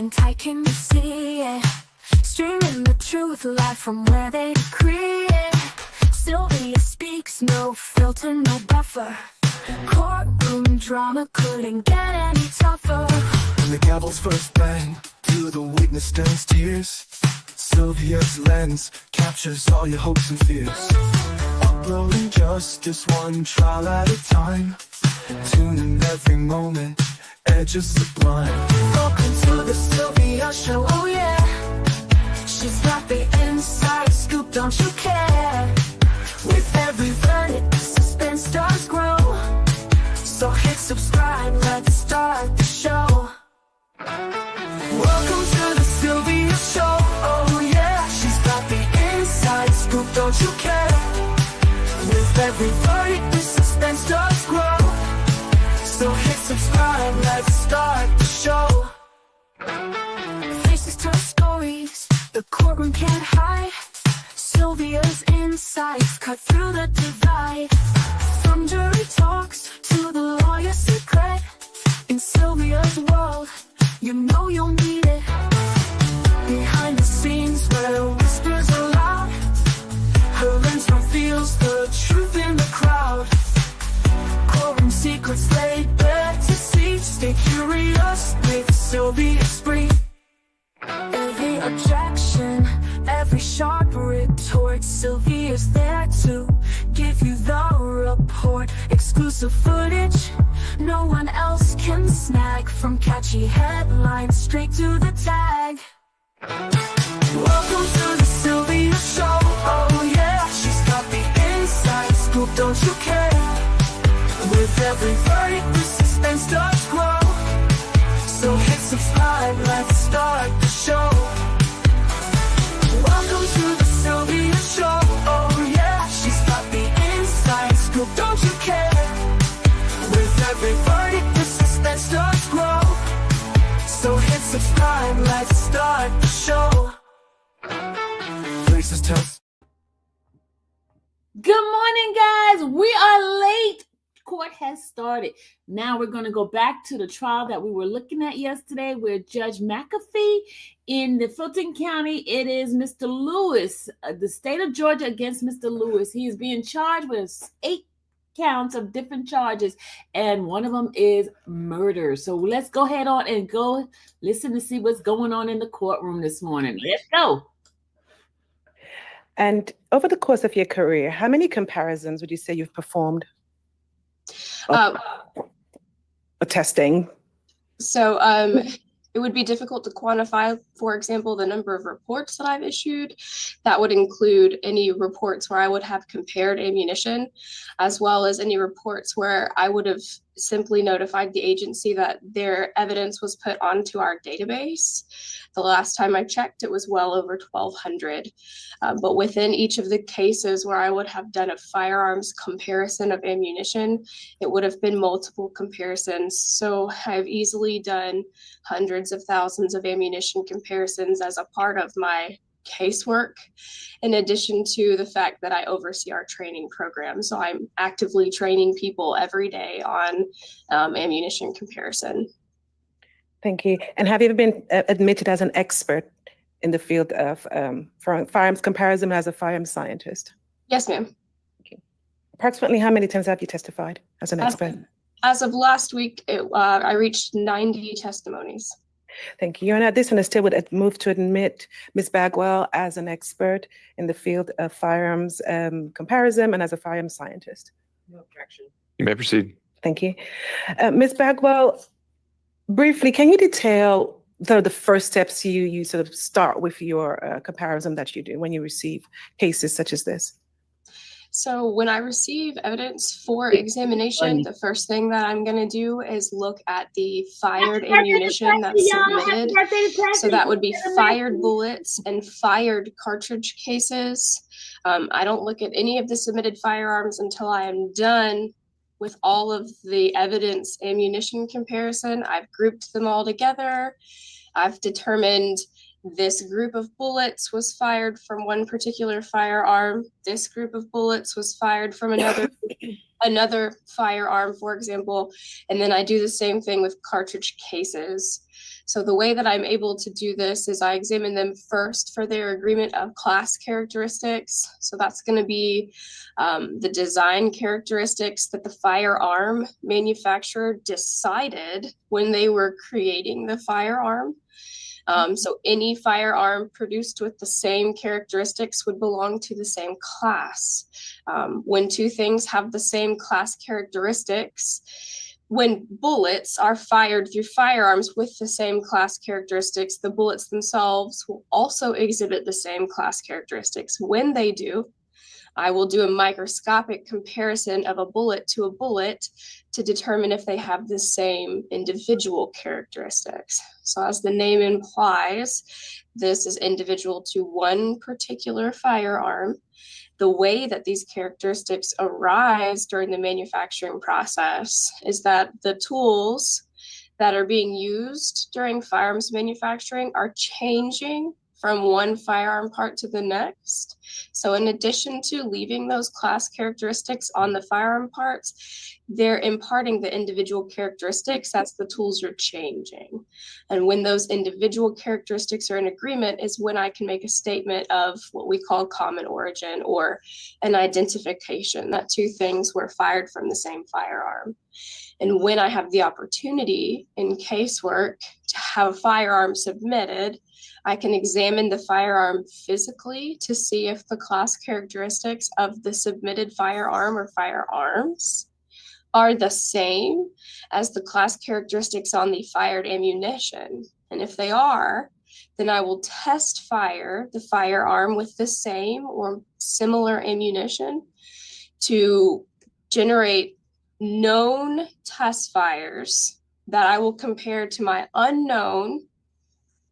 and tight, can you see it? Streaming the truth live from where they decree it. Sylvia speaks, no filter, no buffer. Courtroom drama couldn't get any tougher. When the gavel's first bang, through the weakness turns tears. Sylvia's lens captures all your hopes and fears. Uploading justice one trial at a time. Tuning every moment, edges sublime. Welcome to the Sylvia Show, oh yeah. She's got the inside scoop, don't you care? With every verdict, the suspense does grow. So hit subscribe, let's start the show. Welcome to the Sylvia Show, oh yeah. She's got the inside scoop, don't you care? With every verdict, the suspense does grow. So hit subscribe, let's start the show. Faces tell stories, the courtroom can't hide. Sylvia's insights cut through the divide. From jury talks to the lawyer's secret. In Sylvia's world, you know you'll need it. Behind the scenes where whispers are loud, her lens reveals the truth in the crowd. Courtroom secrets laid bare to see. Stay curious with Sylvia Spree. Every objection, every sharp retort, Sylvia's there to give you the report. Exclusive footage no one else can snag. From catchy headlines straight to the tag. Welcome to the Sylvia Show, oh yeah. She's got the inside scoop, don't you care? With every verdict, the suspense does grow. So hit subscribe, let's start the show. Welcome to the Sylvia Show, oh yeah. She's got the inside scoop, don't you care? With every verdict, the suspense does grow. So hit subscribe, let's start the show. Faces tell. Good morning, guys. We are late. Court has started. Now we're going to go back to the trial that we were looking at yesterday with Judge McAfee in the Fulton County. It is Mr. Lewis, the state of Georgia against Mr. Lewis. He is being charged with 8 counts of different charges, and one of them is murder. So let's go ahead on and go listen to see what's going on in the courtroom this morning. Let's go. And over the course of your career, how many comparisons would you say you've performed? Or testing? So it would be difficult to quantify, for example, the number of reports that I've issued. That would include any reports where I would have compared ammunition, as well as any reports where I would have simply notified the agency that their evidence was put onto our database. The last time I checked, it was well over 1,200. But within each of the cases where I would have done a firearms comparison of ammunition, it would have been multiple comparisons. So I've easily done hundreds of thousands of ammunition comparisons as a part of my casework, in addition to the fact that I oversee our training program. So I'm actively training people every day on ammunition comparison. Thank you. And have you ever been admitted as an expert in the field of firearms comparison as a firearms scientist? Yes, ma'am. Okay. Approximately how many times have you testified as an expert? As of last week, I reached 90 testimonies. Thank you. And at this one, I still would move to admit Ms. Bagwell as an expert in the field of firearms comparison and as a firearms scientist. No objection. You may proceed. Thank you. Ms. Bagwell, briefly, can you detail the first steps you sort of start with your comparison that you do when you receive cases such as this? So when I receive evidence for examination, the first thing that I'm going to do is look at the fired ammunition that's submitted. So that would be fired bullets and fired cartridge cases. I don't look at any of the submitted firearms until I am done with all of the evidence ammunition comparison. I've grouped them all together. I've determined this group of bullets was fired from one particular firearm. This group of bullets was fired from another firearm, for example. And then I do the same thing with cartridge cases. So the way that I'm able to do this is I examine them first for their agreement of class characteristics. So that's going to be the design characteristics that the firearm manufacturer decided when they were creating the firearm. So any firearm produced with the same characteristics would belong to the same class. When two things have the same class characteristics, when bullets are fired through firearms with the same class characteristics, the bullets themselves will also exhibit the same class characteristics. When they do, I will do a microscopic comparison of a bullet to determine if they have the same individual characteristics. So as the name implies, this is individual to one particular firearm. The way that these characteristics arise during the manufacturing process is that the tools that are being used during firearms manufacturing are changing from one firearm part to the next. So in addition to leaving those class characteristics on the firearm parts, they're imparting the individual characteristics as the tools are changing. And when those individual characteristics are in agreement is when I can make a statement of what we call common origin or an identification, that two things were fired from the same firearm. And when I have the opportunity in casework to have a firearm submitted, I can examine the firearm physically to see if the class characteristics of the submitted firearm or firearms are the same as the class characteristics on the fired ammunition. And if they are, then I will test fire the firearm with the same or similar ammunition to generate known test fires that I will compare to my unknown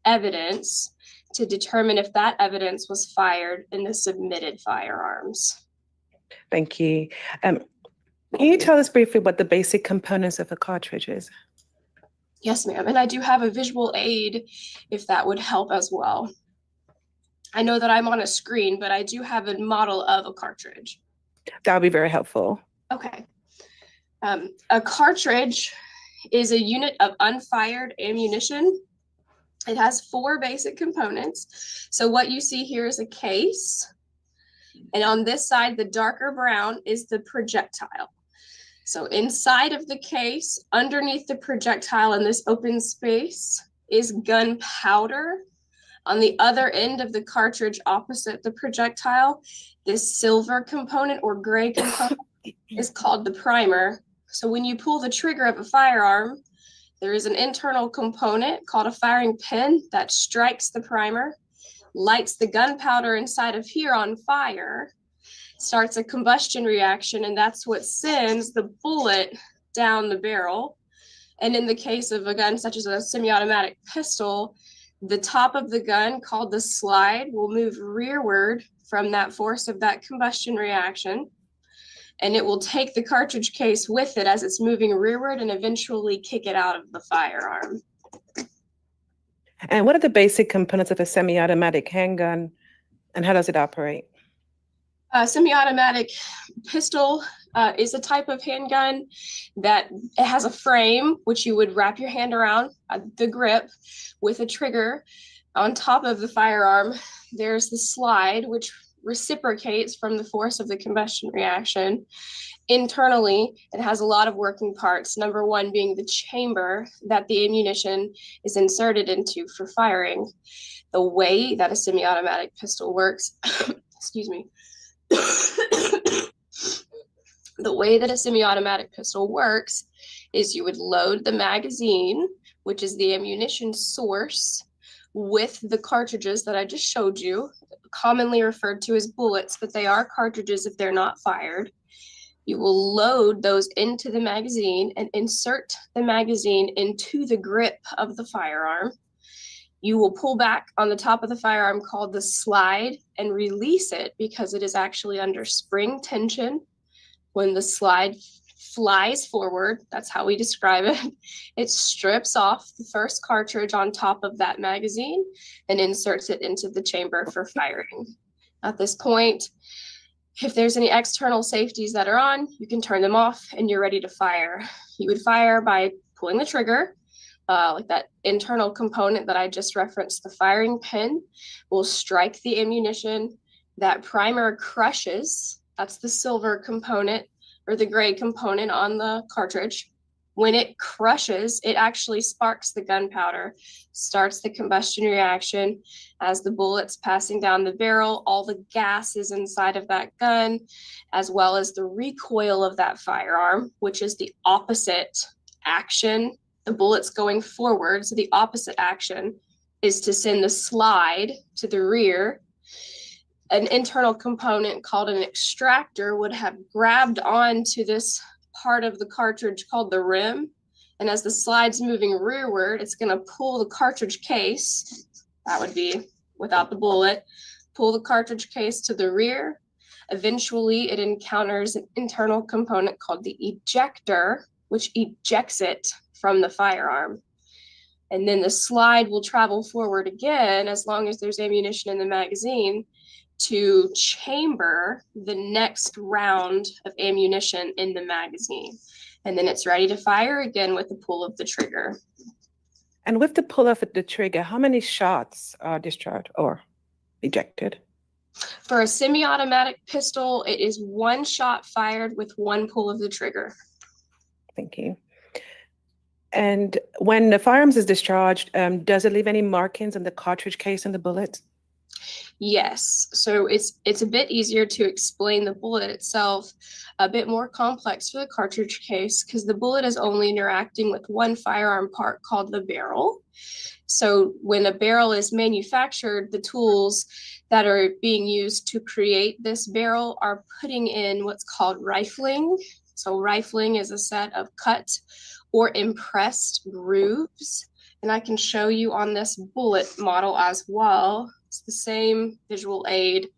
evidence to determine if that evidence was fired in the submitted firearms. Thank you. Can you tell us briefly what the basic components of a cartridge is? Yes, ma'am. And I do have a visual aid if that would help as well. I know that I'm on a screen, but I do have a model of a cartridge. That would be very helpful. Okay. A cartridge is a unit of unfired ammunition. It has four basic components. So what you see here is a case. And on this side, the darker brown is the projectile. So inside of the case, underneath the projectile in this open space is gunpowder. On the other end of the cartridge opposite the projectile, this silver component or gray component is called the primer. So when you pull the trigger of a firearm, there is an internal component called a firing pin that strikes the primer, lights the gunpowder inside of here on fire, starts a combustion reaction, and that's what sends the bullet down the barrel. And in the case of a gun such as a semi-automatic pistol, the top of the gun, called the slide, will move rearward from that force of that combustion reaction. And it will take the cartridge case with it as it's moving rearward and eventually kick it out of the firearm. And what are the basic components of a semi-automatic handgun, and how does it operate? A semi-automatic pistol is a type of handgun that it has a frame, which you would wrap your hand around, the grip, with a trigger. On top of the firearm, there's the slide, which reciprocates from the force of the combustion reaction. Internally, it has a lot of working parts. Number one being the chamber that the ammunition is inserted into for firing. The way that a semi-automatic pistol works, excuse me. The way that a semi-automatic pistol works is you would load the magazine, which is the ammunition source, with the cartridges that I just showed you, commonly referred to as bullets, but they are cartridges if they're not fired. You will load those into the magazine and insert the magazine into the grip of the firearm. You will pull back on the top of the firearm called the slide and release it because it is actually under spring tension. When the slide flies forward. That's how we describe it. It strips off the first cartridge on top of that magazine and inserts it into the chamber for firing. At this point, if there's any external safeties that are on, you can turn them off and you're ready to fire. You would fire by pulling the trigger, like that internal component that I just referenced, the firing pin will strike the ammunition. That primer crushes, that's the silver component or the gray component on the cartridge. When it crushes, it actually sparks the gunpowder, starts the combustion reaction. As the bullet's passing down the barrel, all the gas is inside of that gun, as well as the recoil of that firearm, which is the opposite action. The bullet's going forward, so the opposite action is to send the slide to the rear. An internal component called an extractor would have grabbed onto this part of the cartridge called the rim. And as the slide's moving rearward, it's going to pull the cartridge case, that would be without the bullet, pull the cartridge case to the rear. Eventually, it encounters an internal component called the ejector, which ejects it from the firearm. And then the slide will travel forward again, as long as there's ammunition in the magazine, to chamber the next round of ammunition in the magazine. And then it's ready to fire again with the pull of the trigger. And with the pull of the trigger, how many shots are discharged or ejected? For a semi-automatic pistol, it is one shot fired with one pull of the trigger. Thank you. And when the firearms is discharged, does it leave any markings on the cartridge case and the bullet? Yes, so it's a bit easier to explain the bullet itself, a bit more complex for the cartridge case because the bullet is only interacting with one firearm part called the barrel. So when a barrel is manufactured, the tools that are being used to create this barrel are putting in what's called rifling. So rifling is a set of cut or impressed grooves. And I can show you on this bullet model as well. It's the same visual aid.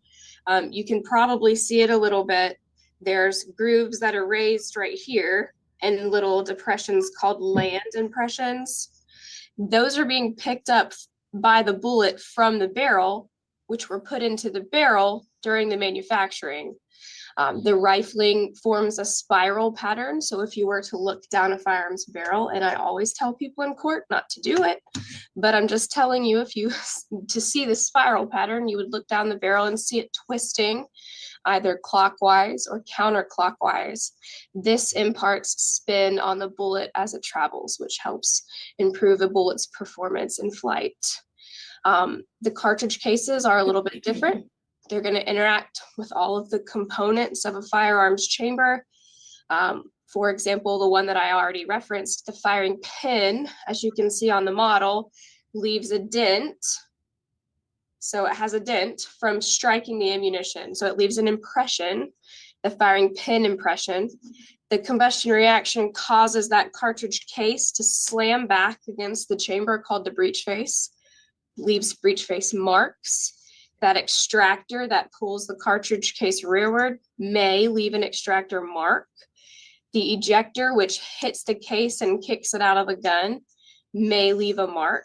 You can probably see it a little bit. There's grooves that are raised right here and little depressions called land impressions. Those are being picked up by the bullet from the barrel, which were put into the barrel during the manufacturing. The rifling forms a spiral pattern. So if you were to look down a firearms barrel, and I always tell people in court not to do it, but I'm just telling you, to see the spiral pattern, you would look down the barrel and see it twisting either clockwise or counterclockwise. This imparts spin on the bullet as it travels, which helps improve the bullet's performance in flight. The cartridge cases are a little bit different. They're going to interact with all of the components of a firearms chamber. For example, the one that I already referenced, the firing pin, as you can see on the model, leaves a dent. So it has a dent from striking the ammunition. So it leaves an impression, the firing pin impression. The combustion reaction causes that cartridge case to slam back against the chamber called the breech face, leaves breech face marks. That extractor that pulls the cartridge case rearward may leave an extractor mark. The ejector, which hits the case and kicks it out of the gun, may leave a mark.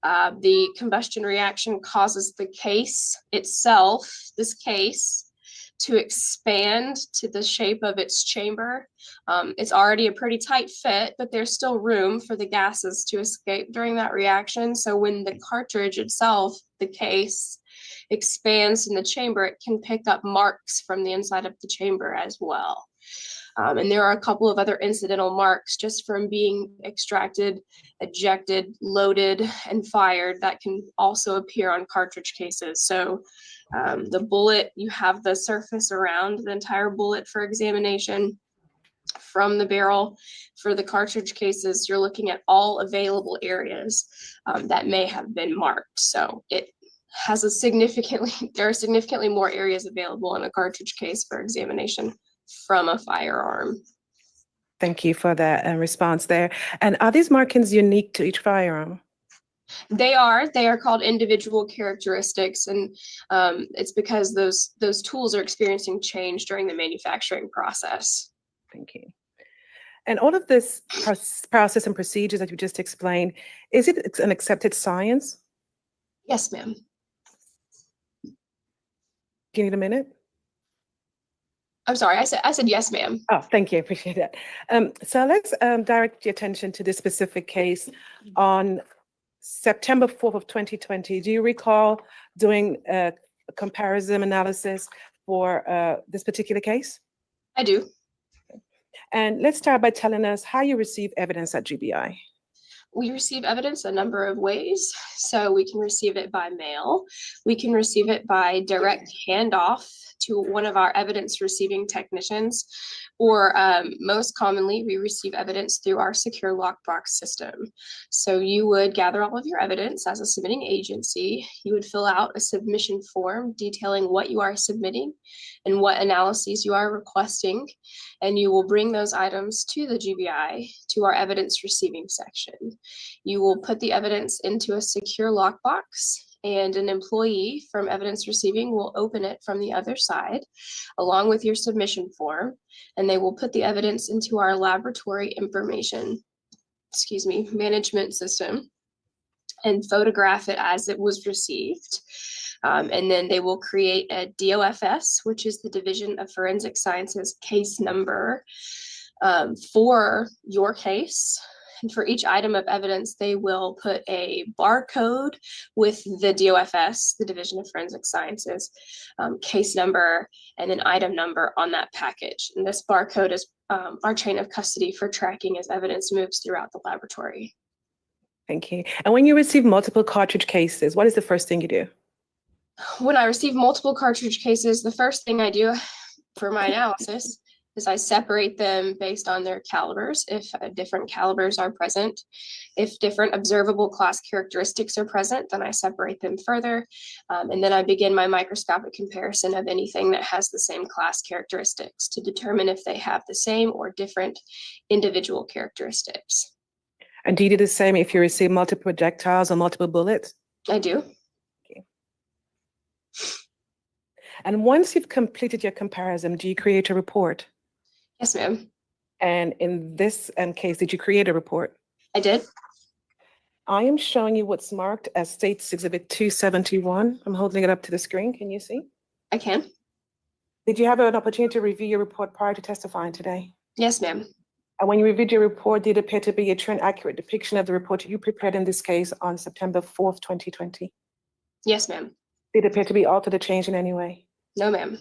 The combustion reaction causes the case itself, this case, to expand to the shape of its chamber. It's already a pretty tight fit, but there's still room for the gases to escape during that reaction. So when the cartridge itself, the case, expands in the chamber, it can pick up marks from the inside of the chamber as well. And there are a couple of other incidental marks just from being extracted, ejected, loaded, and fired that can also appear on cartridge cases. So the bullet, you have the surface around the entire bullet for examination. From the barrel, for the cartridge cases, you're looking at all available areas that may have been marked. So it has there are significantly more areas available in a cartridge case for examination from a firearm. Thank you for that response there. And are these markings unique to each firearm? They are called individual characteristics, and it's because those tools are experiencing change during the manufacturing process. Thank you. And all of this process and procedures that you just explained, is it an accepted science? Yes, ma'am. Do you need a minute? I'm sorry, I said yes, ma'am. Oh, thank you. I appreciate that. So let's direct your attention to this specific case on September 4th of 2020. Do you recall doing a comparison analysis for this particular case? I do. And let's start by telling us how you receive evidence at GBI. We receive evidence a number of ways. So we can receive it by mail. We can receive it by direct handoff to one of our evidence receiving technicians, or most commonly, we receive evidence through our secure lockbox system. So you would gather all of your evidence as a submitting agency. You would fill out a submission form detailing what you are submitting and what analyses you are requesting, and you will bring those items to the GBI, to our evidence receiving section. You will put the evidence into a secure lockbox, and an employee from evidence receiving will open it from the other side, along with your submission form, and they will put the evidence into our laboratory information, management system, and photograph it as it was received. And then they will create a DOFS, which is the Division of Forensic Sciences case number for your case. And for each item of evidence, they will put a barcode with the DOFS, the Division of Forensic Sciences, case number, and an item number on that package. And this barcode is our chain of custody for tracking as evidence moves throughout the laboratory. Thank you. And when you receive multiple cartridge cases, what is the first thing you do? When I receive multiple cartridge cases, the first thing I do for my analysis is I separate them based on their calibers, if different calibers are present. If different observable class characteristics are present, then I separate them further. And then I begin my microscopic comparison of anything that has the same class characteristics to determine if they have the same or different individual characteristics. And do you do the same if you receive multiple projectiles or multiple bullets? I do. And once you've completed your comparison, do you create a report? Yes, ma'am. And in this case, did you create a report? I did. I am showing you what's marked as States Exhibit 271. I'm holding it up to the screen. Can you see? I can. Did you have an opportunity to review your report prior to testifying today? Yes, ma'am. And when you reviewed your report, did it appear to be a true and accurate depiction of the report you prepared in this case on September 4th, 2020? Yes, ma'am. Did it appear to be altered or changed in any way? No, ma'am.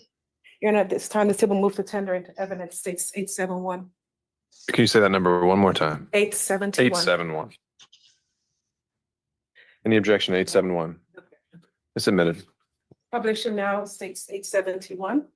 Your Honor, at this time, the civil move to tender into evidence States 871. Can you say that number one more time? 871. 871. Any objection to 871? It's admitted. Publisher now states 871.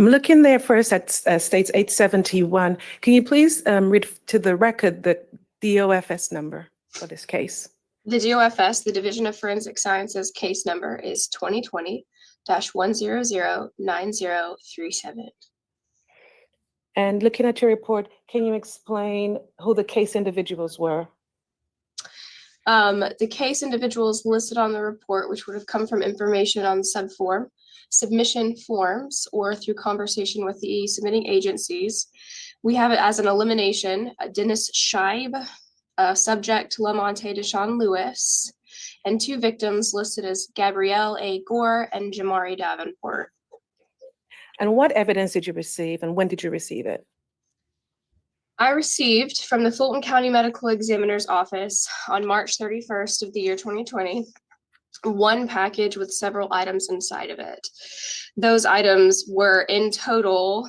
I'm looking there first at states 871. Can you please read to the record the DOFS number for this case? The DOFS, the Division of Forensic Sciences case number is 2020-1009037. And looking at your report, can you explain who the case individuals were? The case individuals listed on the report, which would have come from information on submission forms, or through conversation with the submitting agencies. We have it as an elimination: Dennis Scheib, subject Lamonte Deshawn Lewis, and two victims listed as Gabrielle A. Gore and Jamari Davenport. And what evidence did you receive, and when did you receive it? I received from the Fulton County Medical Examiner's Office on March 31st of the year 2020, one package with several items inside of it. Those items were in total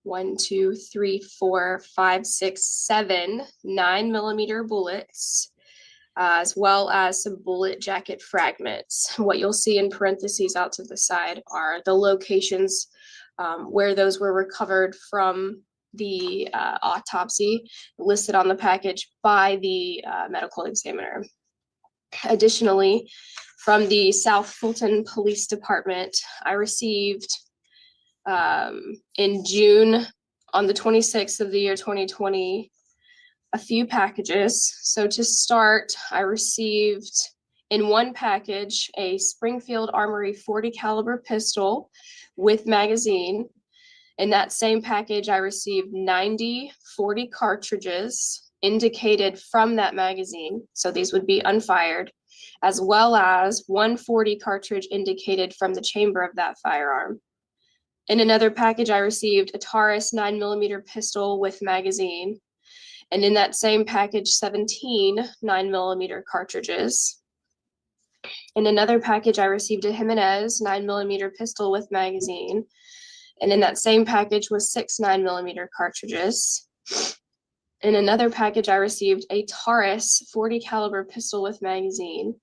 9 9mm bullets, as well as some bullet jacket fragments. What you'll see in parentheses out to the side are the locations where those were recovered from the autopsy listed on the package by the medical examiner. Additionally, from the South Fulton Police Department, I received in June, on the 26th of the year 2020, a few packages. So to start, I received in one package a Springfield Armory 40 caliber pistol with magazine. In that same package, I received 90 40 cartridges indicated from that magazine. So these would be unfired, as well as 140 cartridge indicated from the chamber of that firearm. In another package, I received a Taurus 9mm pistol with magazine. And in that same package, 17 9mm cartridges. In another package, I received a Jimenez 9mm pistol with magazine. And in that same package was 6 9mm cartridges. In another package, I received a Taurus 40 caliber pistol with magazine.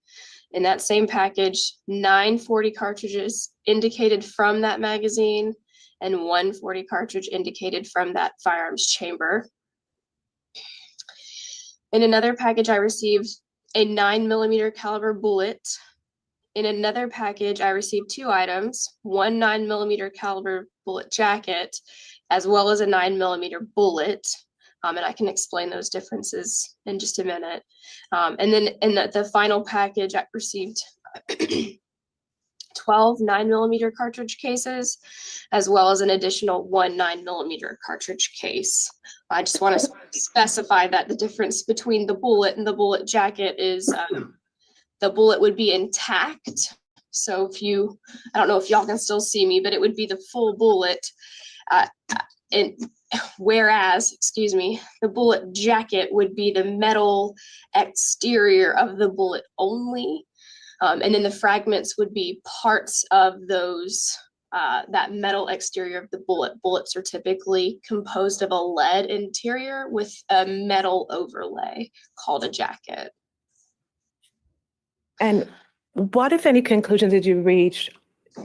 In that same package, 9 40 cartridges indicated from that magazine and 1 40 cartridge indicated from that firearms chamber. In another package, I received a 9mm caliber bullet. In another package, I received 2 items, 1 9mm caliber bullet jacket, as well as a 9mm bullet. And I can explain those differences in just a minute. And then in the final package, I received 12 9mm cartridge cases, as well as an additional 1 9mm cartridge case. I just want to specify that the difference between the bullet and the bullet jacket is the bullet would be intact. So if you, I don't know if y'all can still see me, but it would be the full bullet. Whereas, excuse me, the bullet jacket would be the metal exterior of the bullet only. And then the fragments would be parts of those, that metal exterior of the bullet. Bullets are typically composed of a lead interior with a metal overlay called a jacket. And what, if any, conclusion did you reach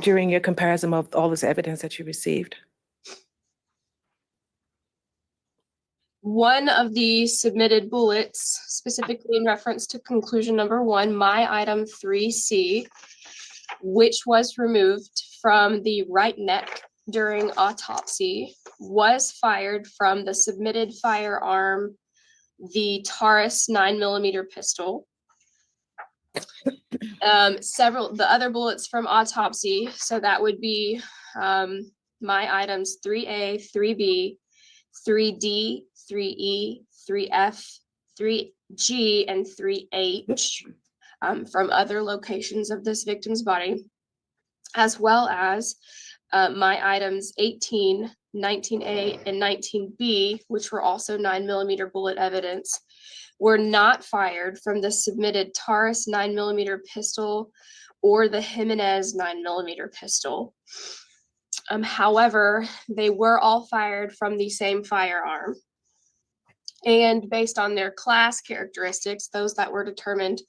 during your comparison of all this evidence that you received? One of the submitted bullets, specifically in reference to conclusion number 1, my item 3C, which was removed from the right neck during autopsy, was fired from the submitted firearm, the Taurus 9mm pistol. The other bullets from autopsy, so that would be my items 3A, 3B, 3D, 3E, 3F, 3G, and 3H from other locations of this victim's body, as well as my items 18, 19A, and 19B, which were also 9mm bullet evidence, were not fired from the submitted Taurus 9mm pistol or the Jimenez 9mm pistol. However, they were all fired from the same firearm. And based on their class characteristics, those that were determined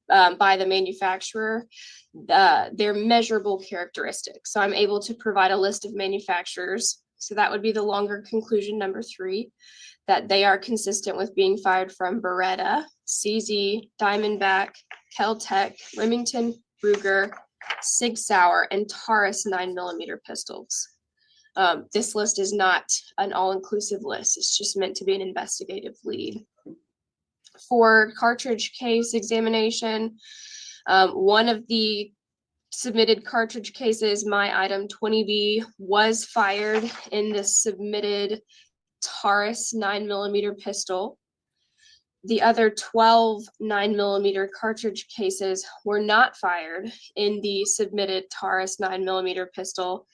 by the manufacturer, their measurable characteristics. So I'm able to provide a list of manufacturers. So that would be the longer conclusion number 3, that they are consistent with being fired from Beretta, CZ, Diamondback, Kel-Tec, Remington, Ruger, Sig Sauer, and Taurus 9mm pistols. This list is not an all-inclusive list. It's just meant to be an investigative lead. For cartridge case examination, one of the submitted cartridge cases, my item 20B, was fired in the submitted Taurus 9mm pistol. The other 12 9mm cartridge cases were not fired in the submitted Taurus 9mm pistol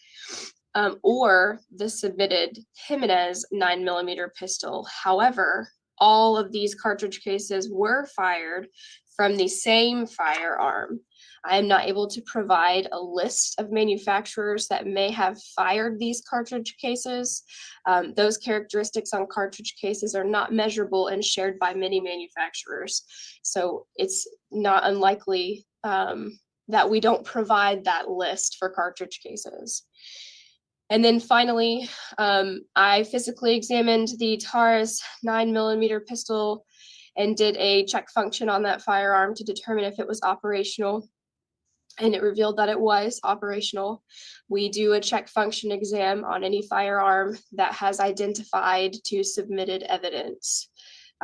or the submitted Jimenez 9mm pistol. However, all of these cartridge cases were fired from the same firearm. I am not able to provide a list of manufacturers that may have fired these cartridge cases. Those characteristics on cartridge cases are not measurable and shared by many manufacturers. So it's not unlikely that we don't provide that list for cartridge cases. And then finally, I physically examined the Taurus 9mm pistol and did a check function on that firearm to determine if it was operational. And it revealed that it was operational. We do a check function exam on any firearm that has identified to submitted evidence.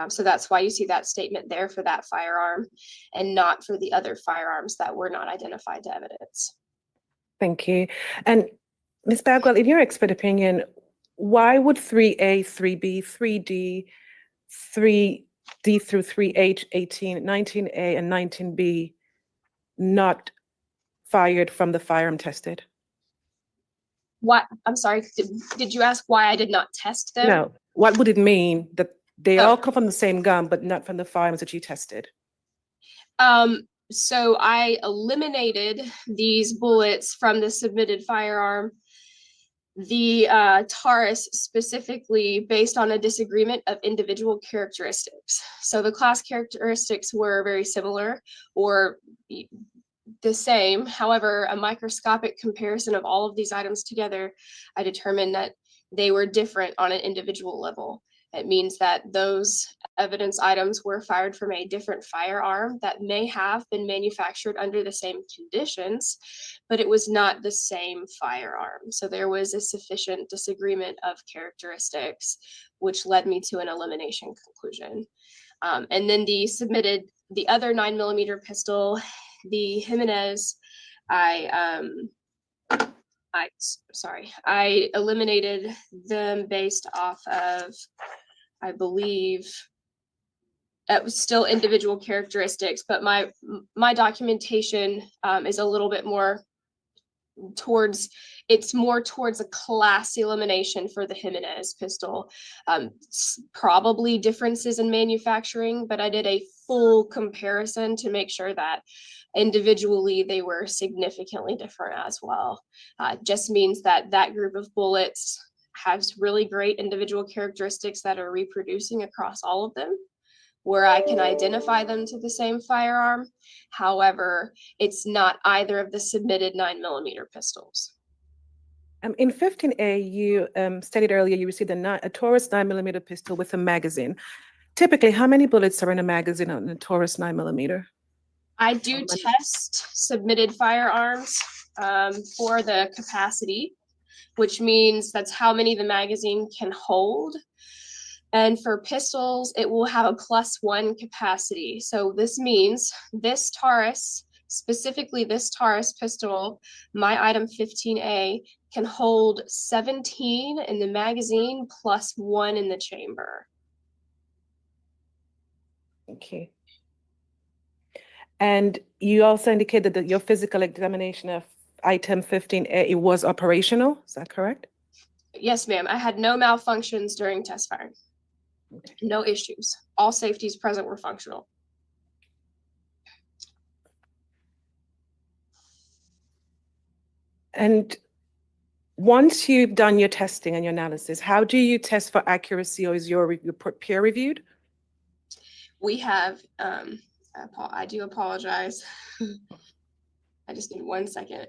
So that's why you see that statement there for that firearm and not for the other firearms that were not identified to evidence. Thank you. And Ms. Bagwell, in your expert opinion, why would 3A, 3B, 3D, 3D through 3H, 18, 19A, and 19B not fired from the firearm tested? What? I'm sorry. Did you ask why I did not test them? No. What would it mean that they Oh. all come from the same gun, but not from the firearms that you tested? So I eliminated these bullets from the submitted firearm. The Taurus specifically based on a disagreement of individual characteristics. So the class characteristics were very similar or the same. However, a microscopic comparison of all of these items together, I determined that they were different on an individual level. It means that those evidence items were fired from a different firearm that may have been manufactured under the same conditions, but it was not the same firearm. So there was a sufficient disagreement of characteristics, which led me to an elimination conclusion. And then the other 9mm pistol, the Jimenez, I eliminated them based off of, I believe, it was still individual characteristics, but my documentation is a little bit more towards, it's more towards a class elimination for the Jimenez pistol. Probably differences in manufacturing, but I did a full comparison to make sure that individually they were significantly different as well. Just means that that group of bullets has really great individual characteristics that are reproducing across all of them, where I can identify them to the same firearm. However, it's not either of the submitted 9mm pistols. In 15A, you stated earlier you received a Taurus 9mm pistol with a magazine. Typically, how many bullets are in a magazine on a Taurus 9mm? I do test submitted firearms for the capacity, which means that's how many the magazine can hold. And for pistols, it will have a +1 capacity. So this means this Taurus, specifically this Taurus pistol, my item 15A, can hold 17 in the magazine +1 in the chamber. Okay. And you also indicated that your physical examination of item 15A, it was operational. Is that correct? Yes, ma'am. I had no malfunctions during test firing. No issues. All safeties present were functional. And once you've done your testing and your analysis, how do you test for accuracy, or is your report peer reviewed? We have, I do apologize. I just need 1 second.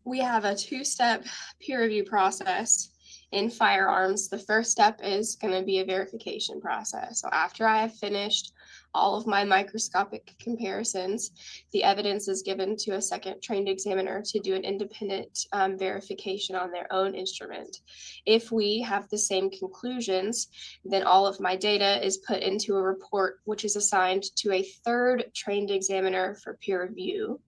We have a 2-step peer review process in firearms. The first step is going to be a verification process. So after I have finished all of my microscopic comparisons, the evidence is given to a second trained examiner to do an independent verification on their own instrument. If we have the same conclusions, then all of my data is put into a report, which is assigned to a third trained examiner for peer review.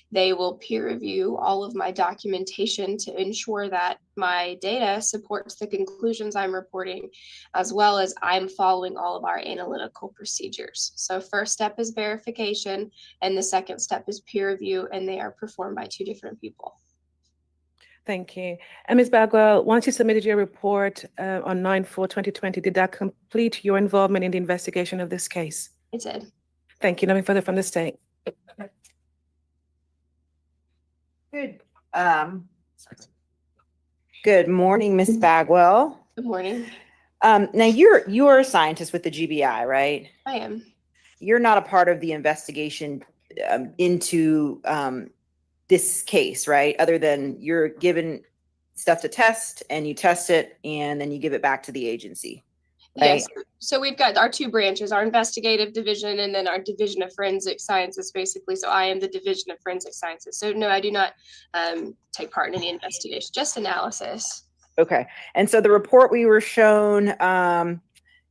They will peer review all of my documentation to ensure that my data supports the conclusions I'm reporting, as well as I'm following all of our analytical procedures. So first step is verification, and the second step is peer review, and they are performed by 2 different people. Thank you. And Ms. Bagwell, once you submitted your report on 9/4/2020, did that complete your involvement in the investigation of this case? It did. Thank you. Nothing further from the state. Good. Good morning, Ms. Bagwell. Good morning. Now you're a scientist with the GBI, right? I am. You're not a part of the investigation into this case, right? Other than you're given stuff to test and you test it and then you give it back to the agency. Right? Yes. So we've got our 2 branches, our investigative division and then our division of forensic sciences, basically. So I am the division of forensic sciences. So no, I do not take part in any investigation, just analysis. Okay. And so the report we were shown,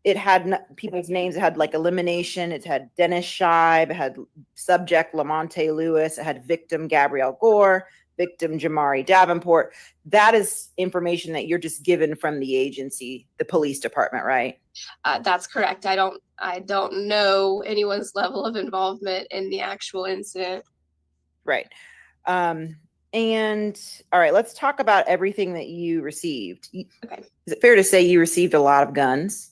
it had people's names. It had like elimination. It had Dennis Scheib. It had subject Lamonte Lewis. It had victim Gabrielle Gore, victim Jamari Davenport. That is information that you're just given from the agency, the police department, right? That's correct. I don't know anyone's level of involvement in the actual incident. Right. And all right, let's talk about everything that you received. Okay. Is it fair to say you received a lot of guns?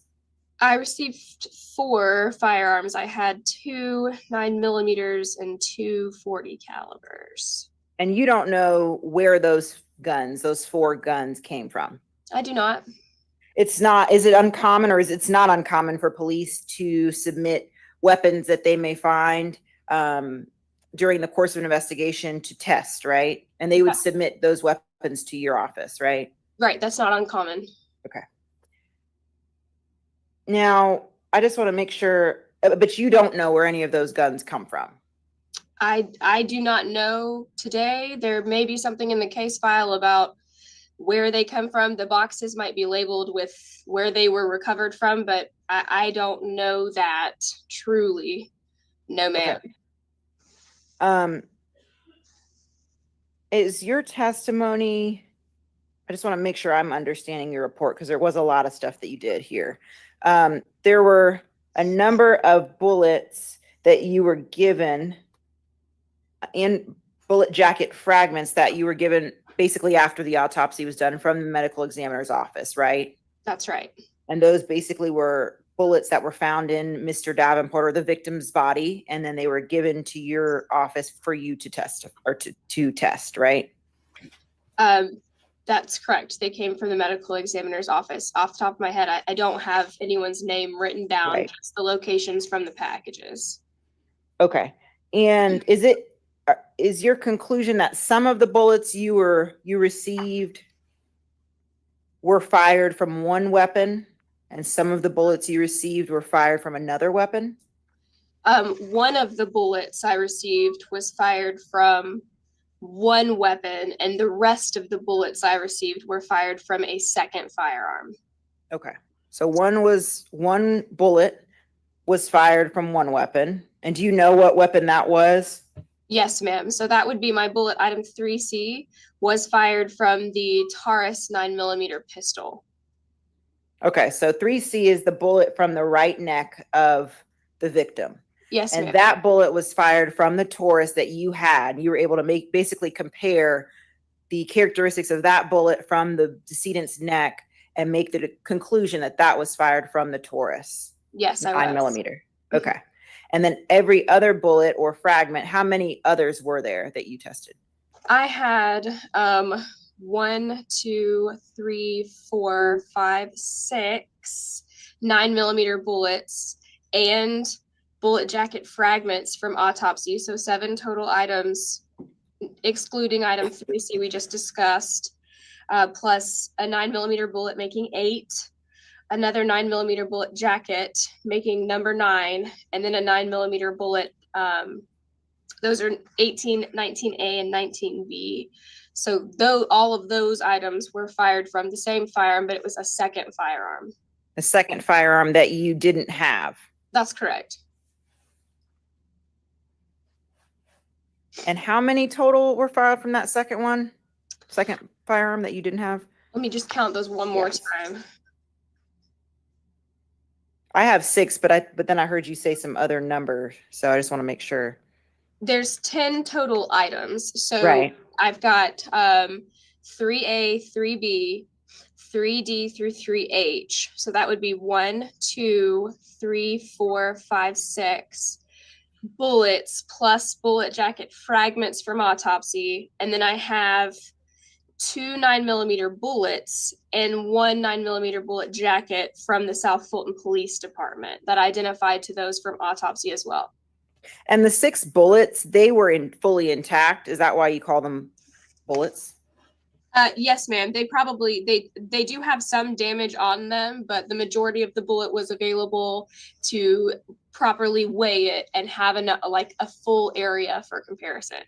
I received 4 firearms. I had 2 9mm and 2 .40 calibers. And you don't know where those guns, those 4 guns came from? I do not. It's not, is it uncommon, or is it's not uncommon for police to submit weapons that they may find during the course of an investigation to test, right? And they would submit those weapons to your office, right? Right, that's not uncommon. Okay. Now, I just want to make sure, but you don't know where any of those guns come from. I do not know today. There may be something in the case file about where they come from. The boxes might be labeled with where they were recovered from, but I don't know that truly. No, ma'am. Okay. Is your testimony, I just want to make sure I'm understanding your report, because there was a lot of stuff that you did here. There were a number of bullets that you were given and bullet jacket fragments that you were given basically after the autopsy was done from the medical examiner's office, right? That's right. And those basically were bullets that were found in Mr. Davenport, or the victim's body, and then they were given to your office for you to test, or to test, right? That's correct. They came from the medical examiner's office. Off the top of my head, I don't have anyone's name written down, Right. just the locations from the packages. Okay. And is your conclusion that some of the bullets you received were fired from one weapon, and some of the bullets you received were fired from another weapon? One of the bullets I received was fired from one weapon, and the rest of the bullets I received were fired from a second firearm. Okay. So one bullet was fired from one weapon. And do you know what weapon that was? Yes, ma'am. So that would be my bullet item 3C, was fired from the Taurus 9mm pistol. Okay, so 3C is the bullet from the right neck of the victim. Yes, And ma'am. that bullet was fired from the Taurus that you had. You were able to basically compare the characteristics of that bullet from the decedent's neck and make the conclusion that that was fired from the Taurus. Yes, I was. 9mm. Okay. And then every other bullet or fragment, how many others were there that you tested? I had 1, 2, 3, 4, 5, 6 9mm bullets and bullet jacket fragments from autopsy. So 7 total items, excluding item 3C we just discussed, plus a 9mm bullet making 8, another 9mm bullet jacket making number 9, and then a 9mm bullet. Those are 18, 19A, and 19B. So though all of those items were fired from the same firearm, but it was a second firearm. A second firearm that you didn't have. That's correct. And how many total were fired from that second firearm that you didn't have? Let me just count those one more Yes. time. I have 6, but then I heard you say some other number, so I just want to make sure. There's 10 total items. So Right. I've got 3A, 3B, 3D through 3H. So that would be 1, 2, 3, 4, 5, 6 bullets plus bullet jacket fragments from autopsy. And then I have 2 9mm bullets and 1 9mm bullet jacket from the South Fulton Police Department that identified to those from autopsy as well. And the 6 bullets, they were fully intact. Is that why you call them bullets? Yes, ma'am. They do have some damage on them, but the majority of the bullet was available to properly weigh it and have a full area for comparison.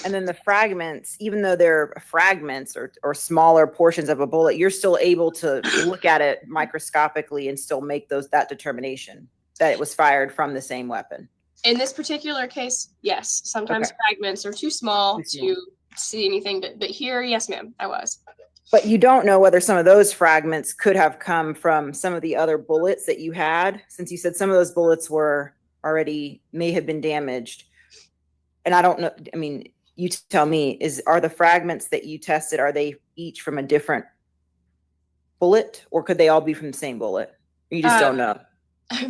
And then the fragments, even though they're fragments or smaller portions of a bullet, you're still able to look at it microscopically and still make that determination that it was fired from the same weapon. In this particular case, yes. Sometimes Okay. fragments are too small Too small. to see anything, but here, yes, ma'am, I was. But you don't know whether some of those fragments could have come from some of the other bullets that you had, since you said some of those bullets were may have been damaged. And I don't know, I mean, you tell me, are the fragments that you tested, are they each from a different bullet, or could they all be from the same bullet? You just don't know.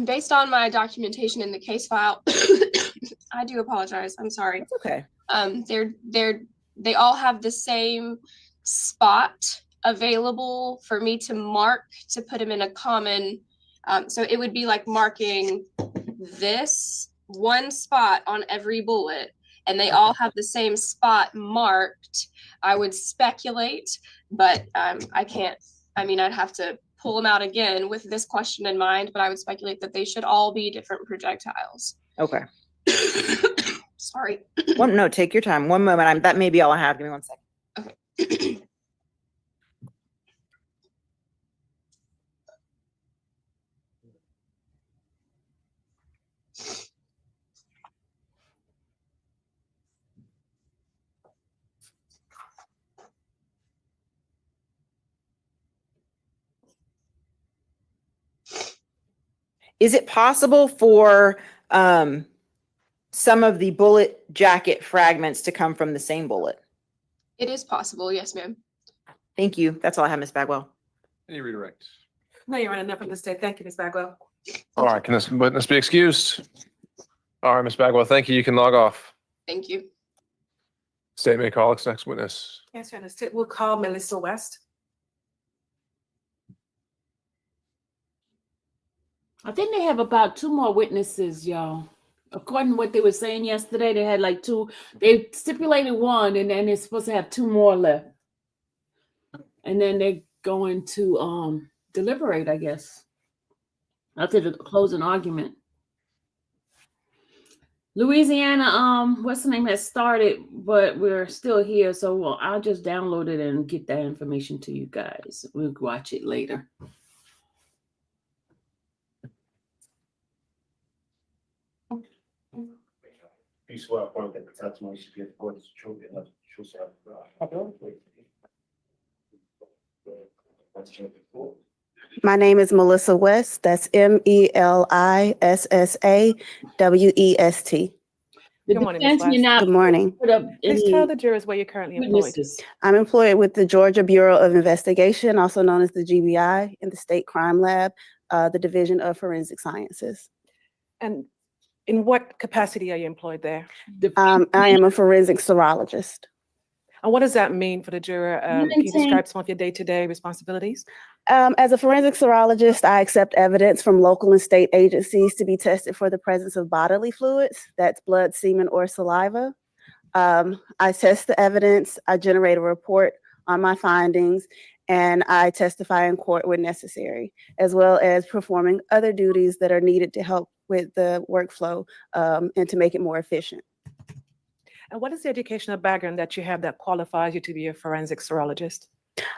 Based on my documentation in the case file, I do apologize. I'm sorry. It's okay. They all have the same spot available for me to mark to put them in a common. So it would be like marking this one spot on every bullet, and they all have the same spot marked. I would speculate, but I can't. I mean, I'd have to pull them out again with this question in mind, but I would speculate that they should all be different projectiles. Okay. Sorry. No, take your time. One moment. That may be all I have. Give me 1 second. Okay. Is it possible for some of the bullet jacket fragments to come from the same bullet? It is possible, yes, ma'am. Thank you. That's all I have, Ms. Bagwell. Any redirect? No, you're on enough of this day. Thank you, Ms. Bagwell. All right, can this witness be excused? All right, Ms. Bagwell, thank you. You can log off. Thank you. State may call its next witness. Yes, Your Honor. We'll call Melissa West. I think they have about 2 more witnesses, y'all. According to what they were saying yesterday, they had like 2. They stipulated 1, and then they're supposed to have 2 more left. And then they're going to deliberate, I guess, after the closing argument. Louisiana, what's the name, has started, but we're still here, so I'll just download it and get that information to you guys. We'll watch it later. My name is Melissa West. That's MELISSAWEST. The Good morning, Ms. defense may West. not Good morning. put up Please any tell the jurors where you're currently employed. witnesses. I'm employed with the Georgia Bureau of Investigation, also known as the GBI, in the State Crime Lab, the Division of Forensic Sciences. And in what capacity are you employed there? I am a forensic serologist. And what does that mean for the juror? Can you describe some of your day-to-day responsibilities? As a forensic serologist, I accept evidence from local and state agencies to be tested for the presence of bodily fluids, that's blood, semen, or saliva. I test the evidence, I generate a report on my findings, and I testify in court when necessary, as well as performing other duties that are needed to help with the workflow and to make it more efficient. And what is the educational background that you have that qualifies you to be a forensic serologist?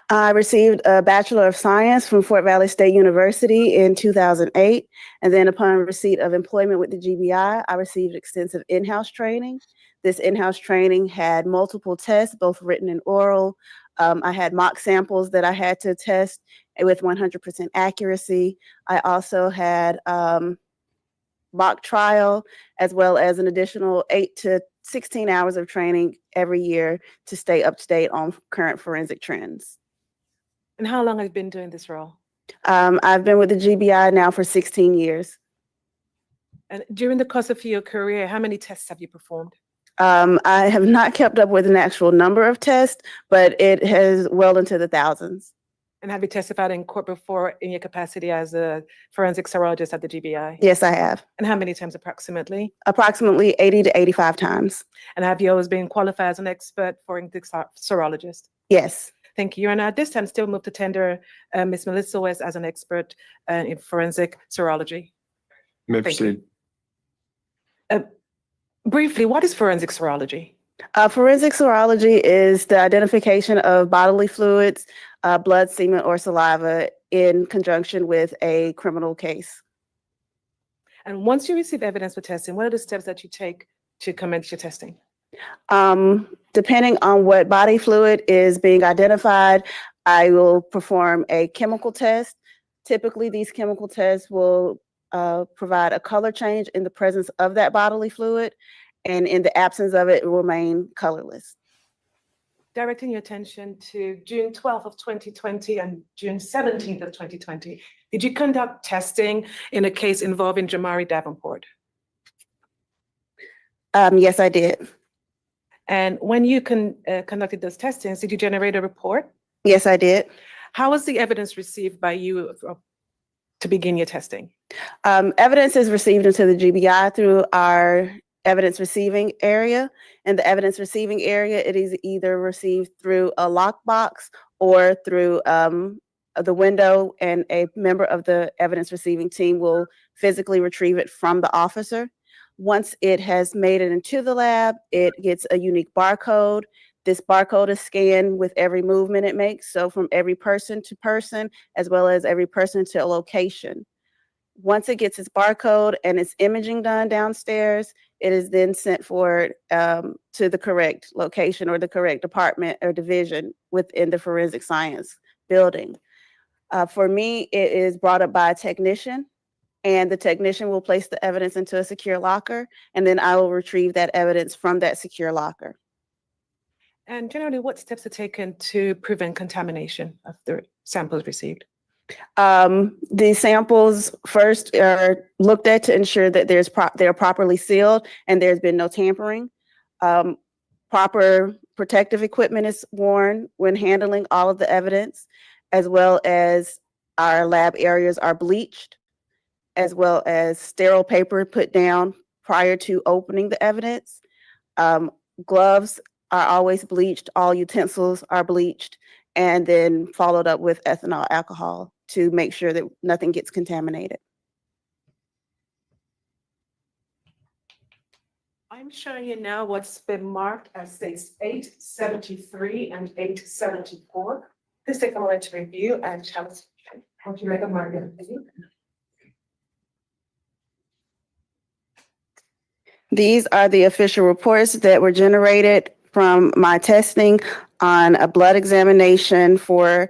I received a Bachelor of Science from Fort Valley State University in 2008. And then upon receipt of employment with the GBI, I received extensive in-house training. This in-house training had multiple tests, both written and oral. I had mock samples that I had to test with 100% accuracy. I also had mock trial, as well as an additional 8 to 16 hours of training every year to stay up to date on current forensic trends. And how long have you been doing this role? I've been with the GBI now for 16 years. And during the course of your career, how many tests have you performed? I have not kept up with an actual number of tests, but it has well into the thousands. And have you testified in court before in your capacity as a forensic serologist at the GBI? Yes, I have. And how many times approximately? Approximately 80 to 85 times. And have you always been qualified as an expert forensic serologist? Yes. Thank you. And at this time, still move to tender Ms. Melissa West as an expert in forensic serology. You may Thank you. proceed. Briefly, what is forensic serology? Forensic serology is the identification of bodily fluids, blood, semen, or saliva in conjunction with a criminal case. And once you receive evidence for testing, what are the steps that you take to commence your testing? Depending on what body fluid is being identified, I will perform a chemical test. Typically, these chemical tests will provide a color change in the presence of that bodily fluid, and in the absence of it, it will remain colorless. Directing your attention to June 12th of 2020 and June 17th of 2020, did you conduct testing in a case involving Jamari Davenport? Yes, I did. And when you conducted those testings, did you generate a report? Yes, I did. How was the evidence received by you to begin your testing? Evidence is received into the GBI through our evidence receiving area. In the evidence receiving area, it is either received through a lockbox or through the window, and a member of the evidence receiving team will physically retrieve it from the officer. Once it has made it into the lab, it gets a unique barcode. This barcode is scanned with every movement it makes, so from every person to person, as well as every person to a location. Once it gets its barcode and its imaging done downstairs, it is then sent forward to the correct location or the correct department or division within the forensic science building. For me, it is brought up by a technician, and the technician will place the evidence into a secure locker, and then I will retrieve that evidence from that secure locker. And generally, what steps are taken to prevent contamination of the samples received? The samples first are looked at to ensure that they're properly sealed and there's been no tampering. Proper protective equipment is worn when handling all of the evidence, as well as our lab areas are bleached, as well as sterile paper put down prior to opening the evidence. Gloves are always bleached, all utensils are bleached, and then followed up with ethanol alcohol to make sure that nothing gets contaminated. I'm showing you now what's been marked as states 873 and 874. Please take a moment to review and tell us what you make a mark of. These are the official reports that were generated from my testing on a blood examination for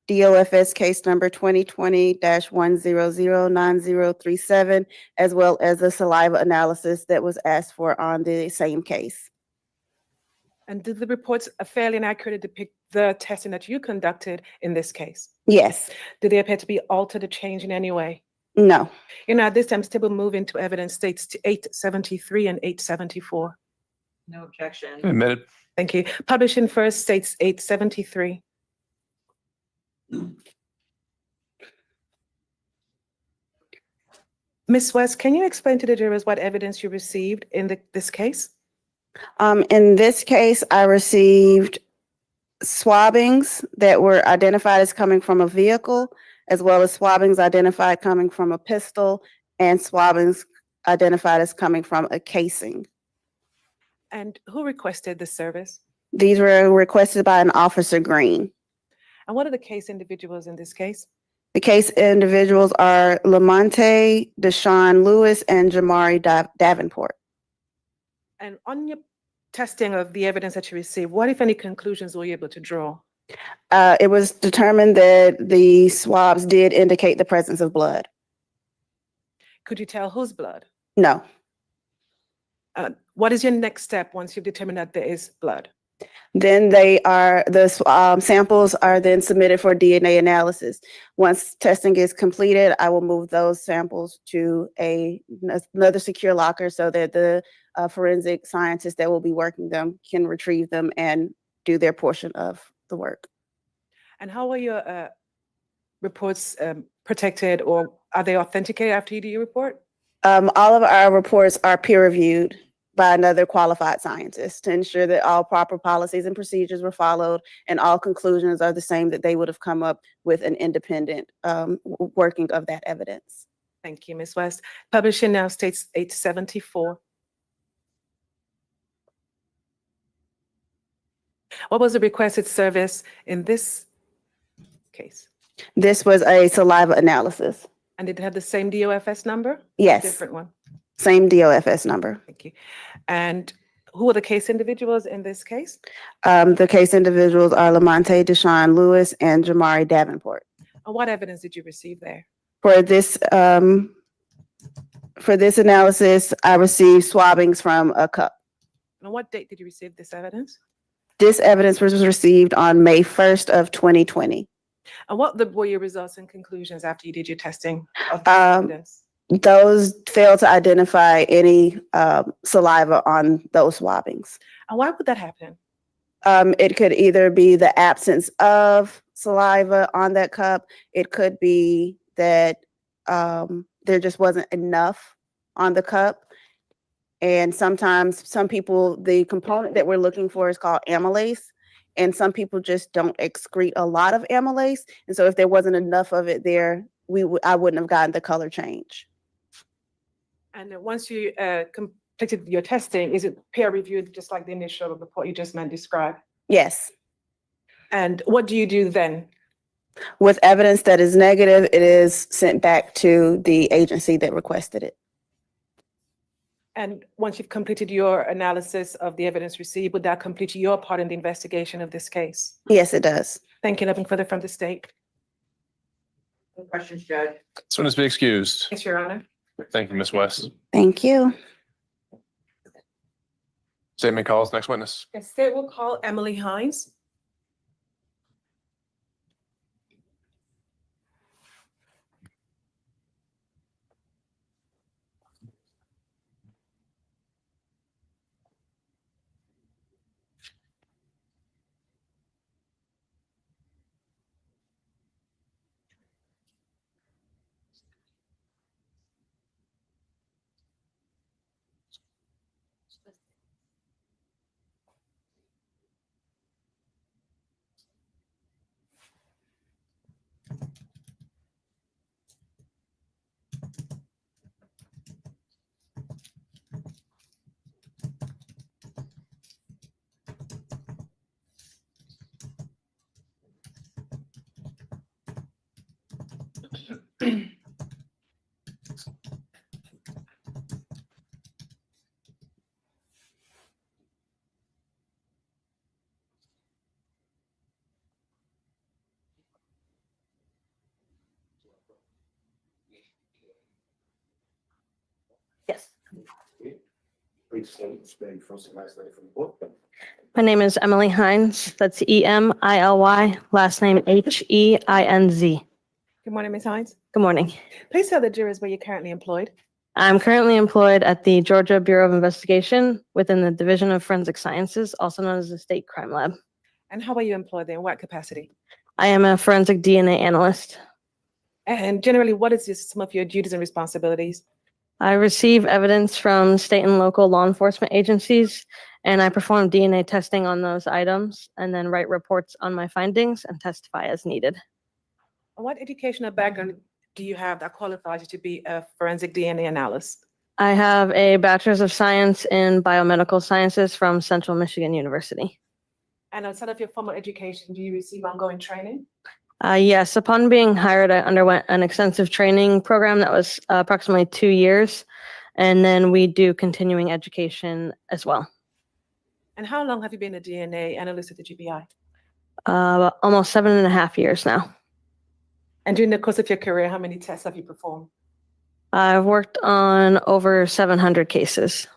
DOFS case number 2020-1009037, as well as the saliva analysis that was asked for on the same case. And did the reports fairly and accurately depict the testing that you conducted in this case? Yes. Did they appear to be altered or changed in any way? No. At this time, still move into evidence states to 873 and 874. No objection. Admitted. Thank you. Publishing first states 873. Ms. West, can you explain to the jurors what evidence you received in this case? In this case, I received swabbings that were identified as coming from a vehicle, as well as swabbings identified coming from a pistol, and swabbings identified as coming from a casing. And who requested this service? These were requested by an Officer Green. And what are the case individuals in this case? The case individuals are Lamonte, Deshaun Lewis, and Jamari Davenport. And on your testing of the evidence that you received, what, if any, conclusions were you able to draw? It was determined that the swabs did indicate the presence of blood. Could you tell whose blood? No. What is your next step once you've determined that there is blood? Then samples are then submitted for DNA analysis. Once testing is completed, I will move those samples to another secure locker so that the forensic scientists that will be working them can retrieve them and do their portion of the work. And how are your reports protected, or are they authenticated after you do your report? All of our reports are peer reviewed by another qualified scientist to ensure that all proper policies and procedures were followed and all conclusions are the same that they would have come up with an independent working of that evidence. Thank you, Ms. West. Publishing now states 874. What was the requested service in this case? This was a saliva analysis. And did it have the same DOFS number? Yes. Different one. Same DOFS number. Thank you. And who were the case individuals in this case? The case individuals are Lamonte Deshaun Lewis and Jamari Davenport. And what evidence did you receive there? For this analysis, I received swabbings from a cup. And on what date did you receive this evidence? This evidence was received on May 1st of 2020. And what were your results and conclusions after you did your testing of this evidence? Those failed to identify any saliva on those swabbings. And why would that happen? It could either be the absence of saliva on that cup. It could be that there just wasn't enough on the cup. And sometimes some people, the component that we're looking for is called amylase. And some people just don't excrete a lot of amylase. And so if there wasn't enough of it there, I wouldn't have gotten the color change. And then once you completed your testing, is it peer reviewed just like the initial report you just described? Yes. And what do you do then? With evidence that is negative, it is sent back to the agency that requested it. And once you've completed your analysis of the evidence received, would that complete your part in the investigation of this case? Yes, it does. Thank you. Nothing further from the state. No questions, Judge. This witness be excused. Yes, Your Honor. Thank you, Ms. West. Thank you. Statement calls. Next witness. The state will call Emily Hines. Yes. My name is Emily Hines. That's Emily, last name Heinz. Good morning, Ms. Hines. Good morning. Please tell the jurors where you're currently employed. I'm currently employed at the Georgia Bureau of Investigation within the Division of Forensic Sciences, also known as the State Crime Lab. And how are you employed there? In what capacity? I am a forensic DNA analyst. And generally, what is some of your duties and responsibilities? I receive evidence from state and local law enforcement agencies, and I perform DNA testing on those items and then write reports on my findings and testify as needed. What educational background do you have that qualifies you to be a forensic DNA analyst? I have a Bachelor's of Science in Biomedical Sciences from Central Michigan University. And outside of your formal education, do you receive ongoing training? Yes, upon being hired, I underwent an extensive training program that was approximately 2 years, and then we do continuing education as well. And how long have you been a DNA analyst at the GBI? Almost 7.5 years now. And during the course of your career, how many tests have you performed? I've worked on over 700 cases.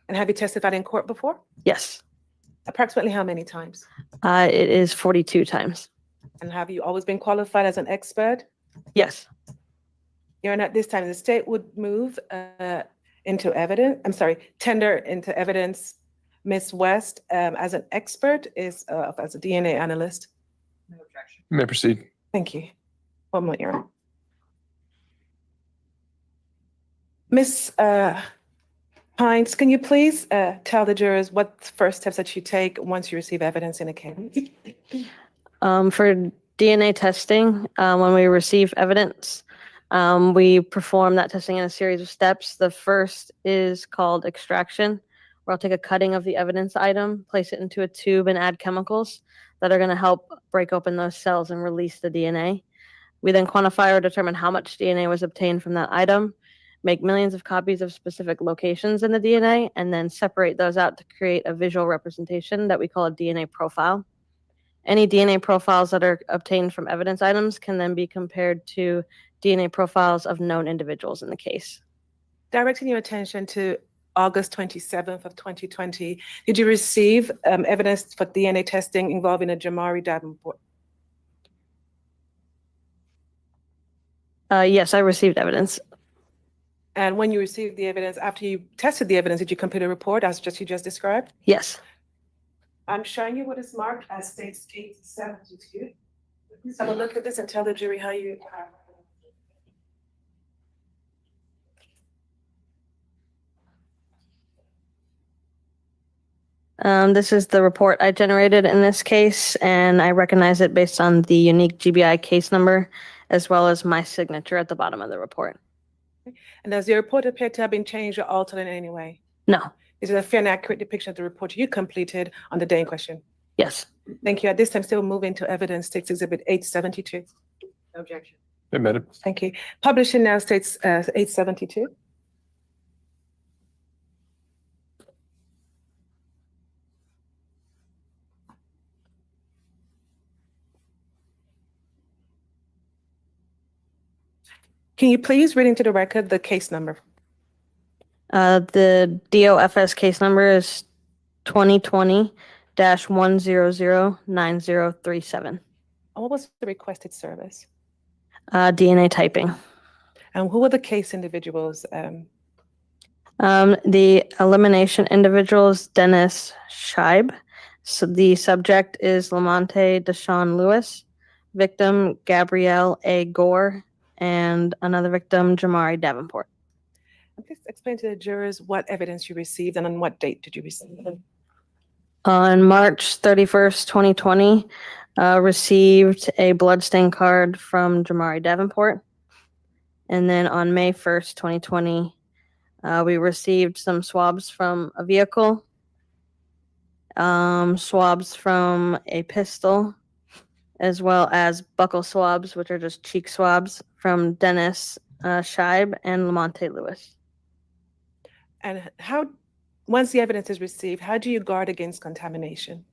And have you testified in court before? Yes, Approximately how many times? it is 42 times. And have you always been qualified as an expert? Yes. Your Honor, at this time, the state would move into evidence, tender into evidence Ms. West as an expert, as a DNA analyst. No objection. You may proceed. Thank you. One moment, Your Honor. Ms. Hines, can you please tell the jurors what first steps that you take once you receive evidence in a case? For DNA testing, when we receive evidence, we perform that testing in a series of steps. The first is called extraction, where I'll take a cutting of the evidence item, place it into a tube, and add chemicals that are going to help break open those cells and release the DNA. We then quantify or determine how much DNA was obtained from that item, make millions of copies of specific locations in the DNA, and then separate those out to create a visual representation that we call a DNA profile. Any DNA profiles that are obtained from evidence items can then be compared to DNA profiles of known individuals in the case. Directing your attention to August 27th of 2020, did you receive evidence for DNA testing involving a Jamari Davenport? Yes, I received evidence. And when you received the evidence, after you tested the evidence, did you complete a report as you just described? Yes. I'm showing you what is marked as states 872. Please have a look at this and tell the jury how you. This is the report I generated in this case, and I recognize it based on the unique GBI case number, as well as my signature at the bottom of the report. And does your report appear to have been changed or altered in any way? No. Is it a fair and accurate depiction of the report you completed on the day in question? Yes. Thank you. At this time, still moving to evidence states exhibit 872. No objection. Admitted. Thank you. Publishing now states 872. Can you please read into the record the case number? The DOFS case number is 2020-1009037. And what was the requested service? DNA typing. And who were the case individuals? The elimination individuals, Dennis Scheib. So the subject is Lamonte Deshawn Lewis, victim Gabrielle A. Gore, and another victim, Jamari Davenport. Please explain to the jurors what evidence you received and on what date did you receive them? On March 31st, 2020, received a bloodstain card from Jamari Davenport. And then on May 1st, 2020, we received some swabs from a vehicle, swabs from a pistol, as well as buccal swabs, which are just cheek swabs from Dennis Scheib and Lamonte Lewis. And how, once the evidence is received, how do you guard against contamination?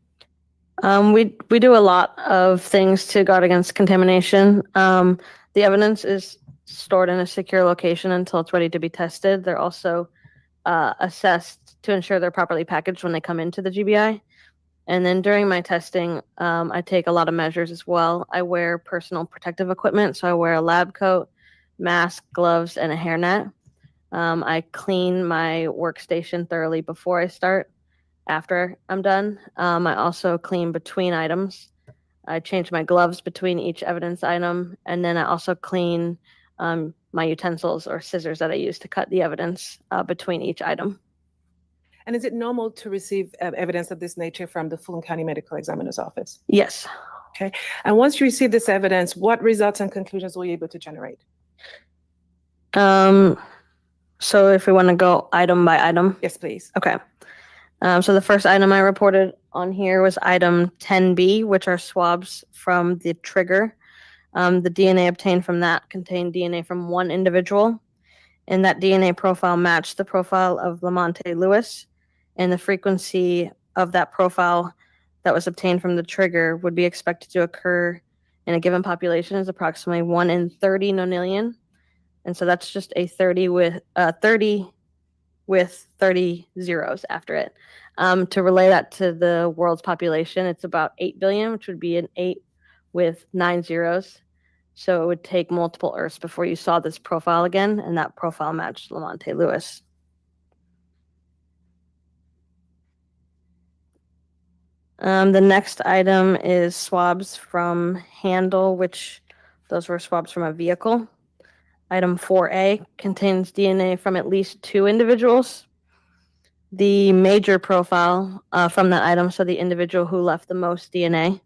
We do a lot of things to guard against contamination. The evidence is stored in a secure location until it's ready to be tested. They're also assessed to ensure they're properly packaged when they come into the GBI. And then during my testing, I take a lot of measures as well. I wear personal protective equipment. So I wear a lab coat, mask, gloves, and a hairnet. I clean my workstation thoroughly before I start. After I'm done, I also clean between items. I change my gloves between each evidence item. And then I also clean my utensils or scissors that I use to cut the evidence between each item. And is it normal to receive evidence of this nature from the Fulton County Medical Examiner's Office? Yes. Okay. And once you receive this evidence, what results and conclusions were you able to generate? So if we want to go item by item. Yes, please. Okay. So the first item I reported on here was item 10B, which are swabs from the trigger. The DNA obtained from that contained DNA from one individual, and that DNA profile matched the profile of Lamonte Lewis, and the frequency of that profile that was obtained from the trigger would be expected to occur in a given population is approximately 1 in 30 nonillion. And so that's just a 30 with 30 zeros after it. To relay that to the world's population, it's about 8 billion, which would be an 8 with 9 zeros. So it would take multiple Earths before you saw this profile again, and that profile matched Lamonte Lewis. The next item is swabs from handle, which those were swabs from a vehicle. Item 4A contains DNA from at least 2 individuals. The major profile from that item, so the individual who left the most DNA,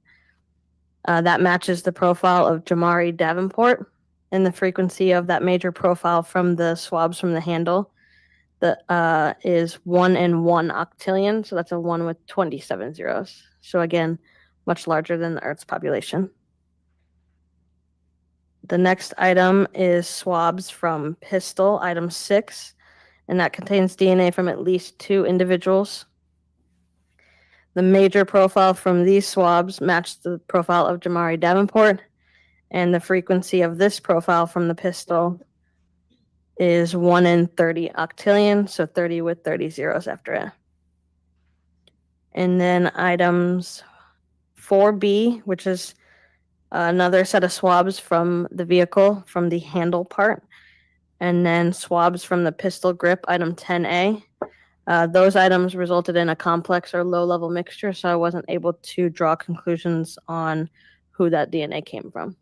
that matches the profile of Jamari Davenport, and the frequency of that major profile from the swabs from the handle is 1 in 1 octillion. So that's a 1 with 27 zeros. So again, much larger than the Earth's population. The next item is swabs from pistol, item 6, and that contains DNA from at least 2 individuals. The major profile from these swabs matched the profile of Jamari Davenport, and the frequency of this profile from the pistol is 1 in 30 octillion, so 30 with 30 zeros after it. And then items 4B, which is another set of swabs from the vehicle, from the handle part, and then swabs from the pistol grip, item 10A. Those items resulted in a complex or low-level mixture, so I wasn't able to draw conclusions on who that DNA came from.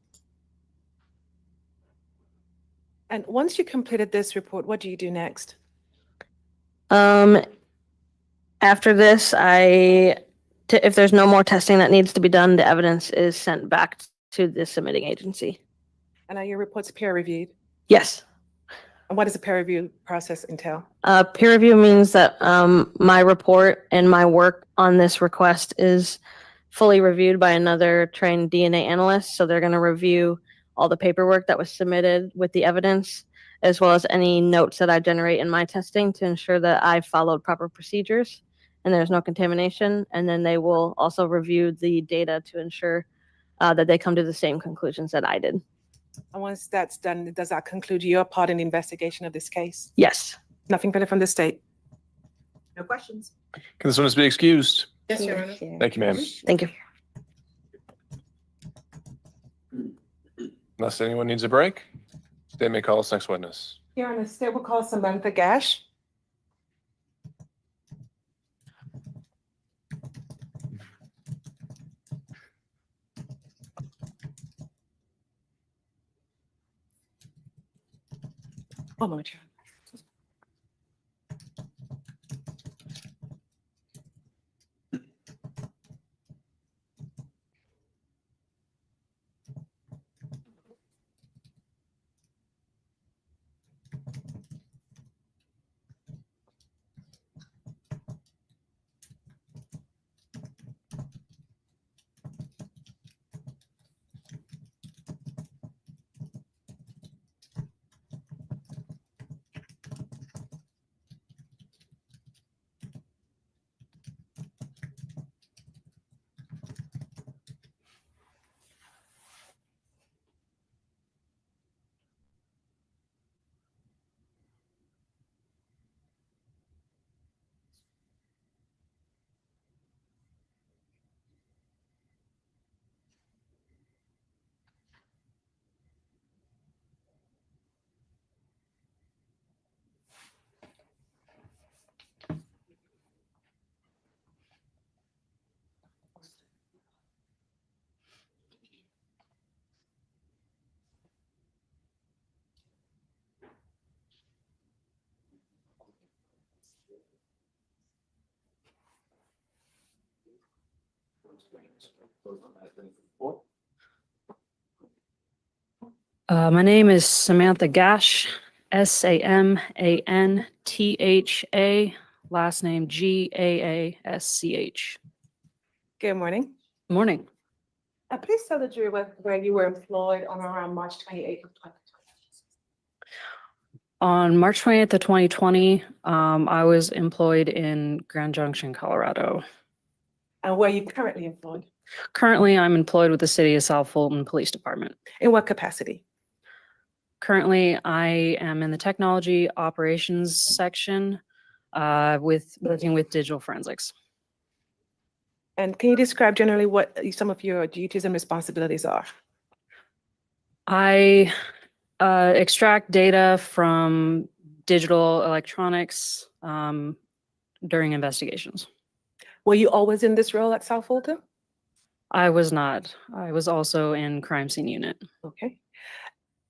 And once you completed this report, what do you do next? After this, if there's no more testing that needs to be done, the evidence is sent back to the submitting agency. And are your reports peer reviewed? Yes. And what does the peer review process entail? Peer review means that my report and my work on this request is fully reviewed by another trained DNA analyst. So they're going to review all the paperwork that was submitted with the evidence, as well as any notes that I generate in my testing to ensure that I followed proper procedures and there's no contamination. And then they will also review the data to ensure that they come to the same conclusions that I did. And once that's done, does that conclude your part in the investigation of this case? Yes. Nothing further from the state? No questions. Can this witness be excused? Yes, Your Honor. Thank you, ma'am. Thank you. Unless anyone needs a break, state may call us next witness. Your Honor, state will call Samantha Gash. One moment, Your Honor. My name is Samantha Gash, Samantha, last name Gaasch. Good morning. Morning. Please tell the jury where you were employed on or around March 28th of 2020. On March 20th of 2020, I was employed in Grand Junction, Colorado. And where are you currently employed? Currently, I'm employed with the City of South Fulton Police Department. In what capacity? Currently, I am in the technology operations section working with digital forensics. And can you describe generally what some of your duties and responsibilities are? I extract data from digital electronics during investigations. Were you always in this role at South Fulton? I was not. I was also in crime scene unit. Okay.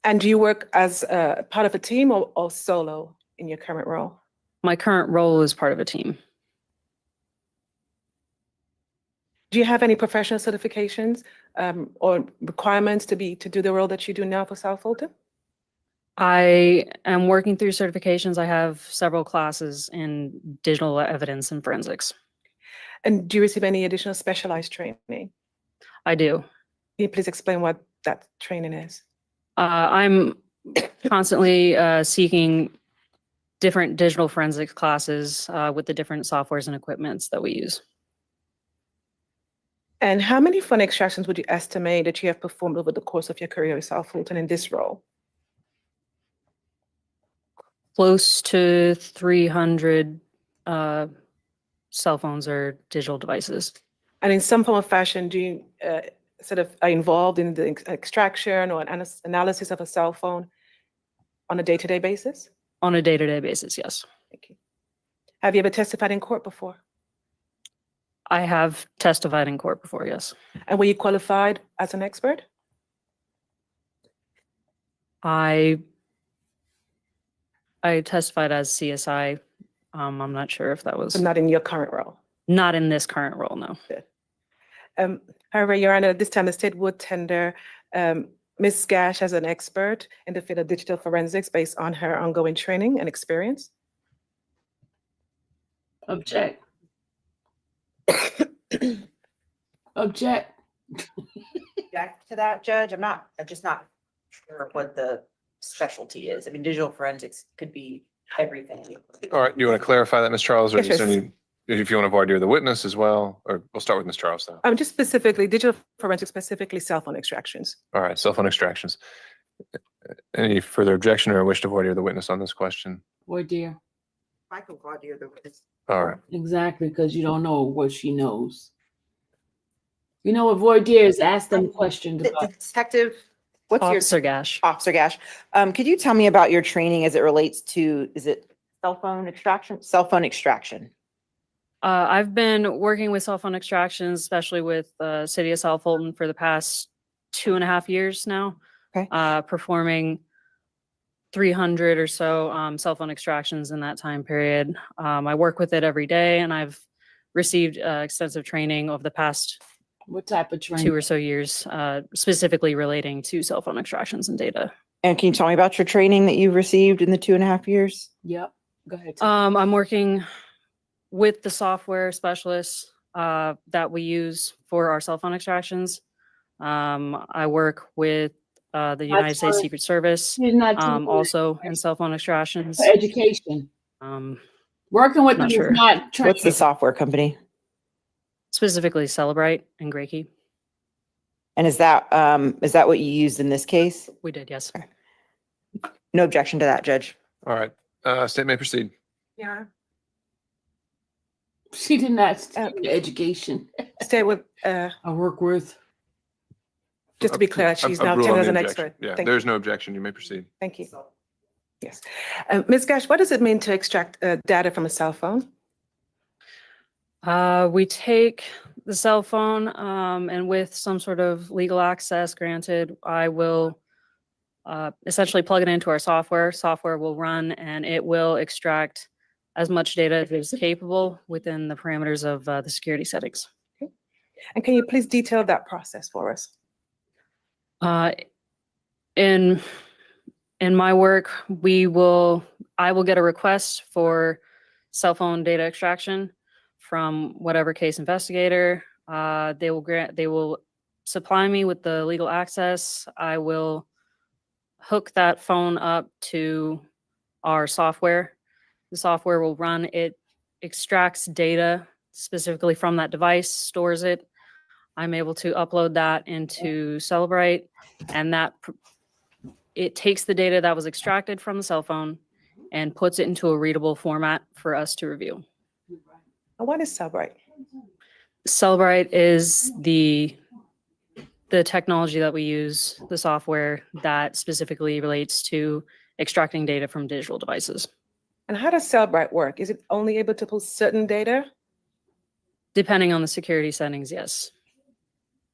And do you work as part of a team or solo in your current role? My current role is part of a team. Do you have any professional certifications or requirements to do the role that you do now for South Fulton? I am working through certifications. I have several classes in digital evidence and forensics. And do you receive any additional specialized training? I do. Can you please explain what that training is? I'm constantly seeking different digital forensics classes with the different softwares and equipments that we use. And how many phone extractions would you estimate that you have performed over the course of your career yourself, Fulton, in this role? Close to 300 cell phones or digital devices. And in some form or fashion, do you sort of are involved in the extraction or analysis of a cell phone on a day-to-day basis? On a day-to-day basis, yes. Thank you. Have you ever testified in court before? I have testified in court before, yes. And were you qualified as an expert? I testified as CSI. I'm not sure if that was But not in your current role? not in this current role, no. However, Your Honor, at this time, the state would tender Ms. Gash as an expert in the field of digital forensics based on her ongoing training and experience. Object. Object. Back to that, Judge, I'm just not sure what the specialty is. I mean, digital forensics could be everything. All right, you want to clarify that, Ms. Charles, or Yes, is there yes. any, if you want to voir dire the witness as well, or we'll start with Ms. Charles though. Just specifically, digital forensics, specifically cell phone extractions. All right, cell phone extractions. Any further objection or wish to voir dire the witness on this question? Voir dire. I can voir dire the witness. All right. Exactly, because you don't know what she knows. You know what voir dire is? Ask them questions about. Detective, what's your Officer Gash. Officer Gash? Could you tell me about your training as it relates to, is it cell phone extraction? Cell phone extraction. I've been working with cell phone extractions, especially with City of South Fulton for the past 2.5 years now. Okay. Performing 300 or so cell phone extractions in that time period. I work with it every day, and I've received extensive training over the past What type of training? 2 or so years, specifically relating to cell phone extractions and data. And can you tell me about your training that you've received in the 2.5 years? Yep. Go ahead. I'm working with the software specialists that we use for our cell phone extractions. I work with the United States sorry. Secret Service, She's not teaching also in cell phone extractions. for education. Working with them Not is sure. not training. What's the software company? Specifically Celebrite and Graykey. And is that what you used in this case? We did, yes. No objection to that, Judge. All right, state may proceed. Yeah. She did not study education. Stay with, I work with. just to be clear, she's I've now ruled on tendered as the an objection. expert. Yeah, Thank there's you. no objection. You may proceed. Thank you. Yes. Ms. Gash, what does it mean to extract data from a cell phone? We take the cell phone and with some sort of legal access granted, I will essentially plug it into our software. Software will run and it will extract as much data as is capable within the parameters of the security settings. And can you please detail that process for us? In my work, I will get a request for cell phone data extraction from whatever case investigator. They will supply me with the legal access. I will hook that phone up to our software. The software will run, it extracts data specifically from that device, stores it. I'm able to upload that into Celebrite, and it takes the data that was extracted from the cell phone and puts it into a readable format for us to review. And what is Celebrite? Celebrite is the technology that we use, the software that specifically relates to extracting data from digital devices. And how does Celebrite work? Is it only able to pull certain data? Depending on the security settings, yes.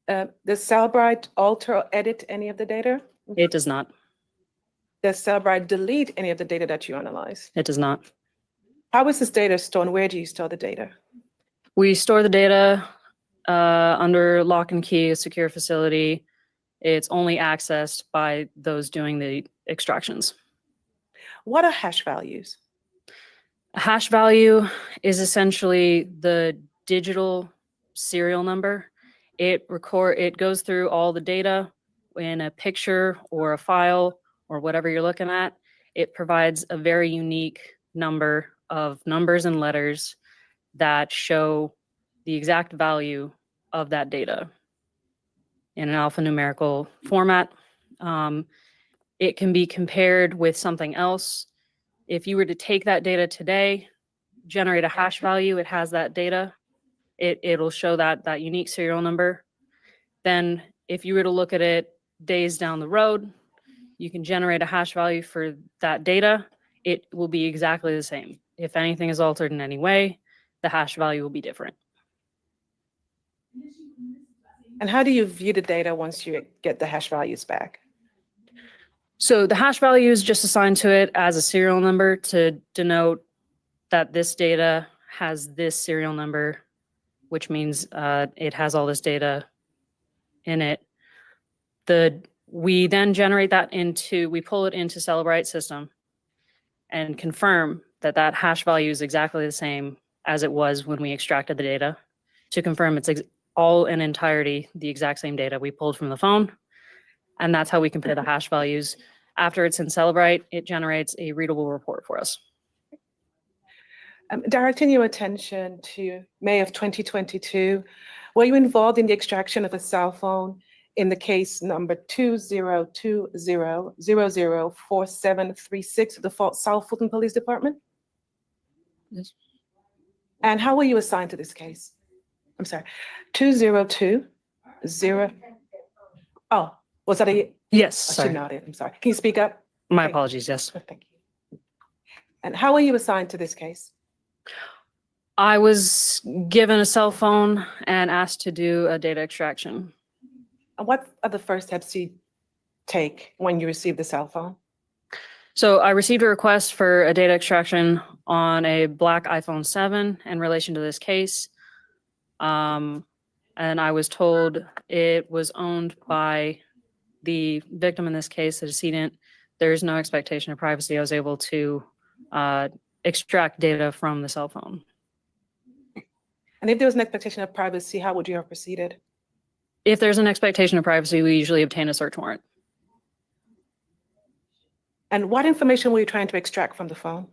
Does Celebrite alter or edit any of the data? It does not. Does Celebrite delete any of the data that you analyze? It does not. How is this data stored and where do you store the data? We store the data under lock and key, a secure facility. It's only accessed by those doing the extractions. What are hash values? A hash value is essentially the digital serial number. It goes through all the data in a picture or a file or whatever you're looking at. It provides a very unique number of numbers and letters that show the exact value of that data in an alphanumerical format. It can be compared with something else. If you were to take that data today, generate a hash value, it has that data. It'll show that unique serial number. Then if you were to look at it days down the road, you can generate a hash value for that data. It will be exactly the same. If anything is altered in any way, the hash value will be different. And how do you view the data once you get the hash values back? So the hash value is just assigned to it as a serial number to denote that this data has this serial number, which means it has all this data in it. We then generate that we pull it into Cellebrite system and confirm that that hash value is exactly the same as it was when we extracted the data, to confirm it's all in entirety the exact same data we pulled from the phone. And that's how we compare the hash values. After it's in Cellebrite, it generates a readable report for us. Directing your attention to May of 2022, were you involved in the extraction of a cell phone in the case number 2020004736 of the South Fulton Police Department? Yes. And how were you assigned to this case? I'm sorry, 2020. Oh, was that a? Yes, I sorry. should not it. I'm sorry. Can you speak up? My Okay. apologies, yes. Oh, thank you. And how were you assigned to this case? I was given a cell phone and asked to do a data extraction. And what are the first steps you take when you receive the cell phone? So I received a request for a data extraction on a black iPhone 7 in relation to this case. And I was told it was owned by the victim in this case, the decedent. There is no expectation of privacy. I was able to extract data from the cell phone. And if there was an expectation of privacy, how would you have proceeded? If there's an expectation of privacy, we usually obtain a search warrant. And what information were you trying to extract from the phone?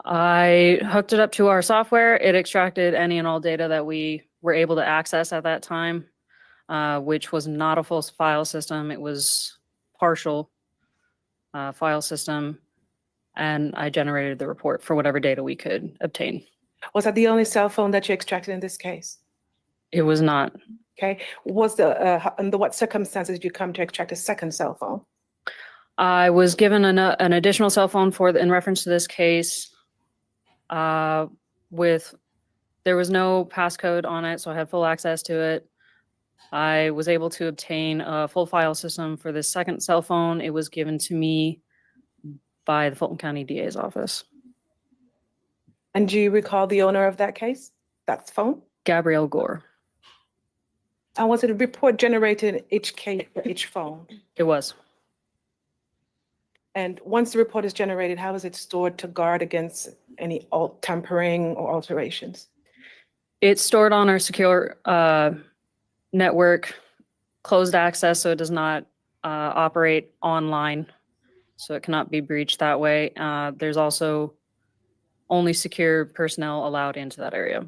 I hooked it up to our software. It extracted any and all data that we were able to access at that time, which was not a full file system. It was partial file system. And I generated the report for whatever data we could obtain. Was that the only cell phone that you extracted in this case? It was not. Okay. Under what circumstances did you come to extract a second cell phone? I was given an additional cell phone in reference to this case. There was no passcode on it, so I had full access to it. I was able to obtain a full file system for this second cell phone. It was given to me by the Fulton County DA's office. And do you recall the owner of that case, that phone? Gabrielle Gore. And was it a report generated in each case for each phone? It was. And once the report is generated, how is it stored to guard against any tampering or alterations? It's stored on our secure network, closed access, so it does not operate online, so it cannot be breached that way. There's also only secure personnel allowed into that area.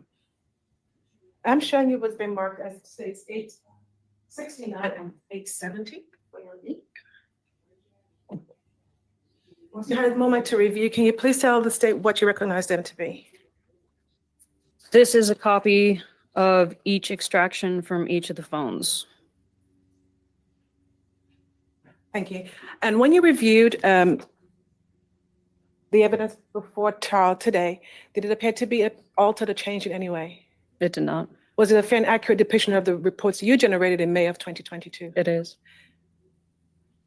I'm showing you what's been marked as states 869 and 870. Once you had a moment to review, can you please tell the state what you recognize them to be? This is a copy of each extraction from each of the phones. Thank you. And when you reviewed the evidence before trial today, did it appear to be altered or changed in any way? It did not. Was it a fair and accurate depiction of the reports you generated in May of 2022? It is.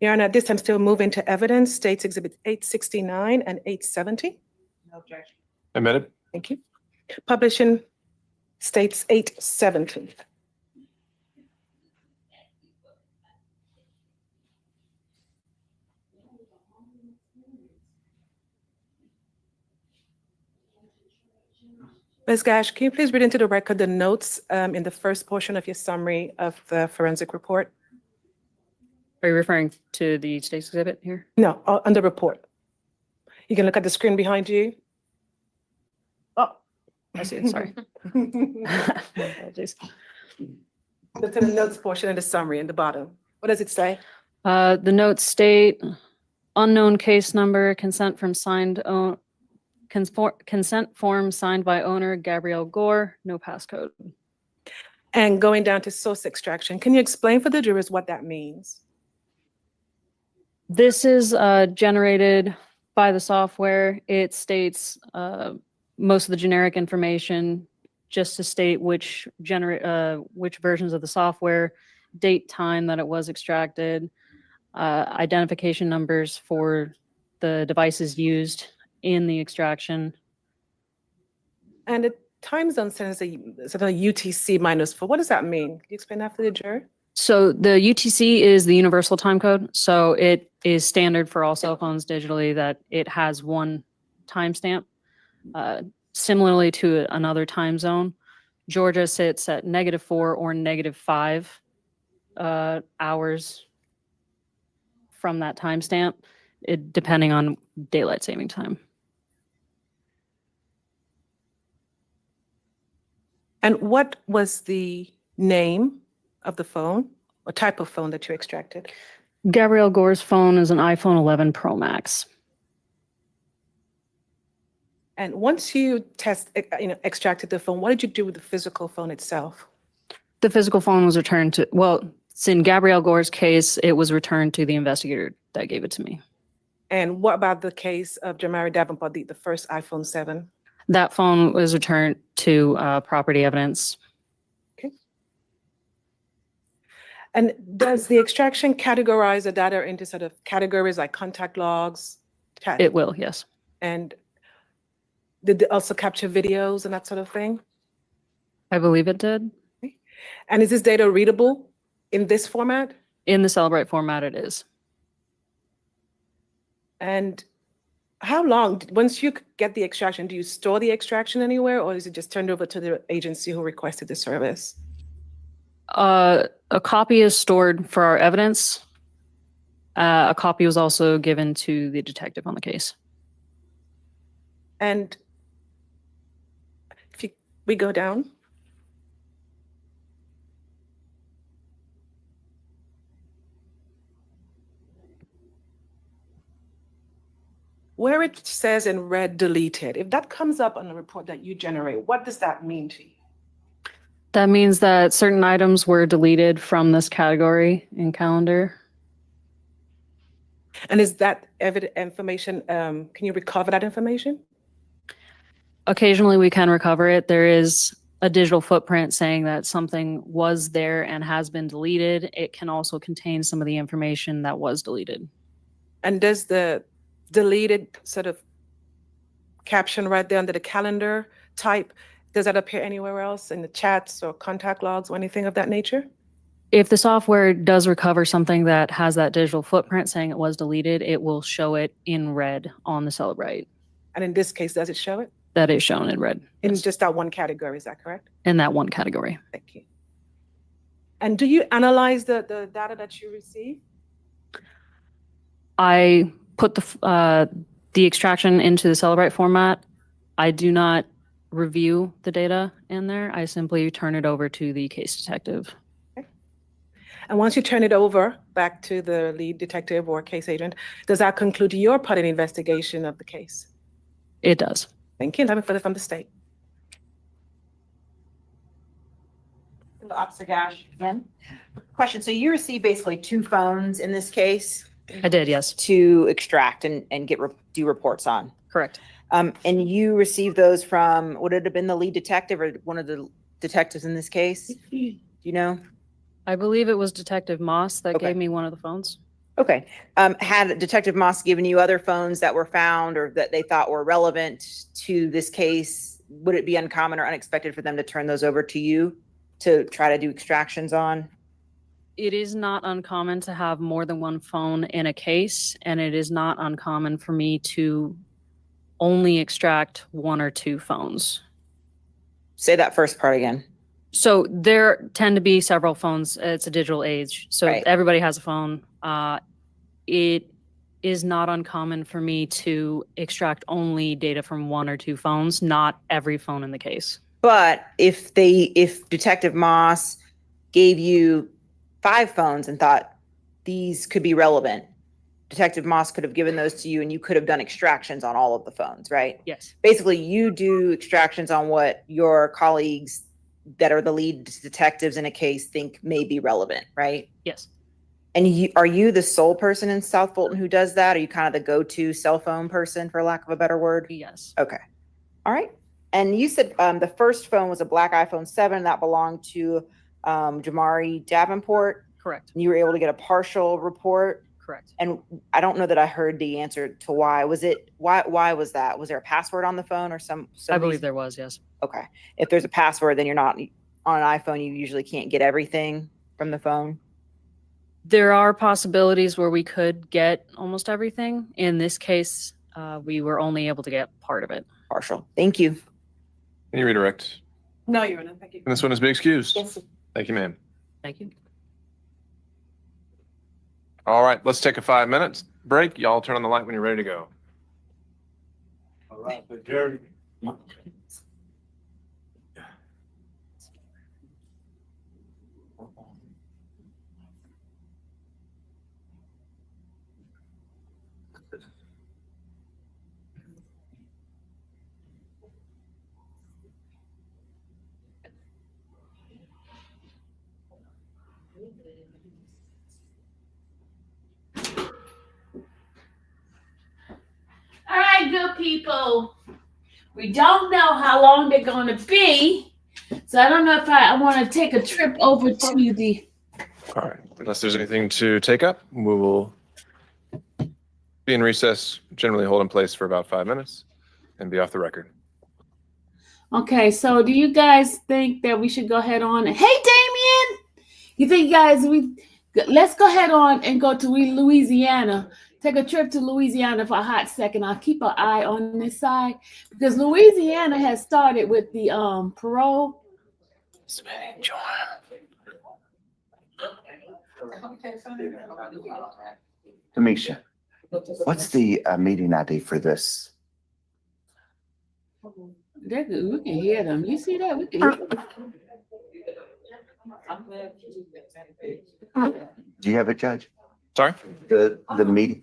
Your Honor, at this time, still moving to evidence, States Exhibit 869 and 870. No objection. Admitted. Thank you. Publishing States 870. Ms. Gash, can you please read into the record the notes in the first portion of your summary of the forensic report? Are you referring to the state's exhibit here? No, on the report. You can look at the screen behind you. Oh, I see. Sorry. My apologies. Look to the notes portion of the summary in the bottom. What does it say? The notes state unknown case number, consent form signed by owner Gabrielle Gore, no passcode. And going down to source extraction, can you explain for the jurors what that means? This is generated by the software. It states most of the generic information just to state which versions of the software, date, time that it was extracted, identification numbers for the devices used in the extraction. And the time zone says a UTC -4. What does that mean? Can you explain that for the juror? So the UTC is the universal time code. So it is standard for all cell phones digitally that it has one timestamp. Similarly to another time zone, Georgia sits at -4 or -5 hours from that timestamp, depending on daylight saving time. And what was the name of the phone or type of phone that you extracted? Gabrielle Gore's phone is an iPhone 11 Pro Max. And once you extracted the phone, what did you do with the physical phone itself? The physical phone was returned to, well, in Gabrielle Gore's case, it was returned to the investigator that gave it to me. And what about the case of Jamari Davenport, the first iPhone 7? That phone was returned to property evidence. Okay. And does the extraction categorize the data into sort of categories like contact logs? It will, yes. And did it also capture videos and that sort of thing? I believe it did. Okay. And is this data readable in this format? In the Celebrate format, it is. And how long, once you get the extraction, do you store the extraction anywhere, or is it just turned over to the agency who requested the service? A copy is stored for our evidence. A copy was also given to the detective on the case. And if we go down. Where it says in red deleted, if that comes up on the report that you generate, what does that mean to you? That means that certain items were deleted from this category in calendar. And is that information, can you recover that information? Occasionally we can recover it. There is a digital footprint saying that something was there and has been deleted. It can also contain some of the information that was deleted. And does the deleted sort of caption right there under the calendar type, does that appear anywhere else in the chats or contact logs or anything of that nature? If the software does recover something that has that digital footprint saying it was deleted, it will show it in red on the Celebrate. And in this case, does it show it? That is shown in red. In Yes. just that one category, is that correct? In that one category. Thank you. And do you analyze the data that you receive? I put the extraction into the Celebrate format. I do not review the data in there. I simply turn it over to the case detective. Okay. And once you turn it over back to the lead detective or case agent, does that conclude your part in the investigation of the case? It does. Thank you. Let me further from the state. Officer Gash again. Question, so you received basically 2 phones in this case I did, yes. to extract and do reports on. Correct. And you received those from, would it have been the lead detective or one of the detectives in this case? Do you know? I believe it was Detective Moss that Okay. gave me one of the phones. Okay. Had Detective Moss given you other phones that were found or that they thought were relevant to this case? Would it be uncommon or unexpected for them to turn those over to you to try to do extractions on? It is not uncommon to have more than one phone in a case, and it is not uncommon for me to only extract 1 or 2 phones Say that first part again. So there tend to be several phones. It's a digital age. So Right. everybody has a phone. It is not uncommon for me to extract only data from one or two phones, not every phone in the case. But if Detective Moss gave you 5 phones and thought these could be relevant, Detective Moss could have given those to you and you could have done extractions on all of the phones, right? Yes. Basically, you do extractions on what your colleagues that are the lead detectives in a case think may be relevant, right? Yes. And are you the sole person in South Fulton who does that? Are you kind of the go-to cell phone person, for lack of a better word? Yes. Okay. All right. And you said the first phone was a black iPhone 7 that belonged to Jamari Davenport. Correct. And you were able to get a partial report. Correct. And I don't know that I heard the answer to why. Why was that? Was there a password on the phone or some I believe reason? there was, yes. Okay. If there's a password, then you're not on an iPhone. You usually can't get everything from the phone. There are possibilities where we could get almost everything. In this case, we were only able to get part of it. Partial. Thank you. Can you redirect? No, Your Honor, thank you. And this one is be excused. Yes. Thank you, ma'am. Thank you. All right, let's take a 5-minute break. Y'all turn on the light when you're ready to go. All right, but Jerry. All right, good people. We don't know how long they're going to be. So I don't know if I want to take a trip over to the. All right, unless there's anything to take up, we will be in recess, generally hold in place for about 5 minutes and be off the record. Okay, so do you guys think that we should go ahead on? Hey, Damien, you think, guys, let's go ahead on and go to Louisiana. Take a trip to Louisiana for a hot second. I'll keep an eye on this side because Louisiana has started with the parole. Tamisha, what's the meeting ID for this? They're good. We can hear them. You see that? We can hear them. Do you have it, Judge? Sorry? The meeting?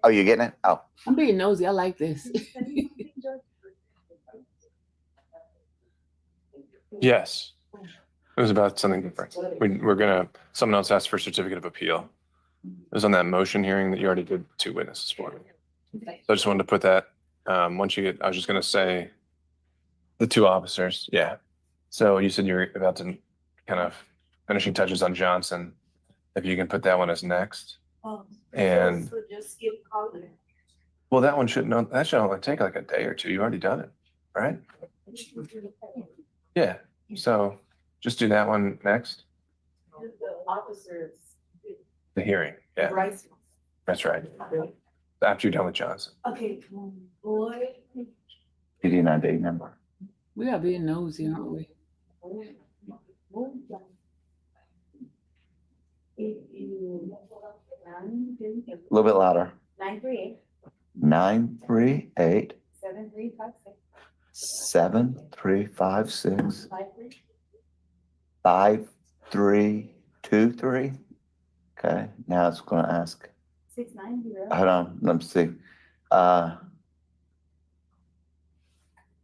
Oh, you're getting it? Oh. I'm being nosy. I like this. Yes. It was about something different. Someone else asked for a certificate of appeal. It was on that motion hearing that you already did 2 witnesses for. So I just wanted to put that, I was just going to say the 2 officers. Yeah. So you said you're about to kind of finishing touches on Johnson. If you can put that one as next. And So just skip calling. well, that should only take like a day or 2. You've already done it, right? Yeah. So just do that one next. The officers. The hearing. Yeah, Right. that's right. After you're done with Johnson. Okay, boy. Meeting ID number. We are being nosy, aren't we? A little bit louder. 938 938 7356 7356 5323. Okay, now it's going to ask. 690 Hold on, let me see.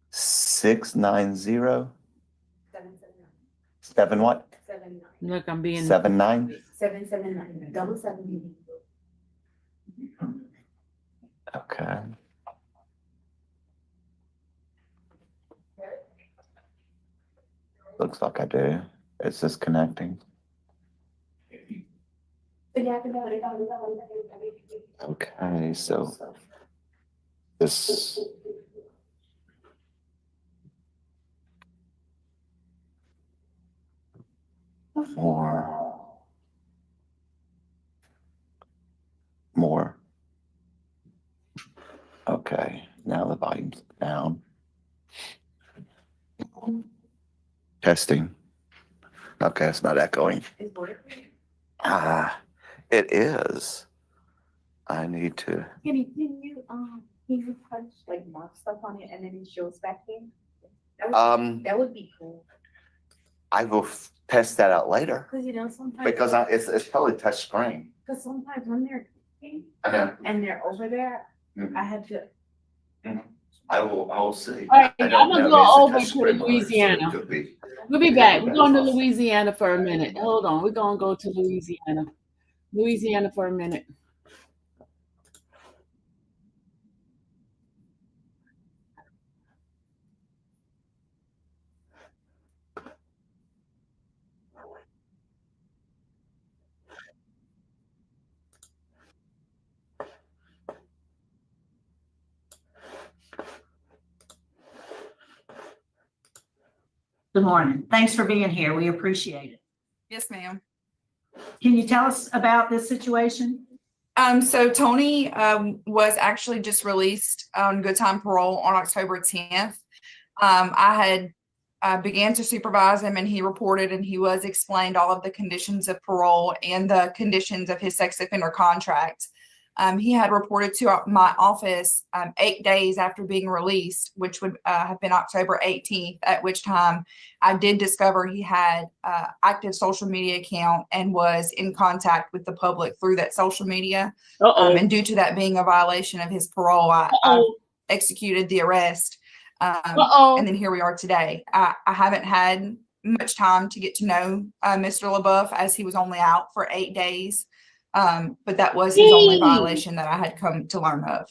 690 7 what? 79 Look, I'm being. 79. 779 double 7. Okay. Looks like I do. It's just connecting. Okay, so this. More. Okay, now the volume's down. Testing. Okay, it's not echoing. Ah, it is. I need to. Can you punch like mark stuff on it and then it shows back in? That would be cool. I will test that out later Cause you know, sometimes. because it's probably touch screen. Cause sometimes when they're cooking Uh-huh. and they're over there, Mhm. I had to. I will see. All right, I I'm don't gonna know. go It's a over touch to screen monitor, so it Louisiana. could be. We'll be back. We're going to Louisiana for a minute. Hold on. We're going to go to Louisiana. Louisiana for a minute. Good morning. Thanks for being here. We appreciate it. Yes, ma'am. Can you tell us about this situation? So Tony was actually just released on good time parole on October 10th. I had began to supervise him and he reported and he was explained all of the conditions of parole and the conditions of his sex offender contract. He had reported to my office 8 days after being released, which would have been October 18th, at which time I did discover he had active social media account and was in contact with the public through that social media. And due to that being a violation of his parole, I executed the arrest. And then here we are today. I haven't had much time to get to know Mr. LaBeouf as he was only out for 8 days. But that was his only violation that I had come to learn of.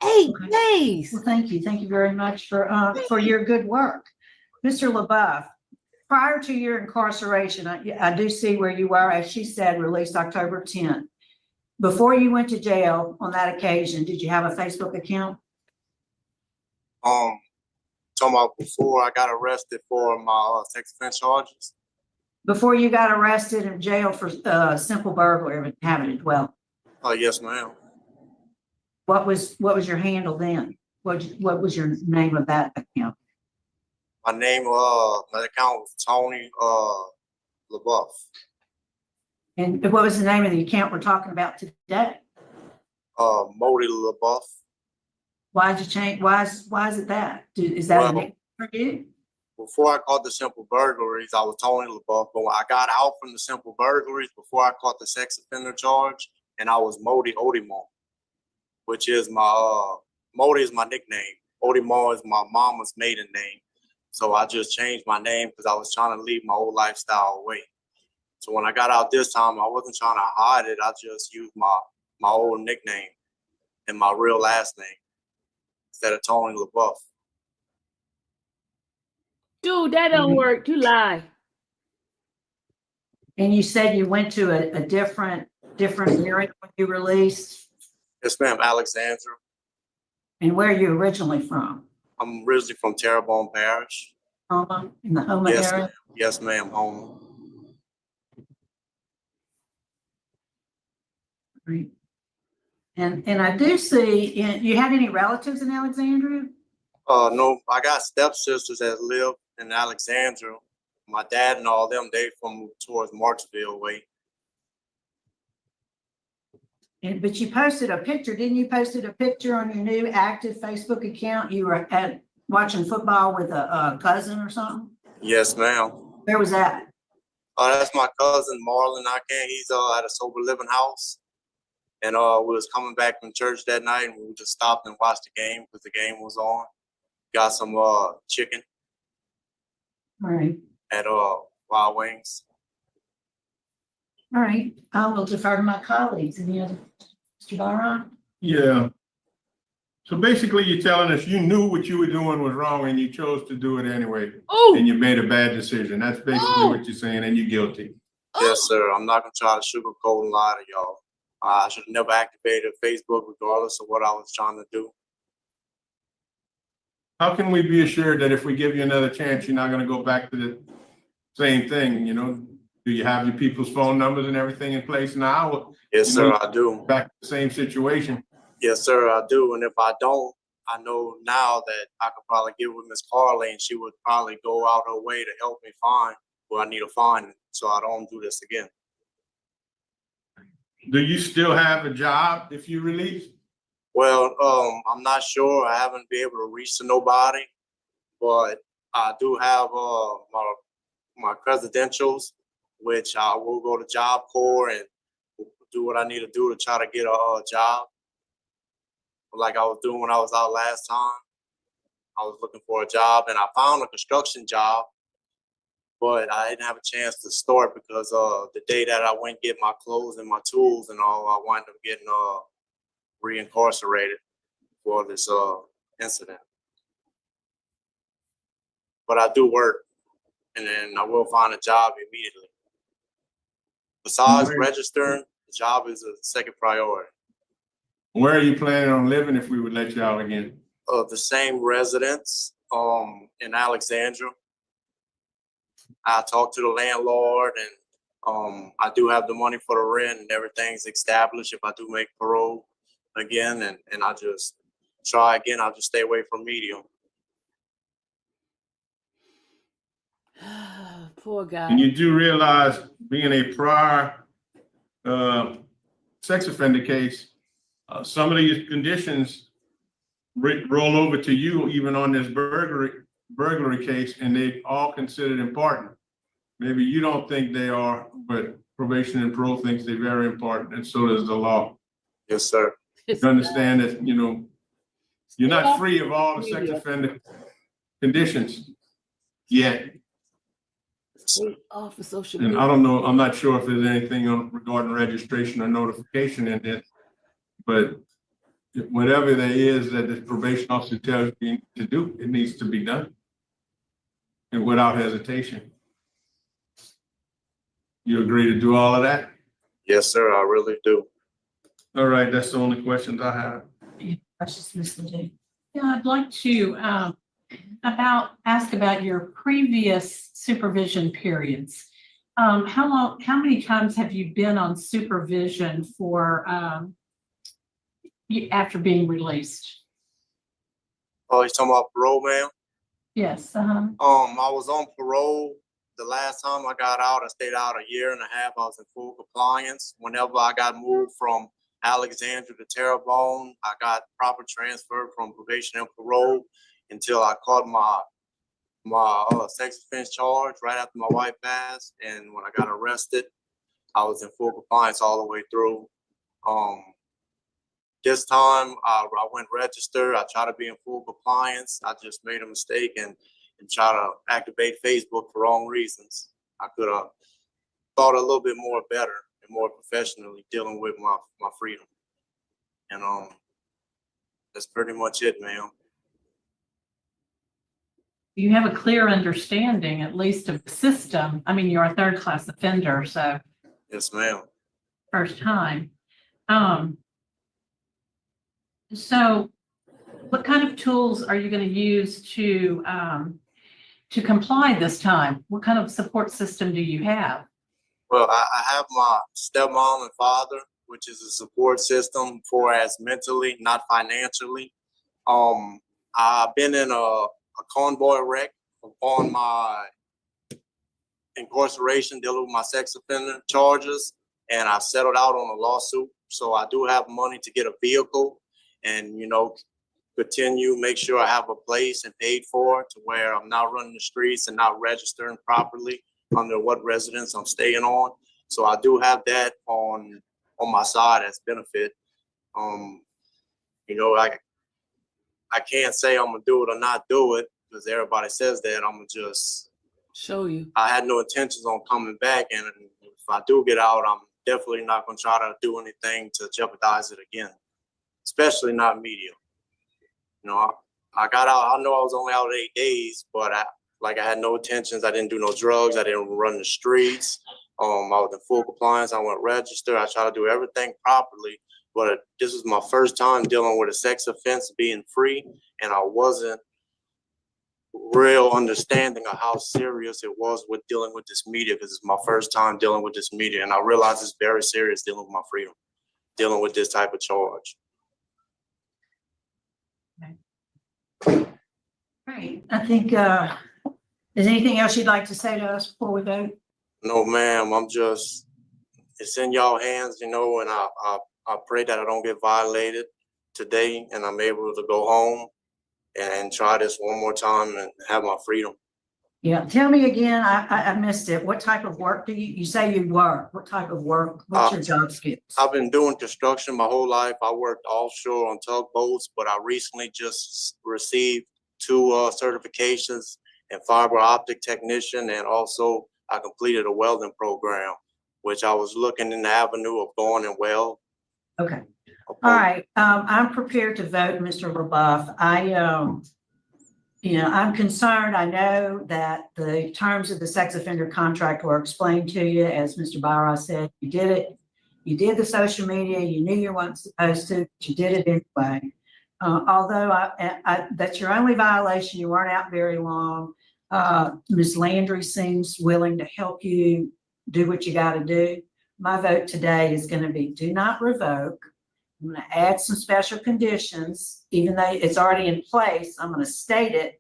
8 days. Well, thank you. Thank you very much for your good work. Mr. LaBeouf, prior to your incarceration, I do see where you were, as she said, released October 10th. Before you went to jail on that occasion, did you have a Facebook account? Talking about before I got arrested for my sex offense charges. Before you got arrested in jail for simple burglary of inhabited dwelling? Yes, ma'am. What was your handle then? What was your name of that account? My name, my account was Tony LaBeouf. And what was the name of the account we're talking about today? Modi LaBeouf. Why'd you change? Why is it that? Is that a name for you? Before I caught the simple burglaries, I was Tony LaBeouf. But when I got out from the simple burglaries, before I caught the sex offender charge, and I was Modi Odimon, which is my Modi is my nickname. Odimon is my mama's maiden name. So I just changed my name because I was trying to leave my old lifestyle away. So when I got out this time, I wasn't trying to hide it. I just used my old nickname and my real last name instead of Tony LaBeouf. Dude, that don't work. You lie. And you said you went to a different area when you released? Yes, ma'am, Alexandra. And where are you originally from? I'm originally from Terrebonne Parish. Homa, in the Homa area? Yes, ma'am, Homa. Great. And I do see, you have any relatives in Alexandria? No, I got stepsisters that live in Alexandria. My dad and all them, they from towards Marksville way. But you posted a picture, didn't you? Posted a picture on your new active Facebook account. You were watching football with a cousin or something? Yes, ma'am. Where was that? That's my cousin Marlon Aken. He's at a sober living house. And we was coming back from church that night and we just stopped and watched the game because the game was on. Got some chicken. All right. At Wild Wings. All right. I will defer to my colleagues. Any other? Mr. Byron? Yeah. So basically you're telling us you knew what you were doing was wrong and you chose to do it anyway. Ooh. And you made a bad decision. That's basically what you're saying, and you're guilty. Yes, sir. I'm not gonna try to sugarcoat and lie to y'all. I should have never activated Facebook regardless of what I was trying to do. How can we be assured that if we give you another chance, you're not going to go back to the same thing? You know, do you have your people's phone numbers and everything in place now? Yes, sir, I do. Back to the same situation. Yes, sir, I do. And if I don't, I know now that I could probably get with Miss Carly and she would probably go out her way to help me find where I need to find, so I don't do this again. Do you still have a job if you release? Well, I'm not sure. I haven't been able to reach to nobody, but I do have my credentials, which I will go to Job Corps and do what I need to do to try to get a job. Like I was doing when I was out last time. I was looking for a job and I found a construction job, but I didn't have a chance to start because the day that I went get my clothes and my tools and all, I wound up getting reincarcerated for this incident. But I do work, and then I will find a job immediately. Besides registering, the job is a second priority. Where are you planning on living if we would let you out again? The same residence in Alexandria. I talked to the landlord, and I do have the money for the rent, and everything's established if I do make parole again, and I just try again. I'll just stay away from medium. Poor guy. And you do realize being a prior sex offender case, some of these conditions roll over to you even on this burglary case, and they all considered important. Maybe you don't think they are, but probation and parole thinks they're very important, and so does the law. Yes, sir. You understand that, you know, you're not free of all the sex offender conditions yet. Off of social And media. I don't know, I'm not sure if there's anything regarding registration or notification in it, but whatever there is that the probation officer tells you to do, it needs to be done. And without hesitation. You agree to do all of that? Yes, sir, I really do. All right, that's the only questions I have. Questions, Ms. Ledoux? Yeah, I'd like to ask about your previous supervision periods. How many times have you been on supervision for after being released? Oh, you're talking about parole, ma'am? Yes. I was on parole. The last time I got out, I stayed out a year and a half. I was in full compliance. Whenever I got moved from Alexandria to Terrebonne, I got proper transfer from probation and parole until I caught my sex offense charge right after my wife passed. And when I got arrested, I was in full compliance all the way through. This time I went register. I tried to be in full compliance. I just made a mistake and try to activate Facebook for wrong reasons. I could have thought a little bit more better and more professionally dealing with my freedom. And that's pretty much it, ma'am. You have a clear understanding, at least, of the system. I mean, you're a third-class offender, so. Yes, ma'am. First time. So what kind of tools are you going to use to comply this time? What kind of support system do you have? Well, I have my stepmom and father, which is a support system for us mentally, not financially. I've been in a convoy wreck upon my incarceration dealing with my sex offender charges, and I settled out on a lawsuit. So I do have money to get a vehicle and, you know, continue, make sure I have a place and paid for to where I'm not running the streets and not registering properly under what residence I'm staying on. So I do have that on my side as benefit. You know, I can't say I'm gonna do it or not do it because everybody says that. I'm gonna just show you. I had no intentions on coming back, and if I do get out, I'm definitely not gonna try to do anything to jeopardize it again, especially not media. You know, I got out. I know I was only out 8 days, but I had no intentions. I didn't do no drugs. I didn't run the streets. I was in full compliance. I went register. I tried to do everything properly. But this was my first time dealing with a sex offense, being free, and I wasn't real understanding of how serious it was with dealing with this media, because it's my first time dealing with this media, and I realized it's very serious dealing with my freedom, dealing with this type of charge. right, I think, is anything else you'd like to say to us before we vote? No, ma'am, it's in y'all hands, and I pray that I don't get violated today and I'm able to go home and try this one more time and have my freedom. Yeah, tell me again, I missed it. What type of work do you say you work? What type of work? What's your job skills? I've been doing construction my whole life. I worked offshore on tugboats, but I recently just received 2 certifications in fiber optic technician, and also I completed a welding program, which I was looking in the avenue of going and weld. Okay. All right. I'm prepared to vote, Mr. LaBeouf. I'm concerned. I know that the terms of the sex offender contract were explained to you. As Mr. Byra said, you did it. You did the social media. You knew you weren't supposed to, but you did it anyway. Although that's your only violation, you weren't out very long. Ms. Landry seems willing to help you do what you got to do. My vote today is going to be do not revoke. I'm going to add some special conditions, even though it's already in place. I'm going to state it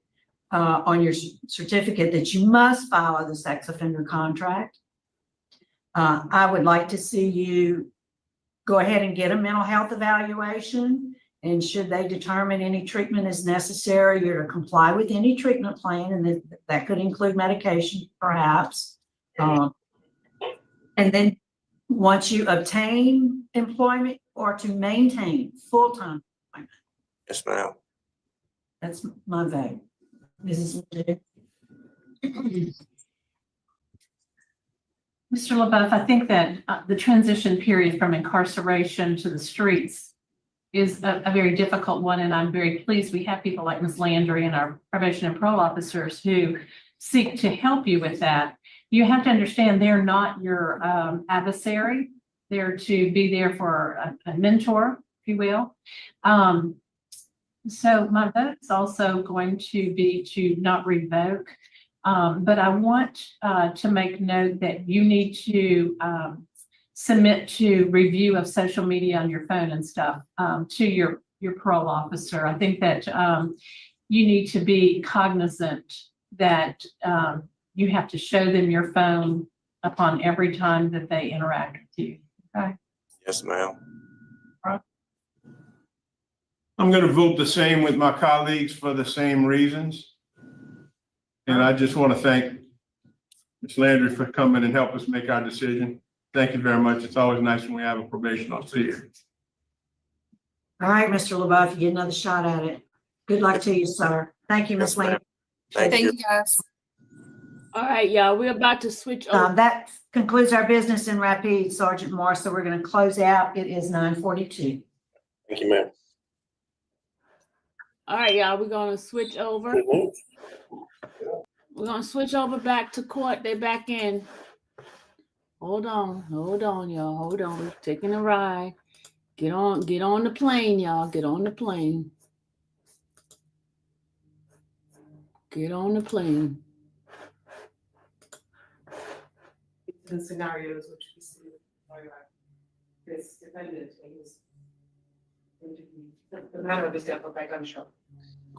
on your certificate that you must follow the sex offender contract. I would like to see you go ahead and get a mental health evaluation. And should they determine any treatment is necessary, you're to comply with any treatment plan, and that could include medication, perhaps. And then once you obtain employment or to maintain full-time employment. Yes, ma'am. That's my vote. Mrs. Mr. LaBeouf, I think that the transition period from incarceration to the streets is a very difficult one, and I'm very pleased we have people like Ms. Landry and our probation and parole officers who seek to help you with that. You have to understand they're not your adversary. They're to be there for a mentor, if you will. So my vote is also going to be to not revoke, but I want to make note that you need to submit to review of social media on your phone and stuff to your parole officer. I think that you need to be cognizant that you have to show them your phone upon every time that they interact with you. Okay. Yes, ma'am. I'm going to vote the same with my colleagues for the same reasons. And I just want to thank Ms. Landry for coming and help us make our decision. Thank you very much. It's always nice when we have a probation officer here. All right, Mr. LaBeouf, you get another shot at it. Good luck to you, sir. Thank you, Ms. Landry. Thank you, guys. All right, y'all, we're about to switch over. That concludes our business in Rapide, Sergeant Morris. So we're going to close out. It is 9:42. Thank you, ma'am. All right, y'all, we're going to switch over. We're going to switch over back to court. They're back in. Hold on, y'all. Hold on. We're taking a ride. Get on the plane, y'all. Get on the plane. Get on the plane. The scenarios which we see this defendant is the matter of his death by gunshot.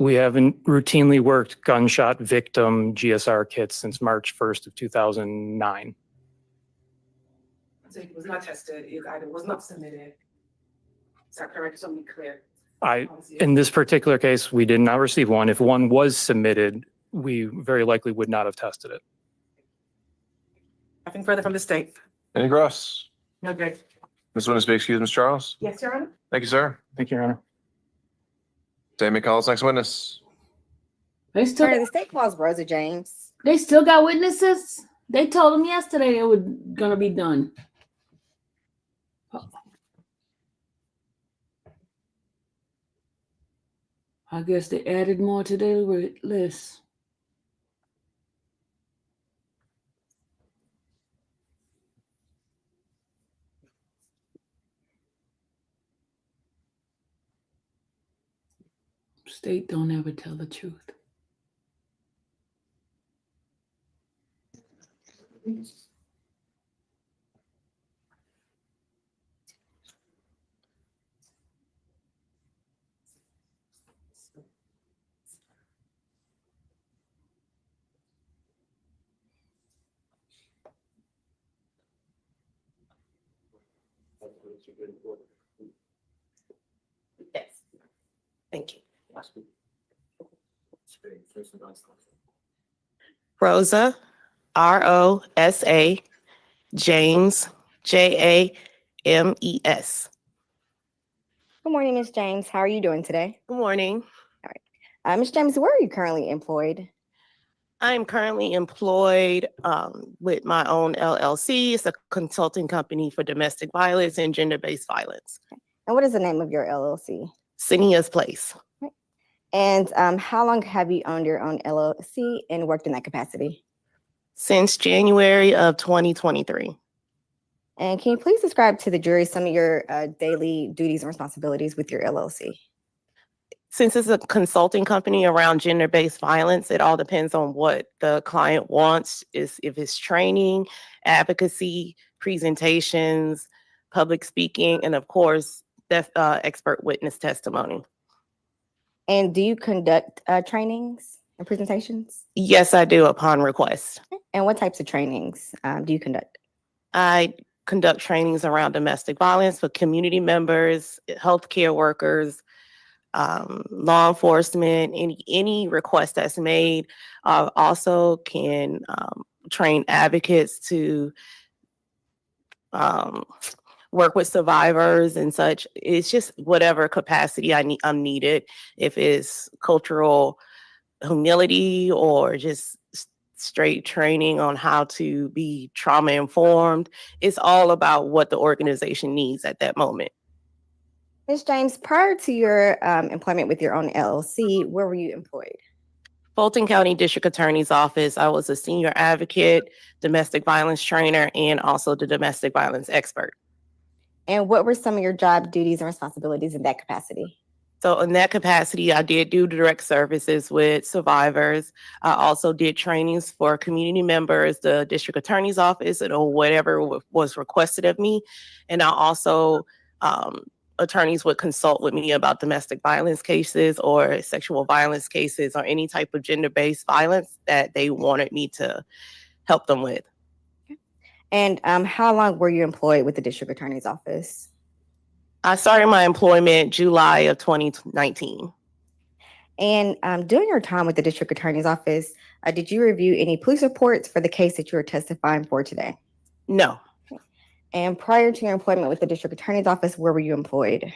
We haven't routinely worked gunshot victim GSR kits since March 1st of 2009. So it was not tested, it either was not submitted. Is that correct? So be clear. In this particular case, we did not receive one. If one was submitted, we very likely would not have tested it. Nothing further from the state. Any gross? No good. Ms. Witness, be excused, Ms. Charles. Yes, Your Honor. Thank you, sir. Thank you, Your Honor. State may call its next witness. They still, the state calls Rosa James. they still got witnesses? They told them yesterday it was going to be done. I guess they added more to their list. State don't ever tell the truth. Yes. Thank you. Rosa, Rosa, James, James. Good morning, Ms. James. How are you doing today? Good morning. All right. Ms. James, where are you currently employed? I'm currently employed with my own LLC. It's a consulting company for domestic violence and gender-based violence. And what is the name of your LLC? Sinia's Place. And how long have you owned your own LLC and worked in that capacity? Since January of 2023. And can you please describe to the jury some of your daily duties and responsibilities with your LLC? Since it's a consulting company around gender-based violence, it all depends on what the client wants, if it's training, advocacy, presentations, public speaking, and of course, expert witness testimony. And do you conduct trainings and presentations? Yes, I do upon request. And what types of trainings do you conduct? I conduct trainings around domestic violence for community members, healthcare workers, law enforcement, any request that's made. Also can train advocates to work with survivors and such. It's just whatever capacity I'm needed. If it's cultural humility or just straight training on how to be trauma informed. It's all about what the organization needs at that moment. Ms. James, prior to your employment with your own LLC, where were you employed? Fulton County District Attorney's Office. I was a senior advocate, domestic violence trainer, and also the domestic violence expert. And what were some of your job duties and responsibilities in that capacity? So in that capacity, I did do direct services with survivors. I also did trainings for community members, the district attorney's office, or whatever was requested of me. And I also, attorneys would consult with me about domestic violence cases or sexual violence cases or any type of gender-based violence that they wanted me to help them with. And how long were you employed with the district attorney's office? I started my employment July of 2019. And during your time with the district attorney's office, did you review any police reports for the case that you are testifying for today? No. And prior to your employment with the district attorney's office, where were you employed?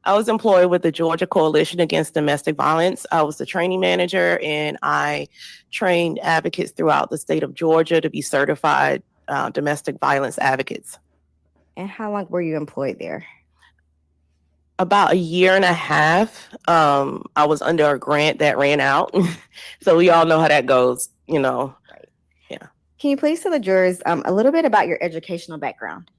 I was employed with the Georgia Coalition Against Domestic Violence. I was the training manager, and I trained advocates throughout the state of Georgia to be certified domestic violence advocates. And how long were you employed there? About a year and a half. I was under a grant that ran out. So we all know how that goes, you know. Right. Yeah. Can you please tell the jurors a little bit about your educational background?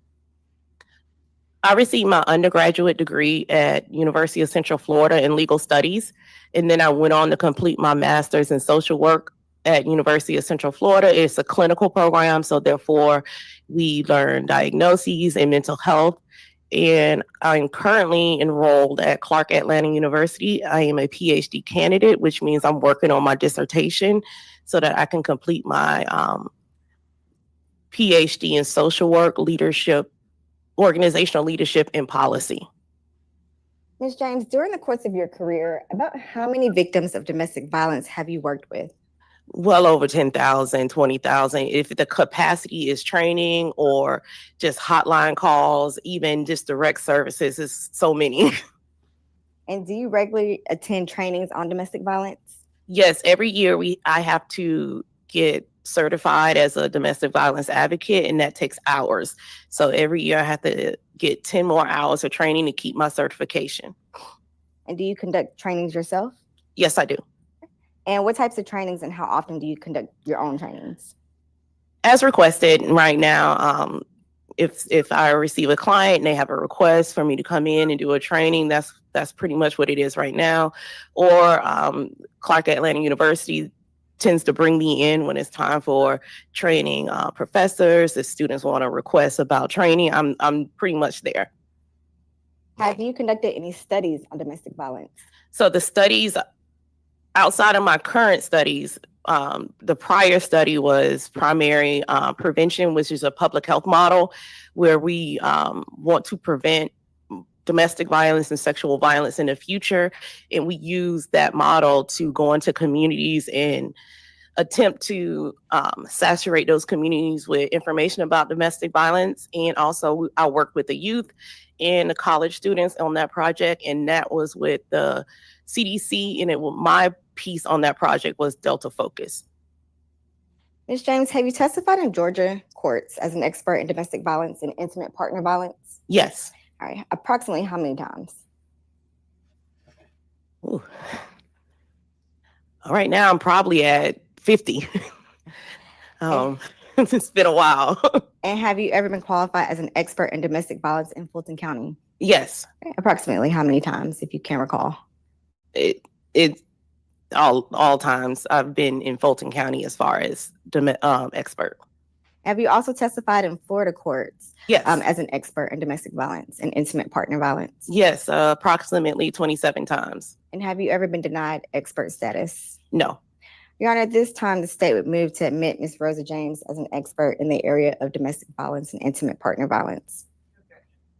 I received my undergraduate degree at University of Central Florida in legal studies. And then I went on to complete my master's in social work at University of Central Florida. It's a clinical program. So therefore we learn diagnoses and mental health. And I'm currently enrolled at Clark Atlanta University. I am a PhD candidate, which means I'm working on my dissertation so that I can complete my PhD in social work, leadership, organizational leadership, and policy. Ms. James, during the course of your career, about how many victims of domestic violence have you worked with? Well over 10,000, 20,000. If the capacity is training or just hotline calls, even just direct services, is so many. And do you regularly attend trainings on domestic violence? Yes, every year I have to get certified as a domestic violence advocate, and that takes hours. So every year I have to get 10 more hours of training to keep my certification. And do you conduct trainings yourself? Yes, I do. And what types of trainings and how often do you conduct your own trainings? As requested right now, if I receive a client and they have a request for me to come in and do a training, that's pretty much what it is right now. Or Clark Atlanta University tends to bring me in when it's time for training professors. If students want to request about training, I'm pretty much there. Have you conducted any studies on domestic violence? So the studies outside of my current studies, The prior study was primary prevention, which is a public health model where we want to prevent domestic violence and sexual violence in the future. And we use that model to go into communities and attempt to saturate those communities with information about domestic violence. And also I worked with the youth and the college students on that project. And that was with the CDC. And my piece on that project was Delta Focus. Ms. James, have you testified in Georgia courts as an expert in domestic violence and intimate partner violence? Yes. All right. Approximately how many times? Ooh. All right, now I'm probably at 50. It's been a while. And have you ever been qualified as an expert in domestic violence in Fulton County? Yes. Okay. Approximately how many times, if you can recall? It all times I've been in Fulton County as far as expert. Have you also testified in Florida courts? Yes. As an expert in domestic violence and intimate partner violence? Yes, approximately 27 times. And have you ever been denied expert status? No. Your Honor, at this time, the state would move to admit Ms. Rosa James as an expert in the area of domestic violence and intimate partner violence.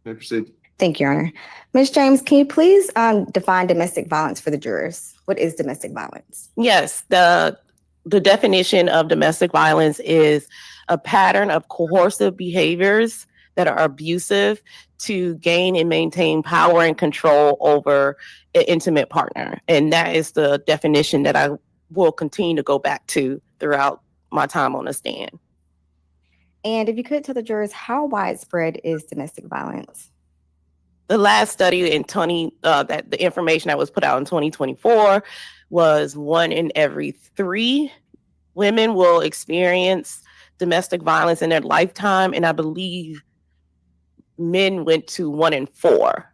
May proceed. Thank you, Your Honor. Ms. James, can you please define domestic violence for the jurors? What is domestic violence? Yes, the definition of domestic violence is a pattern of coercive behaviors that are abusive to gain and maintain power and control over an intimate partner. And that is the definition that I will continue to go back to throughout my time on the stand. And if you could tell the jurors, how widespread is domestic violence? The last study in that the information that was put out in 2024 was 1 in every 3 women will experience domestic violence in their lifetime. And I believe men went to 1 in 4.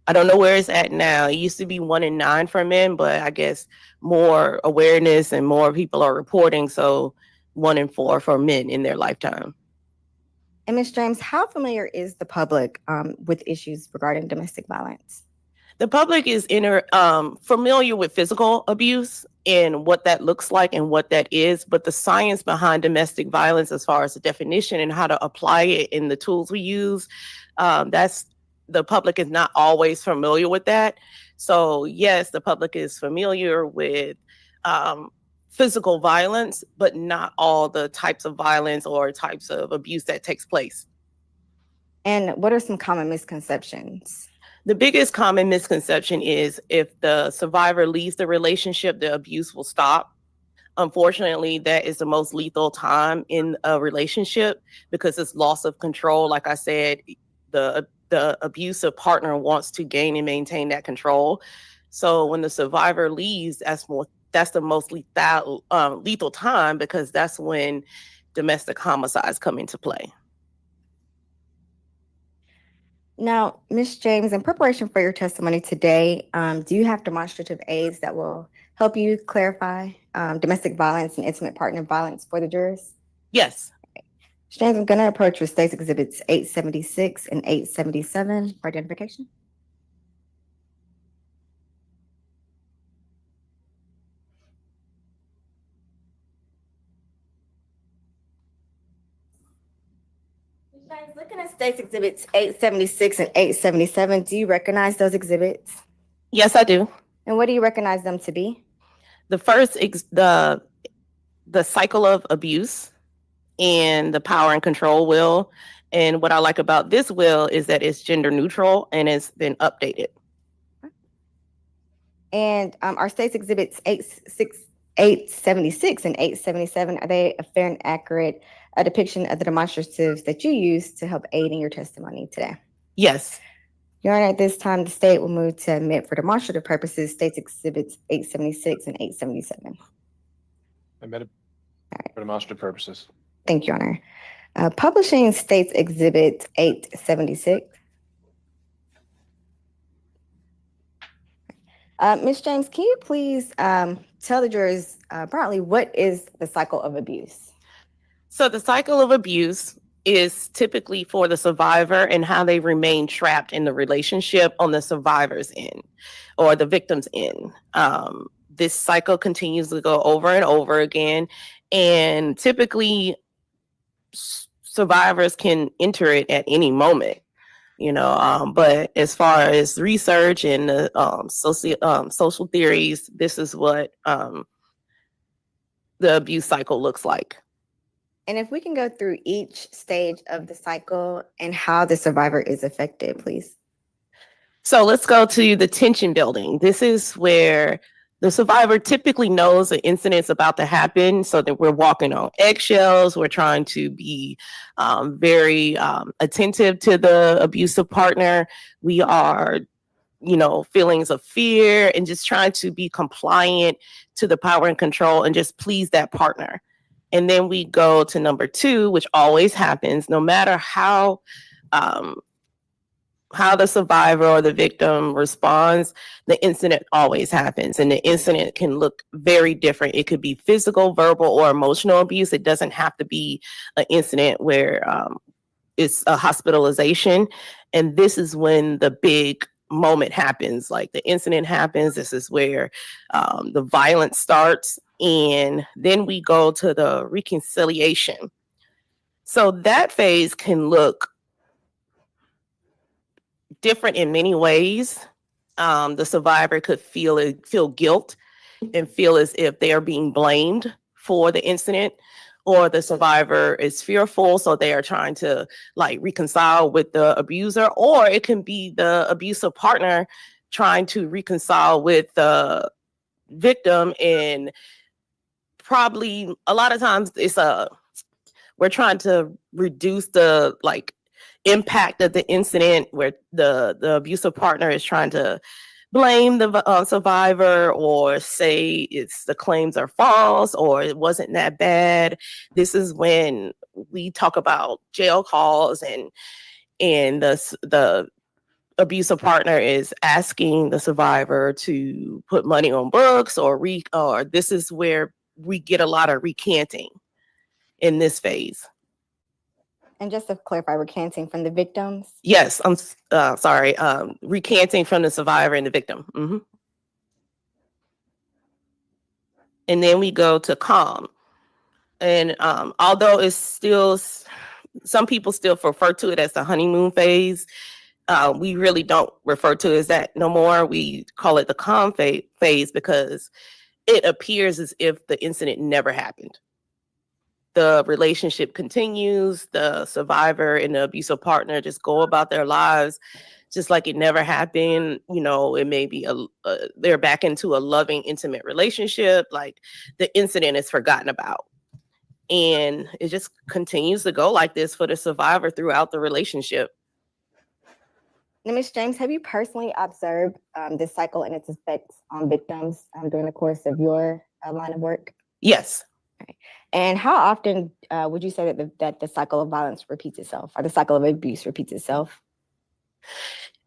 I don't know where it's at now. It used to be 1 in 9 for men, but I guess more awareness and more people are reporting. So 1 in 4 for men in their lifetime. And Ms. James, how familiar is the public with issues regarding domestic violence? The public is familiar with physical abuse and what that looks like and what that is, but the science behind domestic violence as far as the definition and how to apply it in the tools we use, the public is not always familiar with that. So yes, the public is familiar with physical violence, but not all the types of violence or types of abuse that takes place. And what are some common misconceptions? The biggest common misconception is if the survivor leaves the relationship, the abuse will stop. Unfortunately, that is the most lethal time in a relationship because it's loss of control. Like I said, the abusive partner wants to gain and maintain that control. So when the survivor leaves, that's the most lethal time because that's when domestic homicides come into play. Now, Ms. James, in preparation for your testimony today, do you have demonstrative aids that will help you clarify domestic violence and intimate partner violence for the jurors? Yes. Ms. James, I'm going to approach with State's Exhibits 876 and 877 for identification. Looking at State's Exhibits 876 and 877, do you recognize those exhibits? Yes, I do. And what do you recognize them to be? The first, the cycle of abuse and the power and control will. And what I like about this will is that it's gender neutral and it's been updated. And our State's Exhibits 876 and 877, are they a fair and accurate depiction of the demonstratives that you use to help aid in your testimony today? Yes. Your Honor, at this time, the state will move to admit for demonstrative purposes State's Exhibits 876 and 877. Admitted for demonstrative purposes. Thank you, Your Honor. Publishing State's Exhibit 876. Ms. James, can you please tell the jurors broadly what is the cycle of abuse? So the cycle of abuse is typically for the survivor and how they remain trapped in the relationship on the survivor's end or the victim's end. this cycle continues to go over and over again. And typically survivors can enter it at any moment, but as far as research and the social theories, this is what the abuse cycle looks like. And if we can go through each stage of the cycle and how the survivor is affected, please. So let's go to the tension building. This is where the survivor typically knows an incident's about to happen, so that we're walking on eggshells. We're trying to be very attentive to the abusive partner. We are, feelings of fear and just trying to be compliant to the power and control and just please that partner. And then we go to number 2, which always happens, no matter how the survivor or the victim responds, the incident always happens. And the incident can look very different. It could be physical, verbal, or emotional abuse. It doesn't have to be an incident where it's a hospitalization. And this is when the big moment happens. Like the incident happens. This is where the violence starts. And then we go to the reconciliation. So that phase can look different in many ways. The survivor could feel guilt and feel as if they are being blamed for the incident, or the survivor is fearful, so they are trying to reconcile with the abuser, or it can be the abusive partner trying to reconcile with the victim. And probably a lot of times we're trying to reduce the impact of the incident, where the abusive partner is trying to blame the survivor or say the claims are false or it wasn't that bad. This is when we talk about jail calls, and the abusive partner is asking the survivor to put money on books, or this is where we get a lot of recanting in this phase. And just to clarify, recanting from the victims? Yes, I'm sorry. Recanting from the survivor and the victim. Mm-hmm. And then we go to calm. And although it's still, some people still refer to it as the honeymoon phase, we really don't refer to it as that no more. We call it the calm phase because it appears as if the incident never happened. The relationship continues. The survivor and the abusive partner just go about their lives just like it never happened. It may be they're back into a loving, intimate relationship. Like the incident is forgotten about. And it just continues to go like this for the survivor throughout the relationship. Now, Ms. James, have you personally observed this cycle and its effects on victims during the course of your line of work? Yes. Okay. And how often would you say that the cycle of violence repeats itself, or the cycle of abuse repeats itself?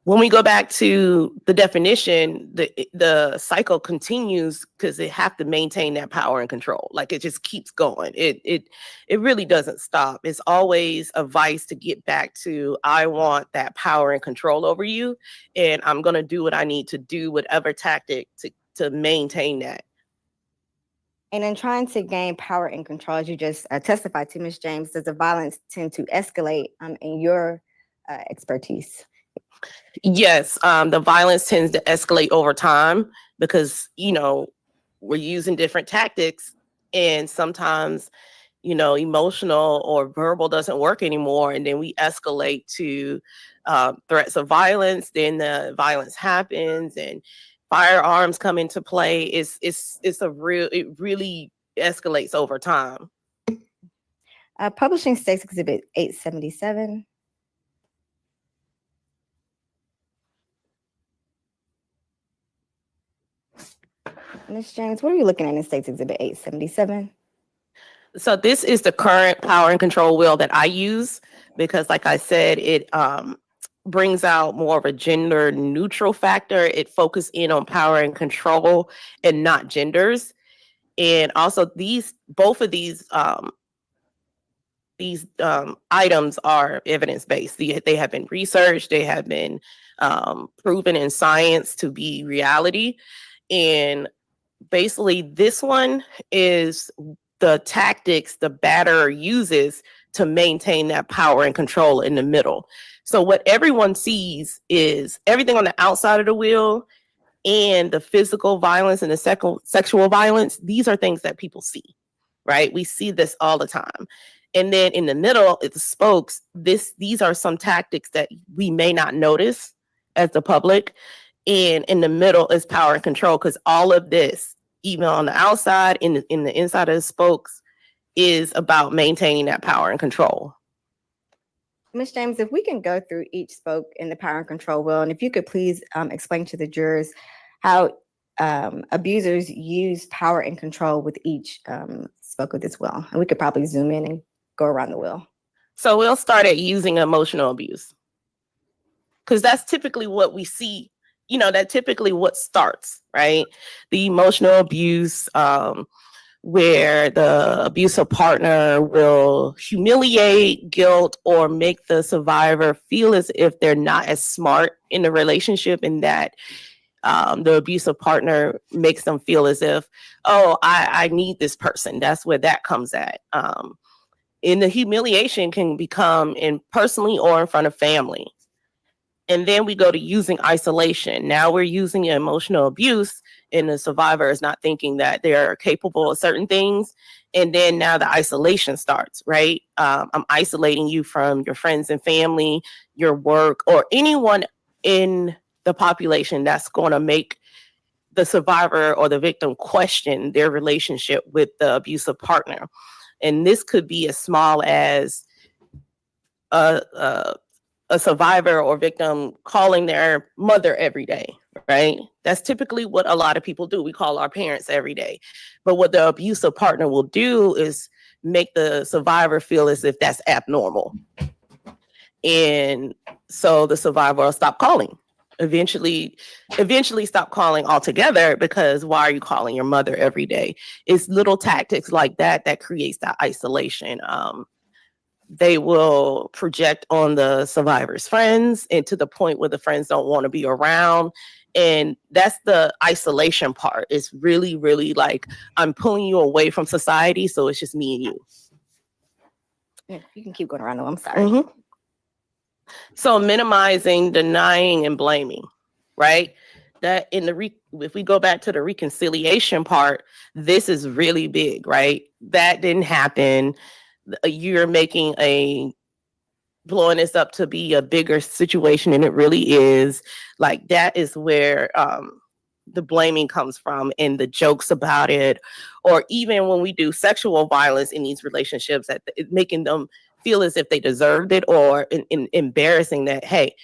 When we go back to the definition, the cycle continues because they have to maintain that power and control. Like it just keeps going. It really doesn't stop. It's always a vice to get back to, I want that power and control over you, and I'm going to do what I need to do, whatever tactic to maintain that. And in trying to gain power and control, as you just testified to, Ms. James, does the violence tend to escalate in your expertise? Yes, the violence tends to escalate over time because, we're using different tactics, and sometimes, emotional or verbal doesn't work anymore. And then we escalate to threats of violence. Then the violence happens and firearms come into play. It really escalates over time. Publishing States Exhibit 877. Ms. James, what are you looking at in States Exhibit 877? So this is the current power and control wheel that I use because, like I said, it brings out more of a gender neutral factor. It focuses in on power and control and not genders. And also both of these items are evidence-based. They have been researched. They have been proven in science to be reality. And basically this one is the tactics the batterer uses to maintain that power and control in the middle. So what everyone sees is everything on the outside of the wheel and the physical violence and the sexual violence. These are things that people see, right? We see this all the time. And then in the middle, it's the spokes. These are some tactics that we may not notice as the public. And in the middle is power and control, because all of this, even on the outside, in the inside of the spokes, is about maintaining that power and control. Ms. James, if we can go through each spoke in the power and control wheel, and if you could please explain to the jurors how abusers use power and control with each spoke of this wheel. And we could probably zoom in and go around the wheel. So we'll start at using emotional abuse, because that's typically what we see. You know, that typically what starts, right? The emotional abuse, where the abusive partner will humiliate, guilt, or make the survivor feel as if they're not as smart in the relationship, and that the abusive partner makes them feel as if, oh, I need this person. That's where that comes at. And the humiliation can become in personally or in front of family. And then we go to using isolation. Now we're using emotional abuse, and the survivor is not thinking that they're capable of certain things. And then now the isolation starts, right? I'm isolating you from your friends and family, your work, or anyone in the population that's going to make the survivor or the victim question their relationship with the abusive partner. And this could be as small as a survivor or victim calling their mother every day, right? That's typically what a lot of people do. We call our parents every day. But what the abusive partner will do is make the survivor feel as if that's abnormal. And so the survivor will stop calling. Eventually stop calling altogether, because why are you calling your mother every day? It's little tactics like that that creates that isolation. They will project on the survivor's friends, and to the point where the friends don't want to be around. And that's the isolation part. It's really, really like, I'm pulling you away from society, so it's just me and you. Yeah, you can keep going around though, I'm sorry. Mm-hmm. So minimizing, denying, and blaming, right? That in if we go back to the reconciliation part, this is really big, right? That didn't happen. You're blowing this up to be a bigger situation than it really is. Like, that is where the blaming comes from, and the jokes about it. Or even when we do sexual violence in these relationships, that making them feel as if they deserved it, or embarrassing that, hey,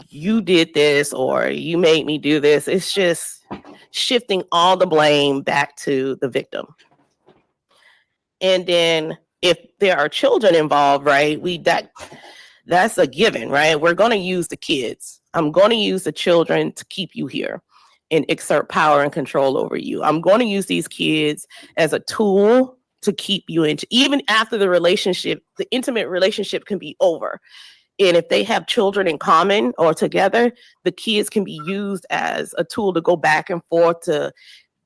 you did this, or you made me do this. It's just shifting all the blame back to the victim. And then if there are children involved, right, that's a given, right? We're going to use the kids. I'm going to use the children to keep you here and exert power and control over you. I'm going to use these kids as a tool to keep you in, even after the relationship, the intimate relationship can be over. And if they have children in common or together, the kids can be used as a tool to go back and forth to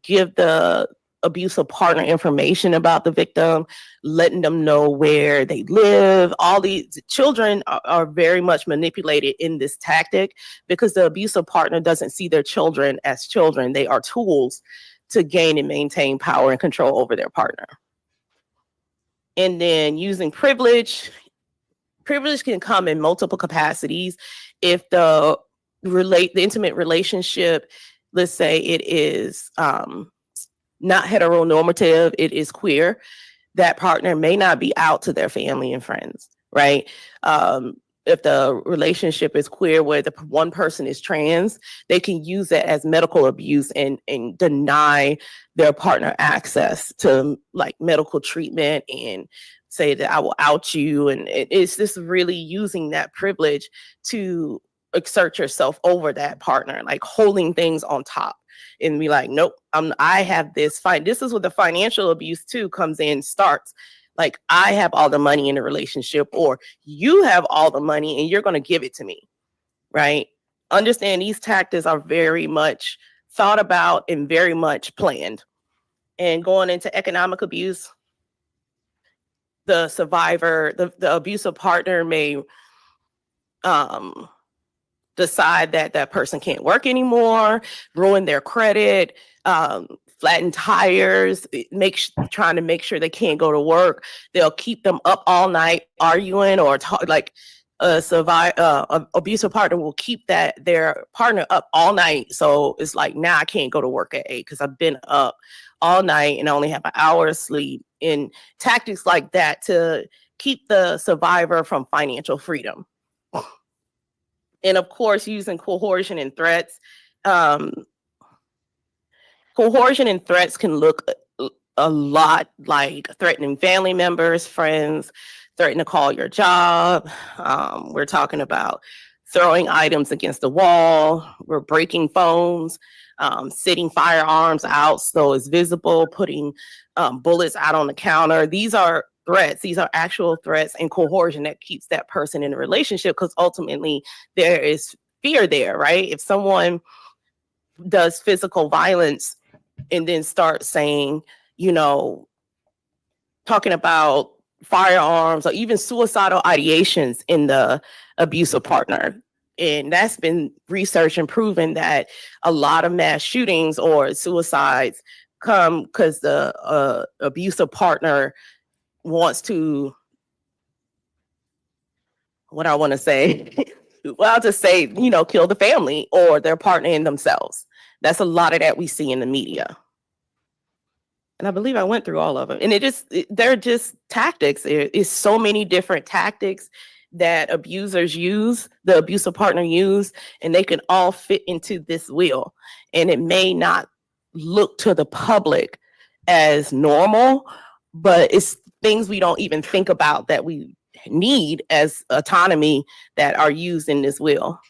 give the abusive partner information about the victim, letting them know where they live. All these children are very much manipulated in this tactic, because the abusive partner doesn't see their children as children. They are tools to gain and maintain power and control over their partner. And then using privilege. Privilege can come in multiple capacities. If the intimate relationship, let's say it is not heteronormative, it is queer, that partner may not be out to their family and friends, right? If the relationship is queer, where the one person is trans, they can use it as medical abuse and deny their partner access to like medical treatment, and say that I will out you. And it's just really using that privilege to exert yourself over that partner, like holding things on top and be like, nope, I have this fine. This is where the financial abuse too comes in, starts. Like, I have all the money in the relationship, or you have all the money and you're going to give it to me, right? Understand these tactics are very much thought about and very much planned. And going into economic abuse, the survivor, the abusive partner may decide that that person can't work anymore, ruin their credit, flatten tires, trying to make sure they can't go to work. They'll keep them up all night arguing or talk, like a abusive partner will keep their partner up all night. So it's like, now I can't go to work at 8 because I've been up all night and I only have an hour of sleep. And tactics like that to keep the survivor from financial freedom. And of course, using coercion and threats. Coercion and threats can look a lot like threatening family members, friends, threatening to call your job. We're talking about throwing items against the wall. We're breaking phones, sitting firearms out so it's visible, putting bullets out on the counter. These are threats. These are actual threats and coercion that keeps that person in a relationship, because ultimately there is fear there, right? If someone does physical violence and then start saying, talking about firearms or even suicidal ideations in the abusive partner. And that's been researched and proven that a lot of mass shootings or suicides come because the abusive partner wants to, what I want to say, well, I'll just say, kill the family or their partner in themselves. That's a lot of that we see in the media. And I believe I went through all of them. And they're just tactics. There is so many different tactics that abusers use, the abusive partner use, and they can all fit into this wheel. And it may not look to the public as normal, but it's things we don't even think about that we need as autonomy that are used in this wheel.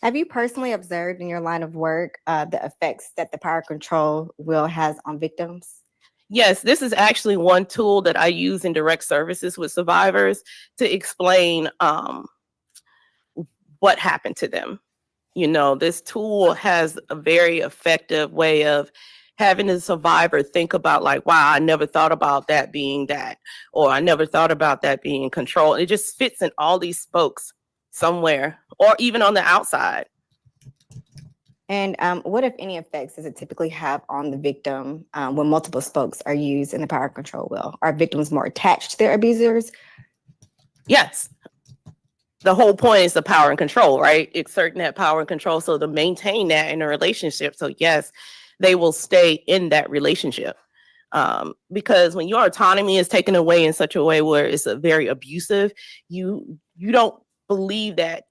Have you personally observed in your line of work the effects that the power control wheel has on victims? Yes, this is actually one tool that I use in direct services with survivors to explain what happened to them. This tool has a very effective way of having the survivor think about, like, wow, I never thought about that being that, or I never thought about that being control. It just fits in all these spokes somewhere, or even on the outside. And what, if any, effects does it typically have on the victim when multiple spokes are used in the power control wheel? Are victims more attached to their abusers? Yes. The whole point is the power and control, right? Exerting that power and control. So to maintain that in a relationship. So yes, they will stay in that relationship. Because when your autonomy is taken away in such a way where it's a very abusive, you don't believe that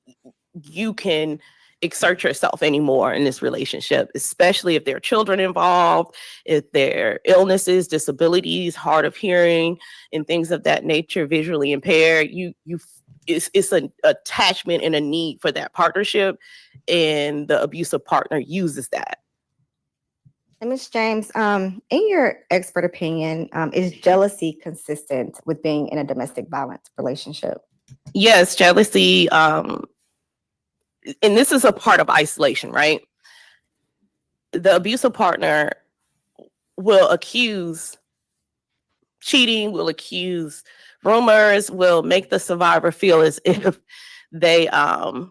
you can exert yourself anymore in this relationship, especially if there are children involved, if there are illnesses, disabilities, hard of hearing, and things of that nature, visually impaired. It's an attachment and a need for that partnership, and the abusive partner uses that. And Ms. James, in your expert opinion, is jealousy consistent with being in a domestic violence relationship? Yes, jealousy, and this is a part of isolation, right? The abusive partner will accuse cheating, will accuse rumors, will make the survivor feel as if they are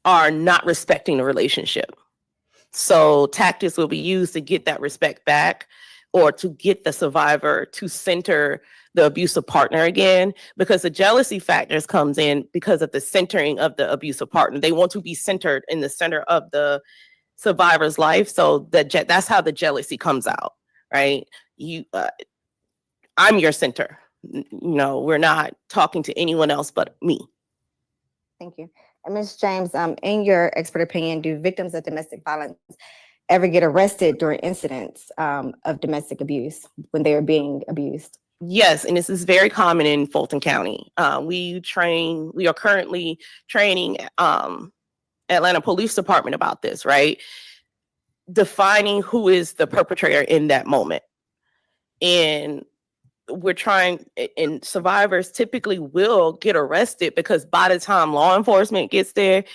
not respecting the relationship. So tactics will be used to get that respect back, or to get the survivor to center the abusive partner again, because the jealousy factors comes in because of the centering of the abusive partner. They want to be centered in the center of the survivor's life. So that's how the jealousy comes out, right? I'm your center. We're not talking to anyone else but me. Thank you. And Ms. James, in your expert opinion, do victims of domestic violence ever get arrested during incidents of domestic abuse when they are being abused? Yes, and this is very common in Fulton County. We are currently training Atlanta Police Department about this, right? Defining who is the perpetrator in that moment. And survivors typically will get arrested, because by the time law enforcement gets there,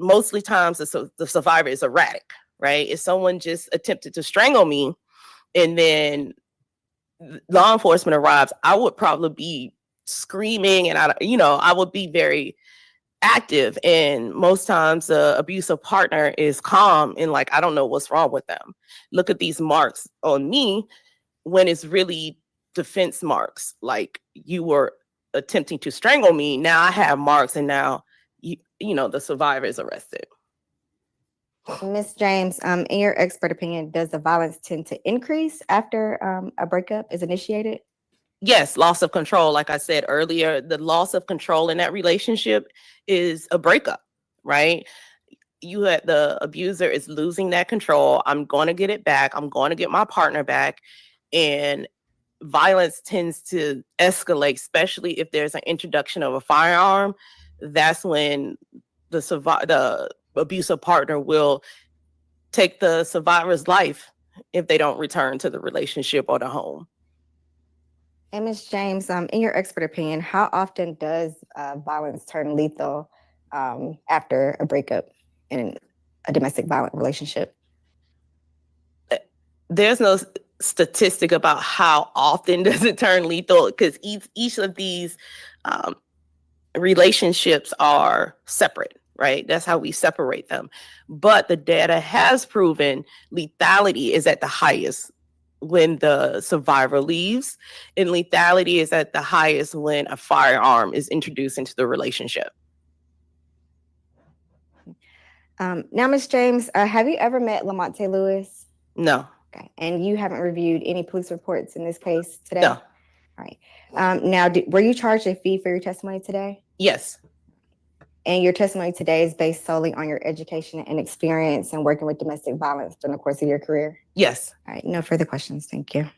mostly times the survivor is erratic, right? If someone just attempted to strangle me and then law enforcement arrives, I would probably be screaming and I would be very active. And most times the abusive partner is calm and like, I don't know what's wrong with them. Look at these marks on me, when it's really defense marks. Like, you were attempting to strangle me. Now I have marks, and now the survivor is arrested. Ms. James, in your expert opinion, does the violence tend to increase after a breakup is initiated? Yes, loss of control. Like I said earlier, the loss of control in that relationship is a breakup, right? The abuser is losing that control. I'm going to get it back. I'm going to get my partner back. And violence tends to escalate, especially if there's an introduction of a firearm. That's when the abusive partner will take the survivor's life if they don't return to the relationship or the home. And Ms. James, in your expert opinion, how often does violence turn lethal after a breakup in a domestic violent relationship? There's no statistic about how often does it turn lethal, because each of these relationships are separate, right? That's how we separate them. But the data has proven lethality is at the highest when the survivor leaves, and lethality is at the highest when a firearm is introduced into the relationship. Now, Ms. James, have you ever met Lamonte Lewis? No. Okay. And you haven't reviewed any police reports in this case today? No. All right. Now, were you charged a fee for your testimony today? Yes. And your testimony today is based solely on your education and experience in working with domestic violence during the course of your career? Yes. All right. No further questions. Thank you.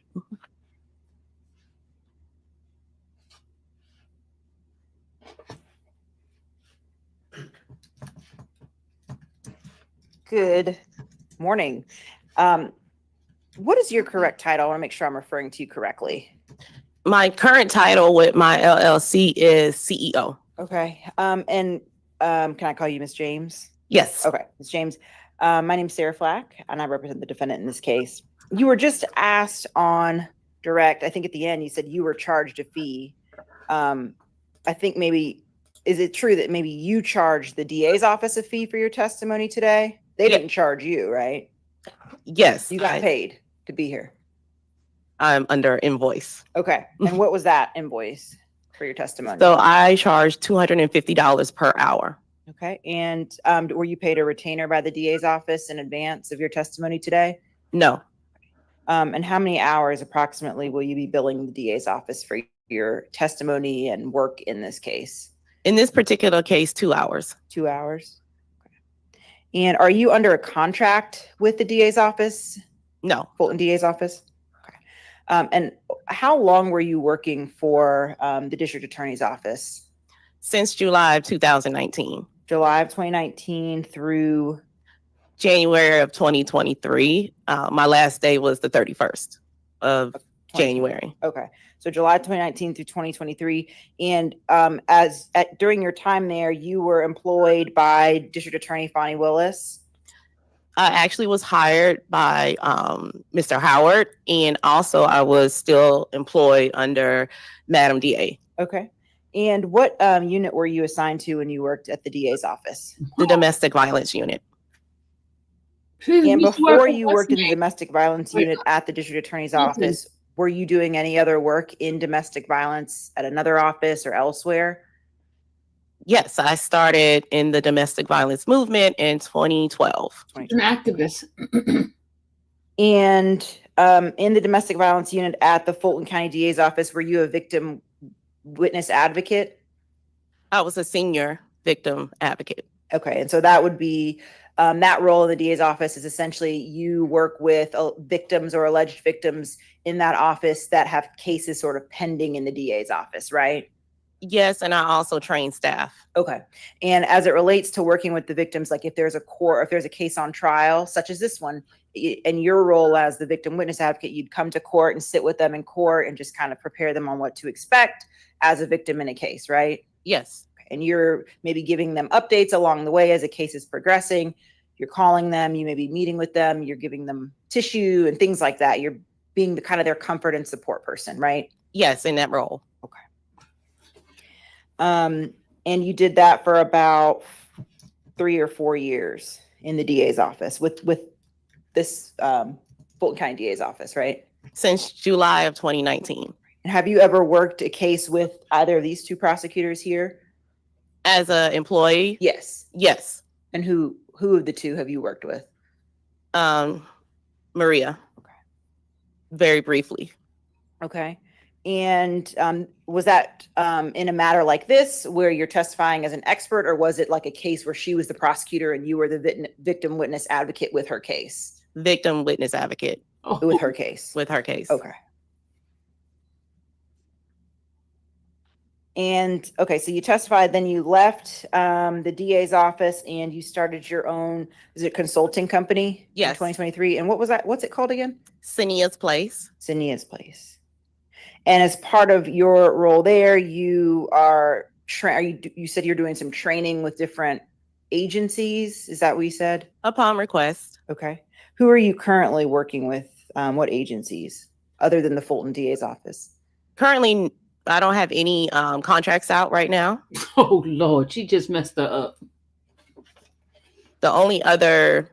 Good morning. What is your correct title? I want to make sure I'm referring to you correctly. My current title with my LLC is CEO. Okay. Can I call you Ms. James? Yes. Okay, Ms. James. My name is Sarah Flack, and I represent the defendant in this case. You were just asked on direct, I think at the end, you said you were charged a fee. I think maybe, is it true that maybe you charged the DA's office a fee for your testimony today? They didn't charge you, right? Yes. You got paid to be here. I'm under invoice. Okay. And what was that invoice for your testimony? So I charge $250 per hour. Okay. And were you paid a retainer by the DA's office in advance of your testimony today? No. And how many hours approximately will you be billing the DA's office for your testimony and work in this case? In this particular case, 2 hours. 2 hours. Okay. And are you under a contract with the DA's office? No. Fulton DA's office? Okay. And how long were you working for the district attorney's office? Since July of 2019. July of 2019 through January of 2023. My last day was the 31st of January. Okay. So July 2019 through 2023. And during your time there, you were employed by District Attorney Fonnie Willis? I actually was hired by Mr. Howard, and also I was still employed under Madam DA. Okay. And what unit were you assigned to when you worked at the DA's office? The domestic violence unit. And before you worked in the domestic violence unit at the district attorney's office, were you doing any other work in domestic violence at another office or elsewhere? Yes, I started in the domestic violence movement in 2012. An activist. And in the domestic violence unit at the Fulton County DA's office, were you a victim witness advocate? I was a senior victim advocate. Okay, and so that would be that role in the DA's office is essentially you work with victims or alleged victims in that office that have cases sort of pending in the DA's office, right? Yes, and I also train staff. Okay. And as it relates to working with the victims, like if there's a case on trial, such as this one, and your role as the victim witness advocate, you'd come to court and sit with them in court and just kind of prepare them on what to expect as a victim in a case, right? Yes. And you're maybe giving them updates along the way as a case is progressing. You're calling them, you may be meeting with them, you're giving them tissue and things like that. You're being the kind of their comfort and support person, right? Yes, in that role. And you did that for about 3 or 4 years in the DA's office with this Fulton County DA's office, right? Since July of 2019. And have you ever worked a case with either of these two prosecutors here? As an employee? Yes. Yes. And who of the two have you worked with? Maria. Okay. Very briefly. Okay. And was that in a matter like this where you're testifying as an expert, or was it like a case where she was the prosecutor and you were the victim witness advocate with her case? Victim witness advocate. With her case? With her case. Okay. And okay, so you testified, then you left the DA's office and you started your own, is it consulting company? Yes. In 2023. And what was that? What's it called again? Sinia's Place. Sinia's Place. And as part of your role there, you are, you said you're doing some training with different agencies. Is that what you said? Upon request. Okay. Who are you currently working with? What agencies other than the Fulton DA's office? Currently, I don't have any contracts out right now. Oh, Lord, she just messed her up. The only other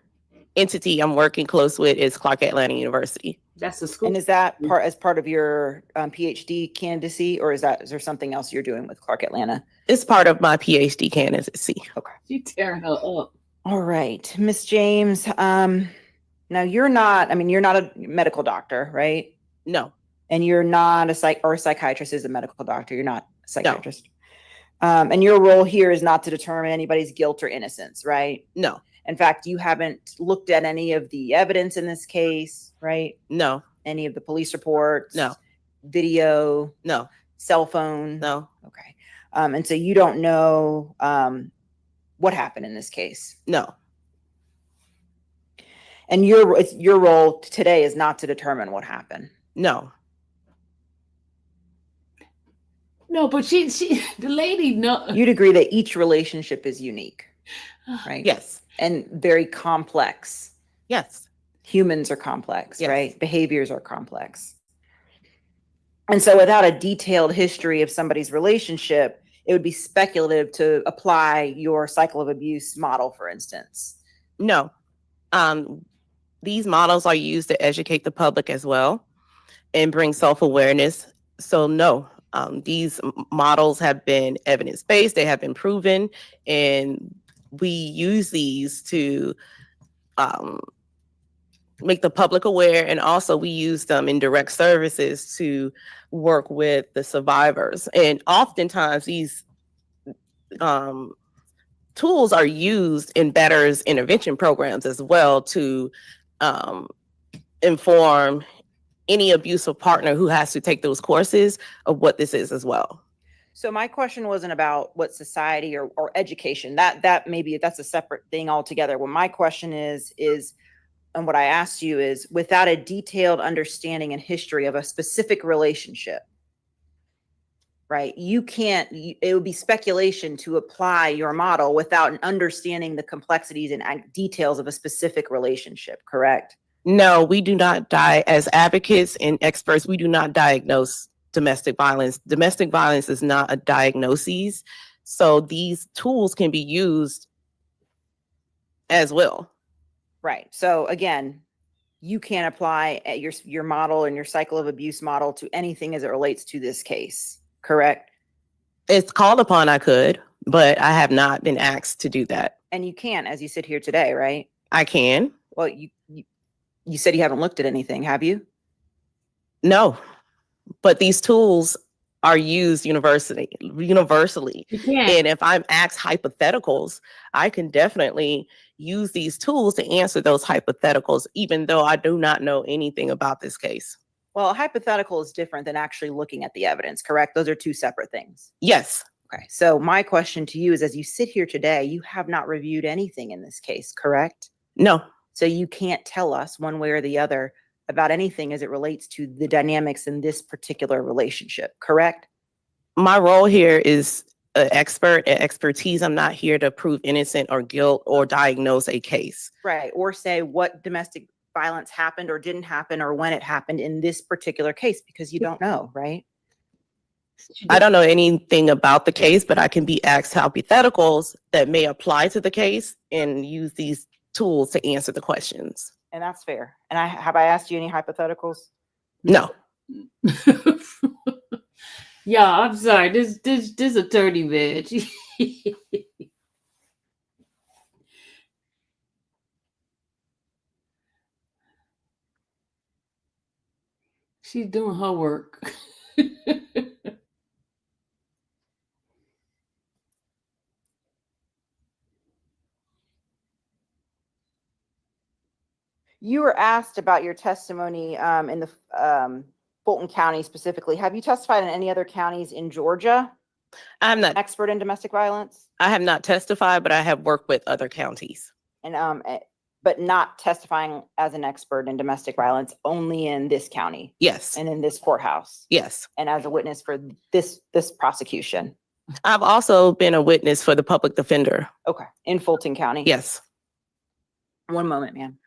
entity I'm working close with is Clark Atlanta University. That's a school. And is that as part of your PhD candidacy, or is there something else you're doing with Clark Atlanta? It's part of my PhD candidacy. Okay. She's tearing her up. All right, Miss James. Now you're not a medical doctor, right? No. And you're not a psychiatrist is a medical doctor. You're not a psychiatrist. No. And your role here is not to determine anybody's guilt or innocence, right? No. In fact, you haven't looked at any of the evidence in this case, right? No. Any of the police reports? No. Video? No. Cell phone? No. Okay. And so you don't know what happened in this case? No. And your role today is not to determine what happened? No. No, but she the lady, no. You'd agree that each relationship is unique, right? Yes. And very complex. Yes. Humans are complex, Yes. right? Behaviors are complex. And so without a detailed history of somebody's relationship, it would be speculative to apply your cycle of abuse model, for instance. No. These models are used to educate the public as well and bring self-awareness. So no, these models have been evidence-based, they have been proven, and we use these to make the public aware, and also we use them in direct services to work with the survivors. And oftentimes these tools are used in betters intervention programs as well to inform any abusive partner who has to take those courses of what this is as well. So my question wasn't about what society or education, that maybe that's a separate thing altogether. What my question is, and what I asked you is, without a detailed understanding and history of a specific relationship, right? It would be speculation to apply your model without understanding the complexities and details of a specific relationship, correct? No, we do not as advocates and experts, we do not diagnose domestic violence. Domestic violence is not a diagnosis. So these tools can be used as well. Right. So again, you can't apply your model and your cycle of abuse model to anything as it relates to this case, correct? It's called upon I could, but I have not been asked to do that. And you can, as you sit here today, right? I can. Well, you said you haven't looked at anything, have you? No, but these tools are used universally. And if I'm asked hypotheticals, I can definitely use these tools to answer those hypotheticals, even though I do not know anything about this case. Well, a hypothetical is different than actually looking at the evidence, correct? Those are two separate things. Yes. Okay. So my question to you is, as you sit here today, you have not reviewed anything in this case, correct? No. So you can't tell us one way or the other about anything as it relates to the dynamics in this particular relationship, correct? My role here is an expert and expertise. I'm not here to prove innocent or guilt or diagnose a case. Right, or say what domestic violence happened or didn't happen or when it happened in this particular case, because you don't know, right? I don't know anything about the case, but I can be asked hypotheticals that may apply to the case and use these tools to answer the questions. And that's fair. And have I asked you any hypotheticals? No. Yeah, I'm sorry. This attorney, man. She's doing her work. You were asked about your testimony in the Fulton County specifically. Have you testified in any other counties in Georgia? I'm not expert in domestic violence. I have not testified, but I have worked with other counties. And but not testifying as an expert in domestic violence, only in this county. Yes. And in this courthouse. Yes. And as a witness for this prosecution. I've also been a witness for the public defender. Okay. In Fulton County. Yes. One moment, ma'am.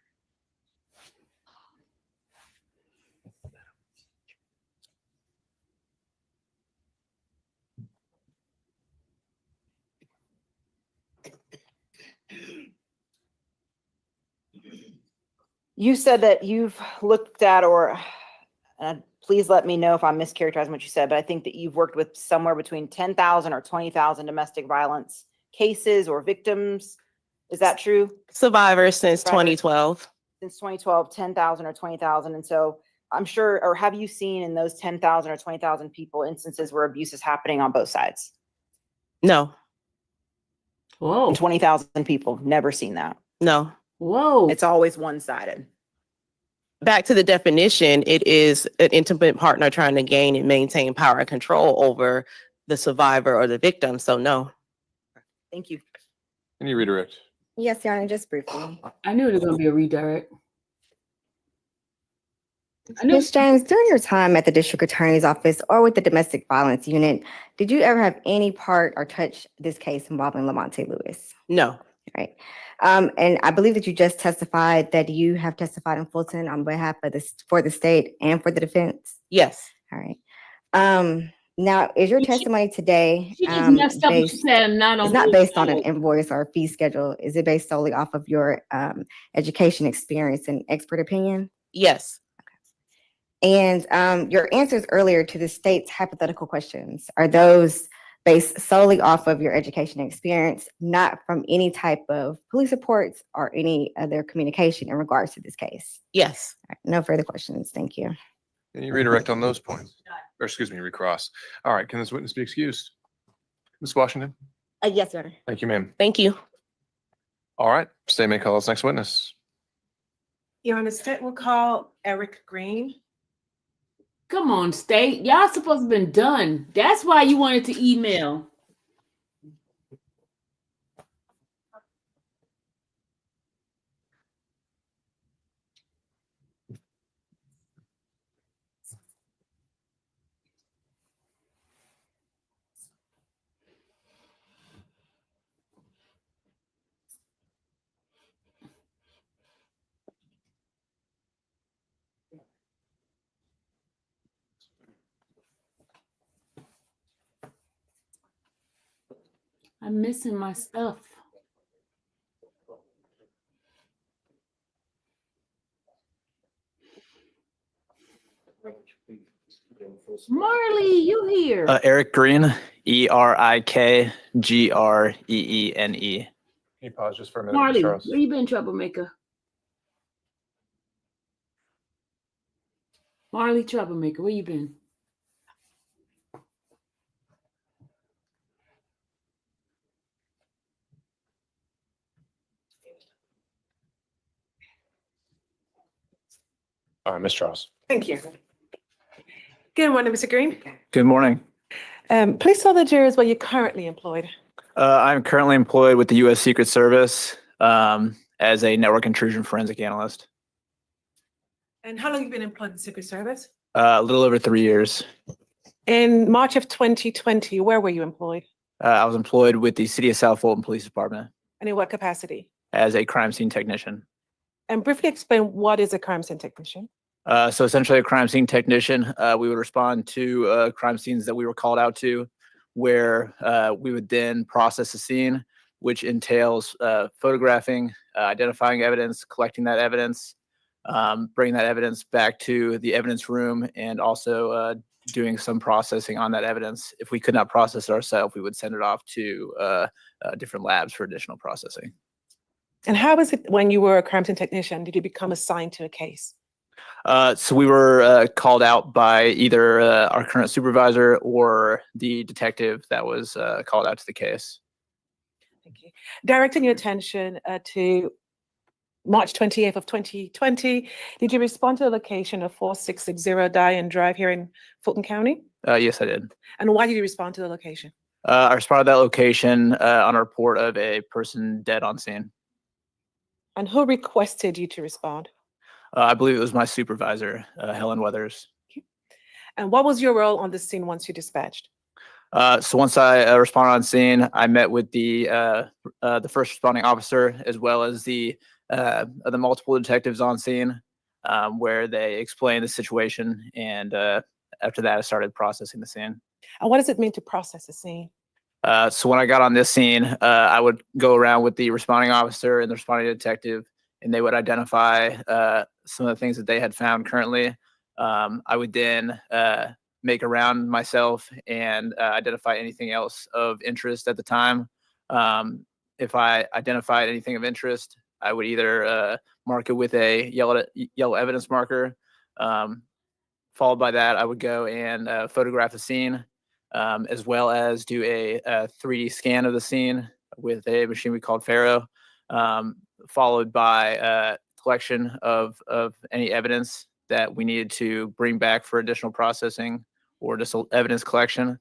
You said that you've looked at, or please let me know if I'm mischaracterizing what you said, but I think that you've worked with somewhere between 10,000 or 20,000 domestic violence cases or victims. Is that true? Survivors since 2012. Since 2012, 10,000 or 20,000. And so I'm sure, or have you seen in those 10,000 or 20,000 people instances where abuse is happening on both sides? No. Whoa. 20,000 people, never seen that. No. Whoa. It's always one-sided. Back to the definition, it is an intimate partner trying to gain and maintain power and control over the survivor or the victim. So no. Thank you. Can you redirect? Yes, Your Honor, just briefly. I knew it was going to be a redirect. Ms. James, during your time at the district attorney's office or with the domestic violence unit, did you ever have any part or touch this case involving Lamonte Lewis? No. Right. And I believe that you just testified that you have testified in Fulton on behalf of for the state and for the defense. Yes. All right. Now, is your testimony today She just messed up what she based, said, not on it's not me. based on an invoice or a fee schedule? Is it based solely off of your education experience and expert opinion? Yes. And your answers earlier to the state's hypothetical questions, are those based solely off of your education and experience, not from any type of police reports or any other communication in regards to this case? Yes. All right, no further questions. Thank you. Can you redirect on those points? Or excuse me, recross. All right, can this witness be excused? Ms. Washington? Yes, Your Honor. Thank you, ma'am. Thank you. All right, state may call its next witness. Your Honor, state will call Eric Green. Come on, state. Y'all supposed to have been done. That's why you wanted to email. I'm missing my stuff. Marley, you here? Eric Green, ERIKGREENE. Can you pause just for a minute, Marley, Charles? where you been, troublemaker? Marley, troublemaker, where you been? All right, Ms. Charles. Thank you. Good morning, Mr. Green. Good morning. Please tell the jurors where you're currently employed. I'm currently employed with the U.S. Secret Service as a network intrusion forensic analyst. And how long have you been employed in the Secret Service? A little over 3 years. In March of 2020, where were you employed? I was employed with the City of South Fulton Police Department And in what capacity? as a crime scene technician. And briefly explain what is a crime scene technician? So essentially a crime scene technician, we would respond to crime scenes that we were called out to, where we would then process the scene, which entails photographing, identifying evidence, collecting that evidence, bringing that evidence back to the evidence room, and also doing some processing on that evidence. If we could not process it ourselves, we would send it off to different labs for additional processing. And how was it when you were a crime scene technician? Did you become assigned to a case? So we were called out by either our current supervisor or the detective that was called out to the case. Thank you. Directing your attention to March 28th of 2020, did you respond to the location of 4660 Diane Drive here in Fulton County? Yes, I did. And why did you respond to the location? I responded to that location on a report of a person dead on scene. And who requested you to respond? I believe it was my supervisor, Helen Weathers. And what was your role on the scene once you dispatched? So once I responded on scene, I met with the first responding officer as well as the multiple detectives on scene, where they explained the situation. And after that, I started processing the scene. And what does it mean to process a scene? So when I got on this scene, I would go around with the responding officer and the responding detective, and they would identify some of the things that they had found currently. I would then make a round myself and identify anything else of interest at the time. If I identified anything of interest, I would either mark it with a yellow evidence marker. Followed by that, I would go and photograph the scene, as well as do a 3D scan of the scene with a machine we called Faro, followed by collection of any evidence that we needed to bring back for additional processing or just evidence collection,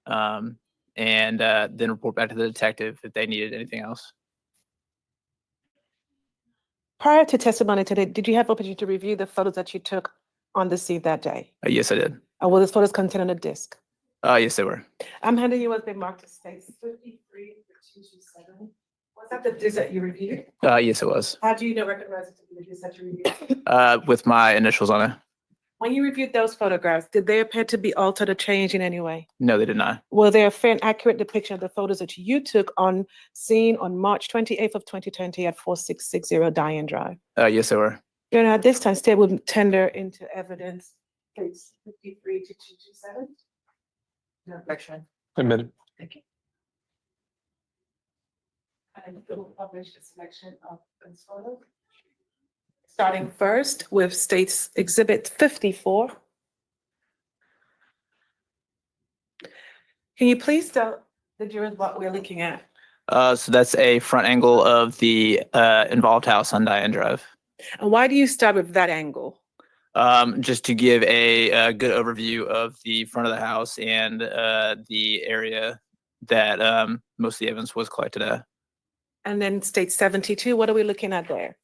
and then report back to the detective if they needed anything else. Prior to testimony today, did you have opportunity to review the photos that you took on the scene that day? Yes, I did. Were those photos contained on a disc? Yes, they were. I'm handing you what they marked as states 53 to 227. Was that the disc that you reviewed? Yes, it was. How do you recognize it to be the disc that you reviewed? With my initials on it. When you reviewed those photographs, did they appear to be altered or changed in any way? No, they did not. Were they a fair and accurate depiction of the photos that you took on scene on March 28th of 2020 at 4660 Diane Drive? Yes, they were. Your Honor, at this time, state will tender into evidence case 53 to 227. No objection. Admitted. Thank you. And we will publish a selection of those photos. Starting first with State's Exhibit 54. Can you please tell the jurors what we're looking at? So that's a front angle of the involved house on Diane Drive. And why do you start with that angle? Just to give a good overview of the front of the house and the area that most of the evidence was collected at. And then State 72, what are we looking at there?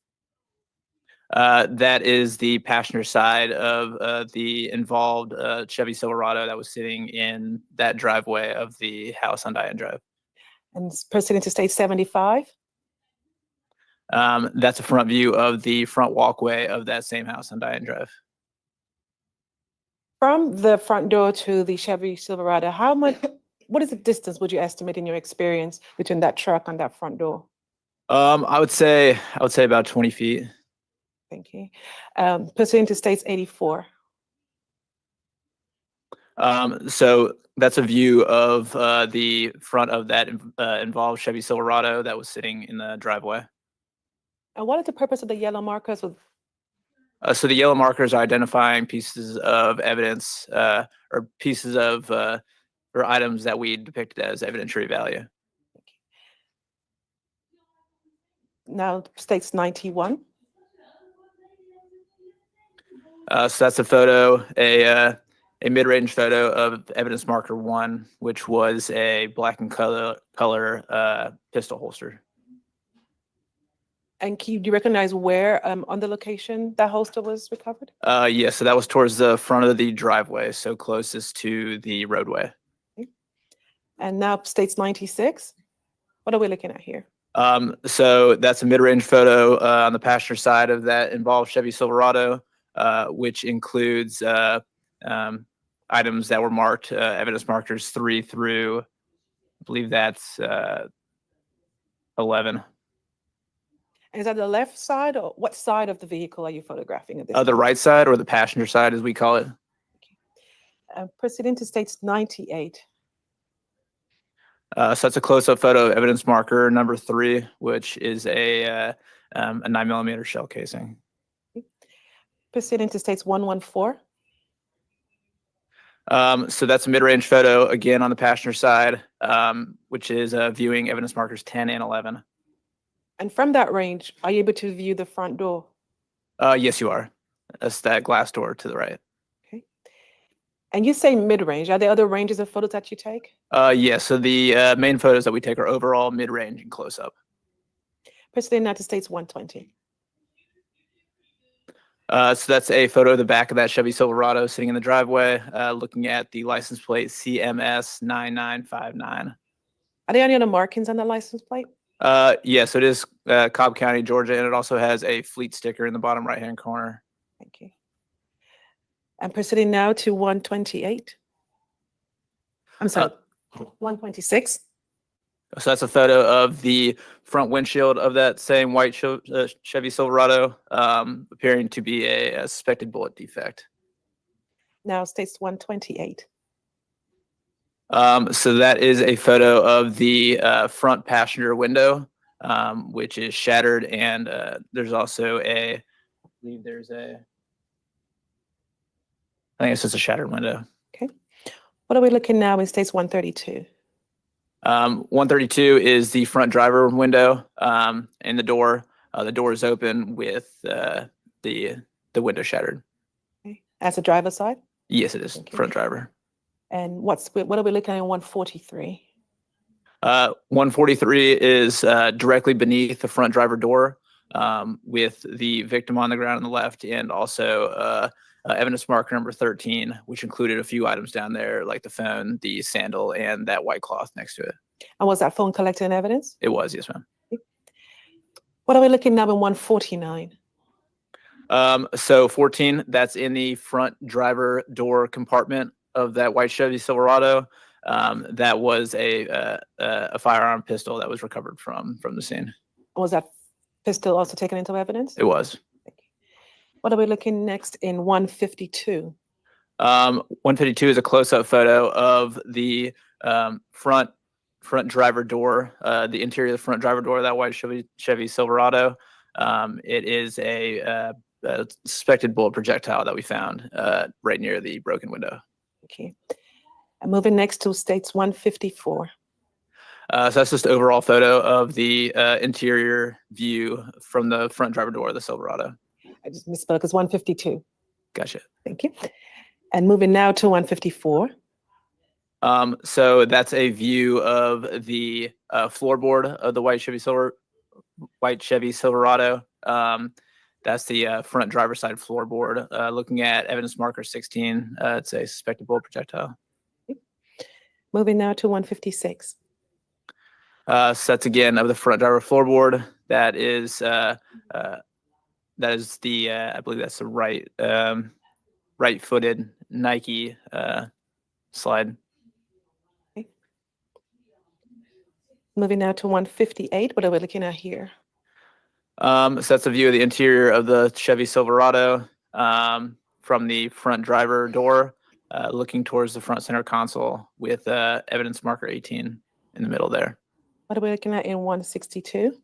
That is the passenger side of the involved Chevy Silverado that was sitting in that driveway of the house on Diane Drive. And proceeding to State 75? That's a front view of the front walkway of that same house on Diane Drive. From the front door to the Chevy Silverado, what is the distance would you estimate in your experience between that truck and that front door? I would say about 20 feet. Thank you. Proceeding to States 84. So that's a view of the front of that involved Chevy Silverado that was sitting in the driveway. And what is the purpose of the yellow markers? So the yellow markers are identifying pieces of evidence or pieces of or items that we depicted as evidentiary value. Now States 91. So that's a photo, a mid-range photo of evidence marker 1, which was a black and color pistol holster. And do you recognize where on the location that holster was recovered? Yeah, so that was towards the front of the driveway, so closest to the roadway. And now states 96. What are we looking at here? So that's a mid-range photo on the passenger side of that involved Chevy Silverado, which includes items that were marked, evidence markers 3 through, I believe that's 11. Is that the left side, or what side of the vehicle are you photographing at this The time? right side, or the passenger side, as we call it. Proceeding to states 98. So that's a close-up photo of evidence marker number 3, which is a 9mm shell casing. Proceeding to states 114. So that's a mid-range photo, again, on the passenger side, which is viewing evidence markers 10 and 11. And from that range, are you able to view the front door? Yes, you are. That's that glass door to the right. And you say mid-range. Are there other ranges of photos that you take? Yeah, so the main photos that we take are overall, mid-range, and close-up. Proceeding now to states 120. So that's a photo of the back of that Chevy Silverado sitting in the driveway, looking at the license plate CMS 9959. Are there any other markings on the license plate? Yes, it is Cobb County, Georgia, and it also has a fleet sticker in the bottom right-hand corner. Thank you. And proceeding now to 128. I'm sorry, 126. So that's a photo of the front windshield of that same white Chevy Silverado, appearing to be a suspected bullet defect. Now states 128. So that is a photo of the front passenger window, which is shattered, and there's also I believe there's I think it's just a shattered window. Okay. What are we looking now in states 132? 132 is the front driver window, and the door. The door is open with the window shattered. Okay. As a driver's side? Yes, it is. Front driver. And what are we looking at in 143? 143 is directly beneath the front driver door, with the victim on the ground on the left, and also evidence marker number 13, which included a few items down there, like the phone, the sandal, and that white cloth next to it. And was that phone collected in evidence? It was, yes, ma'am. What are we looking now in 149? So 14, that's in the front driver door compartment of that white Chevy Silverado. That was a firearm pistol that was recovered from the scene. Was that pistol also taken into evidence? It was. What are we looking next in 152? 152 is a close-up photo of the front driver door, the interior of the front driver door of that white Chevy Silverado. It is a suspected bullet projectile that we found right near the broken window. Okay. And moving next to states 154. So that's just an overall photo of the interior view from the front driver door of the Silverado. I just misspoke. It's 152. Gotcha. Thank you. And moving now to 154. So that's a view of the floorboard of the white Chevy Silverado. That's the front driver's side floorboard. Looking at evidence marker 16, it's a suspected bullet projectile. Moving now to 156. So that's again of the front driver floorboard. That is the I believe that's the right-footed Nike slide. Okay. Moving now to 158. What are we looking at here? So that's a view of the interior of the Chevy Silverado from the front driver door, looking towards the front center console with evidence marker 18 in the middle there. What are we looking at in 162?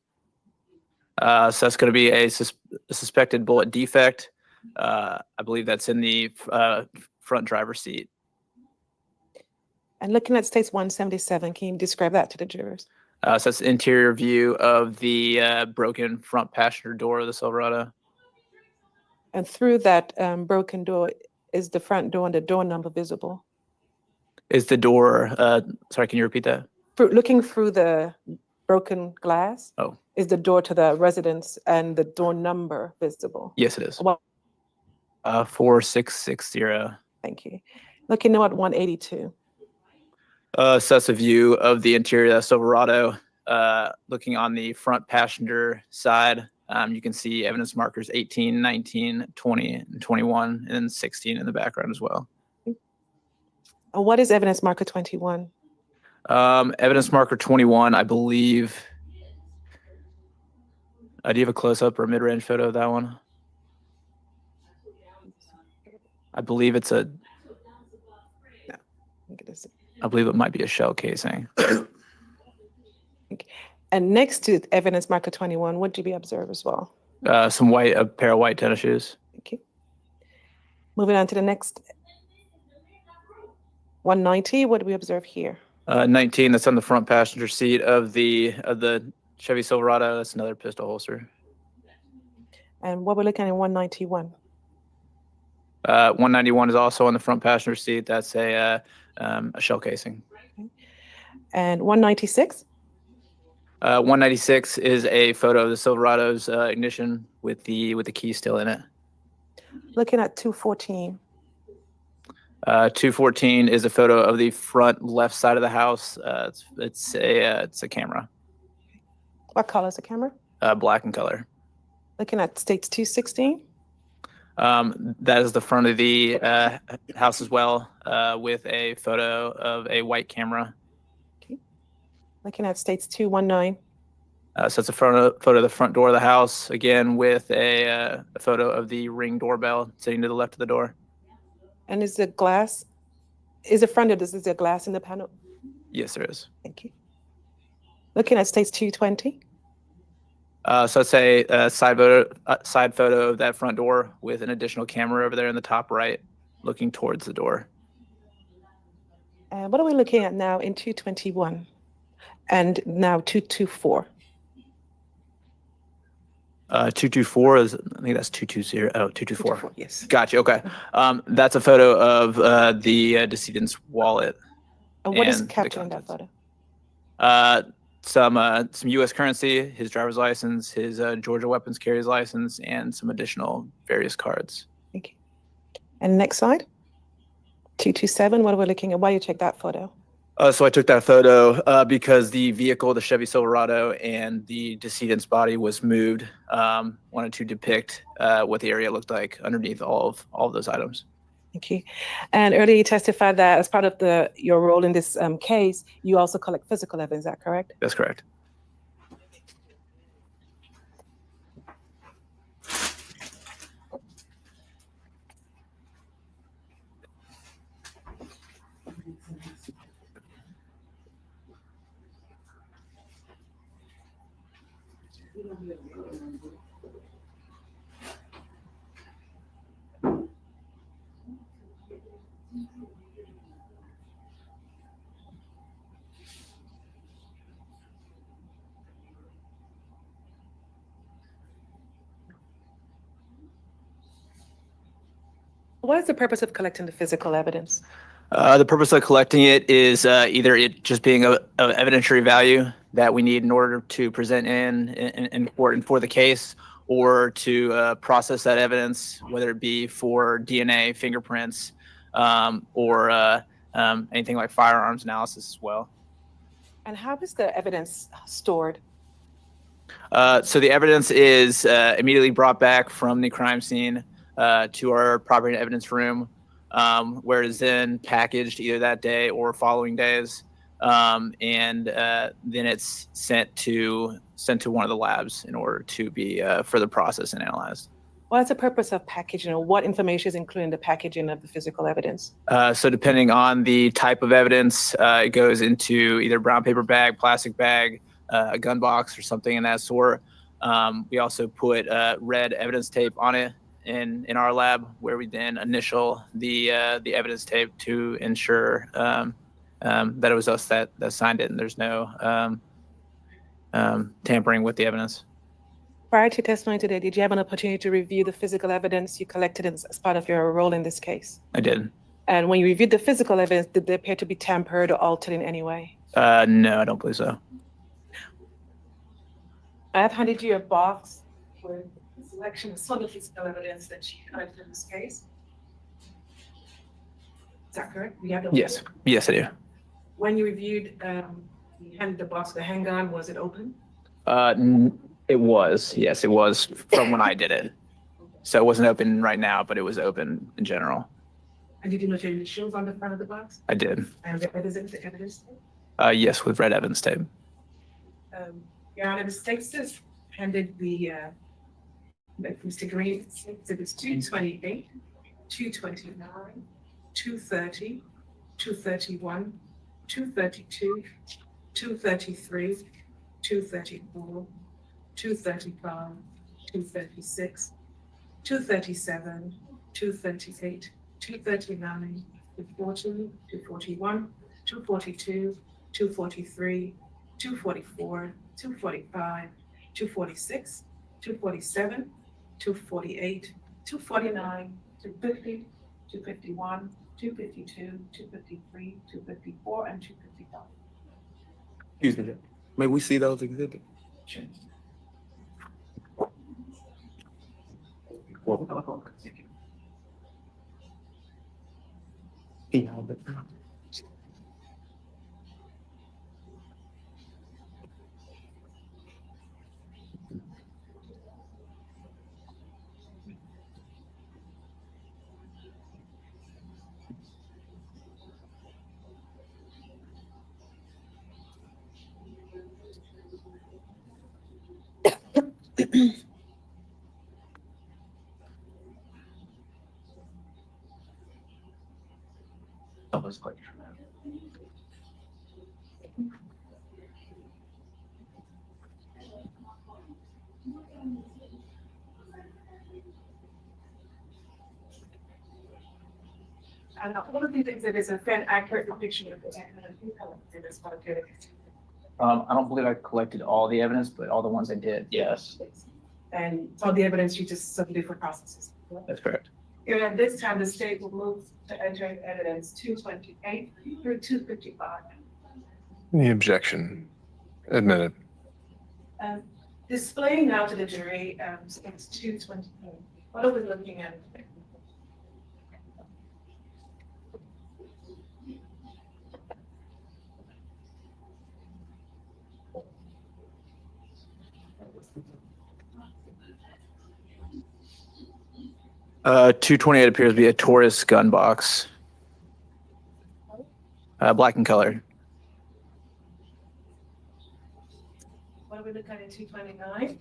So that's going to be a suspected bullet defect. I believe that's in the front driver's seat. And looking at states 177, can you describe that to the jurors? So that's the interior view of the broken front passenger door of the Silverado. And through that broken door, is the front door and the door number visible? Is the door, sorry, can you repeat that? Looking through the broken glass, Oh, is the door to the residence and the door number visible? yes, it is. Well, 4660. thank you. Looking now at 182. Sets a view of the interior of the Silverado. Looking on the front passenger side, you can see evidence markers 18, 19, 20, and 21, and then 16 in the background as well. What is evidence marker 21? Evidence marker 21, I believe. Do you have a close-up or a mid-range photo of that one? I believe it's a. I believe it might be a shell casing. And next to evidence marker 21, what did we observe as well? A pair of white tennis shoes. Thank you. Moving on to the next 190, what do we observe here? 19, that's on the front passenger seat of the Chevy Silverado. That's another pistol holster. And what we're looking at in 191? 191 is also on the front passenger seat. That's a shell casing. Okay. And 196? 196 is a photo of the Silverado's ignition with the key still in it. Looking at 214. 214 is a photo of the front left side of the house. It's a camera. What color is the camera? Black in color. Looking at states 216. That is the front of the house as well, with a photo of a white camera. Okay. Looking at states 219. So it's a photo of the front door of the house, again with a photo of the Ring doorbell sitting to the left of the door. And is the glass, is the front of this, is there glass in the panel? Yes, there is. Thank you. Looking at states 220. So it's a side photo of that front door with an additional camera over there in the top right, looking towards the door. And what are we looking at now in 221 and now 224? 224 is, I think that's 220. Oh, 224. 224, yes. Gotcha. Okay. That's a photo of the decedent's wallet. And what is and the captured in that photo? Some U.S. currency, his driver's license, his Georgia weapons carries license, and some additional various cards. Thank you. And next slide, 227. What are we looking at? Why you check that photo? So I took that photo because the vehicle, the Chevy Silverado, and the decedent's body was moved. Wanted to depict what the area looked like underneath all of those items. Thank you. And earlier you testified that as part of your role in this case, you also collect physical evidence. Is that correct? That's correct. What is the purpose of collecting the physical evidence? The purpose of collecting it is either it just being of evidentiary value that we need in order to present in court and for the case, or to process that evidence, whether it be for DNA, fingerprints, or anything like firearms analysis as well. And how is the evidence stored? So the evidence is immediately brought back from the crime scene to our property and evidence room, where it's then packaged either that day or following days, and then it's sent to one of the labs in order to be further processed and analyzed. What's the purpose of packaging, or what information is included in the packaging of the physical evidence? So depending on the type of evidence, it goes into either brown paper bag, plastic bag, a gun box, or something in that sort. We also put red evidence tape on it in our lab, where we then initial the evidence tape to ensure that it was us that signed it and there's no tampering with the evidence. Prior to testimony today, did you have an opportunity to review the physical evidence you collected as part of your role in this case? I did. And when you reviewed the physical evidence, did they appear to be tampered or altered in any way? No, I don't believe so. I have handed you a box with a selection of some of the physical evidence that you collected in this case. Is that correct? We have the Yes, I do. When you reviewed, the box of the handgun, was it open? It was, yes, it was from when I did it. So it wasn't open right now, but it was open in general. And did you notate any shields on the front of the box? I did. And the evidence? Yes, with red Evans tape. Your Honor, the state just handed Mr. Green exhibits 228, 229, 230, 231, 232, 233, 234, 235, 236, 237, 238, 239, 240, 241, 242, 243, 244, 245, 246, 247, 248, 249, 250, 251, 252, 253, 254, and 255. Excuse me, may we see those exhibits? And all of these exhibits are fair, accurate depiction of the exhibits. I don't believe I collected all the evidence, but all the ones I did, yes. And all the evidence you just submitted for processes. That's correct. And at this time, the state will move to enter evidence 228 through 255. The objection admitted. Displaying now to the jury, it's 228. What are we looking at? Uh, 228 appears to be a Taurus gun box. Black in color. What are we looking at 229?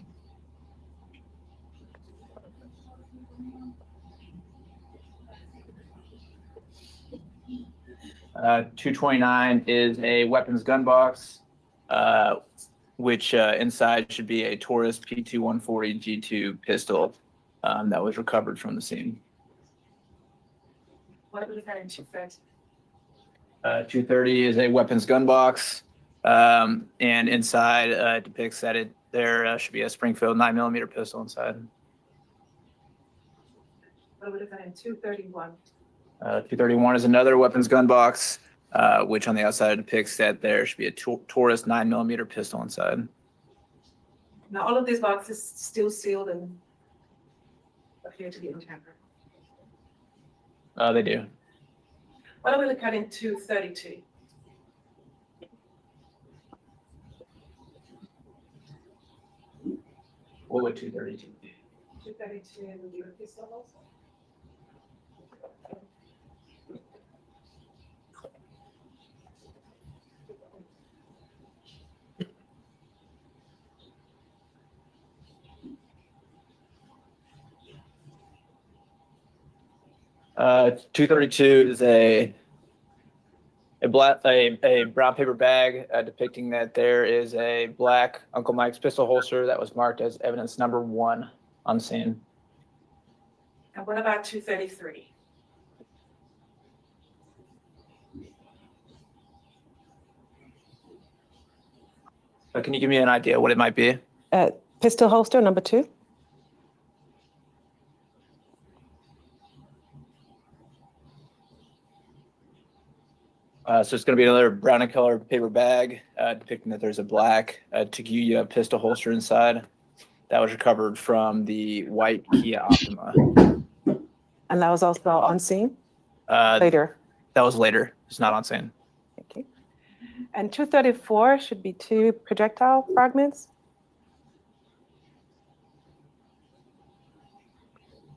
Uh, 229 is a weapons gun box, which inside should be a Taurus P2140 G2 pistol that was recovered from the scene. What are we looking at 230? 230 is a weapons gun box, and inside depicts that there should be a Springfield 9mm pistol inside. What are we looking at 231? 231 is another weapons gun box, which on the outside depicts that there should be a Taurus 9mm pistol inside. Now, all of these boxes still sealed and appear to be untampered. They do. What are we looking at 232? What would 232 be? 232 would be a pistol also. Uh, 232 is a brown paper bag depicting that there is a black Uncle Mike's pistol holster that was marked as evidence number 1 on scene. And what about 233? Can you give me an idea what it might be? Pistol holster number 2. So it's going to be another brown and color paper bag depicting that there's a black Taguya pistol holster inside that was recovered from the white Kia Optima. And that was also on scene? Later. Later. That was later. It's not on scene. Okay. And 234 should be 2 projectile fragments.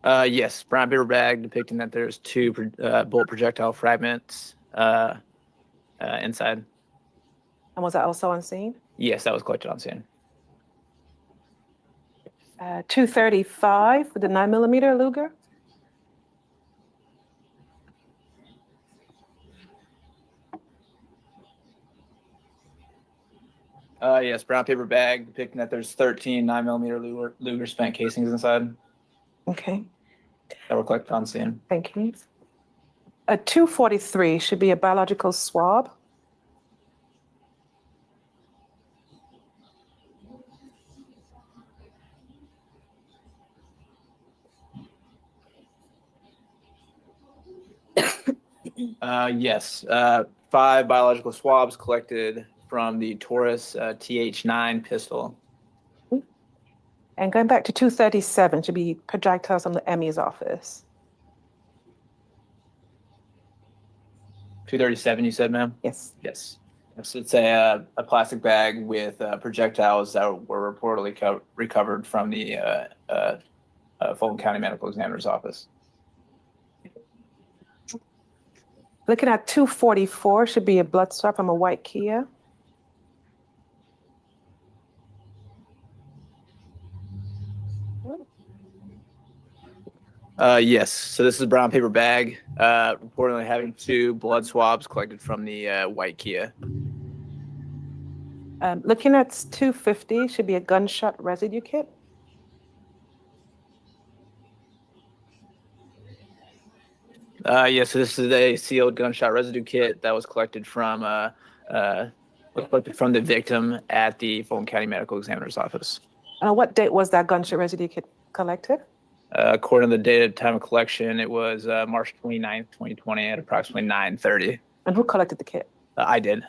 Yes, brown paper bag depicting that there's 2 bullet projectile fragments inside. And was that also on scene? Yes, that was collected on scene. 235 with the 9mm Luger. Yes, brown paper bag depicting that there's 13 9mm Luger spent casings inside Okay, that were collected on scene. thank you. 243 should be a biological swab. Yes, 5 biological swabs collected from the Taurus TH9 pistol. And going back to 237 should be projectiles from the ME's office. 237, you said, ma'am? Yes. Yes. Yes, it's a plastic bag with projectiles that were reportedly recovered from the Fulton County Medical Examiner's office. Looking at 244 should be a blood swab from a white Kia. Yes, so this is a brown paper bag, reportedly having 2 blood swabs collected from the white Kia. Looking at 250 should be a gunshot residue kit. Yes, so this is a sealed gunshot residue kit that was collected from the victim at the Fulton County Medical Examiner's office. What date was that gunshot residue kit collected? According to the date of time of collection, it was March 29th, 2020 at approximately 9:30. And who collected the kit? I did.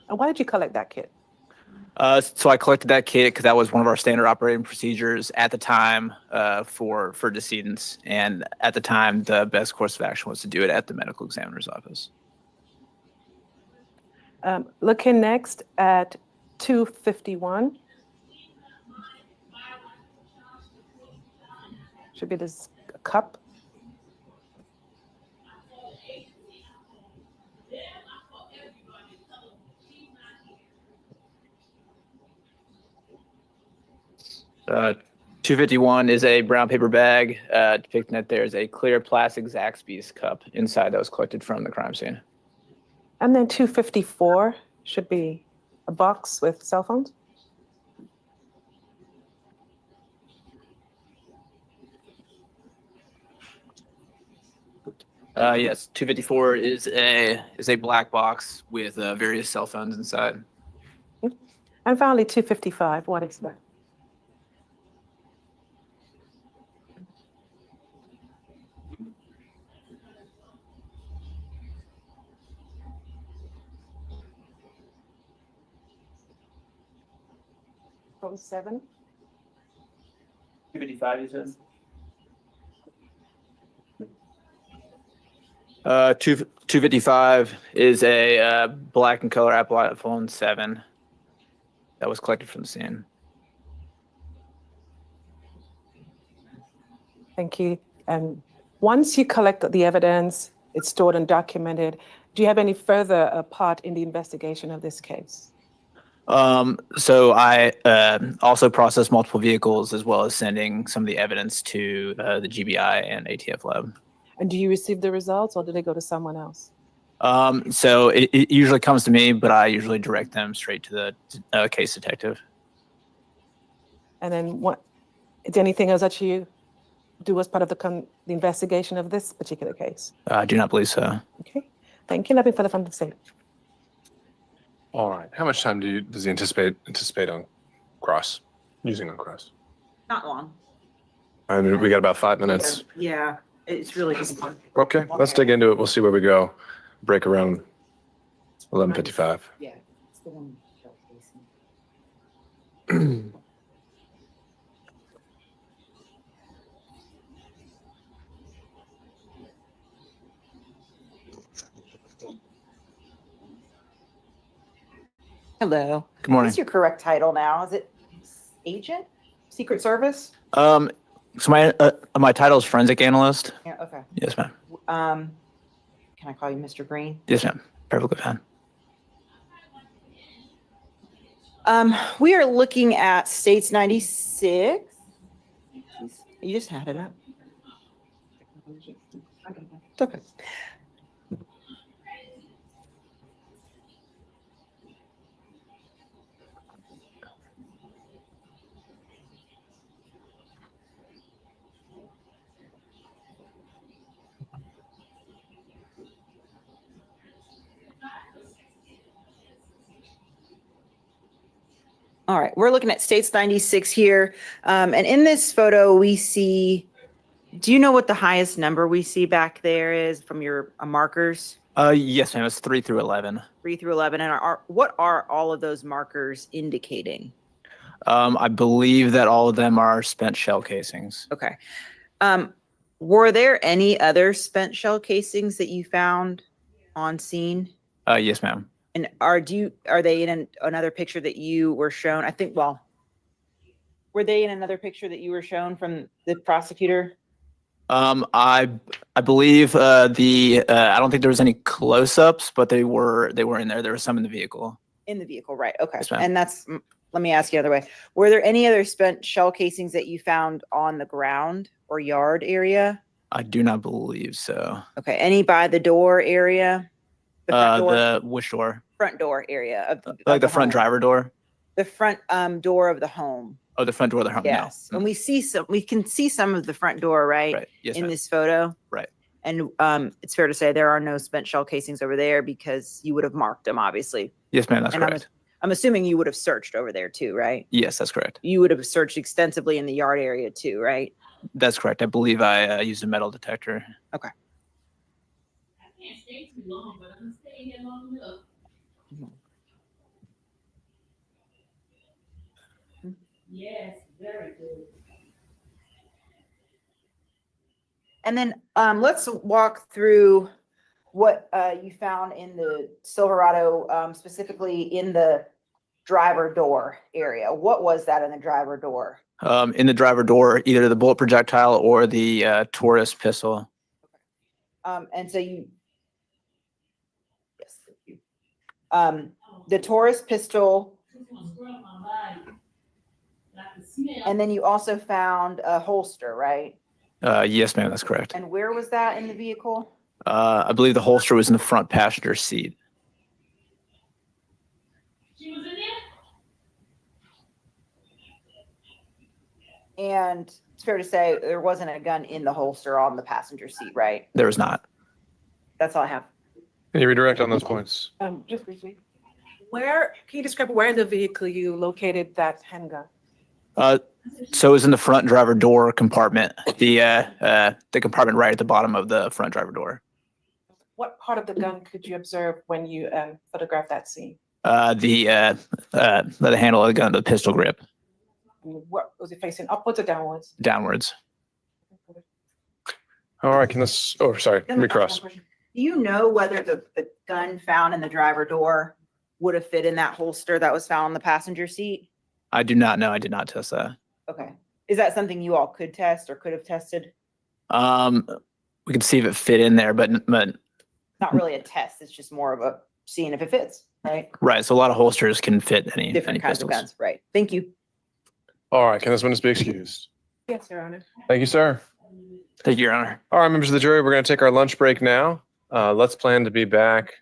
And why did you collect that kit? So I collected that kit because that was one of our standard operating procedures at the time for decedents. And at the time, the best course of action was to do it at the medical examiner's office. Looking next at 251. Should be this cup. Uh, 251 is a brown paper bag depicting that there's a clear plastic Zaxby's cup inside that was collected from the crime scene. And then 254 should be a box with cell phones. Yes, 254 is a black box with various cell phones inside. And finally, 255, what is that? From 7. 255, you said? 255 is a black and color Apple iPhone 7 that was collected from the scene. Thank you. And once you collect the evidence, it's stored and documented. Do you have any further part in the investigation of this case? So I also processed multiple vehicles as well as sending some of the evidence to the GBI and ATF lab. And do you receive the results or do they go to someone else? So it usually comes to me, but I usually direct them straight to the case detective. And then what, is there anything else that you do as part of the investigation of this particular case? I do not believe so. Okay, thank you. Nothing further from the state. All right. How much time does he anticipate on cross, using on cross? Not long. I mean, we got about 5 minutes. Yeah, it's really just. Okay, let's dig into it. We'll see where we go. Break around 11:55. Yeah. It's the one. Hello. Good morning. What's your correct title now? Is it agent? Secret Service? So my title is forensic analyst. Yeah, okay. Yes, ma'am. Can I call you Mr. Green? Yes, ma'am. Perfectly fine. We are looking at States 96. You just had it up. It's okay. All right, we're looking at States 96 here. And in this photo, we see, do you know what the highest number we see back there is from your markers? Yes, ma'am. It's 3 through 11. 3 through 11. And what are all of those markers indicating? I believe that all of them are spent shell casings. Okay. Were there any other spent shell casings that you found on scene? Yes, ma'am. And are they in another picture that you were shown? I think, well, were they in another picture that you were shown from the prosecutor? I believe I don't think there was any close-ups, but they were in there. There was some in the vehicle. In the vehicle, right? Okay. Yes, ma'am. And let me ask you the other way. Were there any other spent shell casings that you found on the ground or yard area? I do not believe so. Okay. Any by the door area? The front door? The which door? Front door area of Like the front home. driver door? The front door of the home. Oh, the front door of the home. Yes. No. And we can see some of the front door, right? Right. Yes, in ma'am. this photo. Right. And it's fair to say there are no spent shell casings over there because you would have marked them, obviously. Yes, ma'am. That's And correct. I'm assuming you would have searched over there too, right? Yes, that's correct. You would have searched extensively in the yard area too, right? That's correct. I believe I used a metal detector. Okay. I can't stay too long, but I'm staying here long enough. Yes, very good. And then let's walk through what you found in the Silverado, specifically in the driver door area. What was that in the driver door? In the driver door, either the bullet projectile or the Taurus pistol. And so yes, thank you. The Taurus pistol, and then you also found a holster, right? Yes, ma'am. That's correct. And where was that in the vehicle? I believe the holster was in the front passenger seat. She was in there? And it's fair to say there wasn't a gun in the holster on the passenger seat, right? There was not. That's all I have. Can you redirect on those points? Just briefly. Can you describe where in the vehicle you located that handgun? So it was in the front driver door compartment, the compartment right at the bottom of the front driver door. What part of the gun could you observe when you photographed that scene? The handle of the gun, the pistol grip, What was it facing, upwards or downwards? downwards. All right, sorry, recross. Do you know whether the gun found in the driver door would have fit in that holster that was found on the passenger seat? I do not know. I did not test that. Okay. Is that something you all could test or could have tested? We could see if it fit in there, but Not really a test. It's just more of a seeing if it fits, right? right. So a lot of holsters can fit any Different kinds pistols. of guns, right? Thank you. All right, can this witness be excused? Yes, Your Honor. Thank you, sir. Thank you, Your Honor. All right, members of the jury, we're going to take our lunch break now. Let's plan to be back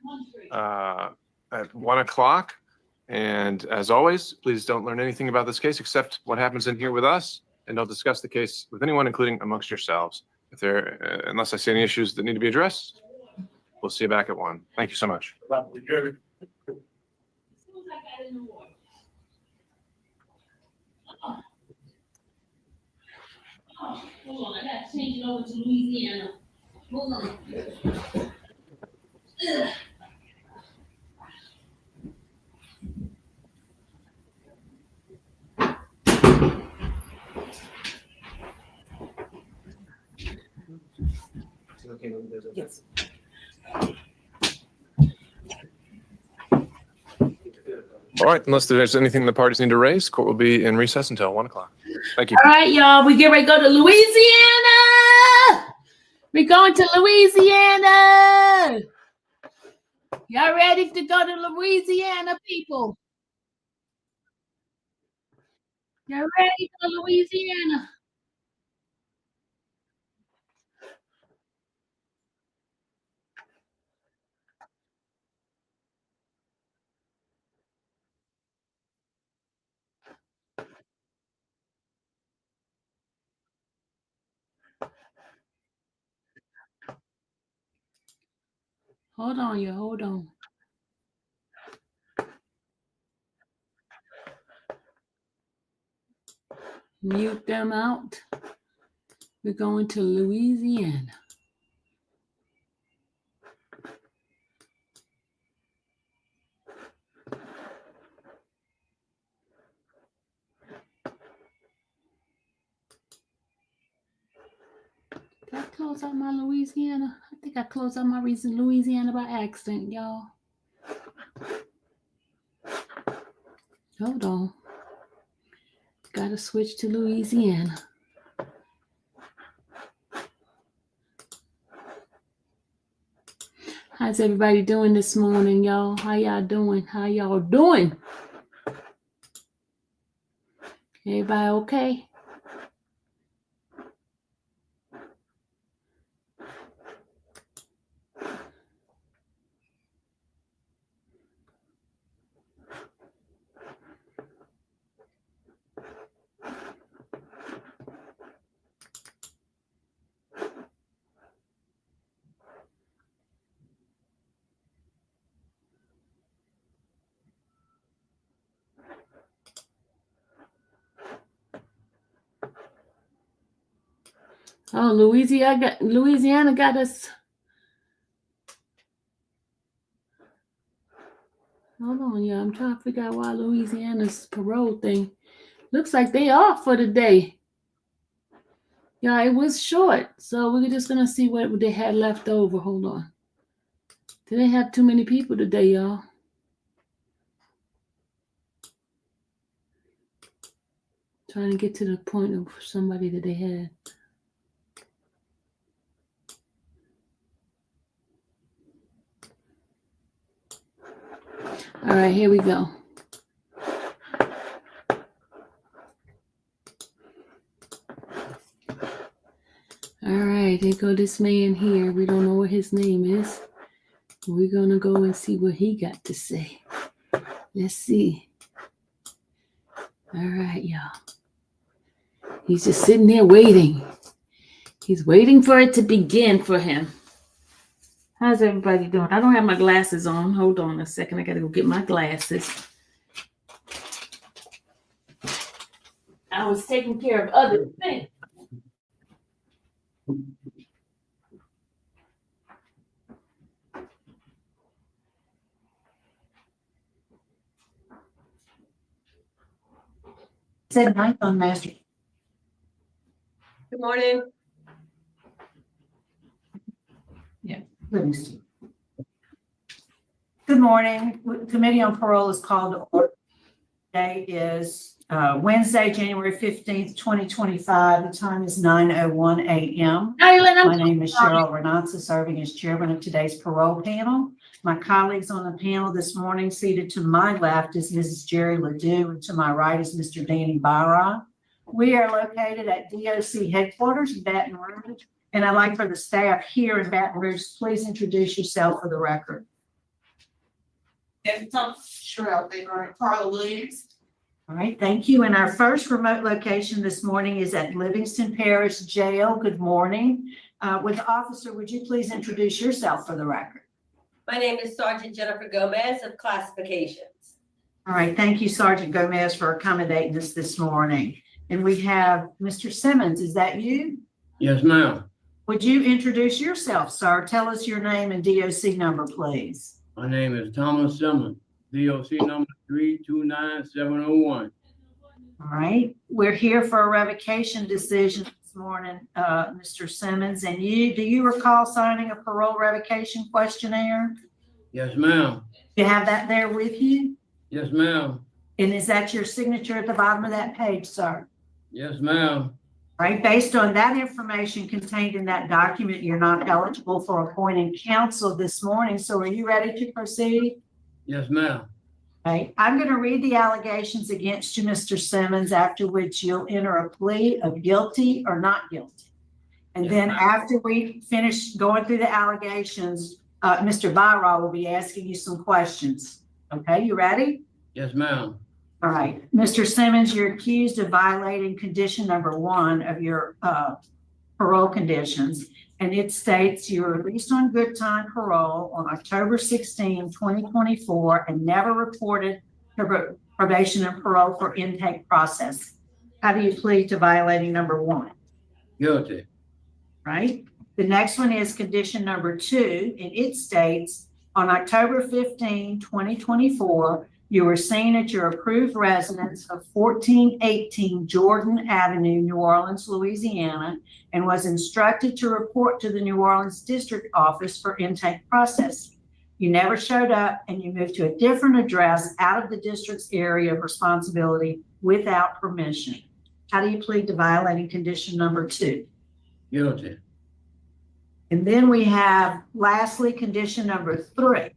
at 1 o'clock. And as always, please don't learn anything about this case except what happens in here with us, and don't discuss the case with anyone, including amongst yourselves. Unless I see any issues that need to be addressed, we'll see you back at 1. Thank you so much. Hold on, I gotta change it over to Louisiana. Hold on. Ugh. Yes. All right, unless there's anything the parties need to raise, court will be in recess until 1 o'clock. Thank you. All right, y'all. We get ready to go to Louisiana. We're going to Louisiana. Y'all ready to go to Louisiana, people? Y'all ready for Louisiana? Hold on, you. Hold on. Mute them out. We're going to Louisiana. Did I close out my Louisiana? I think I closed out my reason Louisiana by accident, y'all. Hold on. Gotta switch to Louisiana. How's everybody doing this morning, y'all? How y'all doing? How y'all doing? Everybody okay? Oh, Louisiana got us. Hold on, yeah. I'm trying to figure out why Louisiana's parole thing. Looks like they off for the day. Yeah, it was short. So we're just gonna see what they had left over. Hold on. Did they have too many people today, y'all? Trying to get to the point of somebody that they had. All right, here we go. All right, here go this man here. We don't know what his name is. We're going to go and see what he got to say. Let's see. All right, y'all. He's just sitting there waiting. He's waiting for it to begin for him. How's everybody doing? I don't have my glasses on. Hold on a second. I got to go get my glasses. I was taking care of other things. Said ninth on master. Good morning. Yeah. Good morning. Committee on Parole is called to order. Today is Wednesday, January 15th, 2025. The time is 9:01 a.m. My name is Cheryl Renanza, serving as chairman of today's parole panel. My colleagues on the panel this morning, seated to my left is Mrs. Jerry Ledoux, and to my right is Mr. Danny Barra. We are located at DOC headquarters in Baton Rouge, and I'd like for the staff here in Baton Rouge, please introduce yourself for the record. Cheryl, they are Carla Williams. All right, thank you. And our first remote location this morning is at Livingston Parish Jail. Good morning. With the officer, would you please introduce yourself for the record? My name is Sergeant Jennifer Gomez of Classifications. All right, thank you, Sergeant Gomez, for accommodating us this morning. And we have Mr. Simmons. Is that you? Yes, ma'am. Would you introduce yourself, sir? Tell us your name and DOC number, please. My name is Thomas Simmons, DOC number 329701. All right, we're here for a revocation decision this morning, Mr. Simmons. And do you recall signing a parole revocation questionnaire? Yes, ma'am. You have that there with you? Yes, ma'am. And is that your signature at the bottom of that page, sir? Yes, ma'am. Right, based on that information contained in that document, you're not eligible for appointing counsel this morning. So are you ready to proceed? Yes, ma'am. Okay, I'm going to read the allegations against you, Mr. Simmons, after which you'll enter a plea of guilty or not guilty. And then after we finish going through the allegations, Mr. Byraw will be asking you some questions. Okay, you ready? Yes, ma'am. All right, Mr. Simmons, you're accused of violating condition number 1 of your parole conditions. And it states you were released on good time parole on October 16, 2024, and never reported to probation and parole for intake process. How do you plead to violating number 1? Guilty. Right? The next one is condition number 2, and it states on October 15, 2024, you were seen at your approved residence of 1418 Jordan Avenue, New Orleans, Louisiana, and was instructed to report to the New Orleans District Office for intake processing. You never showed up and you moved to a different address out of the district's area of responsibility without permission. How do you plead to violating condition number 2? Guilty. And then we have, lastly, condition number 3.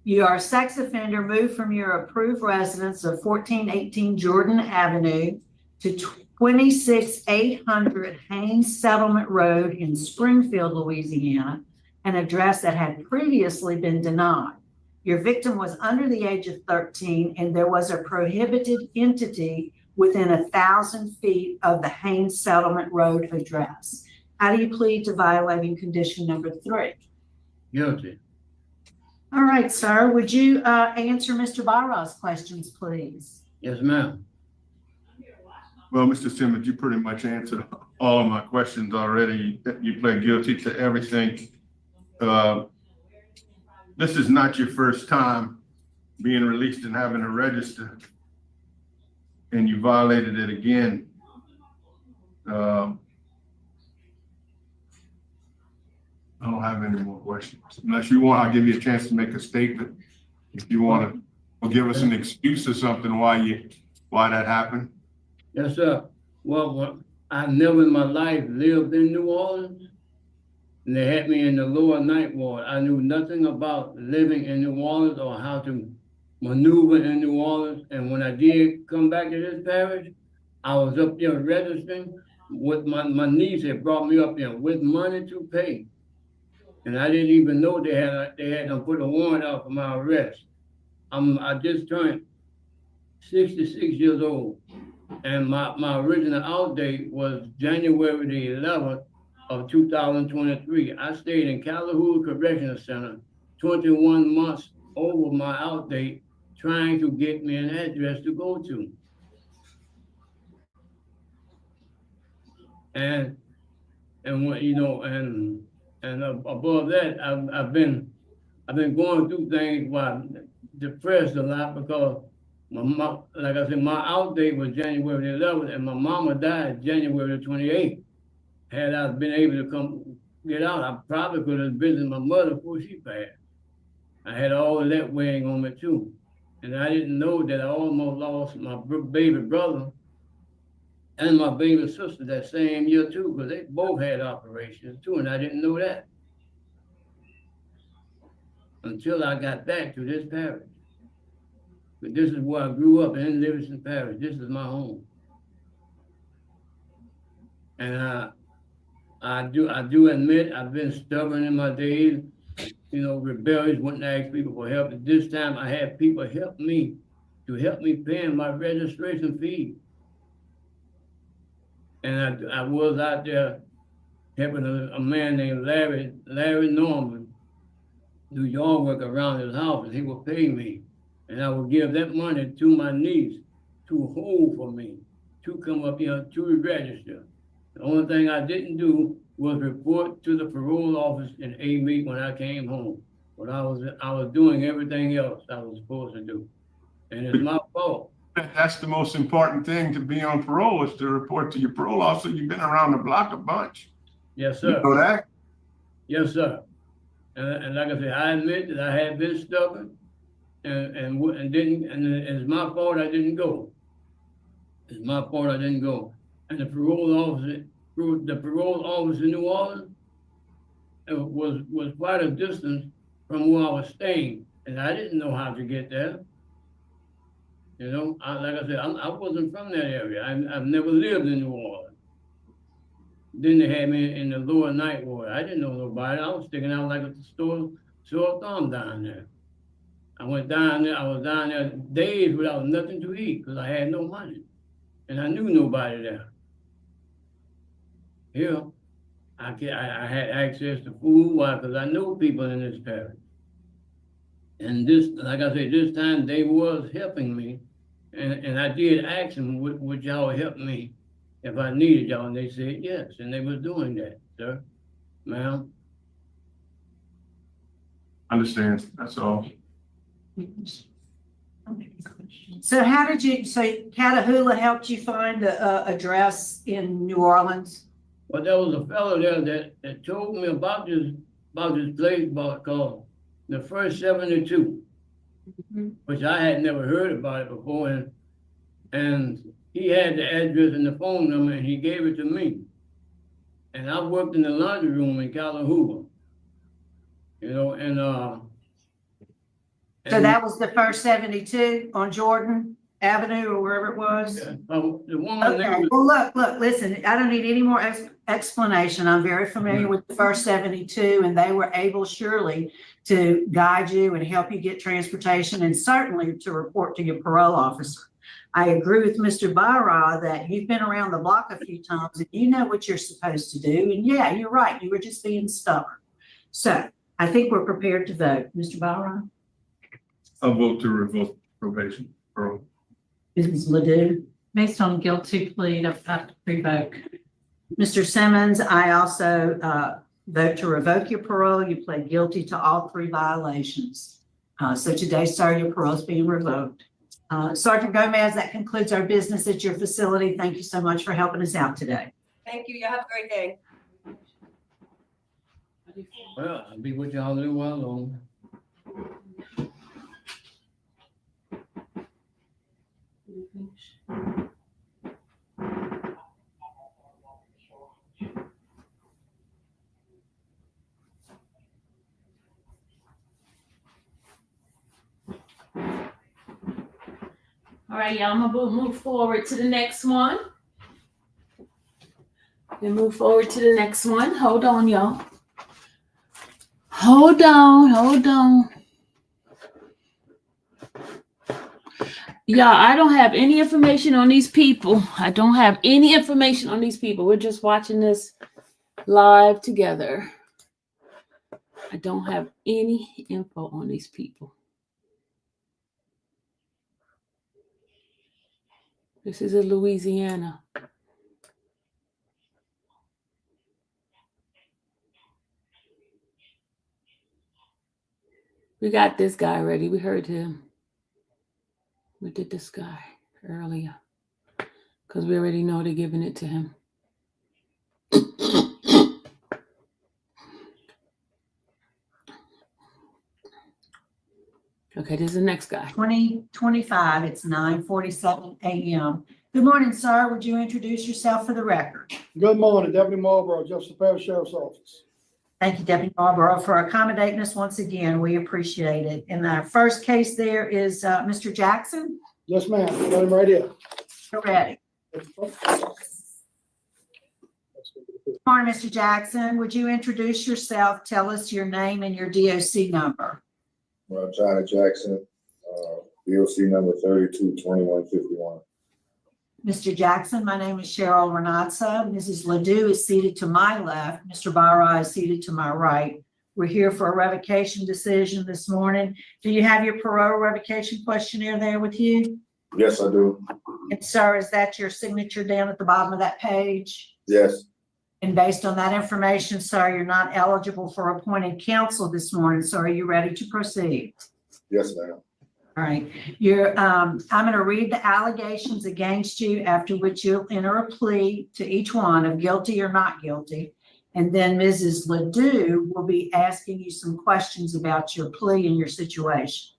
You are a sex offender moved from your approved residence of 1418 Jordan Avenue to 26800 Haynes Settlement Road in Springfield, Louisiana, an address that had previously been denied. Your victim was under the age of 13 and there was a prohibited entity within 1,000 feet of the Haynes Settlement Road address. How do you plead to violating condition number 3? Guilty. All right, sir. Would you answer Mr. Byraw's questions, please? Yes, ma'am. Well, Mr. Simmons, you pretty much answered all of my questions already. You pled guilty to everything. This is not your first time being released and having to register, and you violated it again. I don't have any more questions. Unless you want, I'll give you a chance to make a statement. If you want to, or give us an excuse or something why that happened. Yes, sir. Well, I never in my life lived in New Orleans, and they had me in the lower ninth ward. I knew nothing about living in New Orleans or how to maneuver in New Orleans. And when I did come back to this parish, I was up there registering with my niece had brought me up there with money to pay. And I didn't even know they had to put a warrant out for my arrest. I just turned 66 years old. And my original out date was January the 11th of 2023. I stayed in Callahoo Correctional Center 21 months over my out date, trying to get me an address to go to. And what, you know, and above that, I've been going through things while depressed a lot because my mom, like I said, my out date was January the 11th, and my mama died January the 28th. Had I been able to come get out, I probably could have visited my mother before she passed. I had all of that weighing on me too, and I didn't know that I almost lost my baby brother and my baby sister that same year too, because they both had operations too, and I didn't know that until I got back to this parish. But this is where I grew up in Livingston Parish. This is my home, and I do admit I've been stubborn in my days, you know, rebellious, wouldn't ask people for help. But this time I had people help me paying my registration fee. And I was out there helping a man named Larry Norman do yard work around his house, and he would pay me. And I would give that money to my niece to hold for me, to come up here to register. The only thing I didn't do was report to the parole office in A-Meet when I came home. But I was doing everything else I was supposed to do. And it's my fault. That's the most important thing to be on parole, is to report to your parole officer. You've been around the block a bunch. Yes, sir. You know that? Yes, sir. And like I said, I admit that I had been stubborn, and didn't, and it's my fault I didn't go. It's my fault I didn't go. And the parole officer in New Orleans was quite a distance from where I was staying, and I didn't know how to get there. You know, like I said, I wasn't from that area. I've never lived in New Orleans. Then they had me in the lower night ward. I didn't know nobody. I was sticking out like a sore thumb down there. I went down there. I was down there days without nothing to eat because I had no money, and I knew nobody there. Here, I had access to food. Why? Because I know people in this parish. And this, like I said, this time they was helping me, and I did ask them, would y'all help me if I needed y'all? And they said yes, and they was doing that, sir, ma'am. Understand, that's all. So how did you, so Catahoula helped you find a address in New Orleans? Well, there was a fellow there that told me about this place called the First 72, which I had never heard about it before, and he had the address and the phone number, and he gave it to me. And I worked in the laundry room in Catahoula, you know, and so that was the First 72 on Jordan Avenue or wherever it was? the woman Okay, well, look, listen, I don't need any more explanation. I'm very familiar with the First 72, and they were able surely to guide you and help you get transportation and certainly to report to your parole officer. I agree with Mr. Barra that you've been around the block a few times and you know what you're supposed to do. And yeah, you're right. You were just being stubborn. So I think we're prepared to vote. Mr. Barra? I'll vote to revoke probation. Parole. Mrs. Ledoux? Based on guilty plea, I have to revoke. Mr. Simmons, I also vote to revoke your parole. You pled guilty to all 3 violations. So today, sir, your parole is being revoked. Sergeant Gomez, that concludes our business at your facility. Thank you so much for helping us out today. Thank you. Y'all have a great day. well, I'll be with y'all a little while longer. All right, y'all, I'm gonna move forward to the next one. We move forward to the next one. Hold on, y'all. Hold on. Y'all, I don't have any information on these people. We're just watching this live together. I don't have any info on these people. This is in Louisiana. We got this guy ready. We heard him. We did this guy earlier because we already know they're giving it to him. Okay, this is the next guy. 2025, it's 9:47 a.m. Good morning, sir. Would you introduce yourself for the record? Good morning, Deputy Marlboro, Jefferson Parish Sheriff's Office. Thank you, Deputy Marlboro, for accommodating us once again. We appreciate it. And our first case there is Mr. Jackson. Yes, ma'am. Got him right here. You're ready. Good morning, Mr. Jackson. Would you introduce yourself? Tell us your name and your DOC number. Well, Johnny Jackson, DOC number 322151. Mr. Jackson, my name is Cheryl Renatza. Mrs. Ledoux is seated to my left. Mr. Barra is seated to my right. We're here for a revocation decision this morning. Do you have your parole revocation questionnaire there with you? Yes, I do. And sir, is that your signature down at the bottom of that page? Yes. And based on that information, sir, you're not eligible for appointed counsel this morning. So are you ready to proceed? Yes, ma'am. All right. I'm going to read the allegations against you, after which you'll enter a plea to each one of guilty or not guilty. And then Mrs. Ledoux will be asking you some questions about your plea and your situation.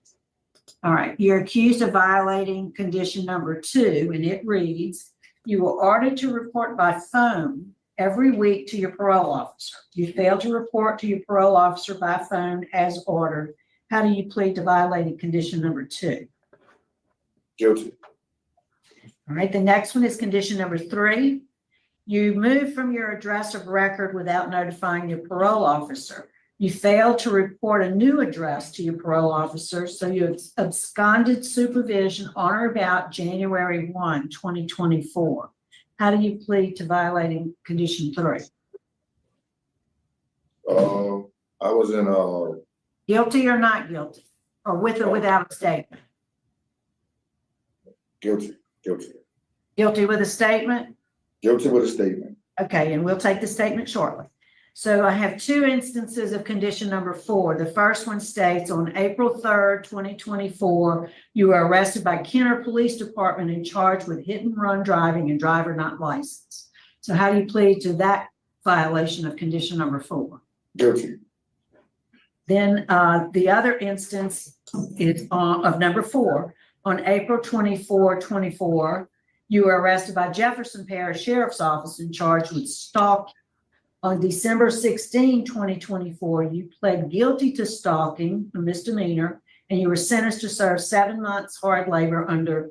All right, you're accused of violating condition number 2, and it reads, you were ordered to report by phone every week to your parole officer. You failed to report to your parole officer by phone as ordered. How do you plead to violating condition number 2? Guilty. All right, the next one is condition number 3. You moved from your address of record without notifying your parole officer. You failed to report a new address to your parole officer, so you absconded supervision on or about January 1, 2024. How do you plead to violating condition 3? I was in, Guilty or not guilty? Or with or without a statement? guilty. Guilty with a statement? Guilty with a statement. Okay, and we'll take the statement shortly. So I have 2 instances of condition number 4. The first one states on April 3rd, 2024, you were arrested by Kenner Police Department and charged with hit and run driving and driver not licensed. So how do you plead to that violation of condition number 4? Guilty. Then the other instance is of number 4. On April 24, 24, you were arrested by Jefferson Parish Sheriff's Office and charged with stalking. On December 16, 2024, you pled guilty to stalking, a misdemeanor, and you were sentenced to serve 7 months hard labor under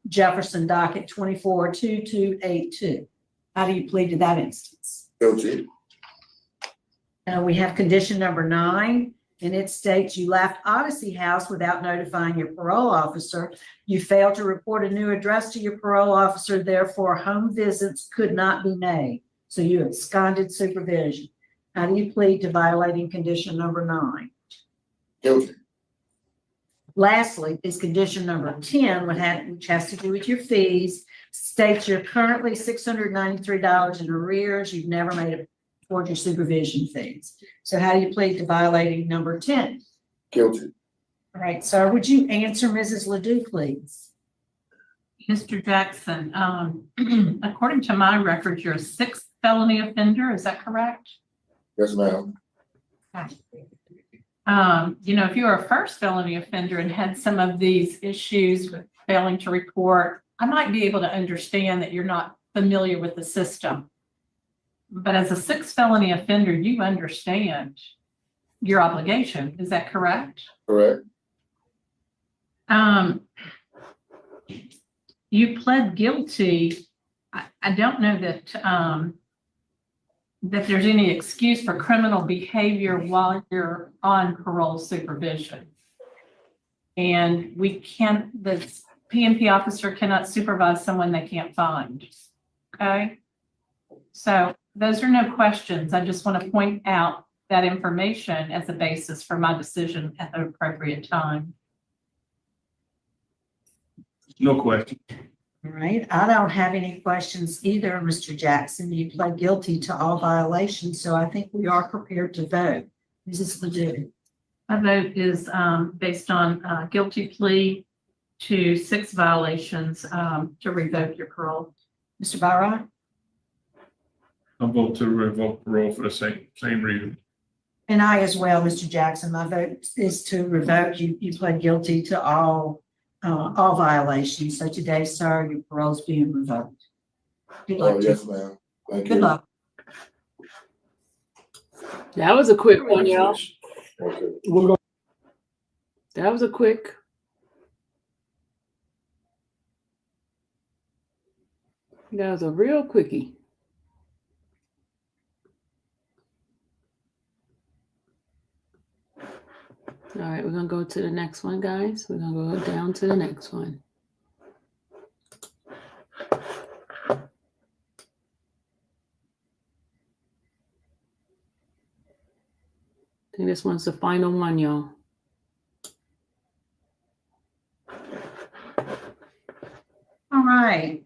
Jefferson docket 242282. How do you plead to that instance? Guilty. We have condition number 9, and it states you left Odyssey House without notifying your parole officer. You failed to report a new address to your parole officer, therefore home visits could not be made. So you absconded supervision. How do you plead to violating condition number 9? Guilty. Lastly, is condition number 10, which has to do with your fees, states you're currently $693 in arrears. You've never made it toward your supervision fees. So how do you plead to violating number 10? Guilty. All right, sir, would you answer Mrs. Ledoux, please? Mr. Jackson, according to my record, you're a 6th felony offender. Is that correct? Yes, ma'am. If you were a 1st felony offender and had some of these issues with failing to report, I might be able to understand that you're not familiar with the system. But as a 6th felony offender, you understand your obligation. Is that correct? Correct. You pled guilty. I don't know that that there's any excuse for criminal behavior while you're on parole supervision. And the PNP officer cannot supervise someone they can't find. Okay? So those are no questions. I just want to point out that information as a basis for my decision at the appropriate time. No question. All right, I don't have any questions either, Mr. Jackson. You pled guilty to all violations, so I think we are prepared to vote. Mrs. Ledoux. My vote is based on guilty plea to 6 violations to revoke your parole. Mr. Byron? I vote to revoke parole for the same reason. And I as well, Mr. Jackson. My vote is to revoke. You pled guilty to all violations. So today, sir, your parole is being revoked. Good luck. Yes, ma'am. Thank Good you. luck. That was a quick one, y'all. Okay. That was a quick. That was a real quickie. All right, we're going to go to the next one, guys. We're going to go down to the next one. I think this one's the final one, y'all. All right.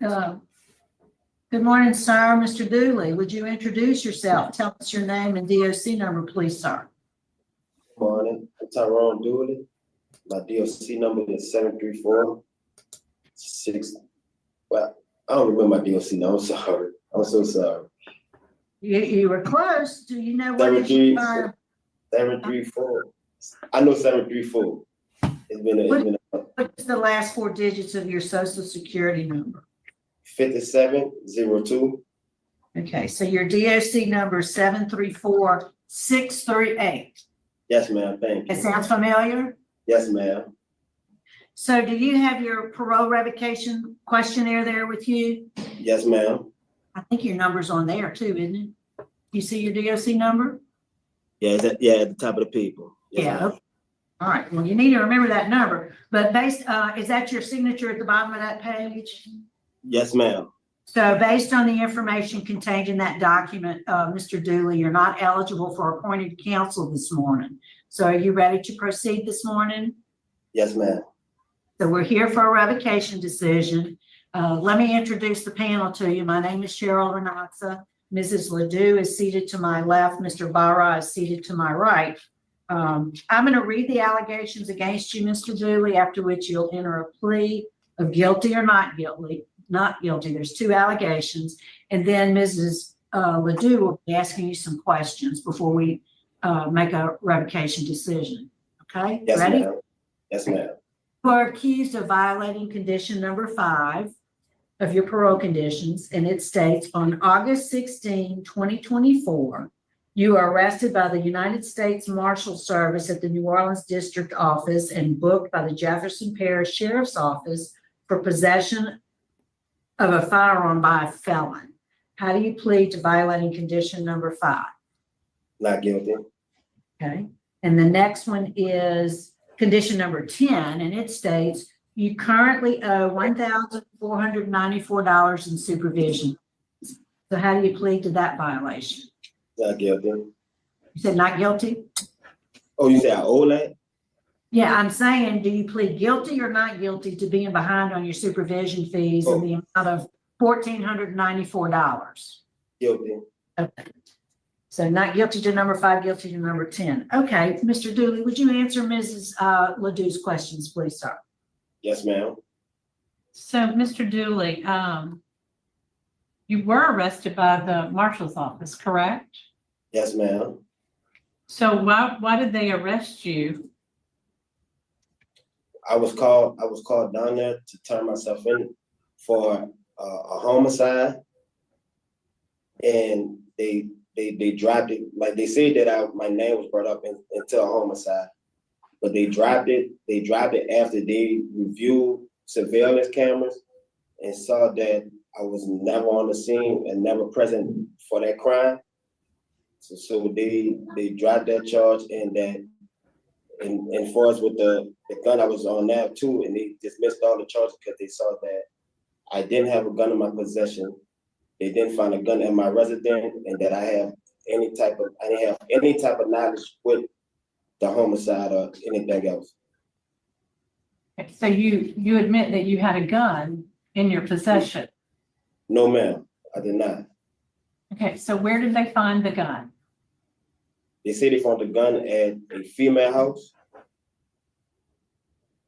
Good morning, sir. Mr. Dooley, would you introduce yourself? Tell us your name and DOC number, please, sir. Good morning. I'm Tyrone Dooley. My DOC number is 734-6. Well, I don't remember my DOC number. I'm sorry. I'm so sorry. You were close. Do you know what it is? 734. I know 734. What's the last four digits of your social security number? 5702. Okay, so your DOC number is 734638. Yes, ma'am. Thank you. It sounds familiar? Yes, ma'am. So do you have your parole revocation questionnaire there with you? Yes, ma'am. I think your number's on there too, isn't it? You see your DOC number? Yeah, at the top of the paper. Yes, Yeah. ma'am. All right, well, you need to remember that number, but is that your signature at the bottom of that page? Yes, ma'am. So based on the information contained in that document, Mr. Dooley, you're not eligible for appointed counsel this morning. So are you ready to proceed this morning? Yes, ma'am. So we're here for a revocation decision. Let me introduce the panel to you. My name is Cheryl Renatza. Mrs. Ledoux is seated to my left. Mr. Barra is seated to my right. I'm going to read the allegations against you, Mr. Dooley, after which you'll enter a plea of guilty or not guilty. Not guilty. There's two allegations. And then Mrs. Ledoux will be asking you some questions before we make a revocation decision. Okay? Yes, Ready? ma'am. Yes, ma'am. You are accused of violating condition number 5 of your parole conditions, and it states on August 16, 2024, you are arrested by the United States Marshal Service at the New Orleans District Office and booked by the Jefferson Parish Sheriff's Office for possession of a firearm by a felon. How do you plead to violating condition number 5? Not guilty. Okay. And the next one is condition number 10, and it states you currently owe $1,494 in supervision. So how do you plead to that violation? Not guilty. You said not guilty? Oh, you say I owe that? Yeah, I'm saying, do you plead guilty or not guilty to being behind on your supervision fees in the amount of $1,494? Guilty. Okay. So not guilty to number 5, guilty to number 10. Okay, Mr. Dooley, would you answer Mrs. Ledoux's questions, please, sir? Yes, ma'am. So, Mr. Dooley, you were arrested by the marshal's office, correct? Yes, ma'am. So why did they arrest you? I was called down there to turn myself in for a homicide, and they dropped it. Like they said that my name was brought up into a homicide, but they dropped it. They dropped it after they reviewed surveillance cameras and saw that I was never on the scene and never present for that crime. So they dropped that charge, and for us with the gun I was on now too, and they dismissed all the charges because they saw that I didn't have a gun in my possession. They didn't find a gun in my residence, and that I didn't have any type of knowledge with the homicide or anything else. So you admit that you had a gun in your possession? No, ma'am, I did not. Okay, so where did they find the gun? They say they found the gun at a female house.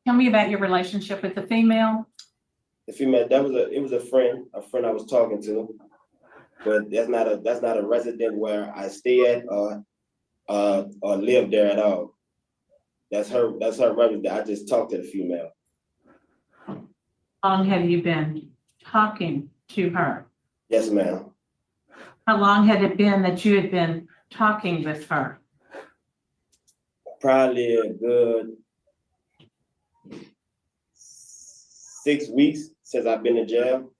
Tell me about your relationship with the female. The female, it was a friend I was talking to, but that's not a resident where I stay at or live there at all. That's her resident. I just talked to the female. How long have you been talking to her? Yes, ma'am. How long had it been that you had been talking with her? Probably a good 6 weeks since I've been in jail.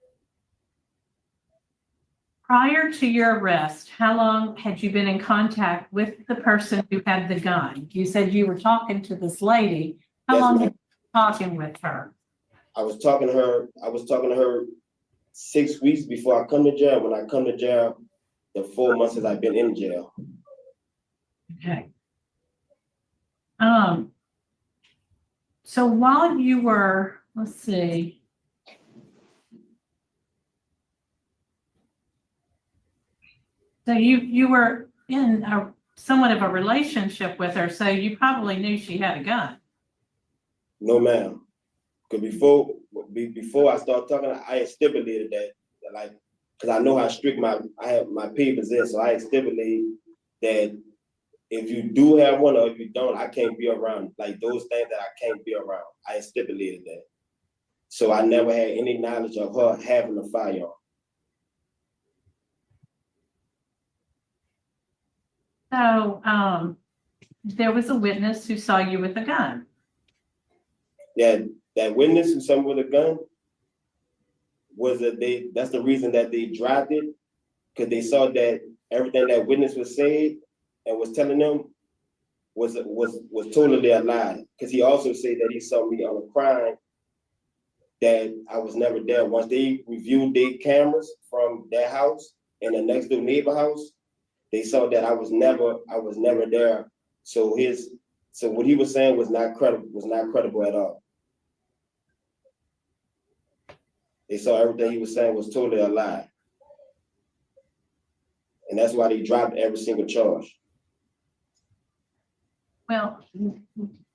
Prior to your arrest, how long had you been in contact with the person who had the gun? You said you were talking to this lady. How Yes, long ma'am. had you been talking with her? I was talking to her 6 weeks before I come to jail. When I come to jail, the 4 months since I've been in jail. Okay. So while you were, let's see. So you were in somewhat of a relationship with her, so you probably knew she had a gun. No, ma'am. Because before I started talking, I had stipulated that, like, because I know how strict my papers is, so I had stipulated that if you do have one or if you don't, I can't be around. Like those things that I can't be around. I stipulated that. So I never had any knowledge of her having a firearm. So, there was a witness who saw you with a gun. That witness who saw me with a gun was that's the reason that they dropped it, because they saw that everything that witness was saying and was telling them was totally a lie. Because he also said that he saw me on a crime that I was never there. Once they reviewed their cameras from their house and the next door neighbor house, they saw that I was never there. So what he was saying was not credible at all. They saw everything he was saying was totally a lie. And that's why they dropped every single charge. Well,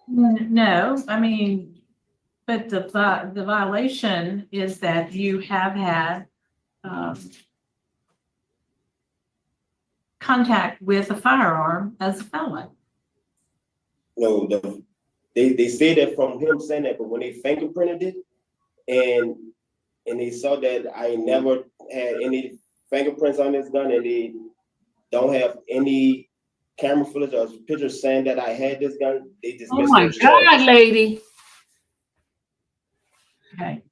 no, I mean, but the violation is that you have had contact with a firearm as a felon. No, they say that from him saying that, but when they fingerprinted it and they saw that I never had any fingerprints on this gun and they don't have any camera footage or pictures saying that I had this gun, they dismissed Oh my those God, charges. lady. Okay.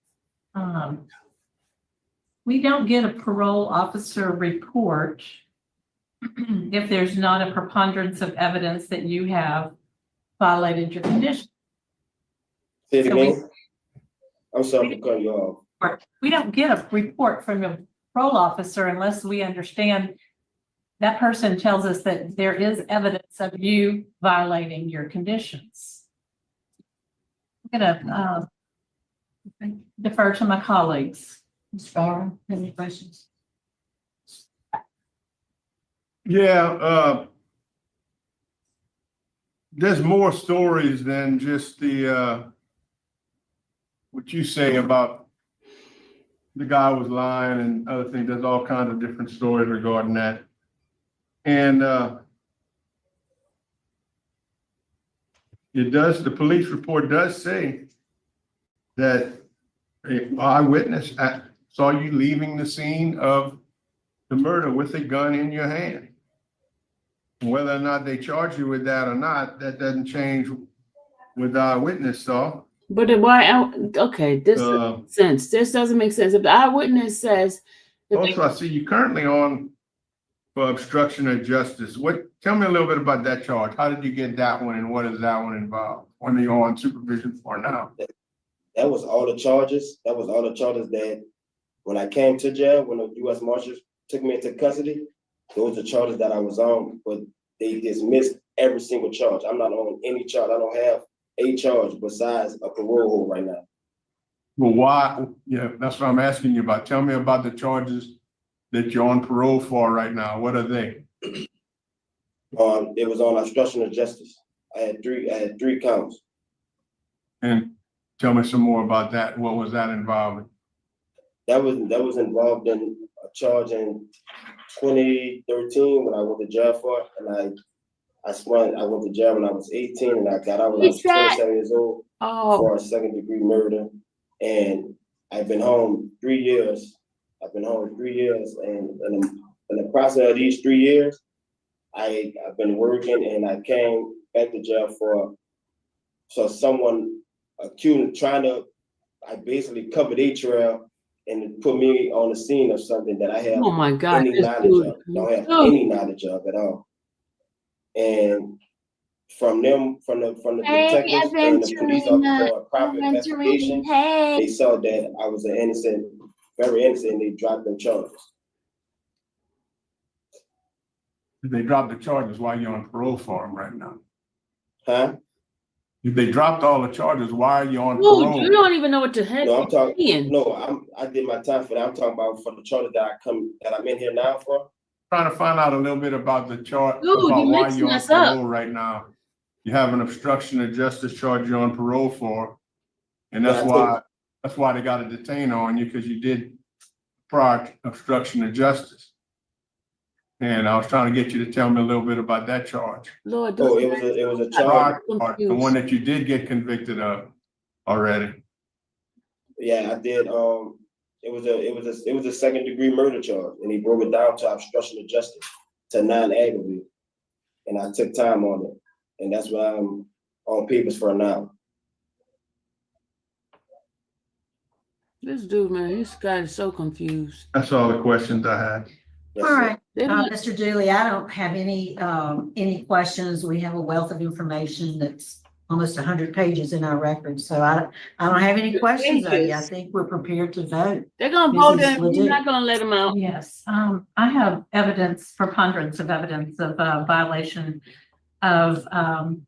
We don't get a parole officer report if there's not a preponderance of evidence that you have violated your condition. Say it So again. I'm sorry for cutting you off. We don't get a report from a parole officer unless we understand that person tells us that there is evidence of you violating your conditions. I'm gonna defer to my colleagues. Ms. Farrar, any questions? Yeah, there's more stories than just what you say about the guy was lying and other things. There's all kinds of different stories regarding that. And the police report does say that an eyewitness saw you leaving the scene of the murder with a gun in your hand. Whether or not they charge you with that or not, that doesn't change what the eyewitness saw. But then why? Okay, this doesn't make sense. This doesn't make sense. If the eyewitness says, Also, I see you currently on for obstruction of justice. Tell me a little bit about that charge. How did you get that one, and what does that one involve? What are you on supervision for now? That was all the charges. That was all the charges that when I came to jail, when the U.S. Marshals took me into custody, those are charges that I was on, but they dismissed every single charge. I'm not on any charge. I don't have a charge besides a parole hold right now. Well, why? Yeah, that's what I'm asking you about. Tell me about the charges that you're on parole for right now. What are they? It was on obstruction of justice. I had three counts. And tell me some more about that. What was that involving? That was involved in a charge in 2013 when I went to jail for it, and I went to jail when I was 18 and I got out when I was 27 years old for a second-degree murder. And I've been home 3 years. I've been home 3 years, and in the process of these 3 years, I've been working, and I came back to jail for someone accused I basically covered a trail and put me on the scene of something that I have oh my God, any knowledge of, don't have any knowledge of at all. And from the detectives and the police officer, proper investigation, they saw that I was very innocent, and they dropped them charges. They dropped the charges while you're on parole for them right now. Huh? If they dropped all the charges, why are you on Dude, parole? you don't even know what the heck No, saying. I did my time for that. I'm talking about for the charges that I'm in here now for. Trying to find out a little bit about the charge, Dude, about you're why mixing you're on us up. parole right now. You have an obstruction of justice charge you're on parole for. And that's why they got a detain on you, because you did prior obstruction of justice. And I was trying to get you to tell me a little bit about that charge. Lord, Oh, it was a charge. The one that you did get convicted of already. Yeah, I did. It was a second degree murder charge, and he broke it down to obstruction of justice to non-aggravated, and I took time on it, and that's what I'm on papers for now. This dude, man, this guy is so confused. That's all the questions I had. Yes, All sir. right, Mr. Dooley, I don't have any questions. We have a wealth of information that's almost 100 pages in our records, so I don't have any questions of you. I think we're prepared to vote. They're gonna vote Mrs. him. He's Ledoux. not gonna let him out. Yes, I have preponderance of evidence of violation of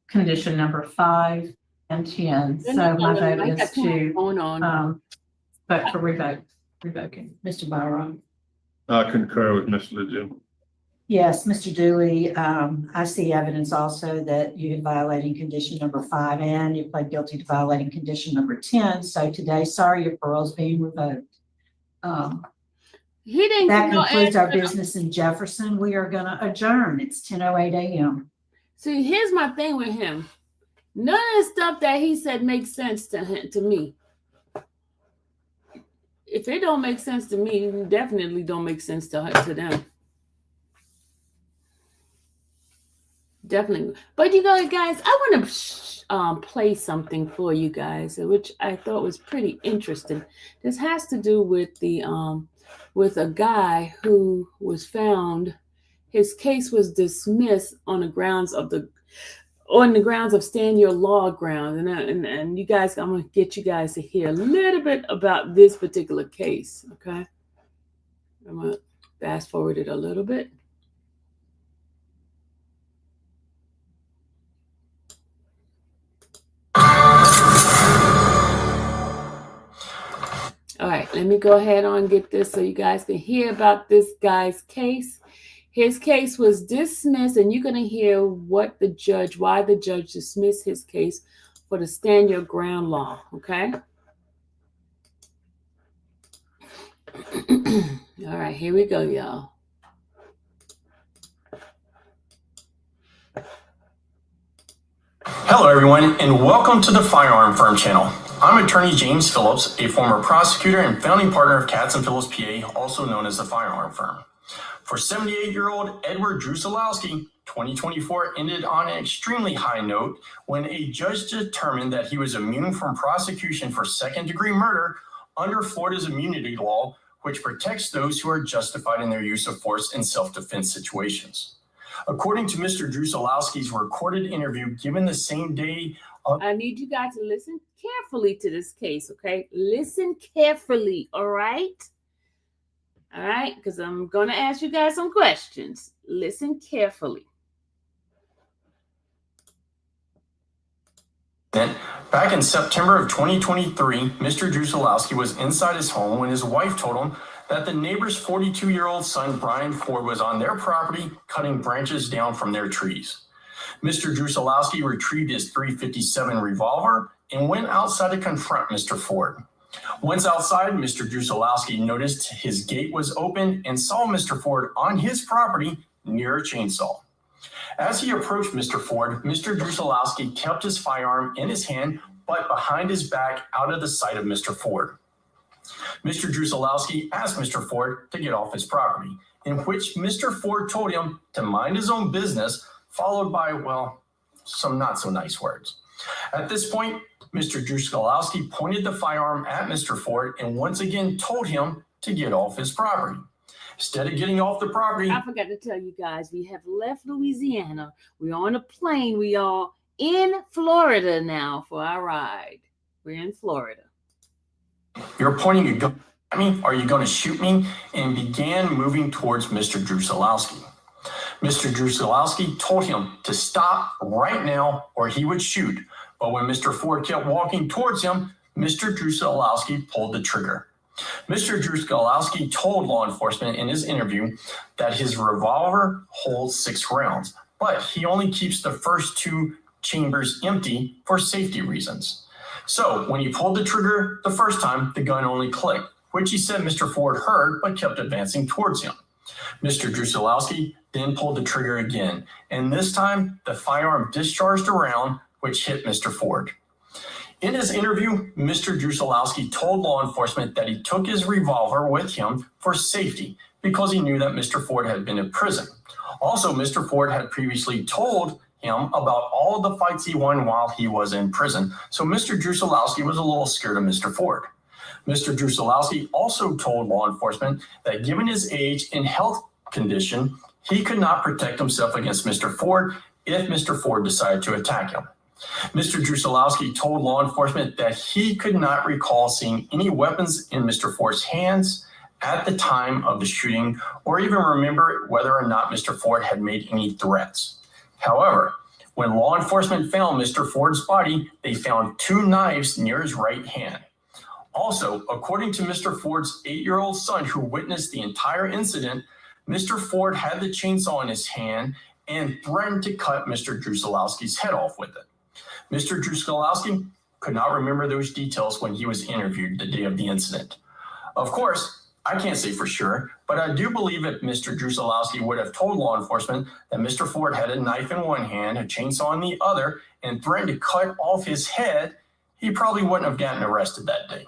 condition number 5 and 10. They're So not my gonna let him vote out. is Got too much to going on. vote for revoking. Mr. Byron. I concur with Ms. Ledoux. Yes, Mr. Dooley, I see evidence also that you had violating condition number 5 and you pled guilty to violating condition number 10. So today, sorry, your parole's being revoked. He didn't. That get no concludes our answer. business in Jefferson. We are gonna adjourn. It's 10:08 a.m. See, here's my thing with him. None of the stuff that he said makes sense to me. If it don't make sense to me, it definitely don't make sense to them. Definitely. But you know, guys, I want to play something for you guys, which I thought was pretty interesting. This has to do with the with a guy who was found. His case was dismissed on the grounds of stand your law grounds, and you guys, I'm gonna get you guys to hear a little bit about this particular case. Okay, I'm gonna fast forward it a little bit. All right, let me go ahead and get this so you guys can hear about this guy's case. His case was dismissed, and you're going to hear why the judge dismissed his case for the stand your ground law, okay? All right, here we go, y'all. Hello, everyone, and welcome to the Firearm Firm channel. I'm attorney James Phillips, a former prosecutor and founding partner of Katz & Phillips, PA, also known as the Firearm Firm. For 78-year-old Edward Drusalowski, 2024 ended on an extremely high note when a judge determined that he was immune from prosecution for second-degree murder under Florida's immunity law, which protects those who are justified in their use of force in self-defense situations. According to Mr. Drusalowski's recorded interview given the same day, I need you guys to listen carefully to this case, okay? Listen carefully, all right? All right, because I'm going to ask you guys some questions. Listen carefully. Back in September of 2023, Mr. Drusalowski was inside his home when his wife told him that the neighbor's 42-year-old son, Brian Ford, was on their property cutting branches down from their trees. Mr. Drusalowski retrieved his .357 revolver and went outside to confront Mr. Ford. Once outside, Mr. Drusalowski noticed his gate was open and saw Mr. Ford on his property near a chainsaw. As he approached Mr. Ford, Mr. Drusalowski kept his firearm in his hand, but behind his back out of the sight of Mr. Ford. Mr. Drusalowski asked Mr. Ford to get off his property, in which Mr. Ford told him to mind his own business, followed by, well, some not so nice words. At this point, Mr. Drusalowski pointed the firearm at Mr. Ford and once again told him to get off his property. Instead of getting off the property, I forgot to tell you guys, we have left Louisiana. We're on a plane. We are in Florida now for our ride. We're in Florida. "You're pointing your gun at me? Are you going to shoot me?" and began moving towards Mr. Drusalowski. Mr. Drusalowski told him to stop right now or he would shoot. But when Mr. Ford kept walking towards him, Mr. Drusalowski pulled the trigger. Mr. Drusalowski told law enforcement in his interview that his revolver holds 6 rounds, but he only keeps the first 2 chambers empty for safety reasons. So when he pulled the trigger the first time, the gun only clicked, which he said Mr. Ford heard but kept advancing towards him. Mr. Drusilowski then pulled the trigger again, and this time the firearm discharged around, which hit Mr. Ford. In his interview, Mr. Drusilowski told law enforcement that he took his revolver with him for safety because he knew that Mr. Ford had been in prison. Also, Mr. Ford had previously told him about all the fights he won while he was in prison, so Mr. Drusilowski was a little scared of Mr. Ford. Mr. Drusilowski also told law enforcement that given his age and health condition, he could not protect himself against Mr. Ford if Mr. Ford decided to attack him. Mr. Drusilowski told law enforcement that he could not recall seeing any weapons in Mr. Ford's hands at the time of the shooting, or even remember whether or not Mr. Ford had made any threats. However, when law enforcement found Mr. Ford's body, they found 2 knives near his right hand. Also, according to Mr. Ford's 8-year-old son who witnessed the entire incident, Mr. Ford had the chainsaw in his hand and threatened to cut Mr. Drusilowski's head off with it. Mr. Drusilowski could not remember those details when he was interviewed the day of the incident. Of course, I can't say for sure, but I do believe if Mr. Drusilowski would have told law enforcement that Mr. Ford had a knife in one hand, a chainsaw in the other, and threatened to cut off his head, he probably wouldn't have gotten arrested that day.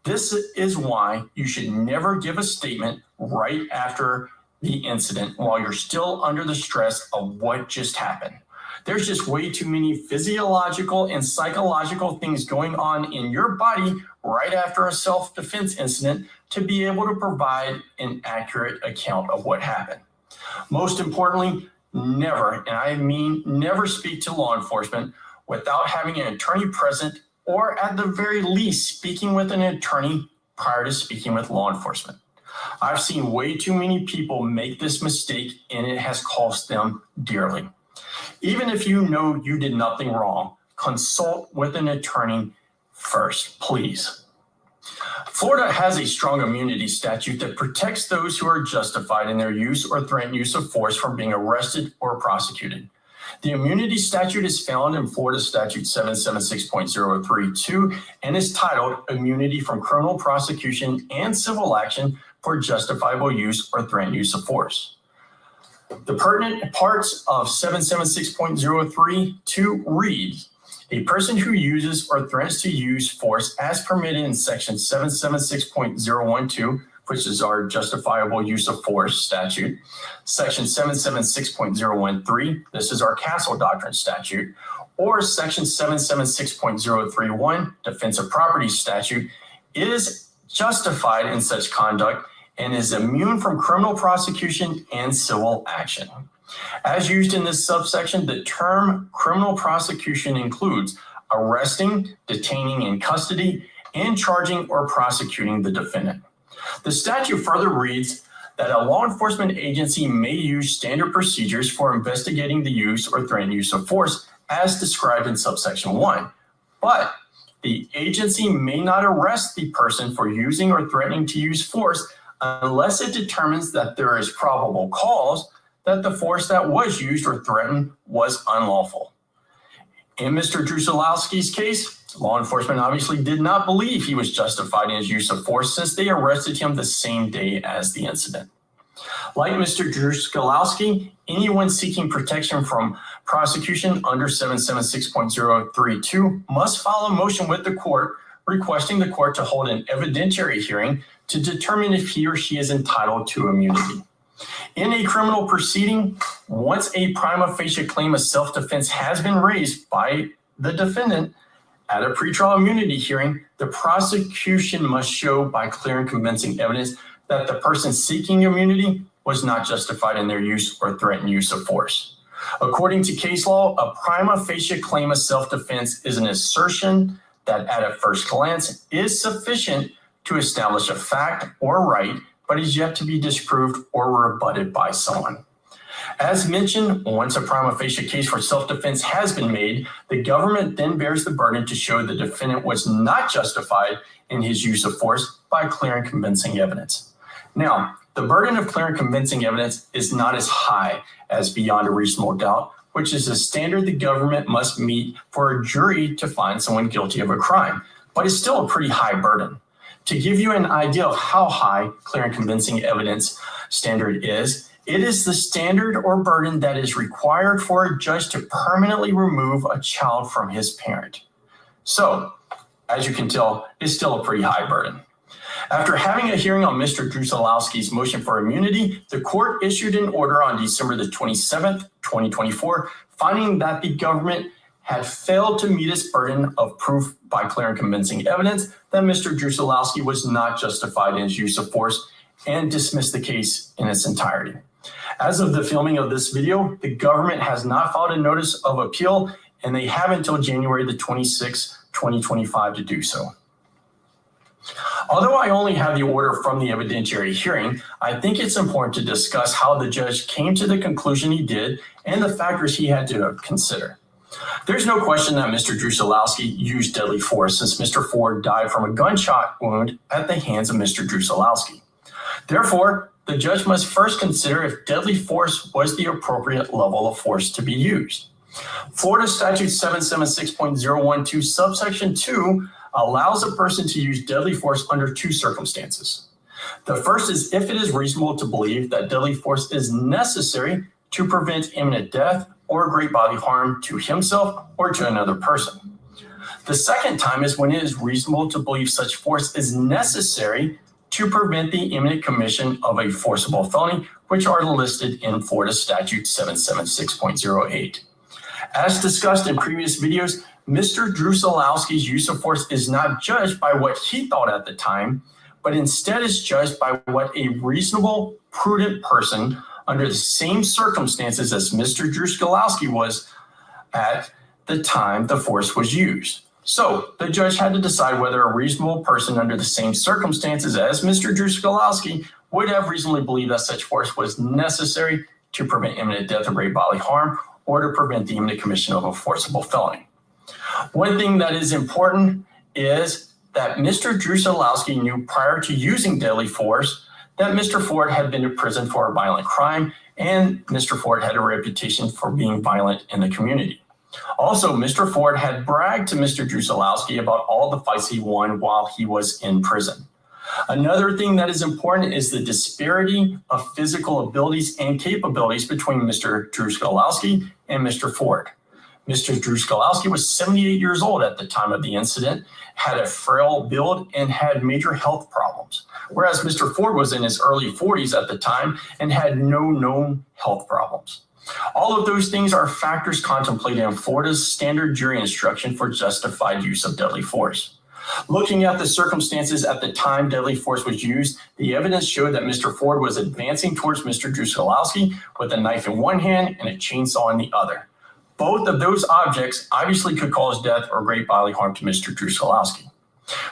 This is why you should never give a statement right after the incident while you're still under the stress of what just happened. There's just way too many physiological and psychological things going on in your body right after a self-defense incident to be able to provide an accurate account of what happened. Most importantly, never, and I mean never, speak to law enforcement without having an attorney present, or at the very least speaking with an attorney prior to speaking with law enforcement. I've seen way too many people make this mistake, and it has cost them dearly. Even if you know you did nothing wrong, consult with an attorney first, please. Florida has a strong immunity statute that protects those who are justified in their use or threatened use of force from being arrested or prosecuted. The immunity statute is found in Florida Statute 776.032 and is titled Immunity from Criminal Prosecution and Civil Action for Justifiable Use or Threatened Use of Force. The pertinent parts of 776.032 read, a person who uses or threatens to use force as permitted in section 776.012, which is our justifiable use of force statute, section 776.013, this is our Castle Doctrine statute, or section 776.031, Defense of Property statute, is justified in such conduct and is immune from criminal prosecution and civil action. As used in this subsection, the term criminal prosecution includes arresting, detaining in custody, and charging or prosecuting the defendant. The statute further reads that a law enforcement agency may use standard procedures for investigating the use or threatened use of force as described in subsection 1, but the agency may not arrest the person for using or threatening to use force unless it determines that there is probable cause that the force that was used or threatened was unlawful. In Mr. Drusilowski's case, law enforcement obviously did not believe he was justified in his use of force since they arrested him the same day as the incident. Like Mr. Drusilowski, anyone seeking protection from prosecution under 776.032 must file a motion with the court requesting the court to hold an evidentiary hearing to determine if he or she is entitled to immunity. In a criminal proceeding, once a prima facie claim of self-defense has been raised by the defendant at a pretrial immunity hearing, the prosecution must show by clear and convincing evidence that the person seeking immunity was not justified in their use or threatened use of force. According to case law, a prima facie claim of self-defense is an assertion that at a first glance is sufficient to establish a fact or right, but is yet to be disproved or rebutted by someone. As mentioned, once a prima facie case for self-defense has been made, the government then bears the burden to show the defendant was not justified in his use of force by clear and convincing evidence. Now, the burden of clear and convincing evidence is not as high as beyond a reasonable doubt, which is a standard the government must meet for a jury to find someone guilty of a crime, but it's still a pretty high burden. To give you an idea of how high clear and convincing evidence standard is, it is the standard or burden that is required for a judge to permanently remove a child from his parent. So, as you can tell, it's still a pretty high burden. After having a hearing on Mr. Drusalowski's motion for immunity, the court issued an order on December the 27th, 2024, finding that the government had failed to meet its burden of proof by clear and convincing evidence that Mr. Drusalowski was not justified in his use of force, and dismissed the case in its entirety. As of the filming of this video, the government has not filed a notice of appeal, and they have until January the 26th, 2025 to do so. Although I only have the order from the evidentiary hearing, I think it's important to discuss how the judge came to the conclusion he did and the factors he had to consider. There's no question that Mr. Drusalowski used deadly force, since Mr. Ford died from a gunshot wound at the hands of Mr. Drusalowski. Therefore, the judge must first consider if deadly force was the appropriate level of force to be used. Florida Statute 776.012 subsection 2 allows a person to use deadly force under two circumstances. The first is if it is reasonable to believe that deadly force is necessary to prevent imminent death or great bodily harm to himself or to another person. The second time is when it is reasonable to believe such force is necessary to prevent the imminent commission of a forcible felony, which are listed in Florida Statute 776.08. As discussed in previous videos, Mr. Drusalowski's use of force is not judged by what he thought at the time, but instead is judged by what a reasonable, prudent person under the same circumstances as Mr. Drusalowski was at the time the force was used. So the judge had to decide whether a reasonable person under the same circumstances as Mr. Drusalowski would have reasonably believed that such force was necessary to prevent imminent death or great bodily harm, or to prevent the imminent commission of a forcible felony. One thing that is important is that Mr. Drusalowski knew prior to using deadly force that Mr. Ford had been in prison for a violent crime, and Mr. Ford had a reputation for being violent in the community. Also, Mr. Ford had bragged to Mr. Drusalowski about all the fights he won while he was in prison. Another thing that is important is the disparity of physical abilities and capabilities between Mr. Drusalowski and Mr. Ford. Mr. Drusalowski was 78 years old at the time of the incident, had a frail build, and had major health problems, whereas Mr. Ford was in his early 40s at the time and had no known health problems. All of those things are factors contemplated in Florida's standard jury instruction for justified use of deadly force. Looking at the circumstances at the time deadly force was used, the evidence showed that Mr. Ford was advancing towards Mr. Drusalowski with a knife in one hand and a chainsaw in the other. Both of those objects obviously could cause death or great bodily harm to Mr. Drusalowski.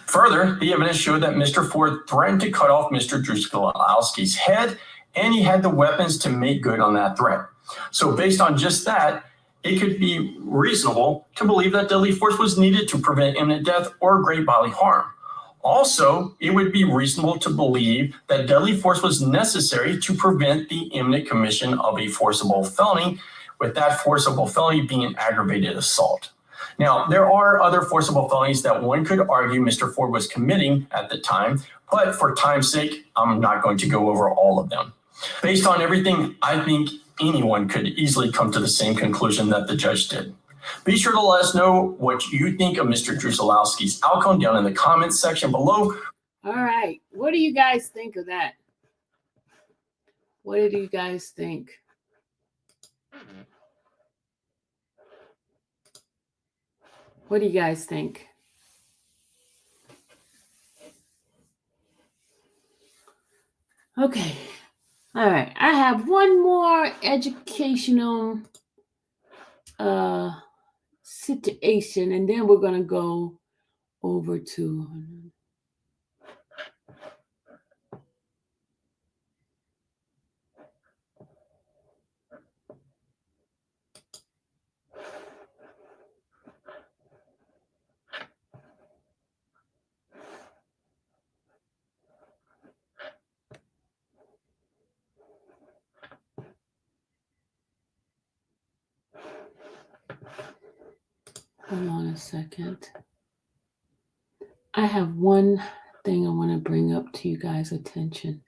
Further, the evidence showed that Mr. Ford threatened to cut off Mr. Drusalowski's head, and he had the weapons to make good on that threat. So based on just that, it could be reasonable to believe that deadly force was needed to prevent imminent death or great bodily harm. Also, it would be reasonable to believe that deadly force was necessary to prevent the imminent commission of a forcible felony, with that forcible felony being aggravated assault. Now, there are other forcible felonies that one could argue Mr. Ford was committing at the time, but for time's sake, I'm not going to go over all of them. Based on everything, I think anyone could easily come to the same conclusion that the judge did. Be sure to let us know what you think of Mr. Drusalowski's outcome down in the comments section below. All right. What do you guys think of that? What did you guys think? What do you guys think? Okay. All right. I have one more educational situation, and then we're going to go over to hold on a second. I have one thing I want to bring up to you guys' attention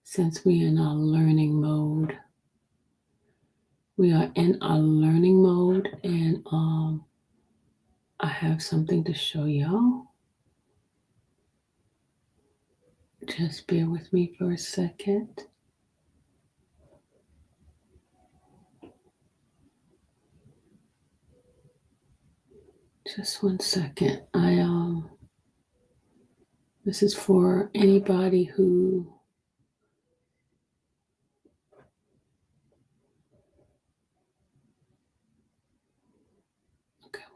since we are in our learning mode. We are in our learning mode, and I have something to show y'all. Just bear with me for a second. Just one second. This is for anybody who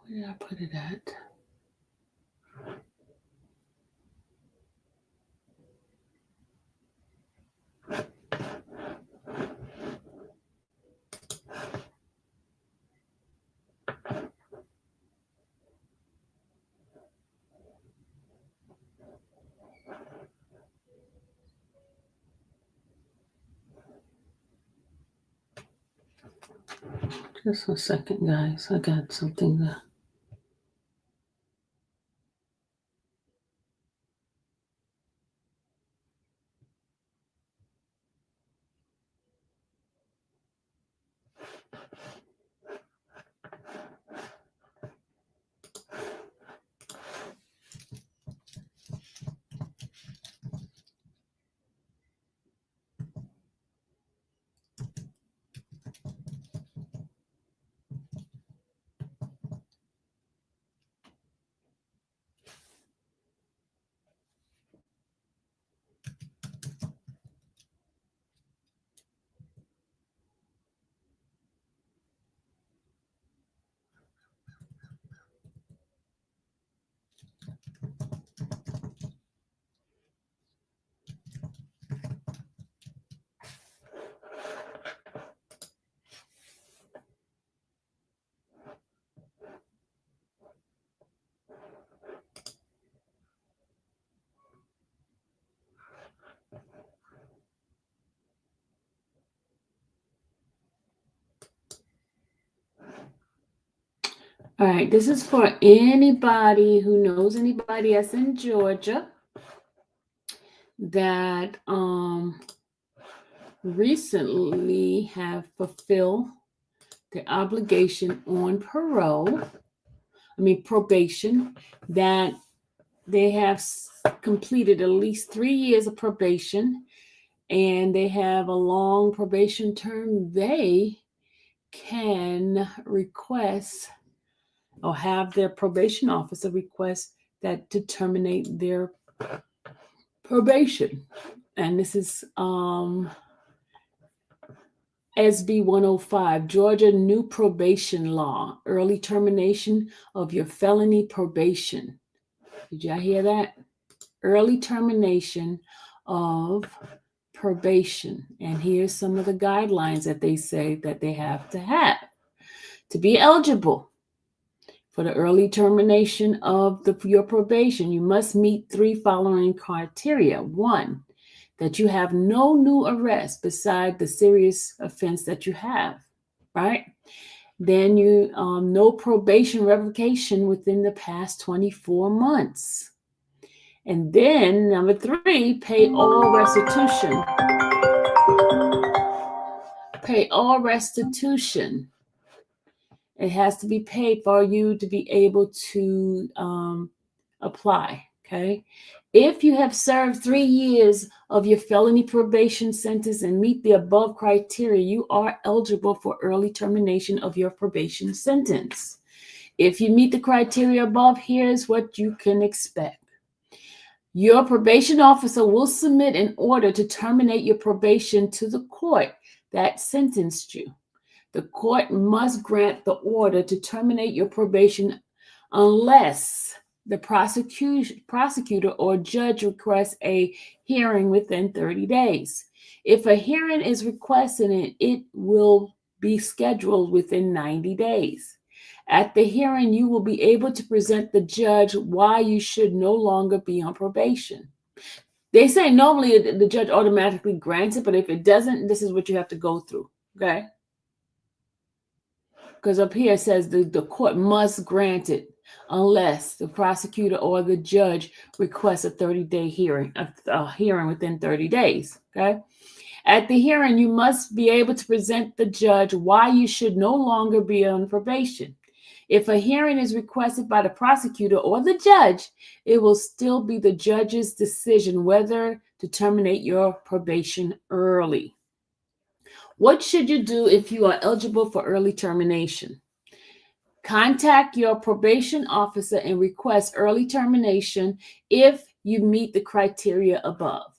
where did I put it at? Just a second, guys. I got something to. All right, this is for anybody who knows anybody that's in Georgia that recently have fulfilled their obligation on probation, that they have completed at least 3 years of probation and they have a long probation term. They can request or have their probation officer request that to terminate their probation. And this is SB 105, Georgia New Probation Law, early termination of your felony probation. Did y'all hear that? Early termination of probation. And here's some of the guidelines that they say that they have to be eligible for the early termination of your probation. You must meet 3 following criteria. 1, that you have no new arrests beside the serious offense that you have, right? Then you no probation revocation within the past 24 months. And then number 3, pay all restitution. Pay all restitution. It has to be paid for you to be able to apply, okay? If you have served 3 years of your felony probation sentence and meet the above criteria, you are eligible for early termination of your probation sentence. If you meet the criteria above, here's what you can expect. Your probation officer will submit an order to terminate your probation to the court that sentenced you. The court must grant the order to terminate your probation unless the prosecutor or judge requests a hearing within 30 days. If a hearing is requested, it will be scheduled within 90 days. At the hearing, you will be able to present the judge why you should no longer be on probation. They say normally the judge automatically grants it, but if it doesn't, this is what you have to go through, okay? Because up here it says the court must grant it. unless the prosecutor or the judge requests a 30-day hearing, a hearing within 30 days. Okay. At the hearing, you must be able to present the judge why you should no longer be on probation. If a hearing is requested by the prosecutor or the judge, it will still be the judge's decision whether to terminate your probation early. What should you do if you are eligible for early termination? Contact your probation officer and request early termination if you meet the criteria above.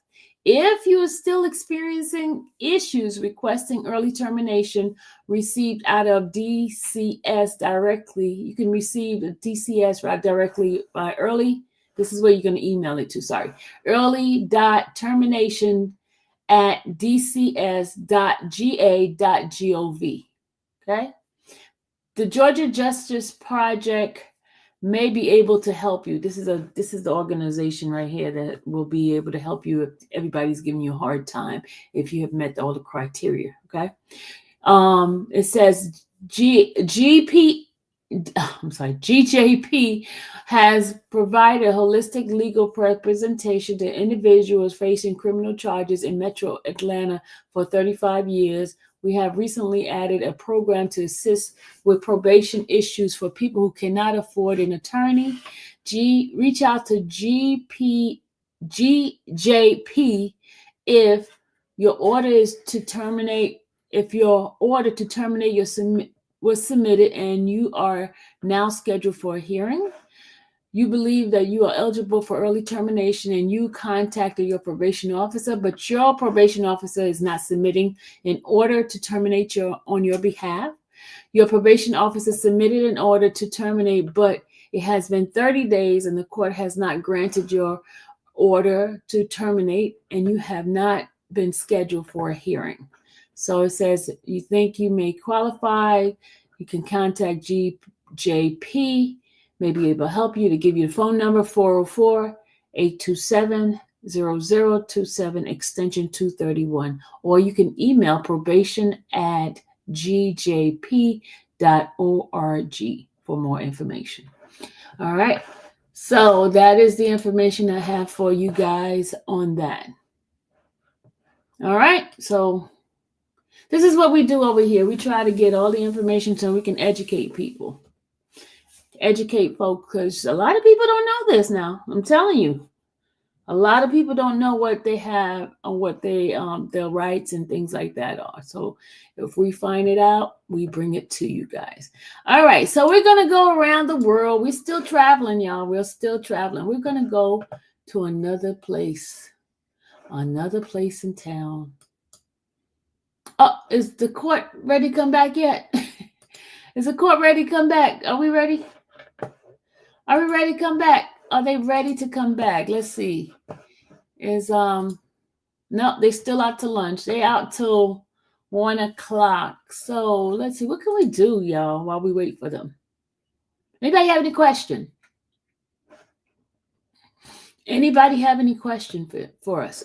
If you are still experiencing issues requesting early termination received out of DCS directly, you can receive the DCS right directly by early. This is where you're going to email it to, early.termination@dcs.ga.gov. Okay. The Georgia Justice Project may be able to help you. This is the organization right here that will be able to help you if everybody's giving you a hard time, if you have met all the criteria. Okay. It says GJP has provided holistic legal representation to individuals facing criminal charges in Metro Atlanta for 35 years. We have recently added a program to assist with probation issues for people who cannot afford an attorney. Reach out to GJP if your order to terminate was submitted and you are now scheduled for a hearing. You believe that you are eligible for early termination and you contacted your probation officer, but your probation officer is not submitting an order to terminate on your behalf. Your probation officer submitted an order to terminate, but it has been 30 days and the court has not granted your order to terminate and you have not been scheduled for a hearing. So it says you think you may qualify, you can contact GJP, may be able to help you, to give you the phone number 404-827-0027 extension 231, or you can email probation@gjp.org for more information. All right. So that is the information I have for you guys on that. All right. So this is what we do over here. We try to get all the information so we can educate people. Educate folks, because a lot of people don't know this now. I'm telling you. A lot of people don't know what they have or what their rights and things like that are. So if we find it out, we bring it to you guys. All right. So we're going to go around the world. We're still traveling, y'all. We're still traveling. We're going to go to another place in town. Oh, is the court ready to come back yet? Is the court ready to come back? Are we ready? Are we ready to come back? Are they ready to come back? Let's see. No, they still out to lunch. They out till 1 o'clock. So let's see. What can we do, y'all, while we wait for them? Anybody have any question? Anybody have any question for us?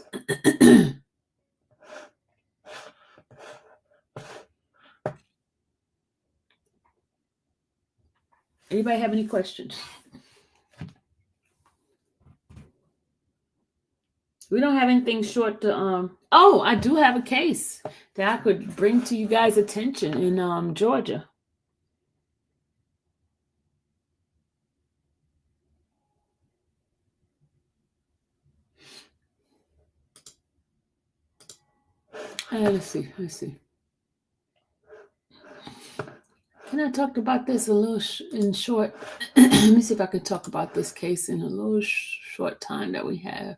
Anybody have any questions? We don't have anything short to oh, I do have a case that I could bring to you guys' attention in Georgia. Let's see. Can I talk about this a little in short? Let me see if I can talk about this case in a little short time that we have.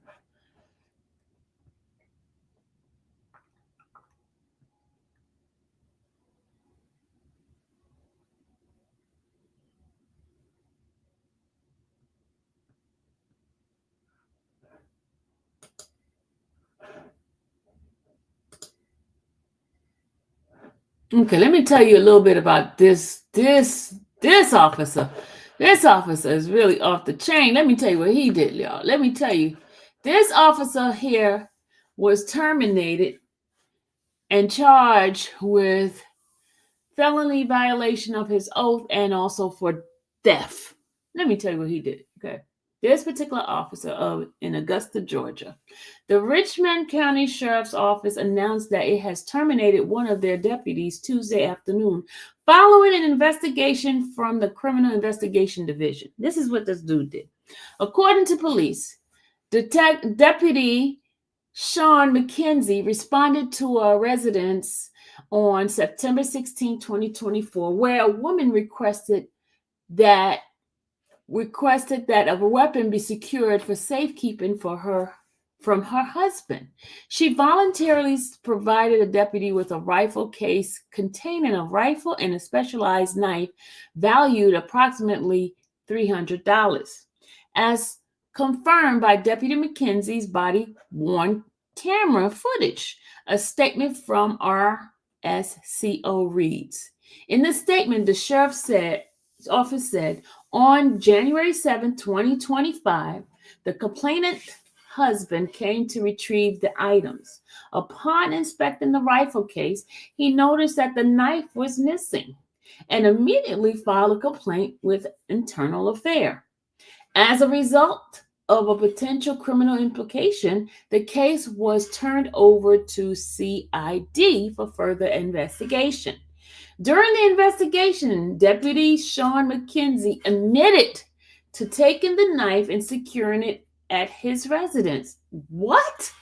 Okay, let me tell you a little bit about this officer. This officer is really off the chain. Let me tell you what he did, y'all. Let me tell you. This officer here was terminated and charged with felony violation of his oath and also for theft. Let me tell you what he did. Okay. This particular officer in Augusta, Georgia, the Richmond County Sheriff's Office announced that it has terminated one of their deputies Tuesday afternoon following an investigation from the Criminal Investigation Division. This is what this dude did. According to police, Deputy Sean McKenzie responded to a residence on September 16, 2024, where a woman requested that a weapon be secured for safekeeping from her husband. She voluntarily provided a deputy with a rifle case containing a rifle and a specialized knife valued approximately $300. As confirmed by Deputy McKenzie's body-worn camera footage, a statement from RSCO reads. In the statement, the sheriff's office said, on January 7, 2025, the complainant's husband came to retrieve the items. Upon inspecting the rifle case, he noticed that the knife was missing and immediately filed a complaint with Internal Affairs. As a result of a potential criminal implication, the case was turned over to CID for further investigation. During the investigation, Deputy Sean McKenzie admitted to taking the knife and securing it at his residence. What?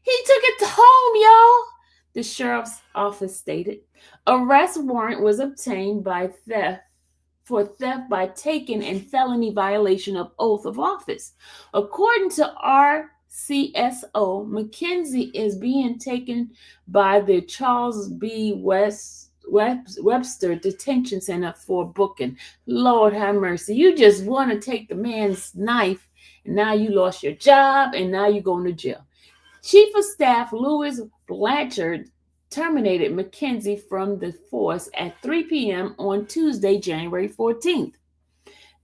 He took it home, y'all, the sheriff's office stated. Arrest warrant was obtained for theft by taking and felony violation of oath of office. According to RCSO, McKenzie is being taken by the Charles B. Webster Detention Center for booking. Lord have mercy. You just want to take the man's knife, and now you lost your job, and now you're going to jail. Chief of Staff Louis Blanchard terminated McKenzie from the force at 3 p.m. on Tuesday, January 14th.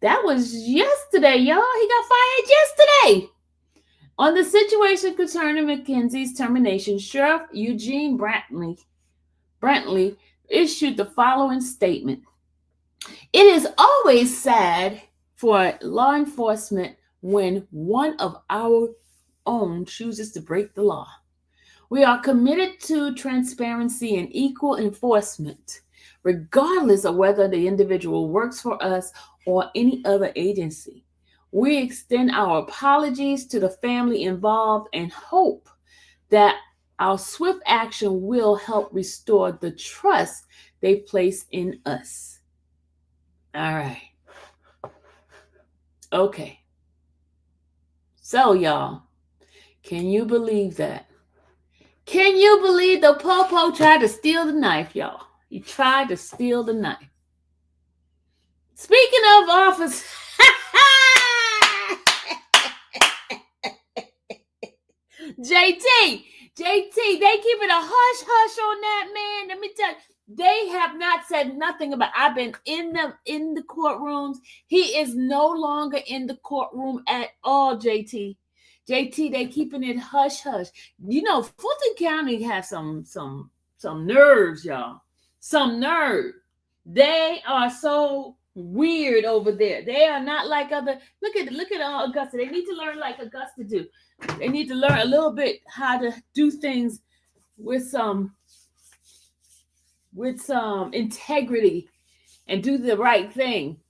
That was yesterday, y'all. He got fired yesterday. On the situation concerning McKenzie's termination, Sheriff Eugene Brantley issued the following statement. It is always sad for law enforcement when one of our own chooses to break the law. We are committed to transparency and equal enforcement, regardless of whether the individual works for us or any other agency. We extend our apologies to the family involved and hope that our swift action will help restore the trust they place in us. All right. Okay. So, y'all, can you believe that? Can you believe the popo tried to steal the knife, y'all? He tried to steal the knife. Speaking of office, JT, they keeping a hush on that, man. Let me tell you, they have not said nothing about. I've been in the courtrooms. He is no longer in the courtroom at all, JT, they keeping it hush. You know, Fulton County has some nerves, y'all. Some nerve. They are so weird over there. They are not like other. Look at Augusta. They need to learn like Augusta do. They need to learn a little bit how to do things with some integrity and do the right thing.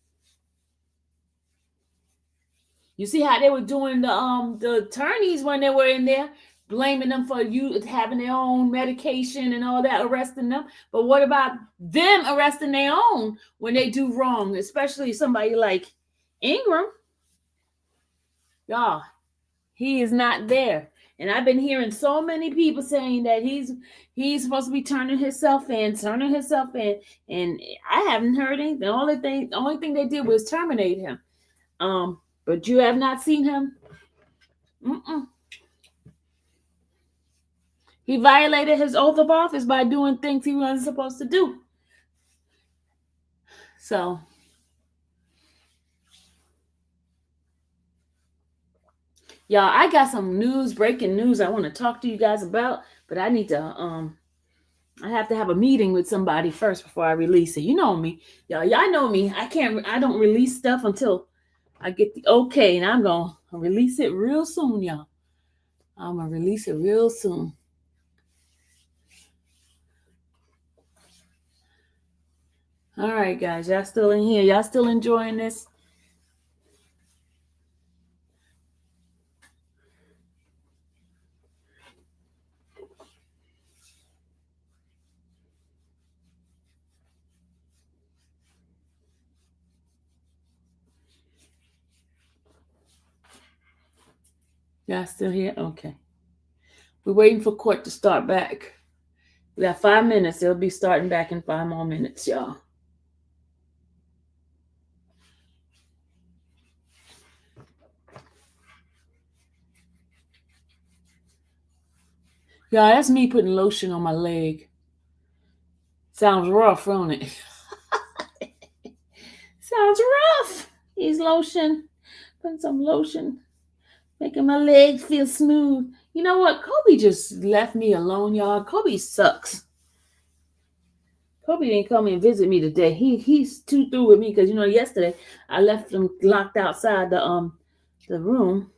You see how they were doing the attorneys when they were in there, blaming them for having their own medication and all that, arresting them. But what about them arresting their own when they do wrong, especially somebody like Ingram? Y'all, he is not there. And I've been hearing so many people saying that he's supposed to be turning himself in, and I haven't heard anything. The only thing they did was terminate him. But you have not seen him. He violated his oath of office by doing things he wasn't supposed to do. So, y'all, I got some breaking news I want to talk to you guys about, but I need to, I have to have a meeting with somebody first before I release it. You know me, y'all know me. I don't release stuff until I get the okay, and I'm gonna release it real soon, y'all. I'm gonna release it real soon. All right, guys, y'all still in here? Y'all still enjoying this? Y'all still here? Okay. We're waiting for court to start back. We got 5 minutes. They'll be starting back in 5 more minutes, y'all. Y'all, that's me putting lotion on my leg. Sounds rough, don't it? Sounds rough. He's lotion. Putting some lotion. Making my legs feel smooth. You know what? Kobe just left me alone, y'all. Kobe sucks. Kobe didn't come and visit me today. He's too through with me because yesterday I left him locked outside the room.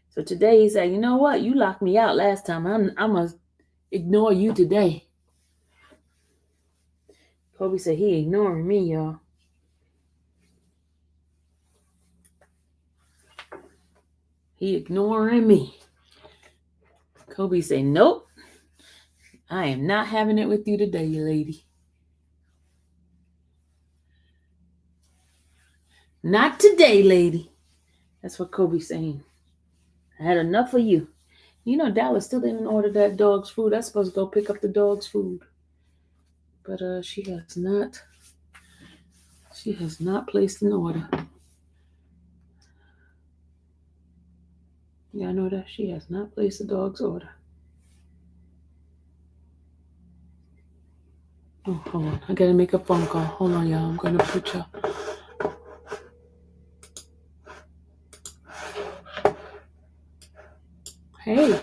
So today he said, you know what? You locked me out last time. I'm gonna ignore you today. Kobe said he ignoring me, y'all. He ignoring me. Kobe said, nope. I am not having it with you today, lady. Not today, lady. That's what Kobe's saying. I had enough of you. Dallas still didn't order that dog's food. I'm supposed to go pick up the dog's food. But she has not placed an order. Yeah, I know that. She has not placed the dog's order. Oh, hold on. I gotta make a phone call. Hold on, y'all. I'm gonna put y'all. Hey.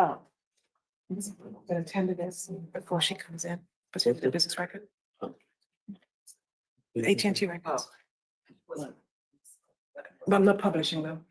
Oh. Gonna attend to this before she comes in. But she has the business record. AT&T records. But I'm not publishing them.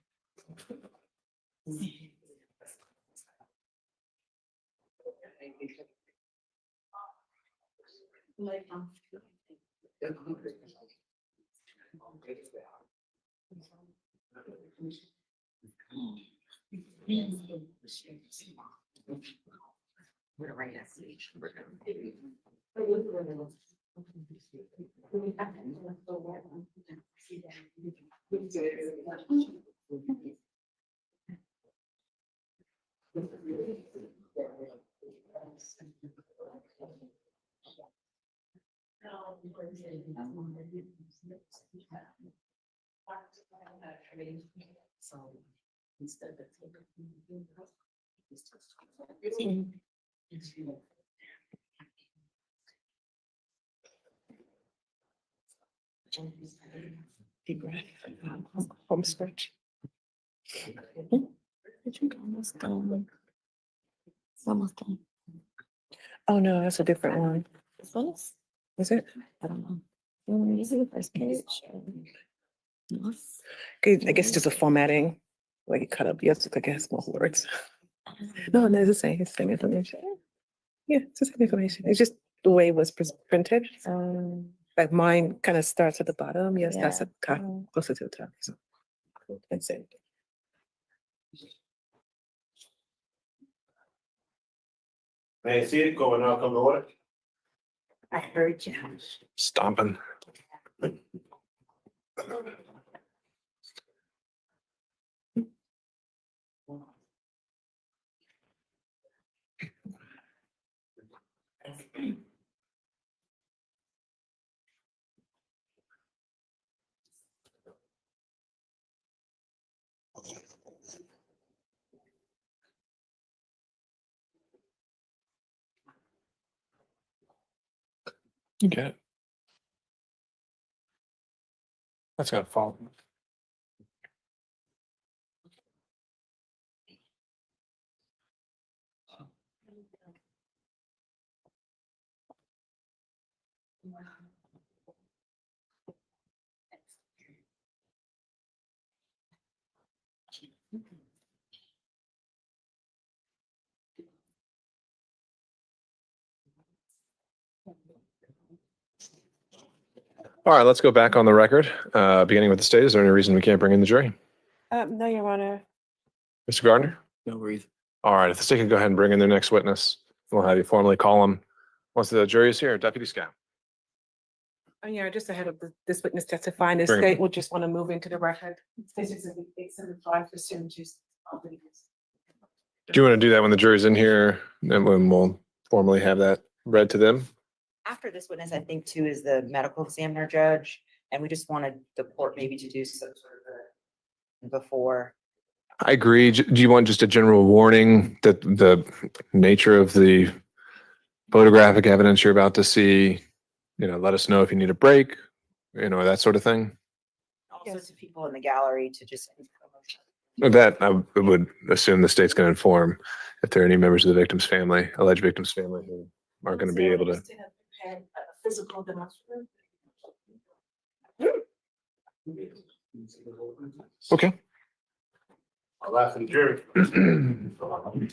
Deep breath. Home stretch. Almost done. It's almost done. Oh, no, that's a different one. This one is? Is it? I don't know. Is it the first page? Okay, I guess just a formatting, like it cut up, yes, I guess more words. No, it's the same, it's the same information. Yeah, it's the same information. It's just the way it was printed. Like mine kind of starts at the bottom. Yes, that's a cut closer to the top. So that's it. May I see it going out, come to order? I heard you. Stomping. You get it. That's gonna fall. All right, let's go back on the record. Beginning with the state, is there any reason we can't bring in the jury? No, Your Honor. Mr. Gardner? No reason. All right, if the state can go ahead and bring in their next witness, we'll have you formally call them once the jury is here. Deputy Scout. Yeah, just ahead of this witness testifying, the Bring it. state will just want to move into the record. This is 875 percentages. Do you want to do that when the jury's in here? And when we'll formally have that read to them? After this witness, I think too is the medical examiner judge, and we just wanted the court maybe to do some sort of before. I agree. Do you want just a general warning that the nature of the photographic evidence you're about to see, let us know if you need a break, that sort of thing? Also to people in the gallery to just. That I would assume the state's going to inform if there are any members of the victim's family, alleged victim's family, who aren't going to be able to. Physical demonstration. Okay. I'll ask the jury. That's the problem.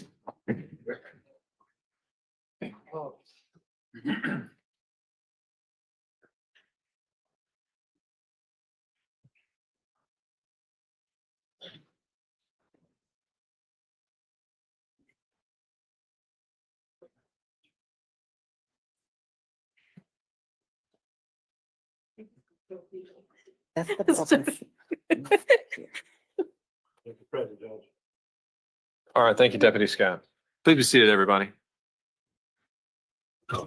All right, thank you, Deputy Scott. Please be seated, everybody.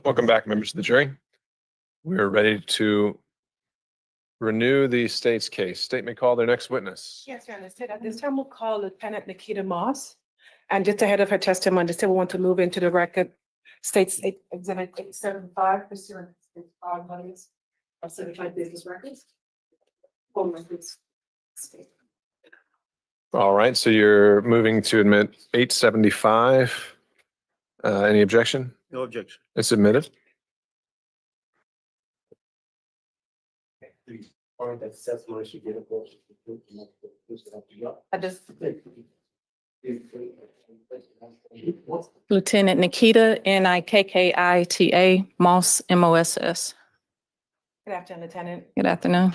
Welcome back, members of the jury. We're ready to renew the state's case. State may call their next witness. Yes, Your Honor. At this time, we'll call Lieutenant Nikita Moss. And just ahead of her testimony, the state will want to move into the record States Exhibit 875 pursuant to 5 volumes of certified business records. Home records. All right, so you're moving to admit 875. Any objection? No objection. It's admitted. I just. Lieutenant Nikita, Nikkita, Moss, MOSS. Good afternoon, Lieutenant. Good afternoon.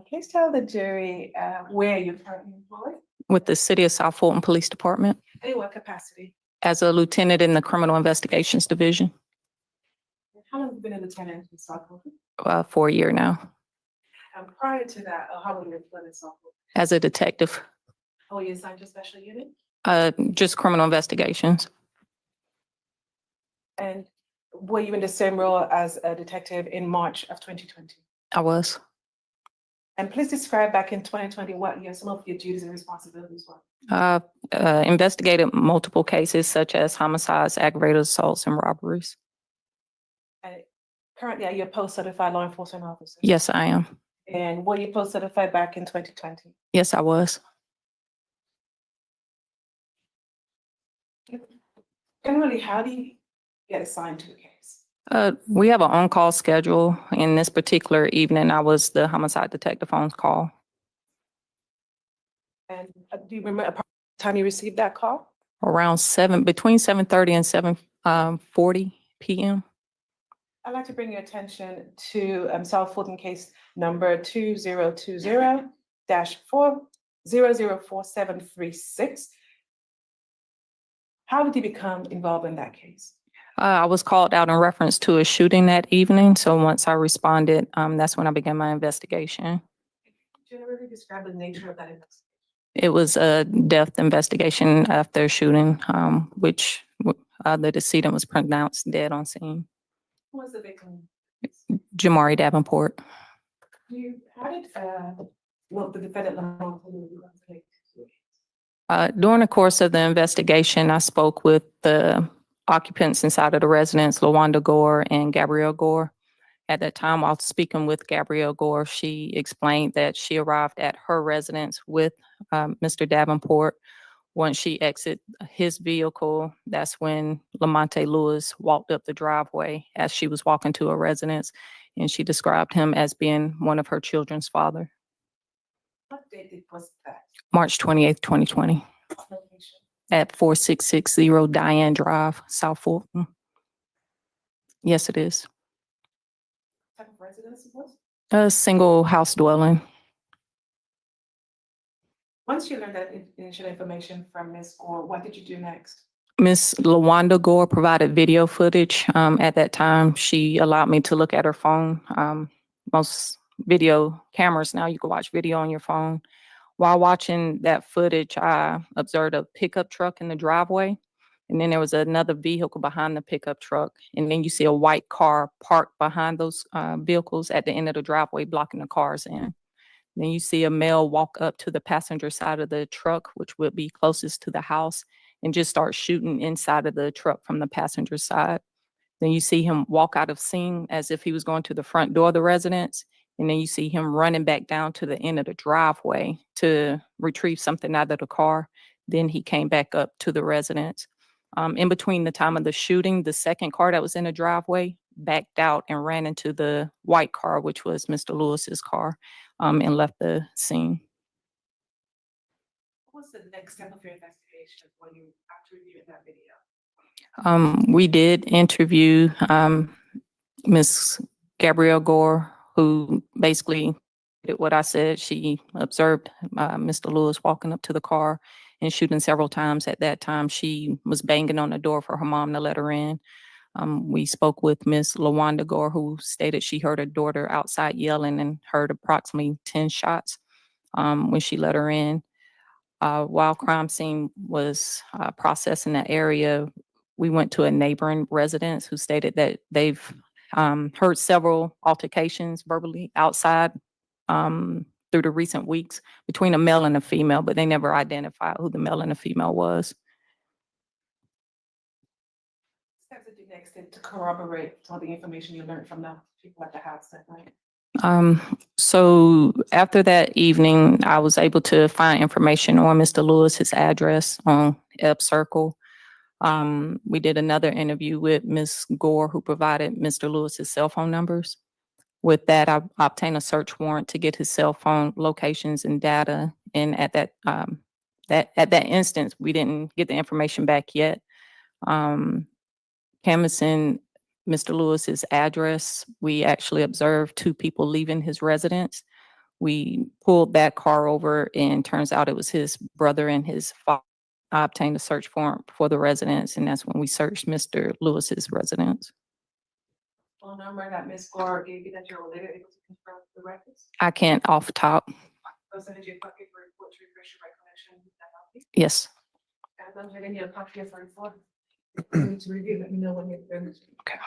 Please tell the jury where you're currently employed With the City of South Fulton Police Department and in what capacity. as a lieutenant in the Criminal Investigations Division How long have you been a lieutenant in South Fulton? for a year now Prior to that, how long have you been in South Fulton? as a detective, Oh, you assigned to special unit? just criminal investigations. And were you in the same role as a detective in March of 2020? I was. And please describe back in 2020 what some of your duties and responsibilities were. Investigated multiple cases such as homicides, aggravated assaults, and robberies. And currently, are you a post-certified law enforcement officer? Yes, I am. And were you post-certified back in 2020? Yes, I was. Generally, how do you get assigned to a case? We have an on-call schedule. In this particular evening, I was the homicide detective on call. And do you remember the time you received that call? Around between 7:30 and 7:40 p.m. I'd like to bring your attention to South Fulton case number 2020-4004736. How did you become involved in that case? I was called out in reference to a shooting that evening. So once I responded, that's when I began my investigation. Generally describe the nature of that investigation. It was a death investigation after a shooting, which the decedent was pronounced dead on scene. Who was the victim? Jamari Davenport. How did the defendant learn? During the course of the investigation, I spoke with the occupants inside of the residence, LaWanda Gore and Gabrielle Gore. At that time, while speaking with Gabrielle Gore, she explained that she arrived at her residence with Mr. Davenport. Once she exited his vehicle, that's when Lamonte Lewis walked up the driveway as she was walking to her residence, and she described him as being one of her children's father. What date was that? March 28th, 2020. Location. At 4660 Diane Drive, South Fulton. Yes, it is. What type of residence it was? A single house dwelling. Once you learned that initial information from Ms. Gore, what did you do next? Miss LaWanda Gore provided video footage. At that time, she allowed me to look at her phone. Most video cameras now, you can watch video on your phone. While watching that footage, I observed a pickup truck in the driveway. And then there was another vehicle behind the pickup truck. And then you see a white car parked behind those vehicles at the end of the driveway, blocking the cars in. Then you see a male walk up to the passenger side of the truck, which would be closest to the house, and just start shooting inside of the truck from the passenger side. Then you see him walk out of scene as if he was going to the front door of the residence. And then you see him running back down to the end of the driveway to retrieve something out of the car. Then he came back up to the residence. In between the time of the shooting, the second car that was in the driveway backed out and ran into the white car, which was Mr. Lewis's car, and left the scene. What was the next step of your investigation when you after reviewing that video? We did interview Miss Gabrielle Gore, who basically did what I said. She observed Mr. Lewis walking up to the car and shooting several times. At that time, she was banging on the door for her mom to let her in. We spoke with Miss LaWanda Gore, who stated she heard her daughter outside yelling and heard approximately 10 shots when she let her in. While crime scene was processed in that area, we went to a neighboring residence who stated that they've heard several altercations verbally outside through the recent weeks between a male and a female, but they never identified who the male and the female was. Steps that you next did to corroborate all the information you learned from the people at the house that night. So after that evening, I was able to find information on Mr. Lewis, his address on Ebb Circle. We did another interview with Ms. Gore, who provided Mr. Lewis's cell phone numbers. With that, I obtained a search warrant to get his cell phone locations and data. And at that instance, we didn't get the information back yet. Canvassing Mr. Lewis's address, we actually observed two people leaving his residence. We pulled that car over and turns out it was his brother and his father. I obtained a search warrant for the residence, and that's when we searched Mr. Lewis's residence. Phone number that Ms. Gore gave you that you're later able to confirm the records? I can't off the top. Those are your copy for report to refresh your recollection. Would that help you? Yes. And I'm giving you a copy of the report. You need to review, let me know when you're finished. Okay.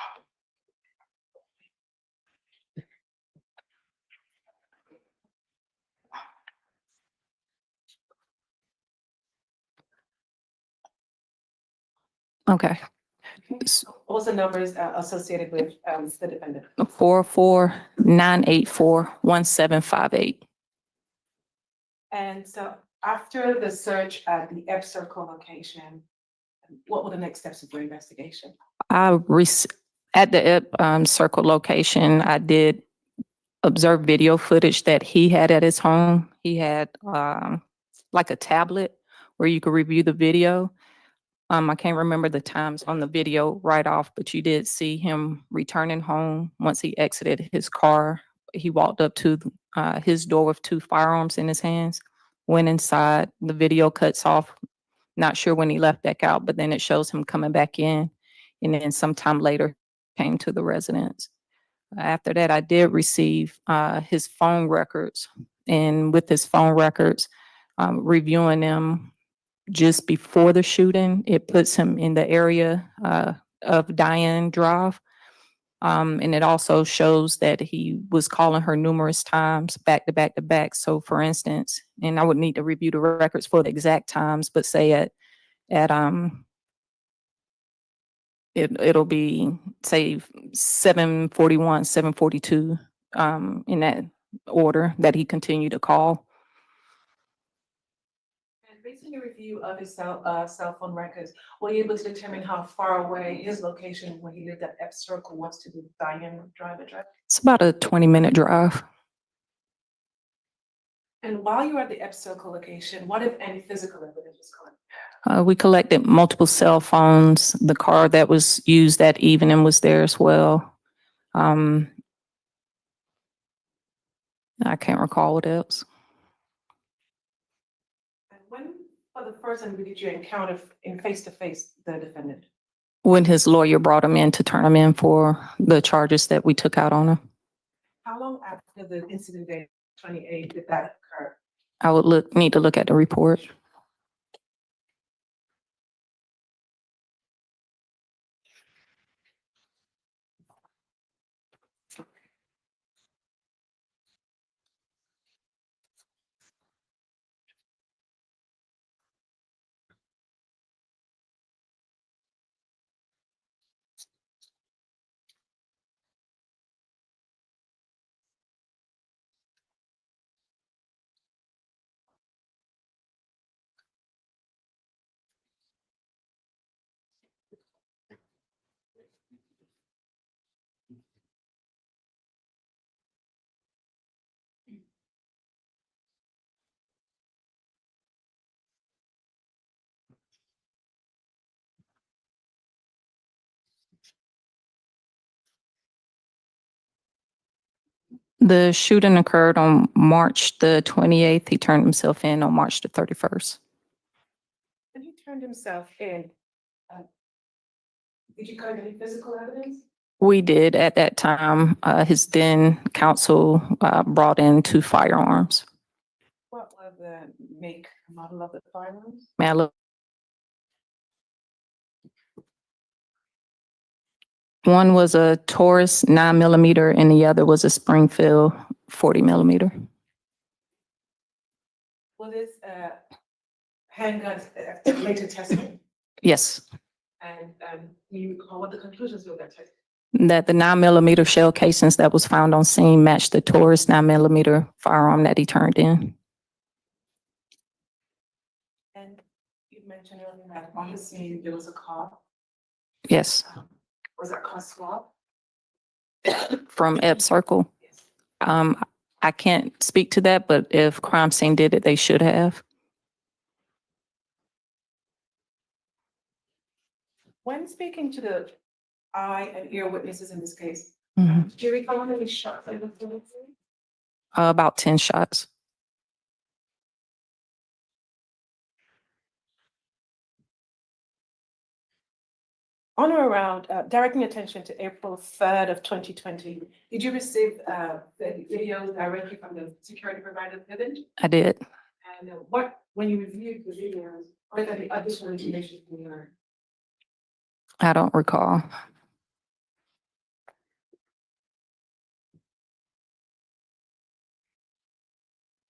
Okay. What was the numbers associated with the defendant? 44-984-1758. And so after the search at the Ebb Circle location, what were the next steps of your investigation? At the Ebb Circle location, I did observe video footage that he had at his home. He had like a tablet where you could review the video. I can't remember the times on the video right off, but you did see him returning home. Once he exited his car, he walked up to his door with two firearms in his hands, went inside. The video cuts off. Not sure when he left back out, but then it shows him coming back in. And then sometime later came to the residence. After that, I did receive his phone records. And with his phone records, reviewing them just before the shooting, it puts him in the area of Diane Drive. And it also shows that he was calling her numerous times back to back to back. So for instance, and I would need to review the records for the exact times, but say it'll be say 7:41, 7:42 in that order that he continued to call. And based on your review of his cell phone records, were you able to determine how far away his location when he lived at Ebb Circle was to the Diane Drive address? It's about a 20-minute drive. And while you were at the Ebb Circle location, what if any physical evidence was collected? We collected multiple cell phones. The car that was used that evening was there as well. I can't recall what else. And when, for the first time, did you encounter in face-to-face the defendant? When his lawyer brought him in to turn him in for the charges that we took out on him. How long after the incident day, 28, did that occur? I would need to look at the report. The shooting occurred on March the 28th. He turned himself in on March the 31st. When he turned himself in, did you collect any physical evidence? We did at that time. His then counsel brought in two firearms. What were the make and model of the firearms? May I look? One was a Taurus 9mm and the other was a Springfield 40mm. Will this handgun later tested? Yes, And you recall what the conclusions of that test? that the 9mm shell casings that was found on scene matched the Taurus 9mm firearm that he turned in. And you mentioned earlier that on the scene there was a car. Yes, Was that car swapped? from Ebb Circle. I can't speak to that, but if crime scene did it, they should have. When speaking to the eye and ear witnesses in this case, Mhm. do you recall how many shots they were through? About 10 shots. On or around, directing attention to April 3rd of 2020, did you receive the videos directly from the security provider, Defendant? I did. And what, when you reviewed the videos, what are the additional information you learned? I don't recall.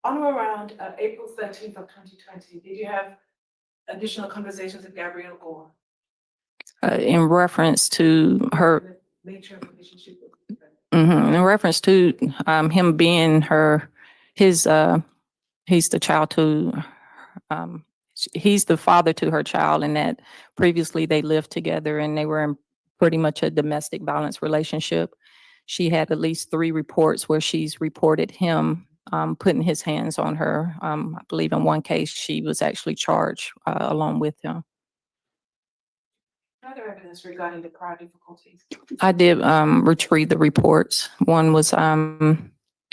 On or around April 13th of 2020, did you have additional conversations with Gabrielle Gore? In reference to her, Nature of the relationship with the defendant? in reference to him being he's the child to, he's the father to her child, and that previously they lived together and they were in pretty much a domestic violence relationship. She had at least 3 reports where she's reported him putting his hands on her. I believe in one case she was actually charged along with him. Other evidence regarding the prior difficulties? I did retrieve the reports. One was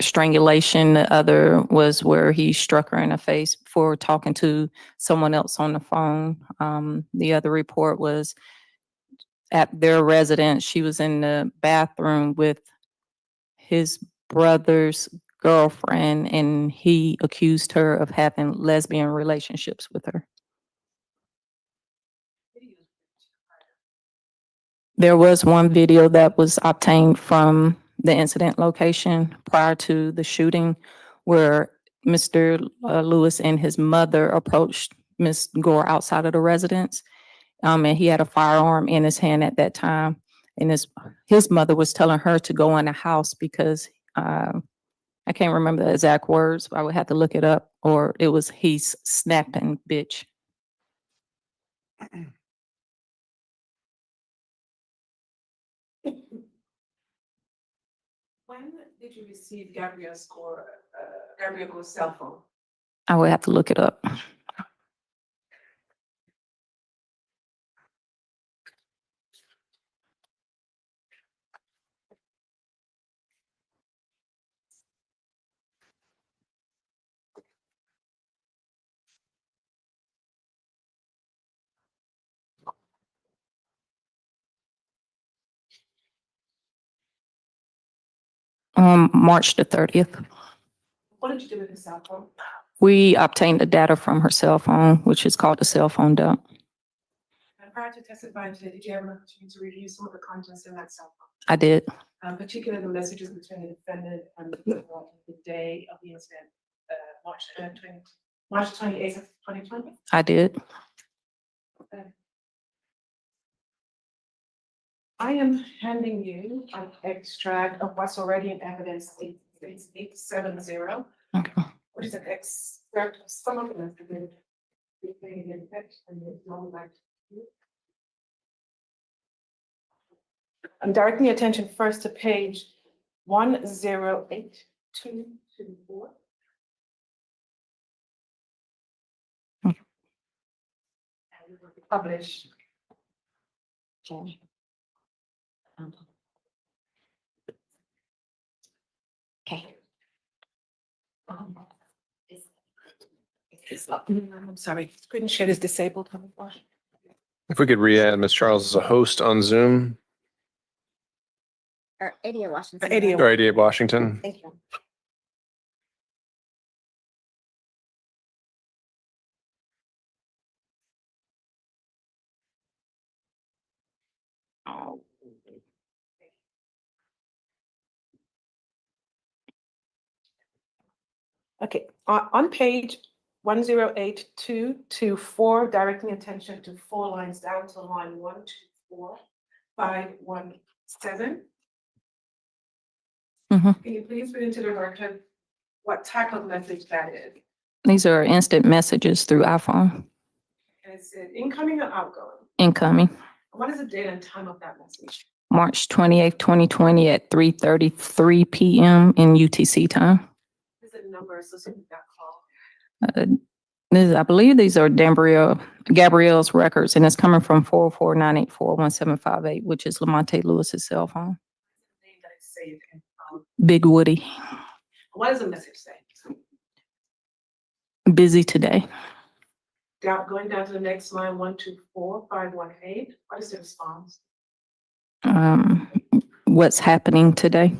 strangulation. The other was where he struck her in the face for talking to someone else on the phone. The other report was at their residence. She was in the bathroom with his brother's girlfriend, and he accused her of having lesbian relationships with her. There was one video that was obtained from the incident location prior to the shooting where Mr. Lewis and his mother approached Ms. Gore outside of the residence. And he had a firearm in his hand at that time. And his mother was telling her to go in the house because I can't remember the exact words. I would have to look it up, or it was he's snapping, bitch. When did you receive Gabrielle Gore's cell phone? I would have to look it up. March the 30th. What did you do with the cell phone? We obtained the data from her cell phone, which is called the cell phone dump. And prior to testifying today, did you have an opportunity to review some of the contents in that cell phone? I did. Particularly the messages between the defendant and the day of the incident, March 28th of 2020? I did. I am handing you an extract of what's already in evidence, 870. Okay. Which is an extract of some of the evidence. I'm directing your attention first to page 108224. And it will be published. Okay. I'm sorry, screen share is disabled. If we could re-add Ms. Charles as a host on Zoom, Or 88 Washington. 88. or 88 Washington. Thank you. Okay, on page 108224, directing attention to 4 lines down to line 124517. Mhm. Can you please read into the record what type of message that is? These are instant messages through iPhone, And it said incoming or outgoing? incoming. What is the date and time of that message? March 28th, 2020 at 3:33 PM in UTC time. Is the number associated with that call? I believe these are Gabrielle's records, and it's coming from 449841758, which is Lamonte Lewis's cell phone. Name that it's saved in. Big Woody, What does the message say? busy today. Going down to the next line, 124518. What is the response? What's happening today?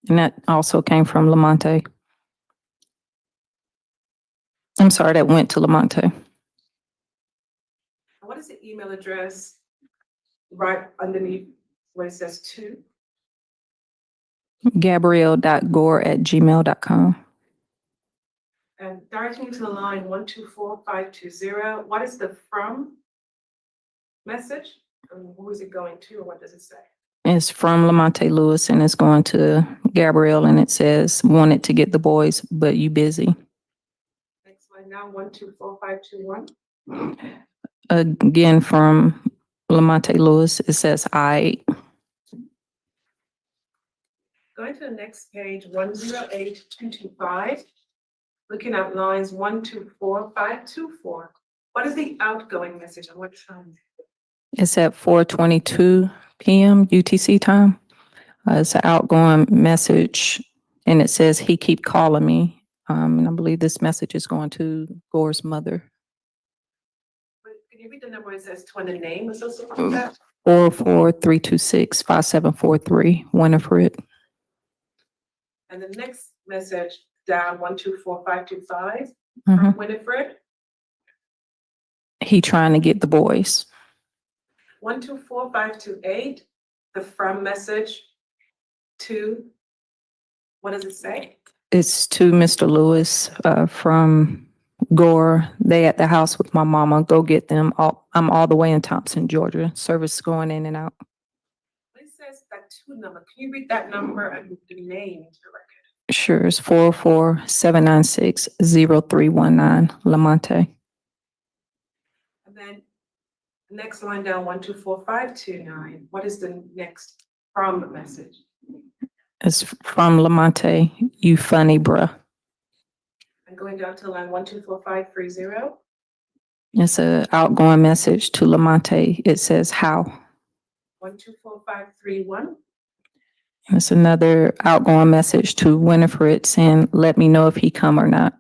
And that also came from Lamonte. I'm sorry, that went to Lamonte. What is the email address right underneath where it says to? Gabrielle.gore@gmail.com. And directing you to the line 124520. What is the from message? And who is it going to, or what does it say? It's from Lamonte Lewis, and it's going to Gabrielle, and it says, wanted to get the boys, but you busy. Next line now, 124521. Again, from Lamonte Lewis, it says, Going to the next page, 108225. Looking at lines 124524. What is the outgoing message and what time? It's at 4:22 PM UTC time. It's an outgoing message, and it says, he keep calling me. And I believe this message is going to Gore's mother. Can you read the number? It says to and the name associated with that? 443265743, Winifred. And the next message down 124525 Mhm. from Winifred. He trying to get the boys. 124528, the from message to, what does it say? It's to Mr. Lewis from Gore. They at the house with my mama. Go get them. I'm all the way in Thompson, Georgia. Service going in and out. It says that two number. Can you read that number and the name into the record? Sure, it's 447960319, Lamonte. And then next line down 124529. What is the next from message? It's from Lamonte. You funny, bruh. And going down to line 124530. It's a outgoing message to Lamonte. It says how. 124531. It's another outgoing message to Winifred saying, let me know if he come or not.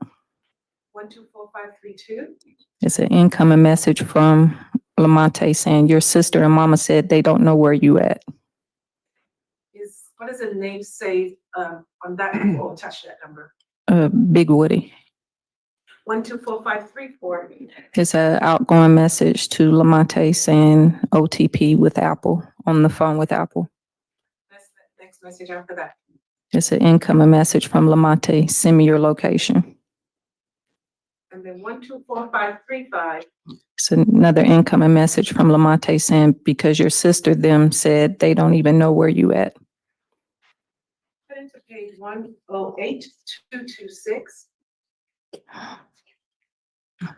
124532. It's an incoming message from Lamonte saying, your sister and mama said they don't know where you at. What does the name say on that or attached to that number? Big Woody. 124534. It's an outgoing message to Lamonte saying OTP with Apple, on the phone with Apple. That's the next message after that. It's an incoming message from Lamonte, send me your location. And then 124535. It's another incoming message from Lamonte saying, because your sister them said they don't even know where you at. Put into page 108226.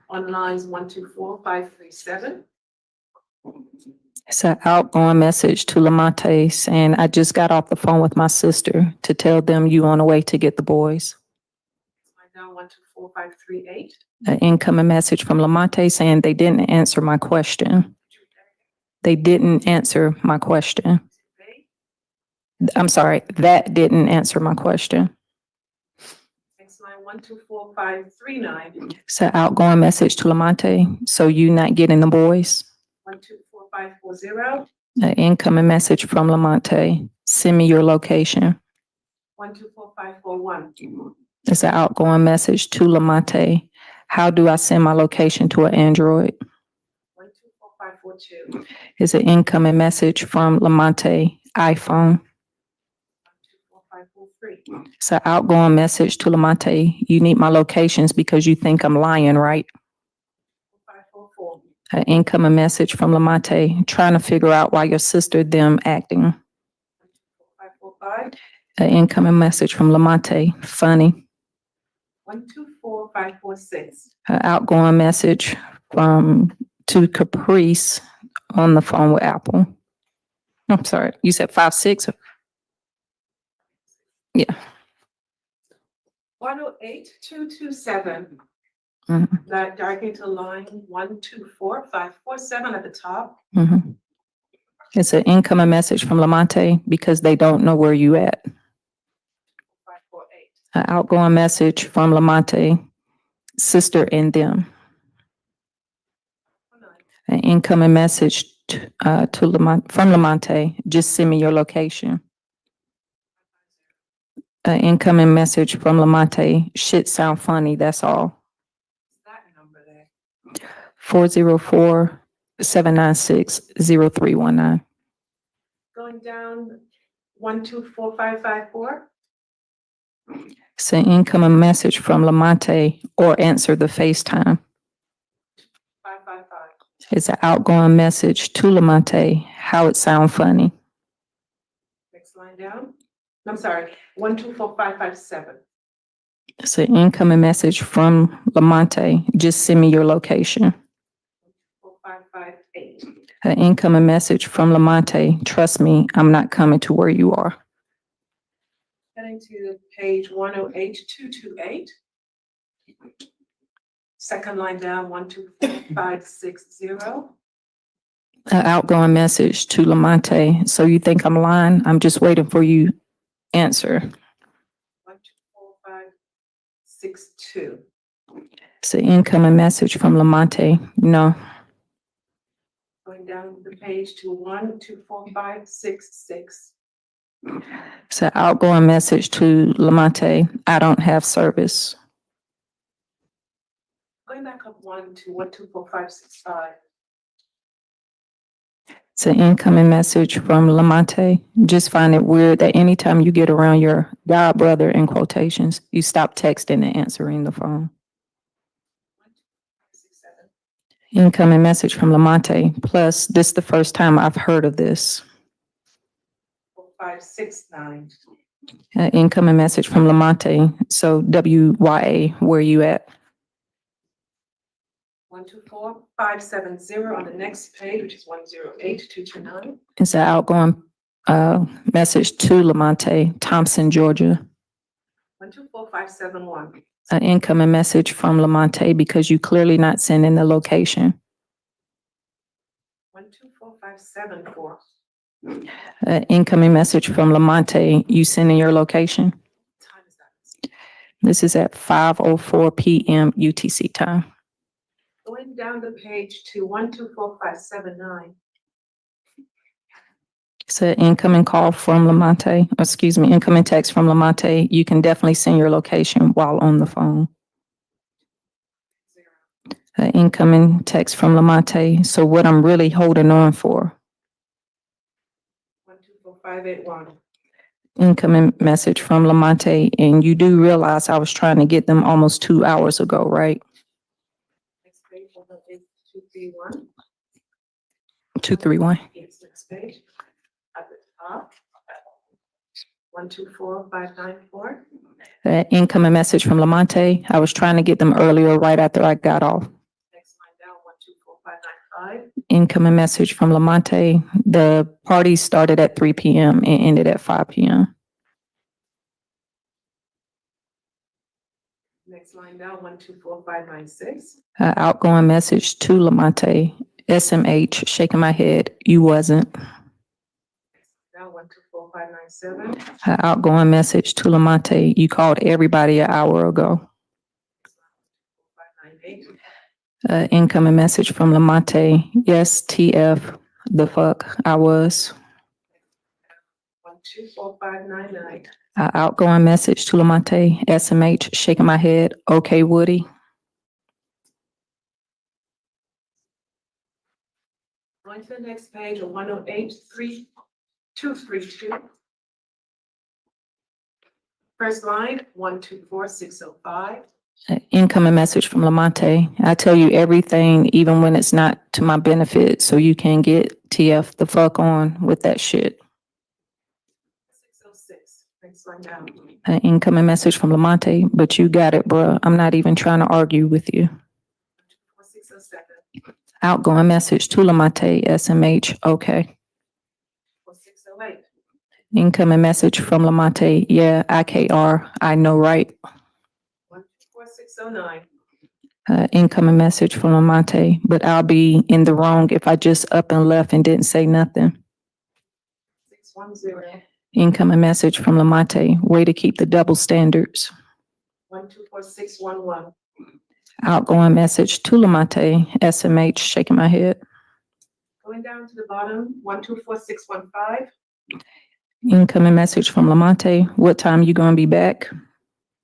On lines 124537. It's an outgoing message to Lamonte saying, I just got off the phone with my sister to tell them you on the way to get the boys. Down 124538. An incoming message from Lamonte saying they didn't answer my question. They didn't answer my question. I'm sorry, that didn't answer my question. Next line 124539. It's an outgoing message to Lamonte. So you not getting the boys? 124540. An incoming message from Lamonte. Send me your location. 124541. It's an outgoing message to Lamonte. How do I send my location to an Android? 124542. It's an incoming message from Lamonte iPhone. 124543. It's an outgoing message to Lamonte. You need my locations because you think I'm lying, right? An incoming message from Lamonte, trying to figure out why your sister them acting. An incoming message from Lamonte, funny. 124546. An outgoing message to Caprice on the phone with Apple. I'm sorry, you said 56? Yeah. 108227. Mhm. That directly to line 124547 at the top. Mhm. It's an incoming message from Lamonte because they don't know where you at. 548. An outgoing message from Lamonte, sister and them. An incoming message to Lamont from Lamonte, just send me your location. An incoming message from Lamonte, shit sound funny, that's all. That number there. 404-796-0319. Going down 124554. It's an incoming message from Lamonte or answer the FaceTime. 555. It's an outgoing message to Lamonte, how it sound funny. Next line down. I'm sorry, 124557. It's an incoming message from Lamonte, just send me your location. 4558. An incoming message from Lamonte, trust me, I'm not coming to where you are. Heading to page 108228. Second line down, 124560. An outgoing message to Lamonte, so you think I'm lying? I'm just waiting for you answer. 124562. It's an incoming message from Lamonte, no. Going down the page to 124566. It's an outgoing message to Lamonte, I don't have service. Going back up one to 124565. It's an incoming message from Lamonte. Just find it weird that anytime you get around your god brother in quotations, you stop texting and answering the phone. Incoming message from Lamonte. Plus, this is the first time I've heard of this. 4569. Incoming message from Lamonte. So WYA, where you at? 124570 on the next page, which is 108229. It's an outgoing message to Lamonte, Thompson, Georgia. 124571. An incoming message from Lamonte because you clearly not sending the location. 124574. An incoming message from Lamonte, you sending your location. This is at 5:04 p.m. UTC time. Going down the page to 124579. It's an incoming call from Lamonte, excuse me, incoming text from Lamonte. You can definitely send your location while on the phone. An incoming text from Lamonte. So what I'm really holding on for. 124581. Incoming message from Lamonte, and you do realize I was trying to get them almost 2 hours ago, right? Next page, 231. 231. Yes, next page. At the top. 124594. Incoming message from Lamonte. I was trying to get them earlier, right after I got off. Next line down, 124595. Incoming message from Lamonte. The party started at 3 p.m. and ended at 5 p.m. Next line down, 124596. Outgoing message to Lamonte. SMH, shaking my head. You wasn't. Down 124597. Outgoing message to Lamonte. You called everybody an hour ago. 598. Incoming message from Lamonte. Yes, TF. The fuck I was. 124599. Outgoing message to Lamonte. SMH, shaking my head. Okay, Woody. Going to the next page of 1083. 232. First line, 124605. Incoming message from Lamonte. I tell you everything, even when it's not to my benefit, so you can get TF the fuck on with that shit. 606. Next line down. Incoming message from Lamonte, but you got it, bruh. I'm not even trying to argue with you. 4607. Outgoing message to Lamonte, SMH, okay. 4608. Incoming message from Lamonte, yeah, IKR, I know, right? 4609. Incoming message from Lamonte, but I'll be in the wrong if I just up and left and didn't say nothing. 610. Incoming message from Lamonte, way to keep the double standards. 124611. Outgoing message to Lamonte, SMH, shaking my head. Going down to the bottom, 124615. Incoming message from Lamonte, what time you gonna be back?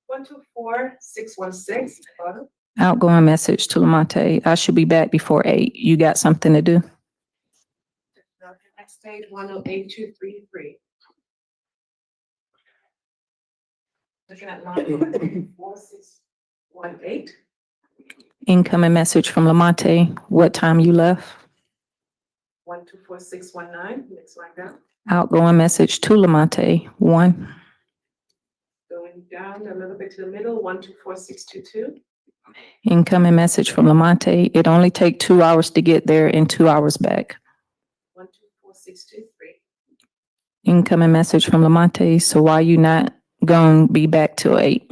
124616. Bottom. Outgoing message to Lamonte, I should be back before 8. You got something to do? Next page, 108233. Looking at line 4618. Incoming message from Lamonte, what time you left? 124619. Next line down. Outgoing message to Lamonte, 1. Going down a little bit to the middle, 124622. Incoming message from Lamonte, it only take 2 hours to get there and 2 hours back. 124623. Incoming message from Lamonte, so why you not gonna be back till 8?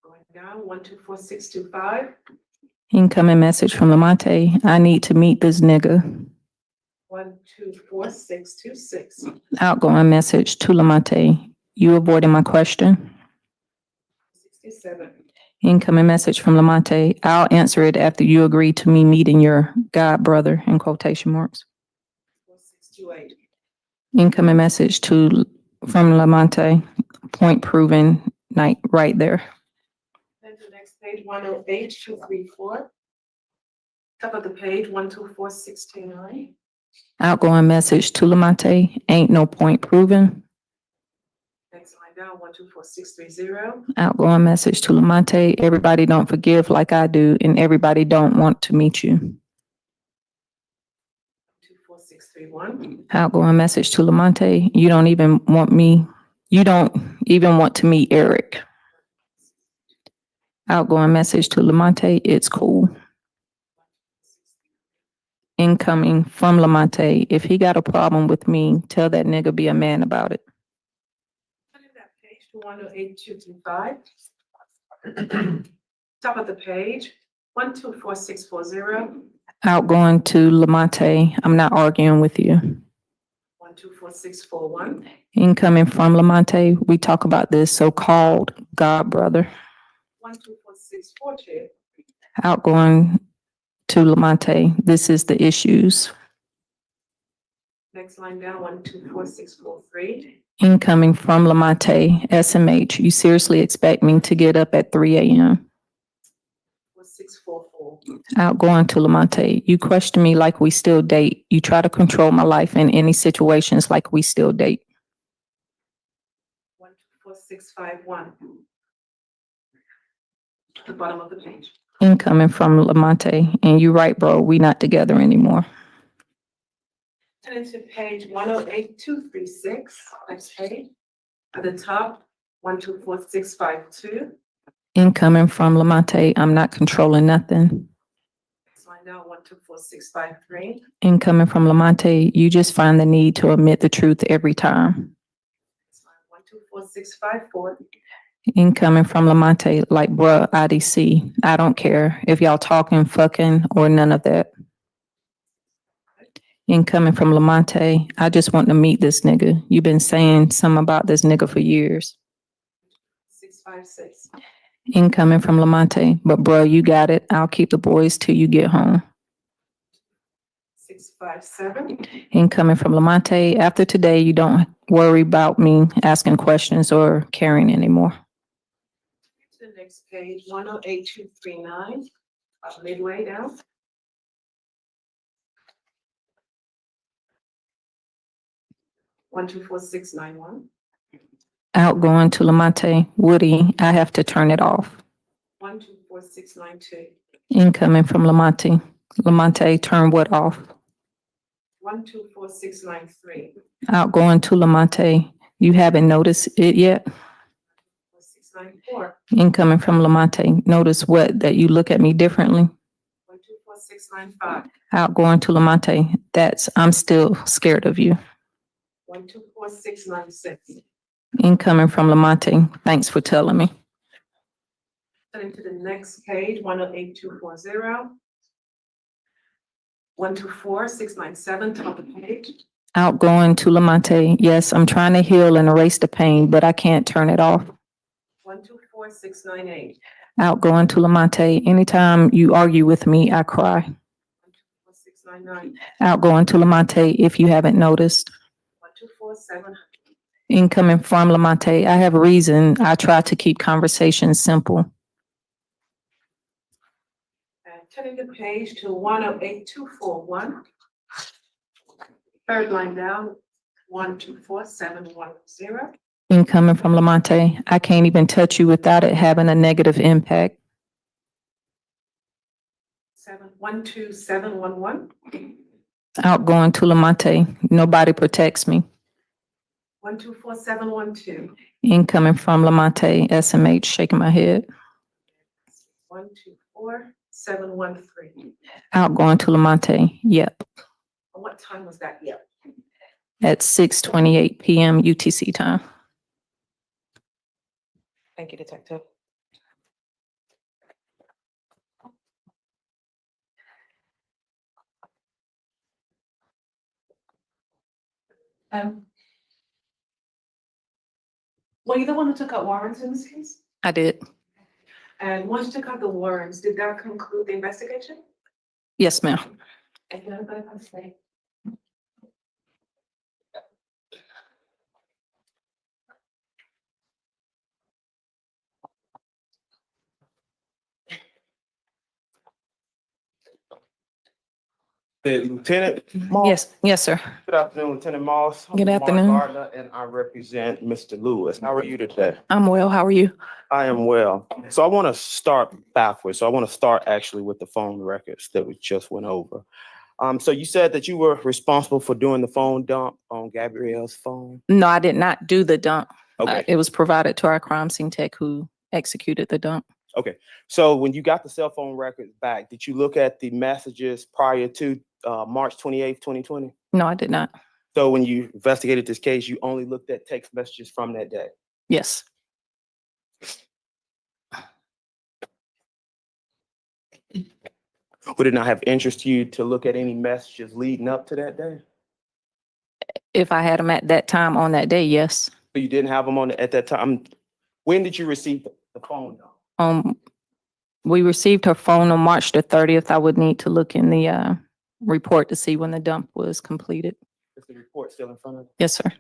Going down, 124625. Incoming message from Lamonte, I need to meet this nigga. 124626. Outgoing message to Lamonte, you avoiding my question. 67. Incoming message from Lamonte, I'll answer it after you agree to me meeting your god brother in quotation marks. 4628. Incoming message from Lamonte, point proven, night right there. Then to the next page, 108234. Top of the page, 124629. Outgoing message to Lamonte, ain't no point proven. Next line down, 124630. Outgoing message to Lamonte, everybody don't forgive like I do, and everybody don't want to meet you. 24631. Outgoing message to Lamonte, you don't even want to meet Eric. Outgoing message to Lamonte, it's cool. Incoming from Lamonte, if he got a problem with me, tell that nigga be a man about it. Turning that page to 108225. Top of the page, 124640. Outgoing to Lamonte, I'm not arguing with you. 124641. Incoming from Lamonte, we talk about this so-called god brother. 124642. Outgoing to Lamonte, this is the issues. Next line down, 124643. Incoming from Lamonte, SMH, you seriously expect me to get up at 3 a.m.? 4644. Outgoing to Lamonte, you question me like we still date. You try to control my life in any situations like we still date. 124651. The bottom of the page. Incoming from Lamonte, and you right, bro, we not together anymore. Turning to page 108236, next page. At the top, 124652. Incoming from Lamonte, I'm not controlling nothing. Next line down, 124653. Incoming from Lamonte, you just find the need to admit the truth every time. Next line, 124654. Incoming from Lamonte, like, bruh, IDC, I don't care if y'all talking, fucking, or none of that. Incoming from Lamonte, I just want to meet this nigga. You've been saying something about this nigga for years. 656. Incoming from Lamonte, but bruh, you got it. I'll keep the boys till you get home. 657. Incoming from Lamonte, after today, you don't worry about me asking questions or caring anymore. To the next page, 108239, midway down. One, 2, 4, 6, 9, 1. Outgoing to Lamonte Woody, I have to turn it off. 124692. Incoming from Lamonte. Lamonte, turn what off? 124693. Outgoing to Lamonte, you haven't noticed it yet? 694. Incoming from Lamonte, notice what? That you look at me differently? 124695. Outgoing to Lamonte, I'm still scared of you. 124696. Incoming from Lamonte, thanks for telling me. Turning to the next page, 108240. 124697, top of the page. Outgoing to Lamonte, yes, I'm trying to heal and erase the pain, but I can't turn it off. 124698. Outgoing to Lamonte, anytime you argue with me, I cry. 699. Outgoing to Lamonte, if you haven't noticed. 124700. Incoming from Lamonte, I have a reason. I try to keep conversations simple. And turning the page to 108241. Third line down, 124710. Incoming from Lamonte, I can't even touch you without it having a negative impact. 12711. Outgoing to Lamonte, nobody protects me. 124712. Incoming from Lamonte, SMH, shaking my head. 124713. Outgoing to Lamonte, yep, What time was that? Yeah. at 6:28 PM UTC time. Thank you, Detective. Were you the one who took out warrants in this case? I did. And once you took out the warrants, did that conclude the investigation? Yes, ma'am. And then I'm gonna say. Lieutenant. Yes, sir. Good afternoon, Lieutenant Moss. Good I'm Mark afternoon. Gardner, and I represent Mr. Lewis. How are you today? I'm well. How are you? I am well. So I want to start backwards. So I want to start actually with the phone records that we just went over. So you said that you were responsible for doing the phone dump on Gabrielle's phone? No, I did not do the dump. Okay. It was provided to our crime scene tech who executed the dump. Okay. So when you got the cell phone records back, did you look at the messages prior to March 28th, 2020? No, I did not. So when you investigated this case, you only looked at text messages from that day? Yes. Would it not have interest to you to look at any messages leading up to that day? If I had them at that time on that day, yes. So you didn't have them on at that time? When did you receive the phone? We received her phone on March the 30th. I would need to look in the report to see when the dump was completed. Is the report still in front of you? Yes, sir.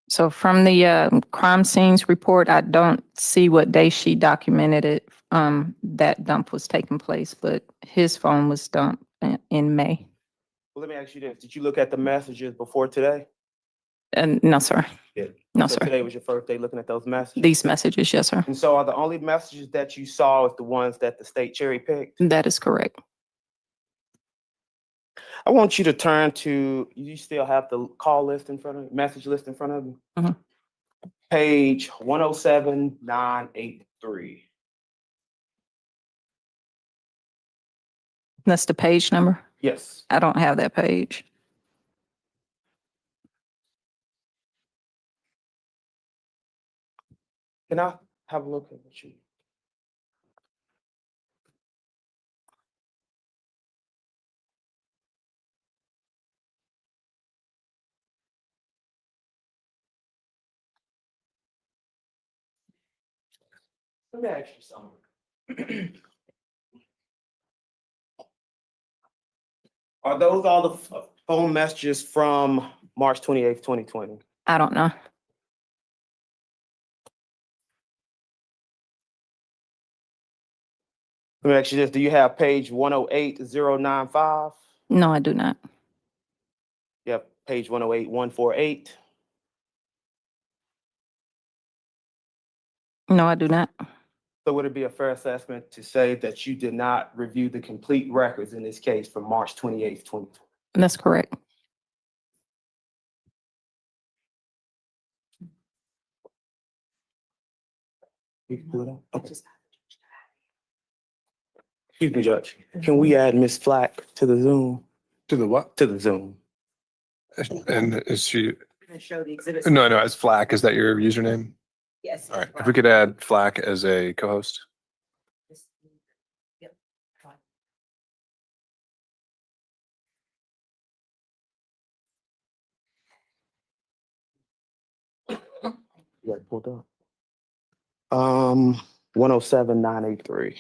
So from the crime scenes report, I don't see what day she documented it. That dump was taking place, but his phone was dumped in May. Well, let me ask you this. Did you look at the messages before today? And no, sir. Yeah. No, So sir. today was your first day looking at those messages? These messages, yes, sir. And so are the only messages that you saw is the ones that the state cherry picked? That is correct. I want you to turn to, you still have the call list in front of you, message list in front of you? Mhm. Page 107983. That's the page number? Yes. I don't have that page. Can I have a look at what you? Let me ask you something. Are those all the phone messages from March 28th, 2020? I don't know. Let me ask you this. Do you have page 108095? No, I do not. Yep, page 108148. No, I do not. So would it be a fair assessment to say that you did not review the complete records in this case from March 28th, 2020? That's correct. You can pull it up. Okay. Excuse me, Judge. Can we add Ms. Flack to the Zoom? To the what? To the Zoom. And is she, Gonna show the exhibits. no, it's Flack. Is that your username? Yes. All right. If we could add Flack as a co-host. Yep. You got it pulled up. 107983.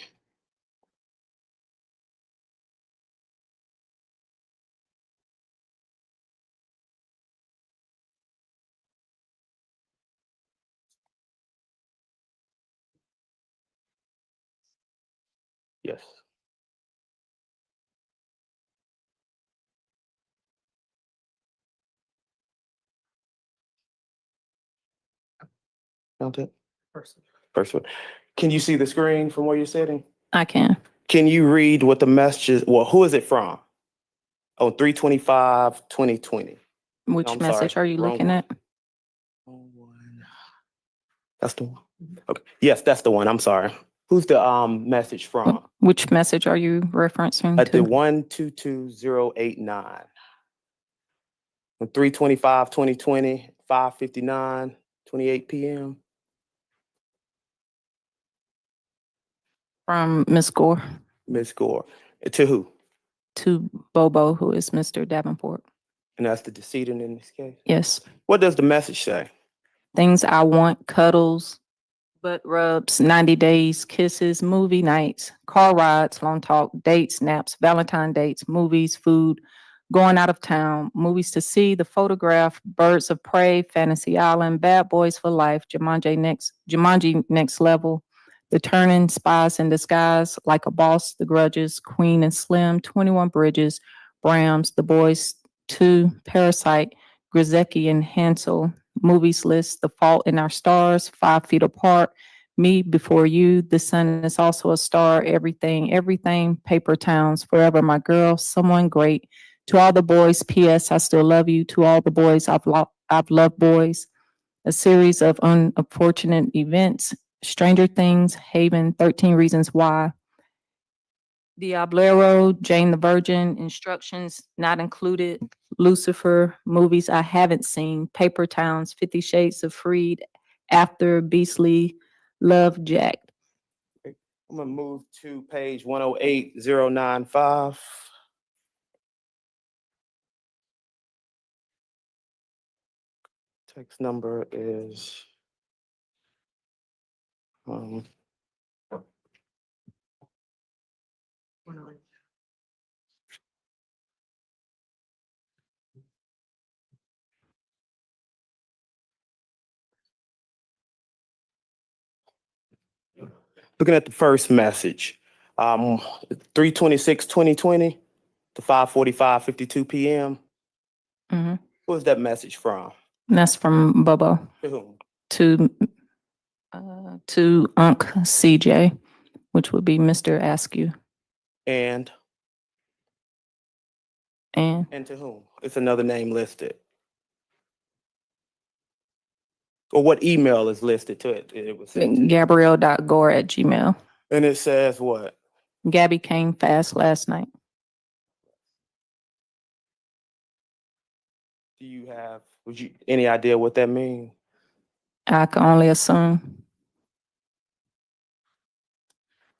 Yes. Count it. First one. Can you see the screen from where you're sitting? I can. Can you read what the messages, well, who is it from? Oh, 3/25/2020. Which No, I'm message sorry, are you wrong looking one. at? That's the one. Okay. Yes, that's the one. I'm sorry. Who's the message from? Which message are you referencing At the to? 122089. 3/25/2020, 5:59, 28 p.m. From Miss Gore Ms. Gore. To who? to Bobo, who is Mr. Davenport. And that's the decedent in this case. Yes. What does the message say? Things I want, cuddles, butt rubs, 90 days, kisses, movie nights, car rides, long talk, dates, naps, Valentine dates, movies, food, going out of town, movies to see, the photograph, Birds of Prey, Fantasy Island, Bad Boys for Life, Jumanji Next Level, The Turning, Spies in Disguise, Like a Boss, The Grudges, Queen and Slim, 21 Bridges, Brams, The Boys 2, Parasite, Grzecki and Hansel, movies list, The Fault in Our Stars, 5 Feet Apart, Me Before You, The Sun Is Also a Star, Everything, Paper Towns, Forever My Girl, Someone Great. To all the boys, P.S. I still love you. To all the boys, I've loved boys. A series of unfortunate events, Stranger Things, Haven, 13 Reasons Why. Diablero, Jane the Virgin, Instructions Not Included, Lucifer, movies I haven't seen, Paper Towns, 50 Shades of Freed, After, Beastly, Love, Jack. I'm gonna move to page 108095. Text number is looking at the first message, 3/26/2020 to 5:45:52 p.m. Mhm. Who is that message from? And that's from Bobo To whom? to Unc CJ, which would be Mr. Askew. And And to whom? It's another name listed. Or what email is listed to it? It was sent to. Gabrielle.gore@gmail. And it says what? Gabby came fast last night. Do you have, any idea what that means? I can only assume.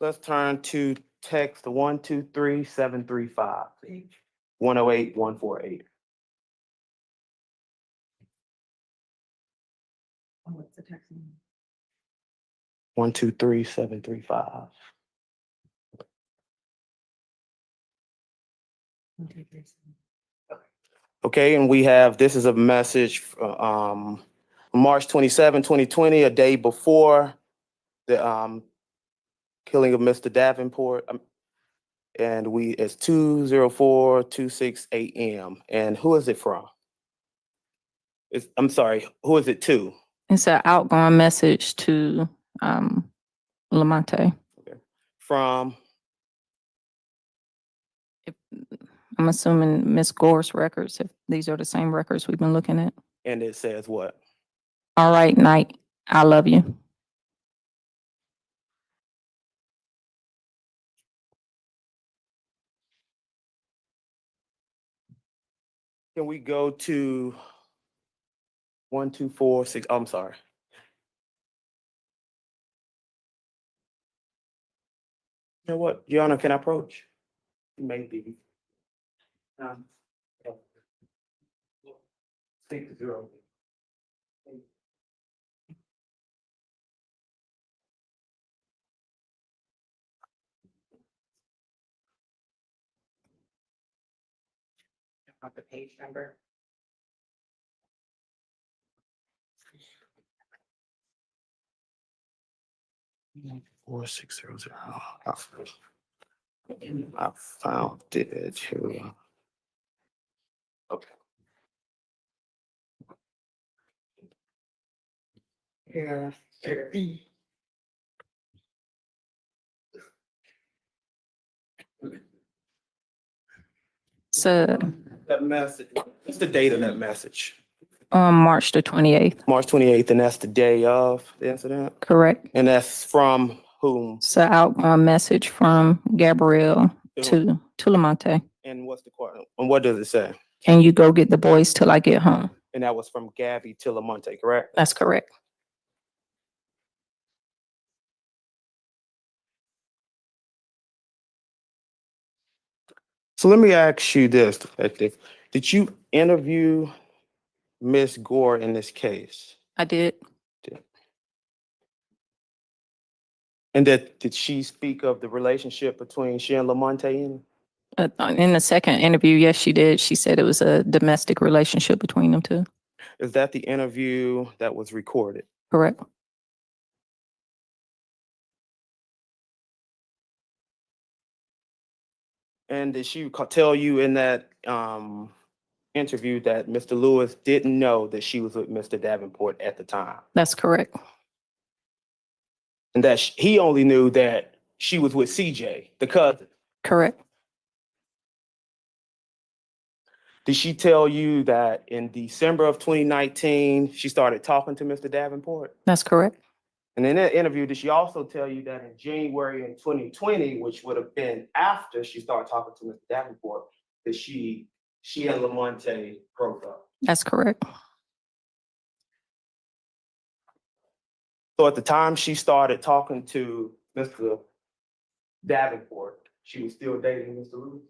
Let's turn to text 123735, 108148. What's the text? 123735. Okay, and we have, this is a message, March 27, 2020, a day before the, killing of Mr. Davenport. And it's 2:04:26 a.m. And who is it from? I'm sorry, who is it to? It's an outgoing message to Lamonte. From, I'm assuming Miss Gore's records, if these are the same records we've been looking at. and it says what? All right, Night, I love you. Can we go to 1246? I'm sorry. You know what, Your Honor, can I approach? Maybe. 6-0. The page number. 4600. I found it here. Okay. Yeah. So That message, what's the date of that message? on March the 28th, March 28th, and that's the day of the incident? correct? And that's from whom? It's an outgoing message from Gabrielle to Lamonte. And what's the court? And what does it say? Can you go get the boys till I get home? And that was from Gabby to Lamonte, correct? That's correct. So let me ask you this, Detective. Did you interview Miss Gore in this case? I did. And did she speak of the relationship between she and Lamonte? In the second interview, yes, she did. She said it was a domestic relationship between them two. Is that the interview that was recorded? Correct. And did she tell you in that interview that Mr. Lewis didn't know that she was with Mr. Davenport at the time? That's correct. And that he only knew that she was with CJ, the cousin? Correct. Did she tell you that in December of 2019, she started talking to Mr. Davenport? That's correct. And in that interview, did she also tell you that in January in 2020, which would have been after she started talking to Mr. Davenport, that she and Lamonte broke up? That's correct. So at the time she started talking to Mr. Davenport, she was still dating Mr. Lewis?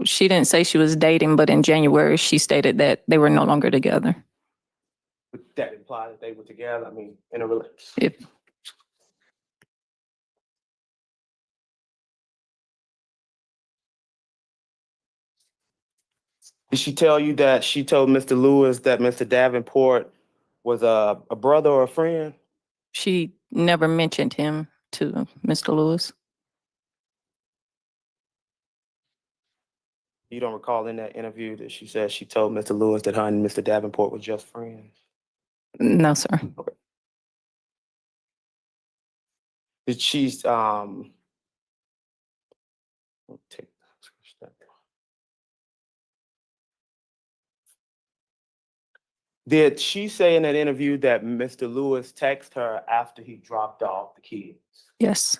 She didn't say she was dating, but in January, she stated that they were no longer together. Would that imply that they were together? I mean, in a relationship? Did she tell you that she told Mr. Lewis that Mr. Davenport was a brother or a friend? She never mentioned him to Mr. Lewis. You don't recall in that interview that she said she told Mr. Lewis that her and Mr. Davenport were just friends? No, sir. Okay. Did she, did she say in that interview that Mr. Lewis texted her after he dropped off the kids? Yes.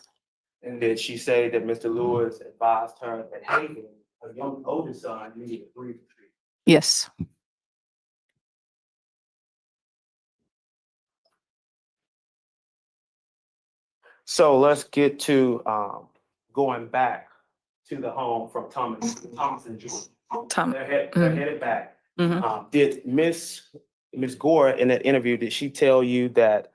And did she say that Mr. Lewis advised her that Hayden, her young oldest son, needed a brief retreat? Yes. So let's get to going back to the home from Thomas and George. They're headed back. Did Miss Gore in that interview, did she tell you that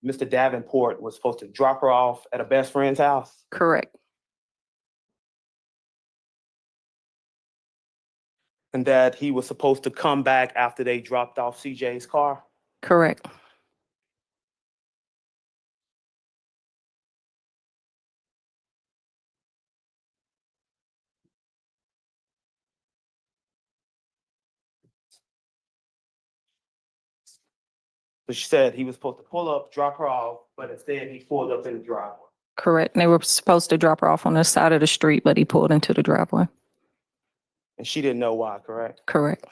Mr. Davenport was supposed to drop her off at a best friend's house? Correct. And that he was supposed to come back after they dropped off CJ's car? Correct. So she said he was supposed to pull up, drop her off, but instead he pulled up in the driveway. Correct. They were supposed to drop her off on the side of the street, but he pulled into the driveway. And she didn't know why, correct? Correct.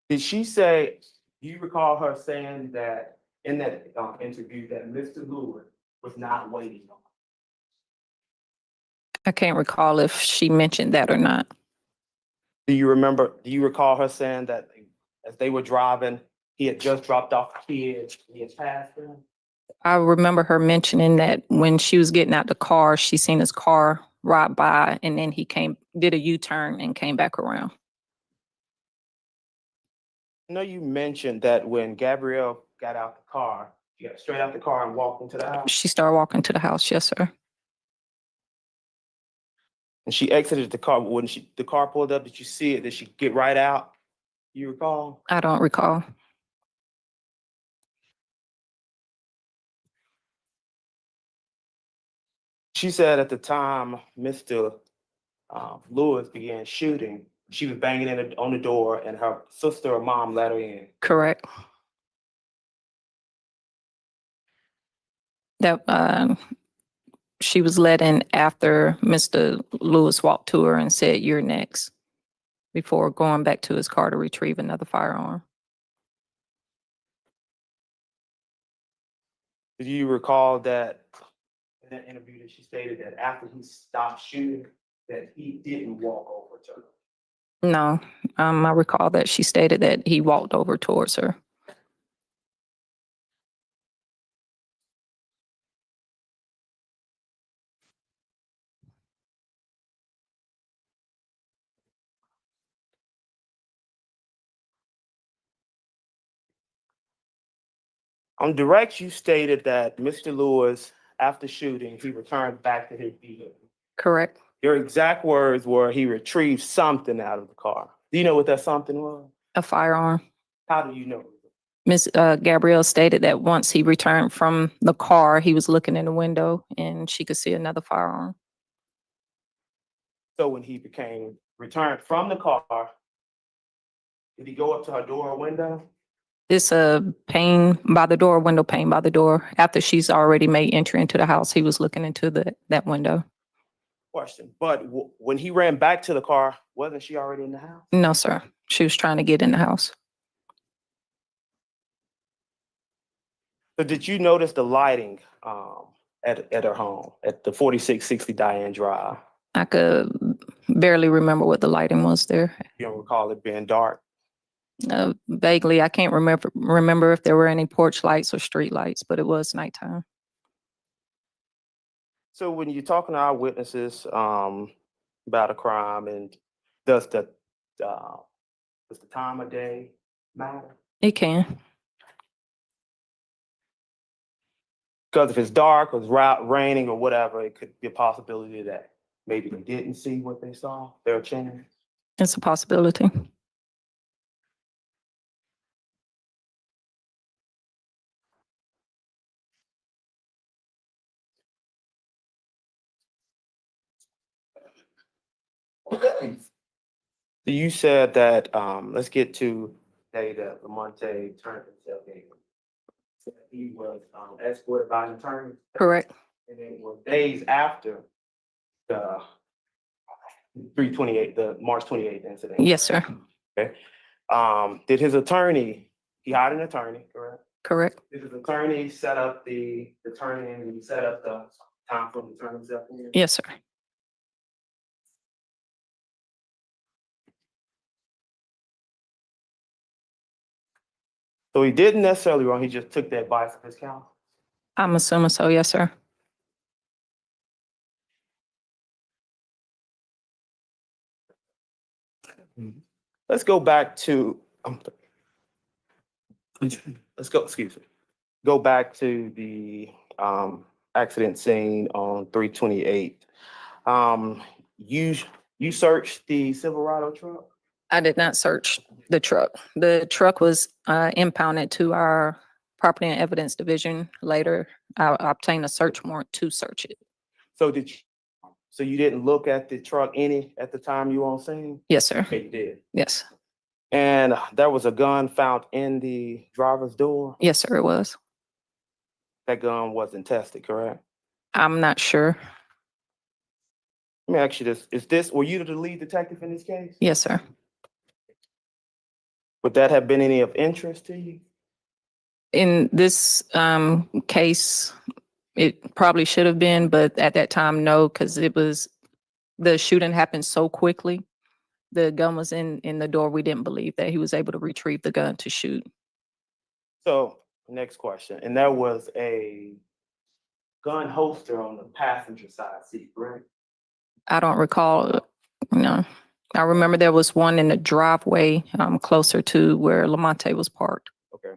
Did she say, do you recall her saying that in that interview that Mr. Lewis was not waiting on her? I can't recall if she mentioned that or not. Do you recall her saying that as they were driving, he had just dropped off the kids, and he had passed them? I remember her mentioning that when she was getting out the car, she seen his car ride by and then he did a U-turn and came back around. I know you mentioned that when Gabrielle got out the car, she got straight out the car and walked into the house. She started walking to the house. Yes, sir. And she exited the car. When the car pulled up, did you see it? Did she get right out? You recall? I don't recall. She said at the time Mr. Lewis began shooting, she was banging on the door and her sister or mom let her in. Correct. That she was let in after Mr. Lewis walked to her and said, "You're next," before going back to his car to retrieve another firearm. Do you recall that in that interview that she stated that after he stopped shooting, that he didn't walk over to her? No, I recall that she stated that he walked over towards her. On direct, you stated that Mr. Lewis, after shooting, he returned back to his vehicle. Correct. Your exact words were he retrieved something out of the car. Do you know what that something was? A firearm. How do you know? Miss Gabrielle stated that once he returned from the car, he was looking in the window and she could see another firearm. So when he returned from the car, did he go up to her door or window? This pane by the door, window pane by the door. After she's already made entry into the house, he was looking into that window. Question. But when he ran back to the car, wasn't she already in the house? No, sir. She was trying to get in the house. So did you notice the lighting at her home at the 4660 Diane Drive? I could barely remember what the lighting was there. You don't recall it being dark? Vaguely, I can't remember if there were any porch lights or street lights, but it was nighttime. So when you're talking to our witnesses about a crime, and does the time of day matter? It can. Because if it's dark or it's raining or whatever, it could be a possibility that maybe they didn't see what they saw. There a chance? It's a possibility. You said that, let's get to the day that Lamonte turned himself in. He was escorted by an attorney. Correct. And it was days after the 3/28, the March 28th incident. Yes, sir. Okay. Did his attorney, he hired an attorney, correct? Correct. Did his attorney set up the attorney and set up the time for him to turn himself in? Yes, sir. So he didn't necessarily wrong, he just took the advice of his counsel. I'm assuming so. Yes, sir. let's go back to, excuse me, go back to the accident scene on 328. You searched the Silverado truck? I did not search the truck. The truck was impounded to our Property and Evidence Division. Later, I obtained a search warrant to search it. So you didn't look at the truck at the time you were on scene? Yes, sir. Okay, you did. Yes. And there was a gun found in the driver's door? Yes, sir, it was. That gun wasn't tested, correct? I'm not sure. Let me ask you this, were you the lead detective in this case? Yes, sir. Would that have been any of interest to you? In this case, it probably should have been, but at that time, no, because the shooting happened so quickly. The gun was in the door. We didn't believe that he was able to retrieve the gun to shoot. So, next question, and there was a gun holster on the passenger side seat, right? I don't recall, no. I remember there was one in the driveway closer to where Lamonte was parked. Okay.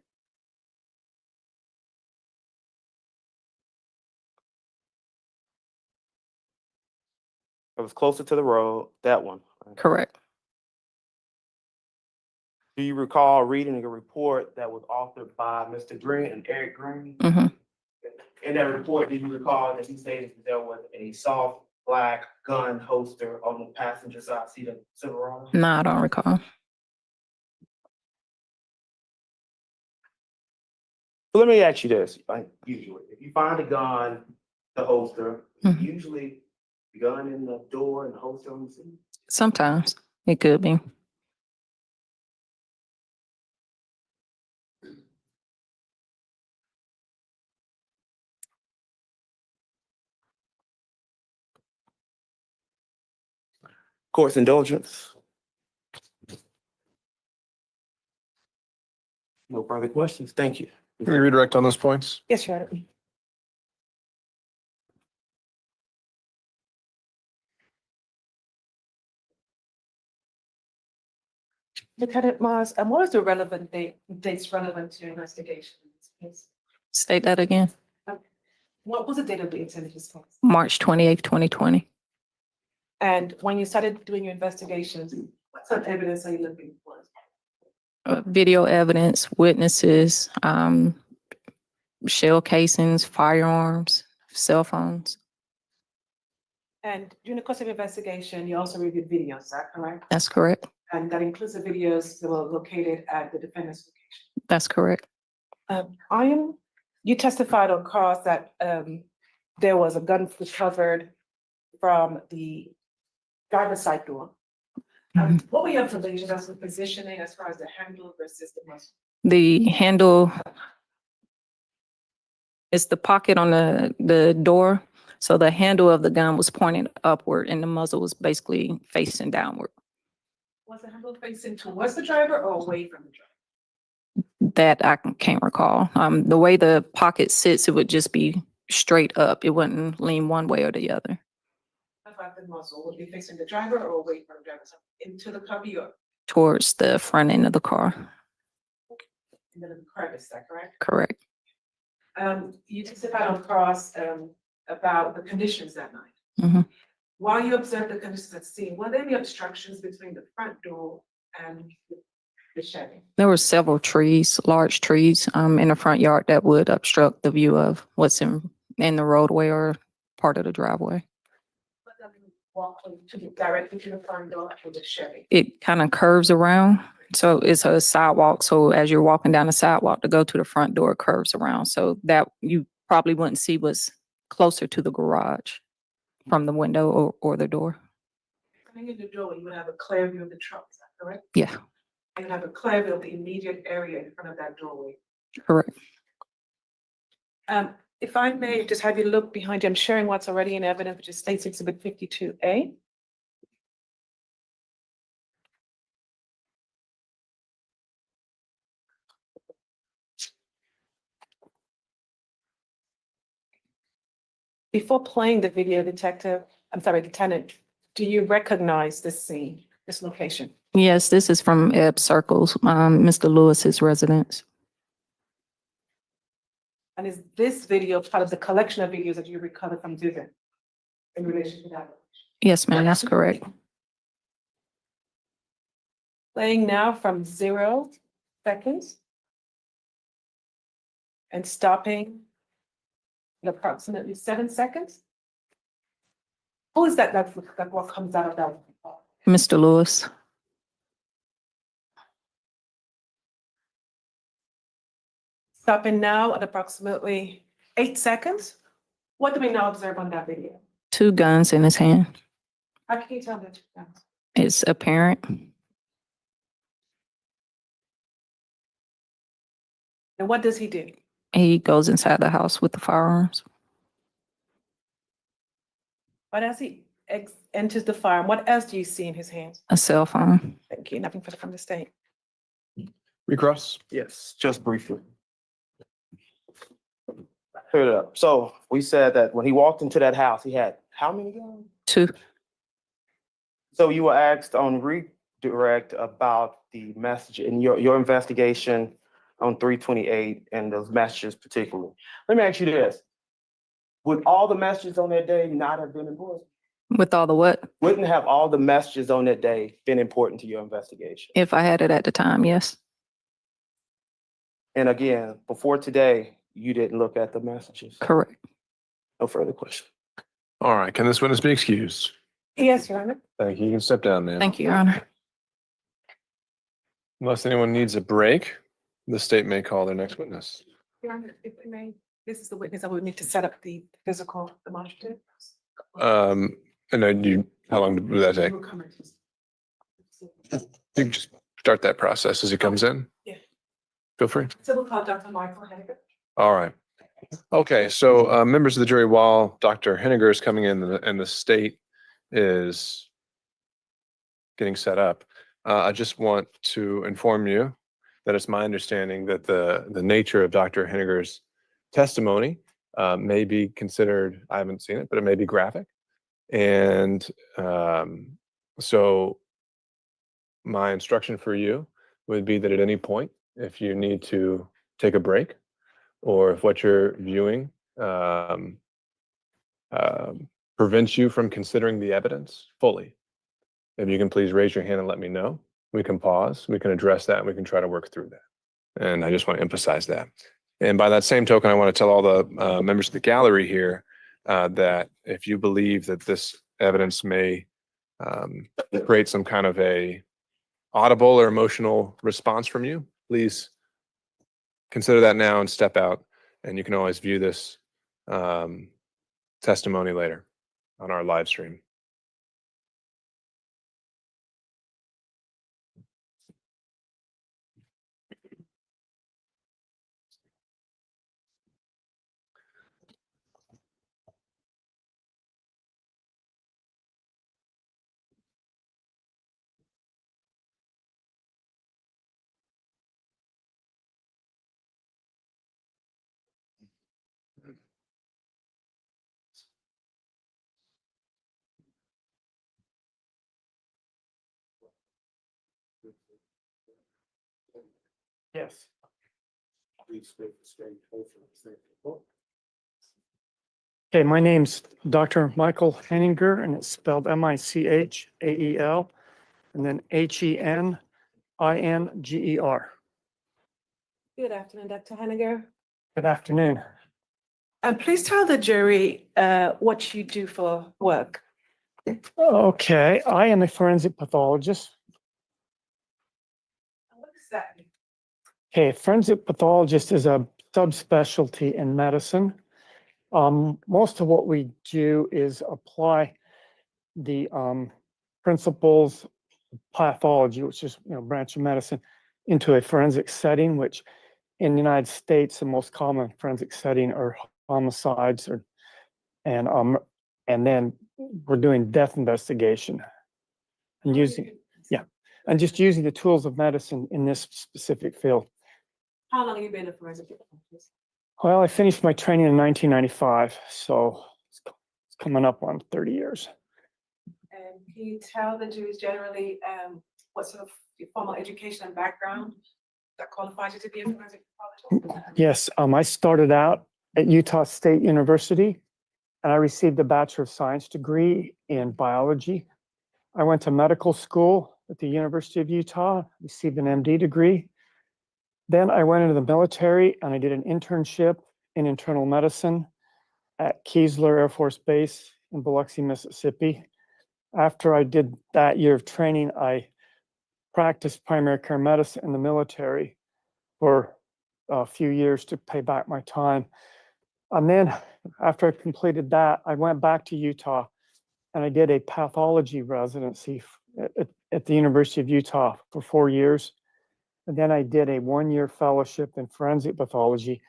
It was closer to the road, that one. Right? Correct. Do you recall reading a report that was authored by Mr. Green and Eric Green? Mm-hmm. In that report, did you recall that he stated that there was a soft black gun holster on the passenger side seat of the Silverado? No, I don't recall. So let me ask you this, like usually, if you find a gun, the holster, Mhm. usually the gun in the door and the holster on the seat? Sometimes it could be. Court's indulgence. No further questions. Thank you. Can we redirect on those points? Yes, Your Honor. Lieutenant Mars, what is the relevant dates relevant to your investigation? Please? Say that again. What was the date of the incident? March 28th, 2020. And when you started doing your investigations, what sort of evidence are you looking for? Video evidence, witnesses, shell casings, firearms, cell phones. And during the course of your investigation, you also reviewed videos, is that correct? That's correct. And that includes the videos that were located at the defendant's location. That's correct. You testified on cross that there was a gun recovered from the driver's side door. What were your observations as to the positioning as far as the handle versus the muzzle? The handle is the pocket on the door. So the handle of the gun was pointed upward and the muzzle was basically facing downward. Was the handle facing towards the driver or away from the driver? That I can't recall. The way the pocket sits, it would just be straight up. It wouldn't lean one way or the other. How about the muzzle? Would it be facing the driver or away from the driver? So into the cubby or Towards the front end of the car. into the crevice, is that correct? Correct. You testified on cross about the conditions that night. Mhm. While you observed the conditions at the scene, were there any obstructions between the front door and the Chevy? There were several trees, large trees, in the front yard that would obstruct the view of what's in the roadway or part of the driveway. But then walk directly to the front door of the Chevy. It kind of curves around. So it's a sidewalk. So as you're walking down the sidewalk to go to the front door, it curves around. So that you probably wouldn't see what's closer to the garage from the window or the door. Coming in the door, you would have a clear view of the truck, is that correct? Yeah, And have a clear view of the immediate area in front of that doorway. correct. If I may just have you look behind you, I'm sharing what's already in evidence, which is State's Exhibit 52A. Before playing the video, Lieutenant, do you recognize this scene, this location? Yes, this is from Ebb Circles, Mr. Lewis's residence. And is this video part of the collection of videos that you recovered from Dugan in relation to that? Yes, ma'am, that's correct. Playing now from 0 seconds. And stopping in approximately 7 seconds. Who is that what comes out of that? Mr. Lewis. Stopping now at approximately 8 seconds. What do we now observe on that video? 2 guns in his hand. How can you tell the difference? It's apparent. And what does he do? He goes inside the house with the firearms. But as he enters the firearm, what else do you see in his hands? A cell phone. Thank you. Nothing further from the state. Recross? Yes, just briefly. Clear it up. So we said that when he walked into that house, he had how many guns? 2. So you were asked on redirect about the message in your investigation on 328 and those messages particularly. Let me ask you this. Would all the messages on that day not have been important? With all the what? Wouldn't have all the messages on that day been important to your investigation? If I had it at the time, yes. And again, before today, you didn't look at the messages? Correct. No further question. All right, can this witness be excused? Yes, Your Honor. Thank you. You can step down, ma'am. Thank you, Your Honor. Unless anyone needs a break, the state may call their next witness. Your Honor, if I may, this is the witness I would need to set up the physical demonstrative. And then how long would that take? You can just start that process as he comes in. Yeah. Feel free. So we'll call Dr. Michael Henniger. All right. Okay, so members of the jury, while Dr. Henniger is coming in and the state is getting set up, I just want to inform you that it's my understanding that the nature of Dr. Henniger's testimony may be considered, I haven't seen it, but it may be graphic. And so my instruction for you would be that at any point, if you need to take a break, or if what you're viewing prevents you from considering the evidence fully, if you can please raise your hand and let me know. We can pause, we can address that, and we can try to work through that. And I just want to emphasize that. And by that same token, I want to tell all the members of the gallery here that if you believe that this evidence may create some kind of a audible or emotional response from you, please consider that now and step out. And you can always view this testimony later on our live stream. Yes. Okay, my name's Dr. Michael Henninger, and it's spelled Michael, and then Heninger. Good afternoon, Dr. Henniger. Good afternoon. Please tell the jury what you do for work. Okay, I am a forensic pathologist. What does that mean? Okay, forensic pathologist is a subspecialty in medicine. Most of what we do is apply the principles of pathology, which is branch of medicine, into a forensic setting, which in the United States, the most common forensic setting are homicides, and then we're doing death investigation and just using the tools of medicine in this specific field. How long have you been a forensic pathologist? Well, I finished my training in 1995, so it's coming up on 30 years. And can you tell the juries generally what sort of your formal education and background that qualifies you to be a forensic pathologist? Yes, I started out at Utah State University and I received a Bachelor of Science degree in biology. I went to medical school at the University of Utah, received an MD degree. Then I went into the military and I did an internship in internal medicine at Keesler Air Force Base in Biloxi, Mississippi. After I did that year of training, I practiced primary care medicine in the military for a few years to pay back my time. And then after I completed that, I went back to Utah and I did a pathology residency at the University of Utah for 4 years. And then I did a 1-year fellowship in forensic pathology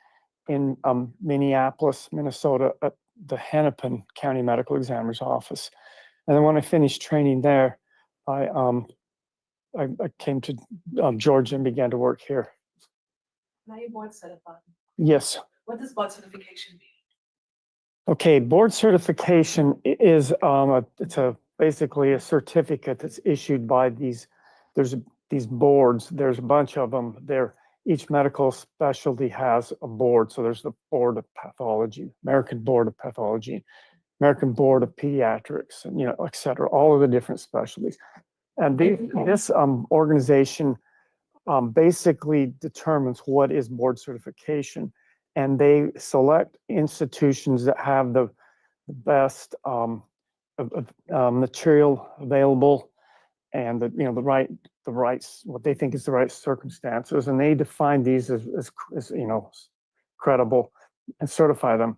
in Minneapolis, Minnesota, at the Hennepin County Medical Examiner's Office. And then when I finished training there, I came to Georgia and began to work here. Now you're board certified. Yes. What does board certification mean? Okay, board certification is basically a certificate that's issued by these boards. There's a bunch of them. Each medical specialty has a board. So there's the Board of Pathology, American Board of Pathology, American Board of Pediatrics, and et cetera, all of the different specialties. And this organization basically determines what is board certification, and they select institutions that have the best material available and the rights, what they think is the right circumstances, and they define these as credible and certify them.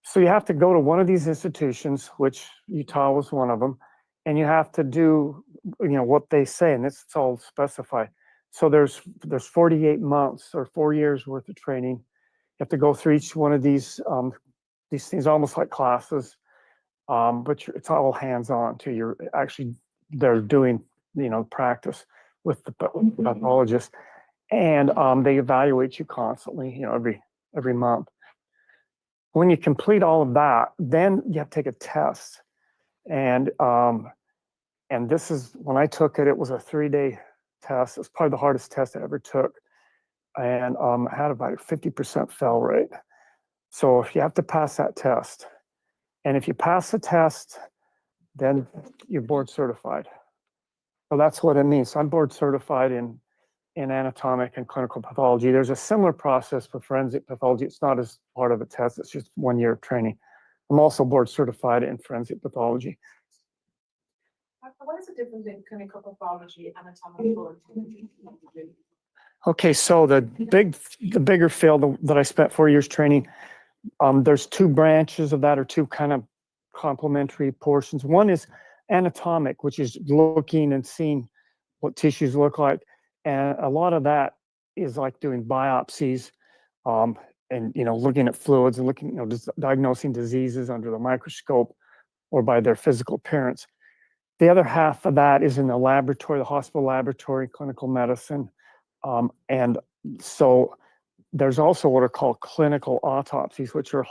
So you have to go to one of these institutions, which Utah was one of them, and you have to do what they say, and it's all specified. So there's 48 months or 4 years worth of training. You have to go through each one of these things, almost like classes, but it's all hands-on too. You're actually they're doing practice with the pathologist, and they evaluate you constantly, every month. When you complete all of that, then you have to take a test, and this is when I took it. It was a 3-day test. It was probably the hardest test I ever took, and had about a 50% fail rate. So if you have to pass that test, and if you pass the test, then you're board certified. So that's what it means. So I'm board certified in anatomic and clinical pathology. There's a similar process for forensic pathology. It's not as part of a test. It's just 1 year of training. I'm also board certified in forensic pathology. What is the difference in clinical pathology and anatomical? Okay, so the bigger field that I spent 4 years training, there's 2 branches of that, or 2 kind of complementary portions. One is anatomic, which is looking and seeing what tissues look like. And a lot of that is like doing biopsies, and looking at fluids and looking, diagnosing diseases under the microscope or by their physical appearance. The other half of that is in the laboratory, the hospital laboratory, clinical medicine. And so there's also what are called clinical autopsies, which are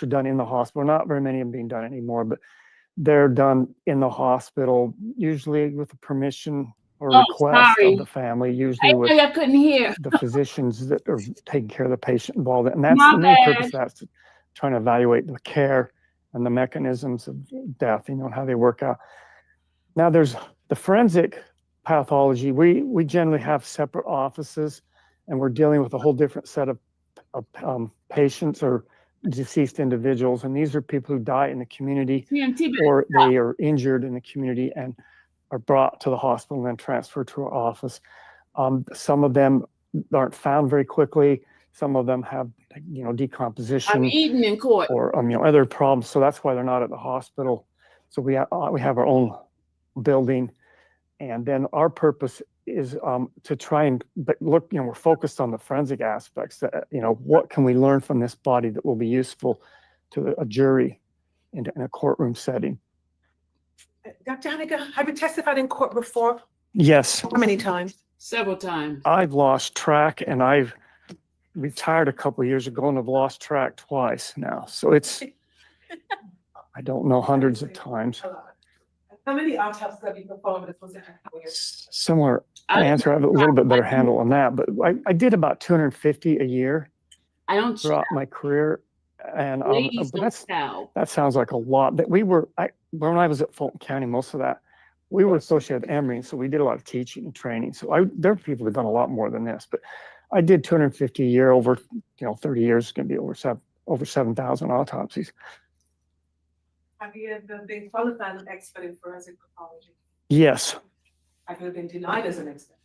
done in the hospital. Not very many of them being done anymore, but they're done in the hospital, usually with the permission or request of the family, usually with I couldn't hear. the physicians that are taking care of the patient involved. And that's My the main bad. purpose of that, is trying to evaluate the care and the mechanisms of death, and how they work out. Now there's the forensic pathology. We generally have separate offices, and we're dealing with a whole different set of patients or deceased individuals. And these are people who die in the community, or they are injured in the community and are brought to the hospital and then transferred to our office. Some of them aren't found very quickly. Some of them have, decomposition. I'm eating in court. Or other problems. So that's why they're not at the hospital. So we have our own building, and then our purpose is to try and look. We're focused on the forensic aspects. That what can we learn from this body that will be useful to a jury in a courtroom setting. Dr. Haneke, have you testified in court before? Yes. How many times? Several times. I've lost track, and I've retired a couple of years ago, and I've lost track twice now. So it's I don't know, hundreds of times. How many autopsies have you performed? This was Similar answer. I have a little bit better handle on that, but I did about 250 a year I don't. throughout my career. And Please but don't tell. that sounds like a lot. But when I was at Fulton County, most of that, we were associated with Emory, so we did a lot of teaching and training. So there are people who've done a lot more than this, but I did 250 a year over, 30 years is going to be over 7,000 autopsies. Have you ever been qualified as an expert in forensic pathology? Yes. Have you been denied as an expert?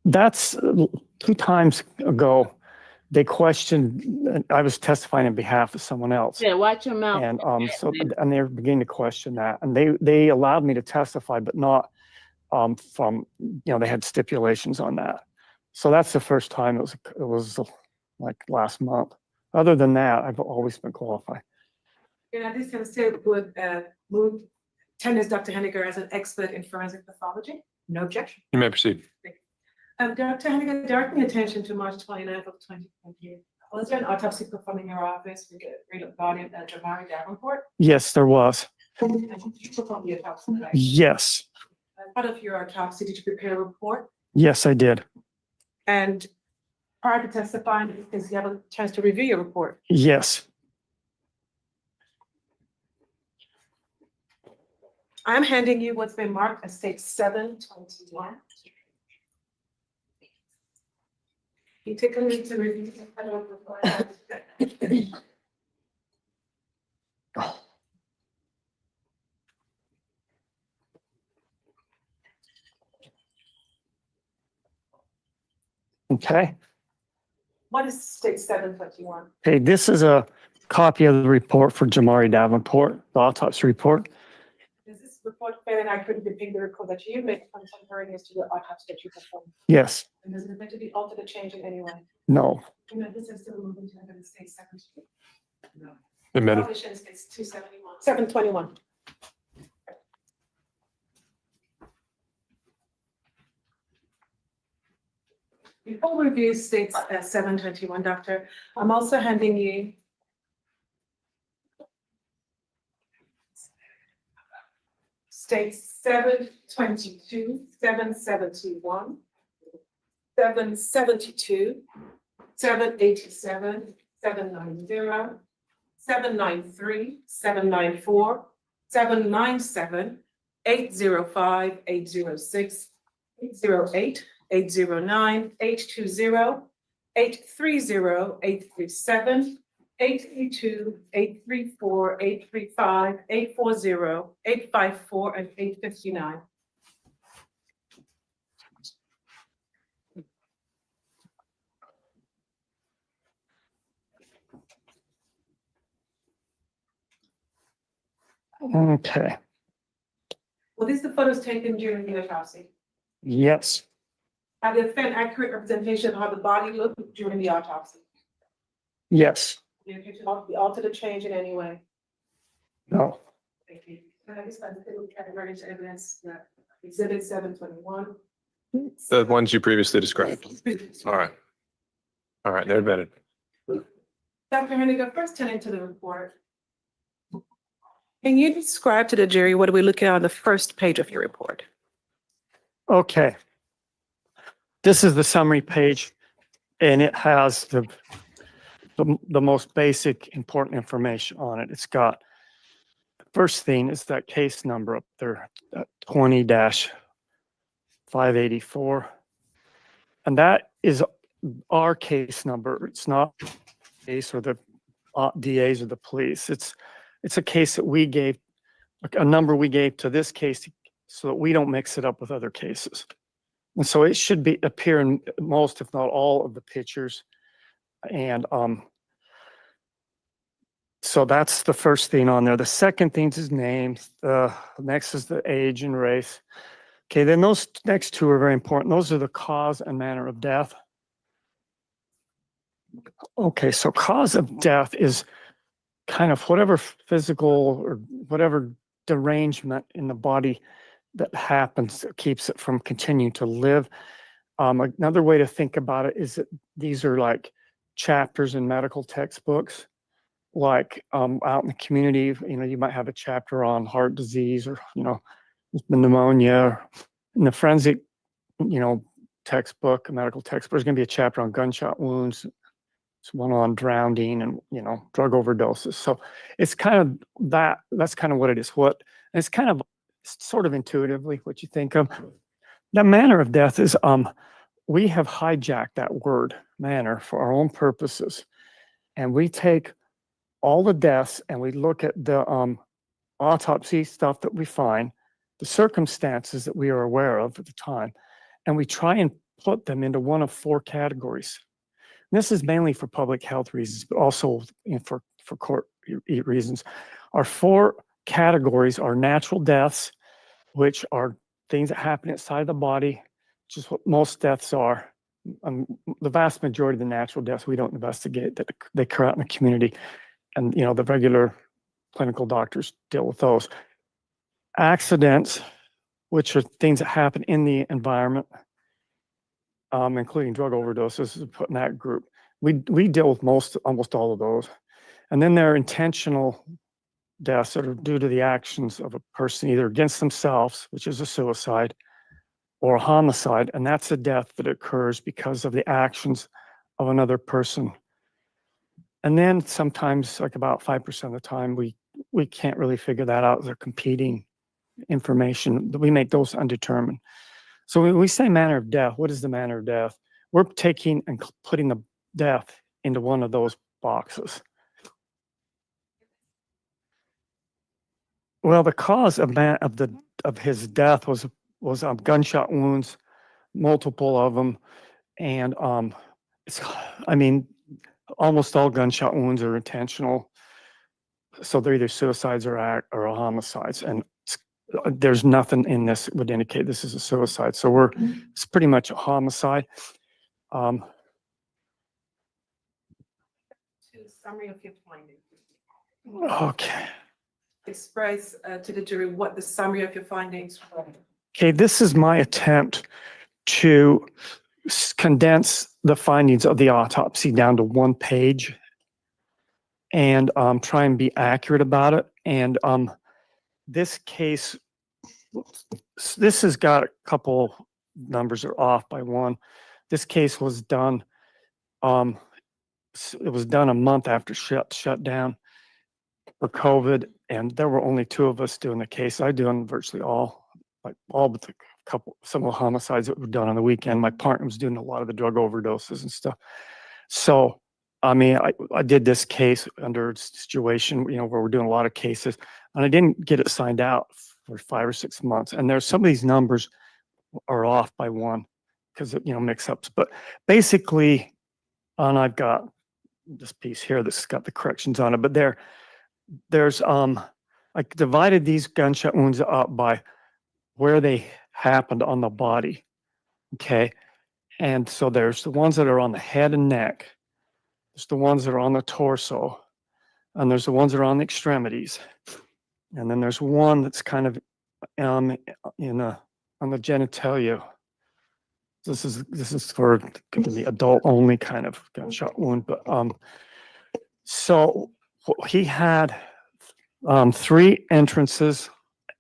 That's 2 times ago. They questioned, I was testifying on behalf of someone else. Yeah, watch your mouth. And and they're beginning to question that. And they allowed me to testify, but not from, they had stipulations on that. So that's the first time it was like last month. Other than that, I've always been qualified. And at this time, still would move tenants Dr. Henniger as an expert in forensic pathology? No objection. You may proceed. Dr. Henniger, directing attention to March 29th of 2020. Was there an autopsy performed in your office with the real guardian Jamari Davenport? Yes, there was. And did you perform the autopsy? Yes. As part of your autopsy, did you prepare a report? Yes, I did. And prior to testifying, did you have a chance to review your report? Yes. I'm handing you what's been marked as state 721. You take a minute to review the federal report. Okay. What is state 721? Okay, this is a copy of the report for Jamari Davenport, the autopsy report. Does this report fair and accurately depict the report that you made contemporaneous to the autopsy that you performed? Yes. And does it meant to be altered or changed in any way? No. You know, this is still moving to the state 7. No. Admitted. Publishing is 271. 721. Before we review states 721, Doctor, I'm also handing you states 722, 771, 772, 787, 790, 793, 794, 797, 805, 806, 808, 809, 820, 830, 837, 832, 834, 835, 840, 854, and 859. Okay. Well, these are the photos taken during the autopsy. Yes. Have they been accurate representation of how the body looked during the autopsy? Yes. Did it be altered or changed in any way? No. Thank you. And I just like to look at emergency evidence that exhibit 721. The ones you previously described. All right. All right, they're admitted. Dr. Henniger, first turning to the report. Can you describe to the jury what are we looking at on the first page of your report? Okay. This is the summary page, and it has the most basic important information on it. It's got, the first thing is that case number up there, 20-584. And that is our case number. It's not case or the DAs or the police. It's a case that we gave, a number we gave to this case so that we don't mix it up with other cases. And so it should appear in most, if not all, of the pictures. And so that's the first thing on there. The second thing is his name. The next is the age and race. Okay, then those next two are very important. Those are the cause and manner of death. Okay, so cause of death is kind of whatever physical or whatever derangement in the body that happens that keeps it from continuing to live. Another way to think about it is that these are like chapters in medical textbooks. like out in the community, you might have a chapter on heart disease or, pneumonia. In the forensic, textbook, a medical textbook, there's going to be a chapter on gunshot wounds. It's one on drowning and, drug overdoses. So it's kind of that's kind of what it is. And it's kind of sort of intuitively what you think of. The manner of death is, we have hijacked that word manner for our own purposes. And we take all the deaths and we look at the autopsy stuff that we find, the circumstances that we are aware of at the time, and we try and put them into one of 4 categories. And this is mainly for public health reasons, but also for court reasons. Our 4 categories are natural deaths, which are things that happen inside the body, which is what most deaths are. The vast majority of the natural deaths we don't investigate, that they occur out in the community. And, the regular clinical doctors deal with those. Accidents, which are things that happen in the environment, including drug overdoses, is put in that group. We deal with almost all of those. And then there are intentional deaths that are due to the actions of a person, either against themselves, which is a suicide, or a homicide. And that's a death that occurs because of the actions of another person. And then sometimes, like about 5% of the time, we can't really figure that out. They're competing information. We make those undetermined. So when we say manner of death, what is the manner of death? We're taking and putting the death into one of those boxes. Well, the cause of his death was gunshot wounds, multiple of them, and almost all gunshot wounds are intentional. So they're either suicides or homicides, and there's nothing in this that would indicate this is a suicide. So it's pretty much a homicide. Summary of your findings. Okay. Express to the jury what the summary of your findings were. Okay, this is my attempt to condense the findings of the autopsy down to 1 page and try and be accurate about it. And this case, this has got a couple numbers are off by 1. This case was done, it was done a month after shut down for COVID, and there were only 2 of us doing the case. I doing virtually all but some of the homicides that were done on the weekend. My partner was doing a lot of the drug overdoses and stuff. So, I did this case under a situation, where we're doing a lot of cases, and I didn't get it signed out for 5 or 6 months. And there's some of these numbers are off by 1 because of, mix-ups. But basically, and I've got this piece here that's got the corrections on it, but there's I divided these gunshot wounds up by where they happened on the body. Okay. And so there's the ones that are on the head and neck. There's the ones that are on the torso, and there's the ones that are on the extremities. And then there's one that's kind of on the genitalia. This is for the adult only kind of gunshot wound. But so he had 3 entrances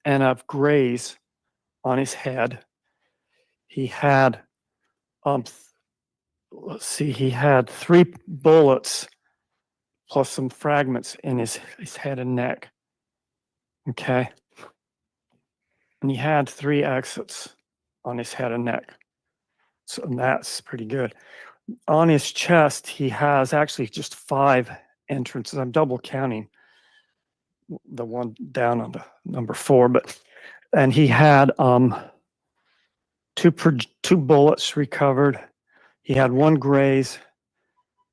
and a graze on his head. He had he had 3 bullets plus some fragments in his head and neck. Okay. And he had 3 exits on his head and neck. So that's pretty good. On his chest, he has actually just 5 entrances. I'm double counting the one down on the number 4, and he had 2 bullets recovered. He had 1 graze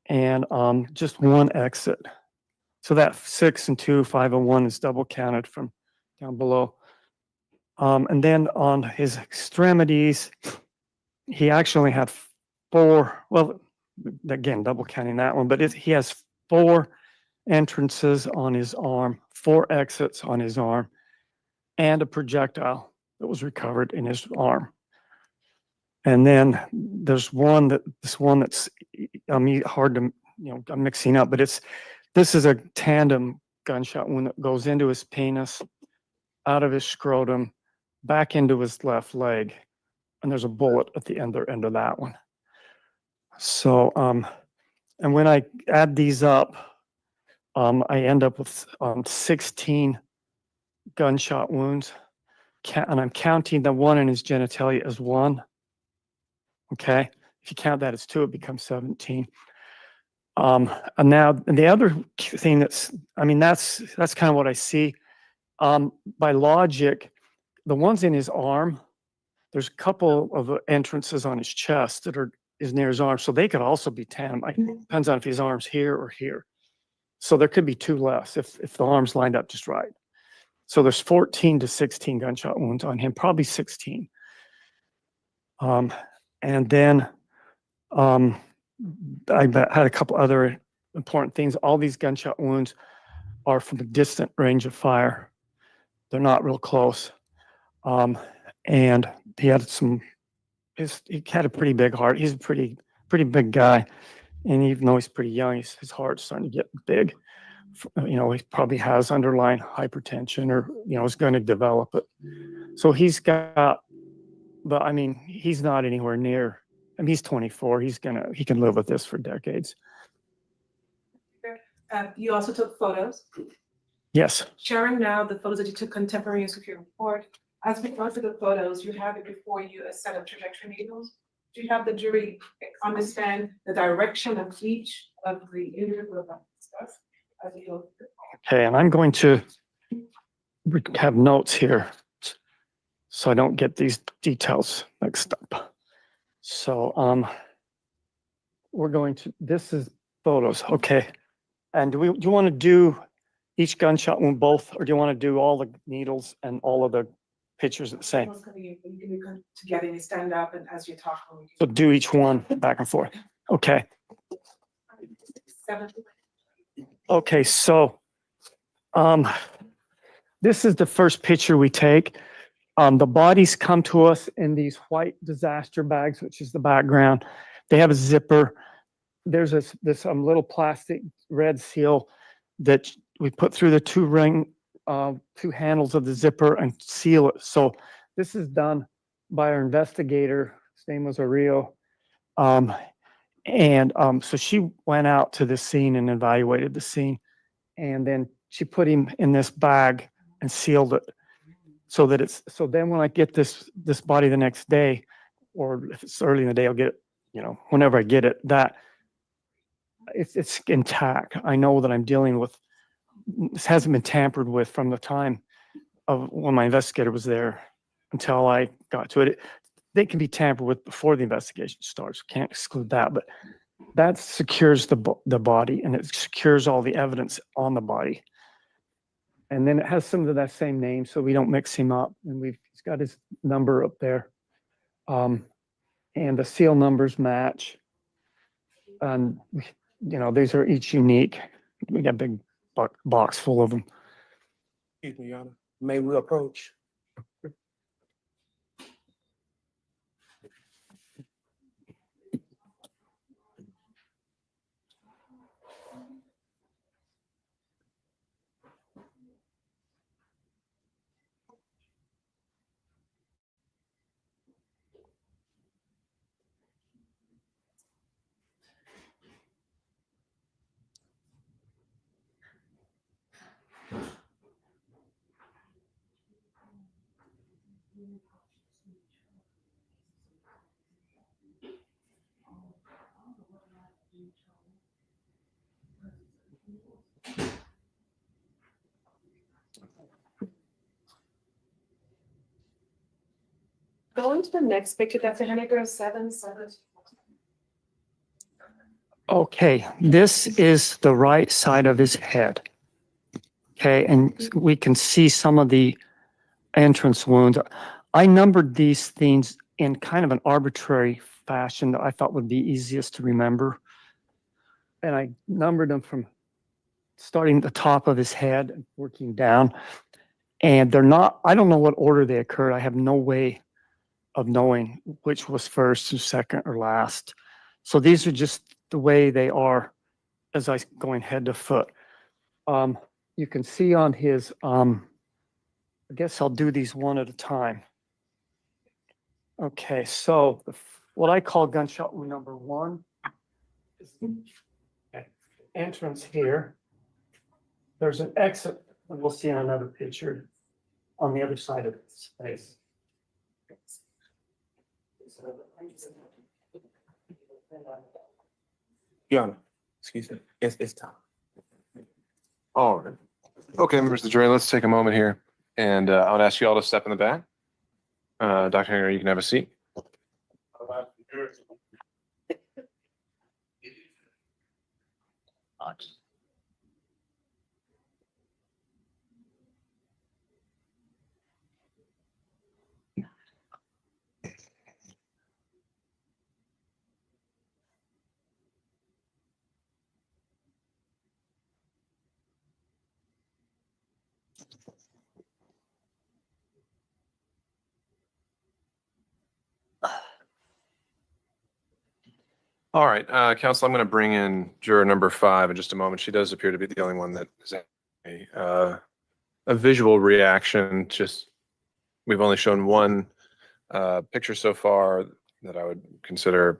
and just 1 exit. So that 6 and 2, 5 and 1 is double counted from down below. And then on his extremities, he actually had 4. Well, again, double counting that one, but he has 4 entrances on his arm, 4 exits on his arm, and a projectile that was recovered in his arm. And then there's this one that's hard to, I'm mixing up, but it's this is a tandem gunshot wound that goes into his penis, out of his scrotum, back into his left leg. And there's a bullet at the other end of that one. So, and when I add these up, I end up with 16 gunshot wounds. And I'm counting the one in his genitalia as one. Okay. If you count that as two, it becomes 17. And now, and the other thing that's kind of what I see. By logic, the ones in his arm, there's a couple of entrances on his chest that is near his arm, so they could also be tandem. It depends on if his arm's here or here. So there could be two less if the arm's lined up just right. So there's 14 to 16 gunshot wounds on him, probably 16. And then I had a couple other important things. All these gunshot wounds are from a distant range of fire. They're not real close. And he had he had a pretty big heart. He's a pretty big guy. And even though he's pretty young, his heart's starting to get big. You know, he probably has underlying hypertension or, you know, is going to develop it. So he's got, but I mean, he's not anywhere near, I mean, he's 24. He can live with this for decades. You also took photos. Yes. Sharing now the photos that you took contemporaneous with your report. As we go through the photos, you have it before you a set of trajectory needles. Do you have the jury understand the direction of each of the injuries we're about to discuss as we go through? Okay, and I'm going to have notes here so I don't get these details mixed up. So this is photos, okay. And do you want to do each gunshot wound both, or do you want to do all the needles and all of the pictures at the same? You can come together and you stand up, and as you talk. So do each one back and forth. Okay. 7. Okay, so this is the first picture we take. The bodies come to us in these white disaster bags, which is the background. They have a zipper. There's this little plastic red seal that we put through the two handles of the zipper and seal it. So this is done by our investigator. His name was Ario. So she went out to the scene and evaluated the scene. And then she put him in this bag and sealed it so then when I get this body the next day, or if it's early in the day, I'll get it, you know, whenever I get it, that it's intact. I know that I'm dealing with, this hasn't been tampered with from the time of when my investigator was there until I got to it. They can be tampered with before the investigation starts. Can't exclude that, but that secures the body, and it secures all the evidence on the body. And then it has some of that same name, so we don't mix him up. And he's got his number up there. And the seal numbers match. And, you know, these are each unique. We got a big box full of them. Excuse me, Your Honor. May we approach? Going to the next picture, that's 7. Okay, this is the right side of his head. Okay, and we can see some of the entrance wounds. I numbered these things in kind of an arbitrary fashion that I thought would be easiest to remember. And I numbered them from starting at the top of his head and working down. And they're not, I don't know what order they occurred. I have no way of knowing which was first or second or last. So these are just the way they are as I going head to foot. you can see on his, I guess I'll do these one at a time. Okay, so what I call gunshot wound number 1 is the entrance here. There's an exit, and we'll see on another picture on the other side of this space. Your Honor, excuse me, it's time. All right. Okay, members of the jury, let's take a moment here, and I would ask you all to step in the back. Dr. Hanger, you can have a seat. All right, counsel, I'm going to bring in juror number 5 in just a moment. She does appear to be the only one that is a visual reaction. Just we've only shown one picture so far that I would consider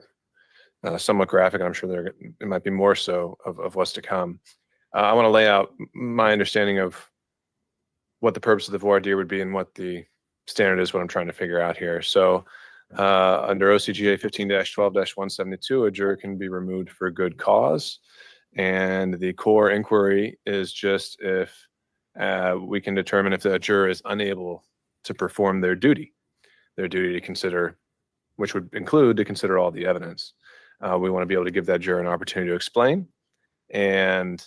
somewhat graphic. I'm sure it might be more so of what's to come. I want to lay out my understanding of what the purpose of the voir dire would be and what the standard is, what I'm trying to figure out here. So under OCGA 15-12-172, a juror can be removed for good cause. And the core inquiry is just if we can determine if the juror is unable to perform their duty to consider, which would include to consider all the evidence. We want to be able to give that juror an opportunity to explain and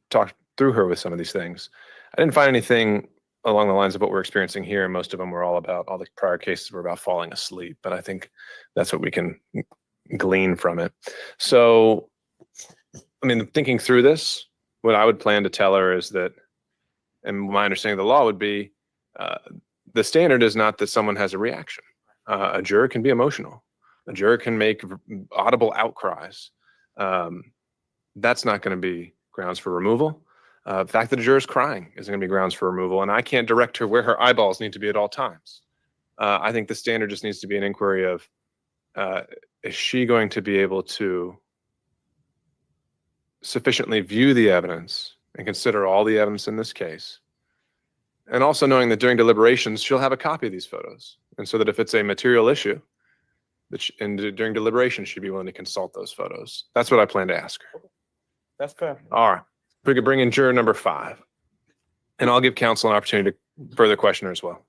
talk through her with some of these things. I didn't find anything along the lines of what we're experiencing here. Most of them were all the prior cases were about falling asleep, but I think that's what we can glean from it. So, I mean, thinking through this, what I would plan to tell her is that, and my understanding of the law would be, the standard is not that someone has a reaction. A juror can be emotional. A juror can make audible outcries. That's not going to be grounds for removal. The fact that a juror is crying isn't going to be grounds for removal, and I can't direct her where her eyeballs need to be at all times. I think the standard just needs to be an inquiry of, is she going to be able to sufficiently view the evidence and consider all the evidence in this case? And also knowing that during deliberations, she'll have a copy of these photos. And so that if it's a material issue, during deliberations, she'd be willing to consult those photos. That's what I plan to ask her. That's fair. All right. We could bring in juror number 5. And I'll give counsel an opportunity to further question her as well.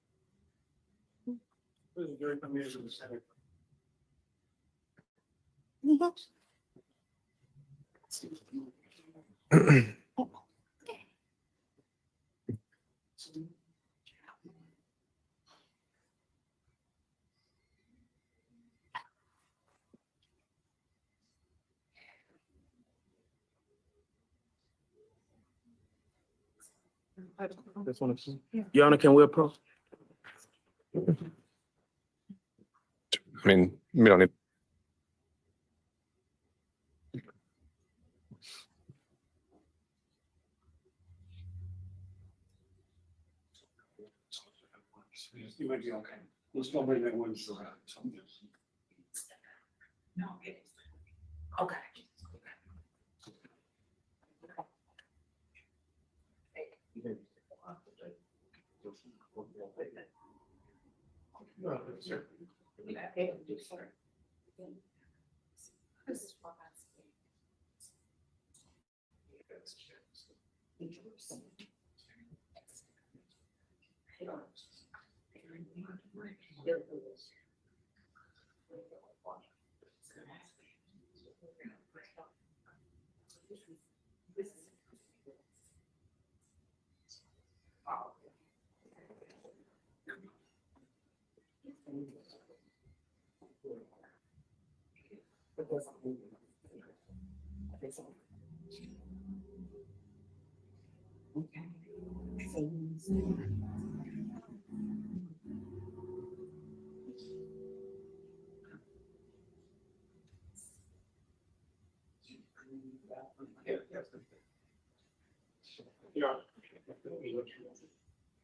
This one is, Your Honor, can we approach? I mean, we don't need. You might be okay. Let's go bring that one. No. Okay.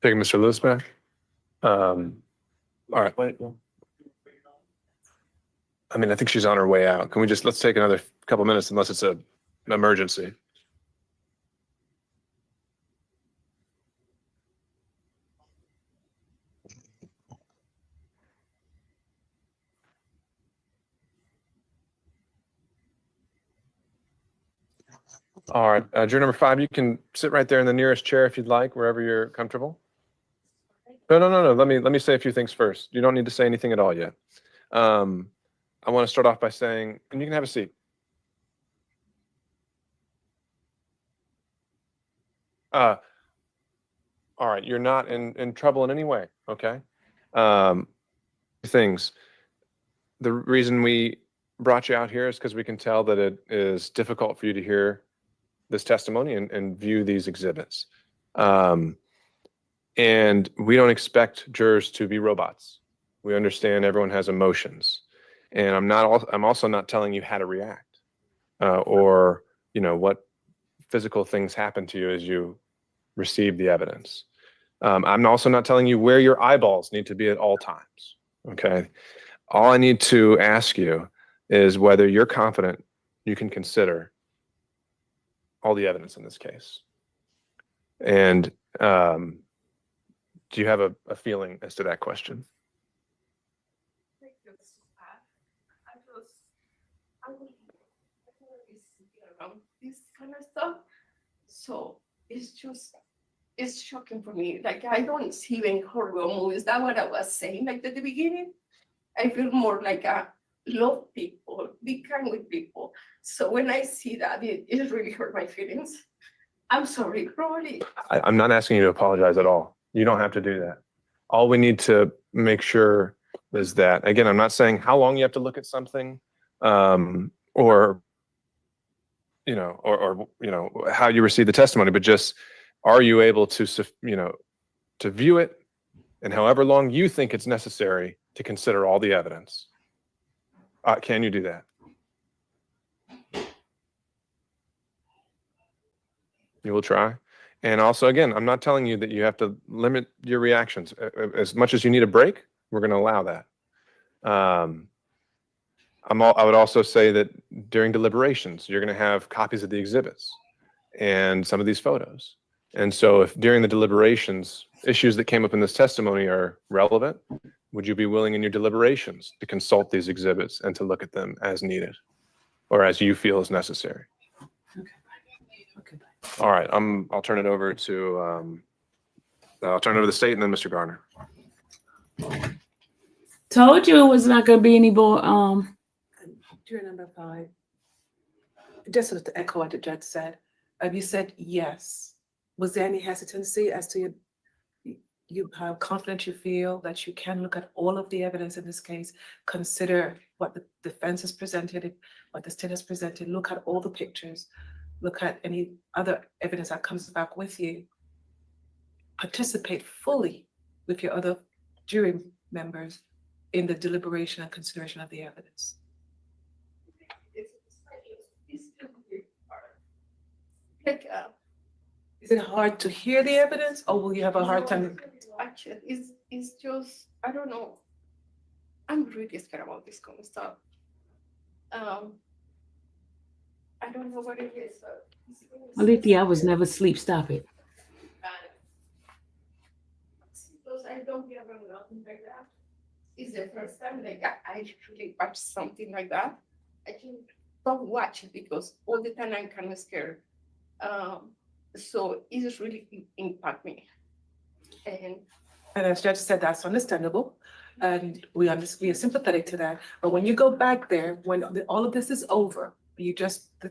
Taking Mr. Lewis back. All right. I mean, I think she's on her way out. Can we let's take another couple minutes unless it's an emergency. All right, juror number 5, you can sit right there in the nearest chair if you'd like, wherever you're comfortable. No. Let me say a few things first. You don't need to say anything at all yet. I want to start off by saying, and you can have a seat. All right, you're not in trouble in any way, okay? Things. The reason we brought you out here is because we can tell that it is difficult for you to hear this testimony and view these exhibits. And we don't expect jurors to be robots. We understand everyone has emotions. And I'm also not telling you how to react or, what physical things happen to you as you receive the evidence. I'm also not telling you where your eyeballs need to be at all times, okay? All I need to ask you is whether you're confident you can consider all the evidence in this case. And do you have a feeling as to that question? This kind of stuff. So it's shocking for me. Like, I don't see even horror movies. That's what I was saying. Like, at the beginning, I feel more like I love people, be kind with people. So when I see that, it really hurt my feelings. I'm sorry, really. I'm not asking you to apologize at all. You don't have to do that. All we need to make sure is that, again, I'm not saying how long you have to look at something, or how you receive the testimony, but just, are you able to, to view it, and however long you think it's necessary to consider all the evidence. Can you do that? You will try. And also, again, I'm not telling you that you have to limit your reactions. As much as you need a break, we're going to allow that. I would also say that during deliberations, you're going to have copies of the exhibits and some of these photos. And so if during the deliberations, issues that came up in this testimony are relevant, would you be willing in your deliberations to consult these exhibits and to look at them as needed or as you feel is necessary? Okay. All right, I'll turn it over to the state and then Mr. Garner. Told you it was not going to be any more. Juror number 5, just sort of to echo what the judge said, you said yes. Was there any hesitancy as to how confident you feel that you can look at all of the evidence in this case, consider what the defense has presented, what the state has presented, look at all the pictures, look at any other evidence that comes back with you, participate fully with your other jury members in the deliberation and consideration of the evidence? Is it hard to hear the evidence, or will you have a hard time? Actually, it's just, I don't know. I'm really scared about this kind of stuff. I don't know what it is. Alethea, I was never asleep. Stop it. Because I don't get around nothing like that. It's the first time like I really watch something like that. I just don't watch it because all the time I'm kind of scared. So it just really impact me. And as Judge said, that's understandable, and we are sympathetic to that. But when you go back there, when all of this is over, you just the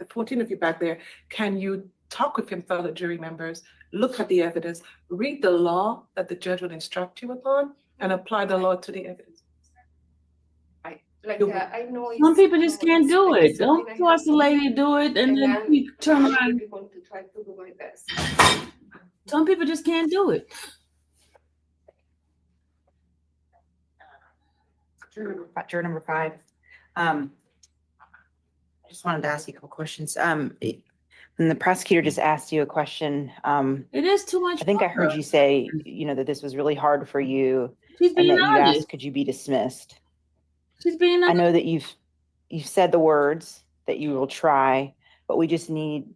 14 of you back there, can you talk with your fellow jury members, look at the evidence, read the law that the judge will instruct you upon, and apply the law to the evidence? I know Some people just can't do it. Don't force the lady to do it and then you turn around. I'm going to try to do my best. Some people just can't do it. Juror number 5. I just wanted to ask you a couple questions. And the prosecutor just asked you a question. It is too much. I think I heard you say, you know, that this was really hard for you She's and being that you honest. asked, could you be dismissed? She's being I honest. know that you've said the words that you will try, but we just need,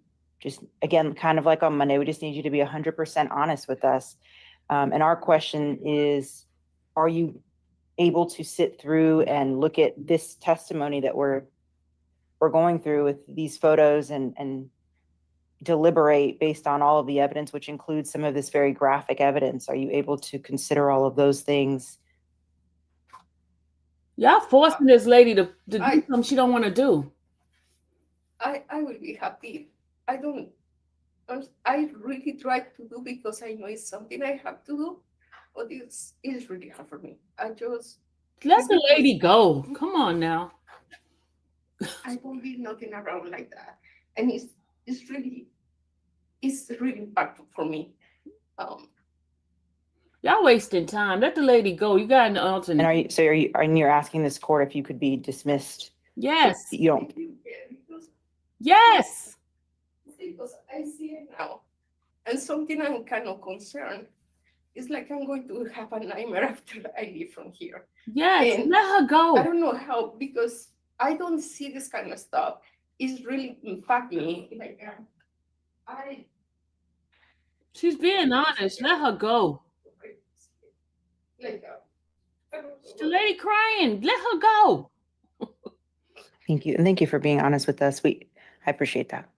just again, kind of like on Monday, we just need you to be 100% honest with us. And our question is, are you able to sit through and look at this testimony that we're going through with these photos and deliberate based on all of the evidence, which includes some of this very graphic evidence? Are you able to consider all of those things? Y'all forcing this lady to do something she don't want to do. I will be happy. I really try to do because I know it's something I have to do, but it's really hard for me. Let the lady go. Come on now. I won't be nothing around like that, and it's really impactful for me. Y'all wasting time. Let the lady go. You got an alternate. And you're asking this court if you could be dismissed? Yes. You don't. Yes. Because I see it now, and something I'm kind of concerned. It's like I'm going to have a nightmare after I leave from here. Yes, And let her go. I don't know how, because I don't see this kind of stuff. It's really impact me. Like She's being honest. Let her go. The lady crying. Let her go. Thank you. And thank you for being honest with us. I appreciate that.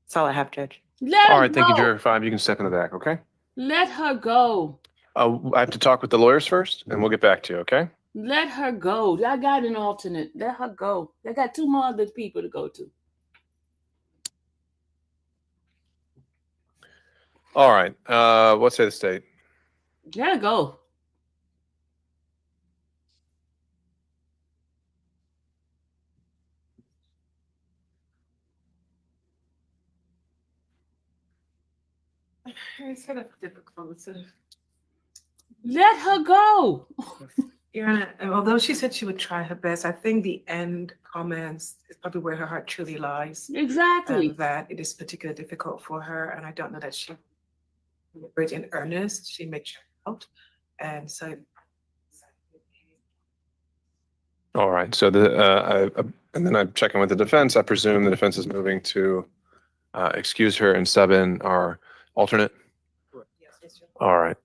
That's all I have, Judge. All right, thank you, Juror 5. You can step in the back, okay? Let her go. I have to talk with the lawyers first, and we'll get back to you, okay? Let her go. I got an alternate. Let her go. I got 2 more other people to go to. All right. What say the state? Let her go. It's sort of difficult. Let her go. Your Honor, although she said she would try her best, I think the end comments is probably where her heart truly lies. Exactly. That it is particularly difficult for her, and I don't know that she was in earnest. She may check out, and so. All right. So and then I'm checking with the defense. I presume the defense is moving to excuse her and sub in our alternate. All right.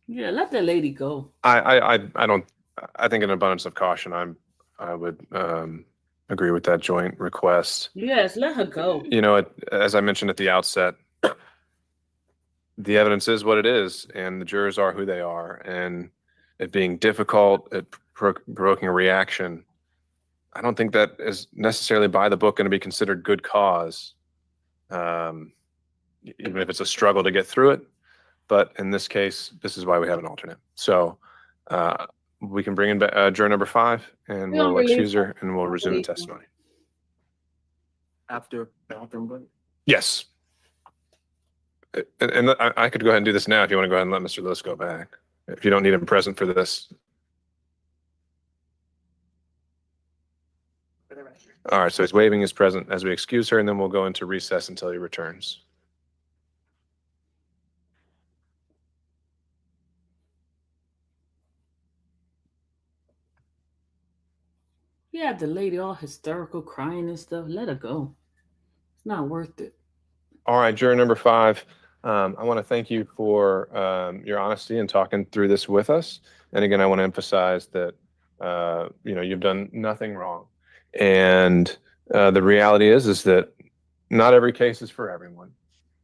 Yeah, let the lady go. I think in abundance of caution, I would agree with that joint request. Yes, let her go. You know, as I mentioned at the outset, the evidence is what it is, and the jurors are who they are, and it being difficult at provoking a reaction, I don't think that is necessarily by the book going to be considered good cause, even if it's a struggle to get through it. But in this case, this is why we have an alternate. So we can bring in juror number 5, and we'll excuse her, and we'll resume the testimony. After bathroom break? Yes. And I could go ahead and do this now if you want to go ahead and let Mr. Lewis go back. If you don't need him present for this. All right, so he's waiving his present as we excuse her, and then we'll go into recess until he returns. Yeah, the lady all hysterical, crying and stuff. Let her go. It's not worth it. All right, juror number 5. I want to thank you for your honesty and talking through this with us. And again, I want to emphasize that you've done nothing wrong. And the reality is that not every case is for everyone.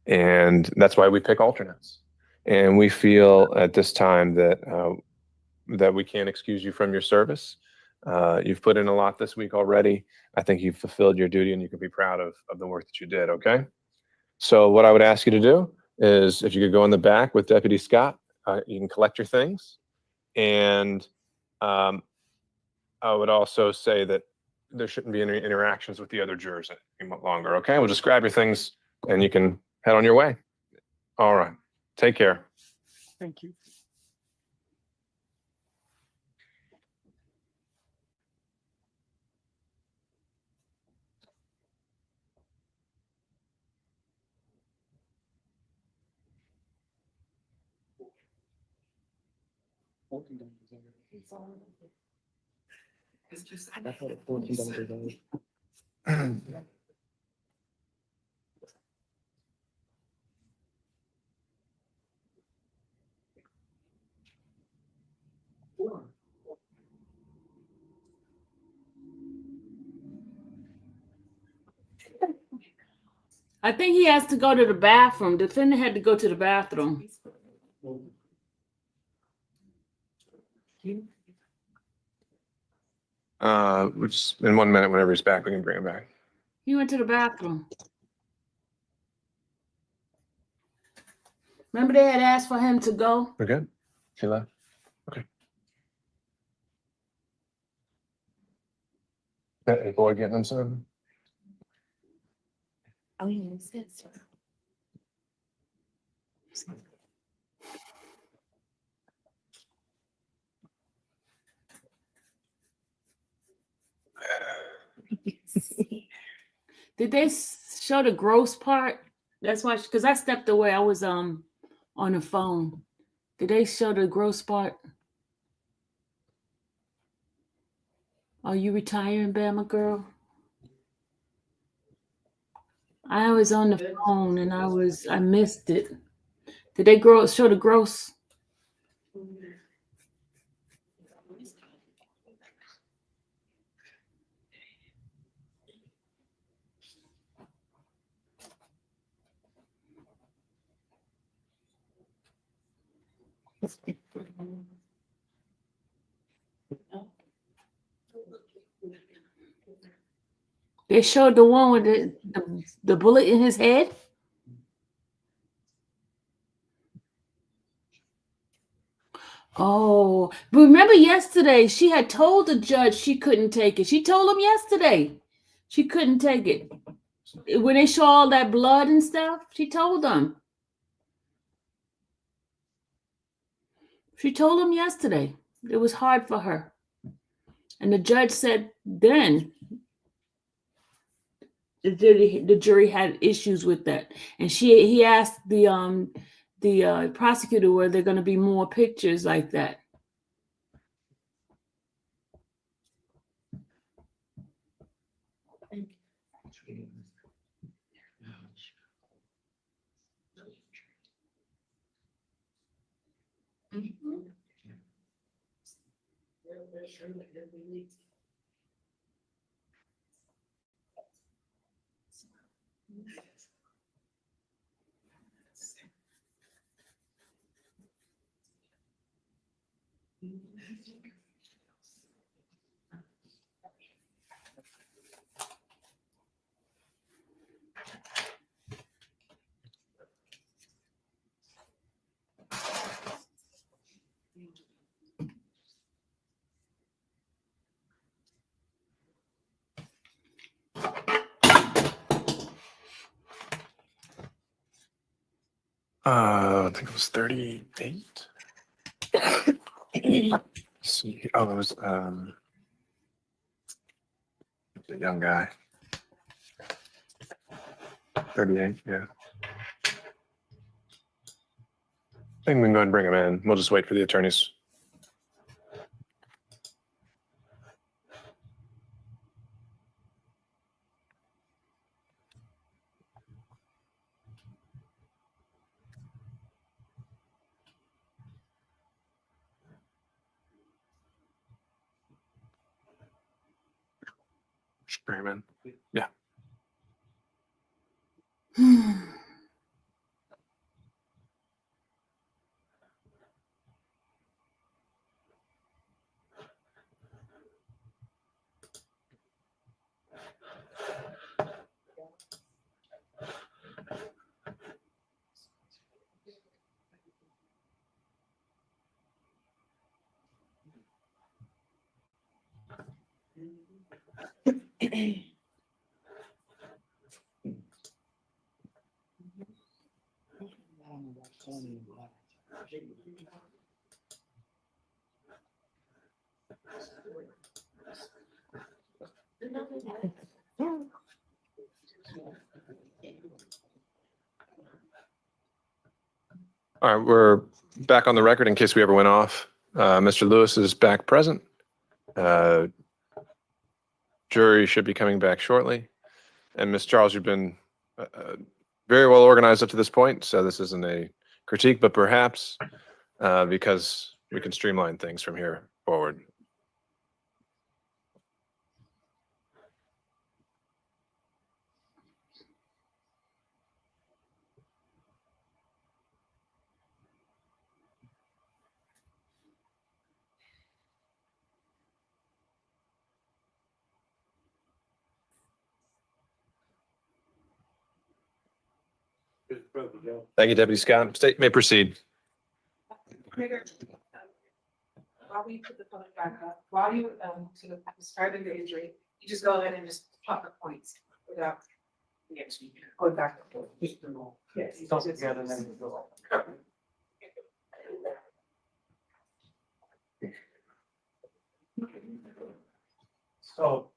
And that's why we pick alternates. And we feel at this time that we can't excuse you from your service. You've put in a lot this week already. I think you've fulfilled your duty, and you can be proud of the work that you did, okay? So what I would ask you to do is if you could go in the back with Deputy Scott, you can collect your things. And I would also say that there shouldn't be any interactions with the other jurors any longer, okay? We'll just grab your things and you can head on your way. All right. Take care. Thank you. I think he has to go to the bathroom. Defendant had to go to the bathroom. Which in 1 minute, whenever he's back, we can bring him back. He went to the bathroom. Remember they had asked for him to go? We're good. He left. Okay. That boy getting him some. Oh, yes. Did they show the gross part? That's why, because I stepped away. I was on the phone. Did they show the gross part? Are you retiring, Bama girl? I was on the phone and I missed it. Did they show the gross? They showed the one with the bullet in his head. Oh, but remember yesterday she had told the judge she couldn't take it. She told him yesterday she couldn't take it. When they show all that blood and stuff, she told them. She told him yesterday it was hard for her. And the judge said then the jury had issues with that. And he asked the prosecutor were there going to be more pictures like that. I think it was 38. See, oh, it was the young guy. 38, yeah. I think we can go ahead and bring him in. We'll just wait for the attorneys. Just bring him in. Yeah. All right, we're back on the record in case we ever went off. Mr. Lewis is back present. Jury should be coming back shortly. And Ms. Charles, you've been very well organized up to this point, so this isn't a critique, but perhaps because we can streamline things from here forward. Thank you, Deputy Scott. State may proceed. While we put the phone back up, while you describing the injury, you just go ahead and just plot the points without going back and forth. Yes. Together, then we go. So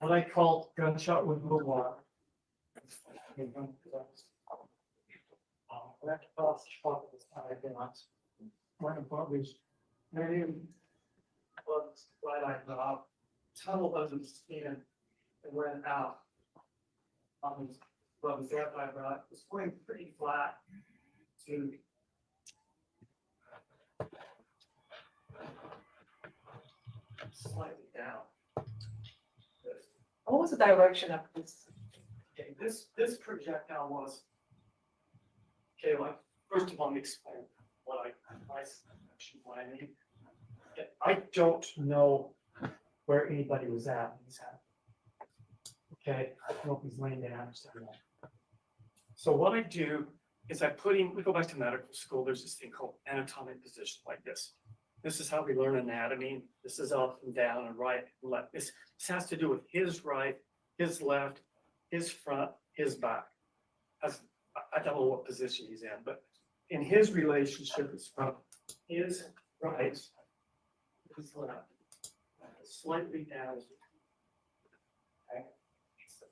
what I call gunshot wound move on. Tunnel doesn't skin and went out. But that I was going pretty flat to slightly down. What was the direction of this? Okay, this projectile was, okay, like, first of all, let me explain what I mean. I don't know where anybody was at. Okay, I don't know if he's laying down or something. So what I do is I put him, we go back to medical school, there's this thing called anatomic position like this. This is how we learn anatomy. This is up and down and right and left. This has to do with his right, his left, his front, his back. I don't know what position he's in, but in his relationship, it's from his right, his left, slightly down. Okay.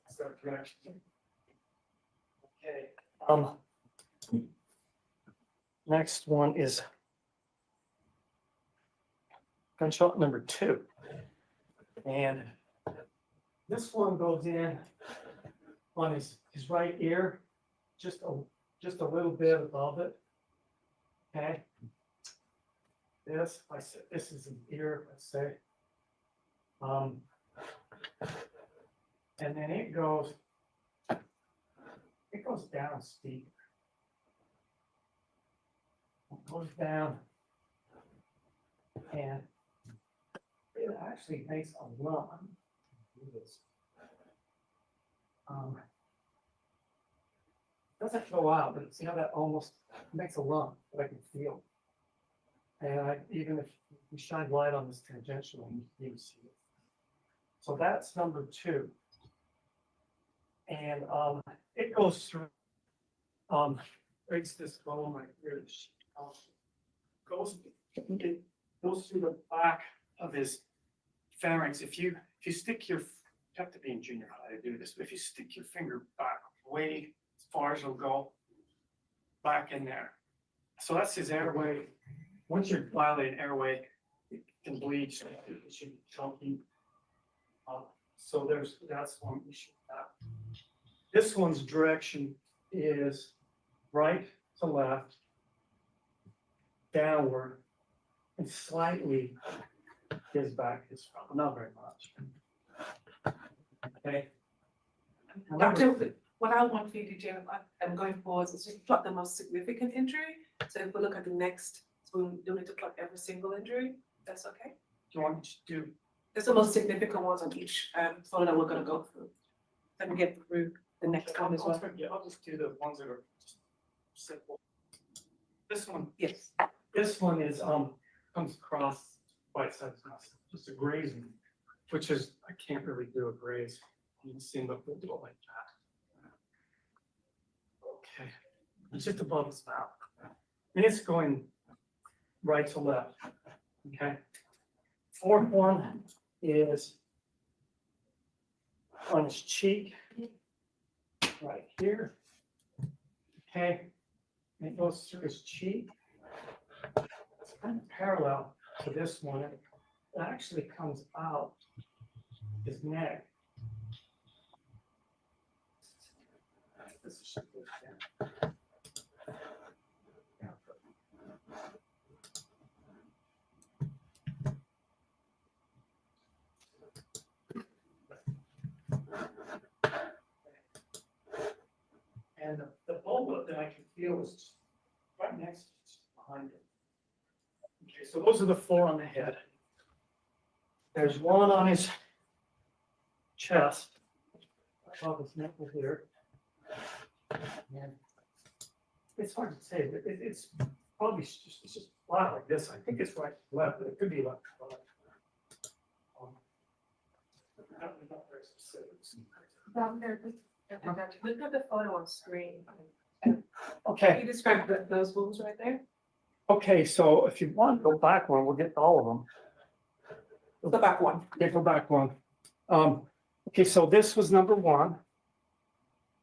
Start direction. Okay. Next one is gunshot number 2. And this one goes in on his right ear, just a little bit above it. Okay. This is an ear, let's say. And then it goes down steep. It goes down and it actually makes a lump. Doesn't go out, but see how that almost makes a lump that I can feel. And even if we shine light on this tangential, you can see it. So that's number 2. And it goes through, breaks this bone right here. It goes through the back of his pharynx. If you stick your, you have to be in junior high to do this, but if you stick your finger back way as far as it'll go, back in there. So that's his airway. Once you're dilating airway, it can bleed, so it should be chunky. So that's one issue. This one's direction is right to left, downward, and slightly his back is front, not very much. Okay. Doctor, what I want for you to do, I'm going forward, is just plot the most significant injury. So if we look at the next, so we don't need to plot every single injury. That's okay. Do you want me to do? There's the most significant ones on each photo that we're going to go through. Then we get through the next one as well. Yeah, I'll just do the ones that are just simple. This one. Yes. This one is comes across right side, just a grazing, which is I can't really do a graze. You can see, but we'll do it like that. Okay, it's just above his mouth. And it's going right to left. Okay. 4th one is on his cheek, right here. Okay, and it goes through his cheek. It's kind of parallel to this one. It actually comes out his neck. And the bullet that I can feel is right next to it, behind it. Okay, so those are the 4 on the head. There's one on his chest, above his nipple here. And it's hard to say, but it's probably it's just flat like this. I think it's right to left, but it could be left to right. I don't know very specific. Look at the photo on screen. Okay. Can you describe those wounds right there? Okay, so if you want to go back one, we'll get to all of them. Go back one. Yeah, go back one. Okay, so this was number 1.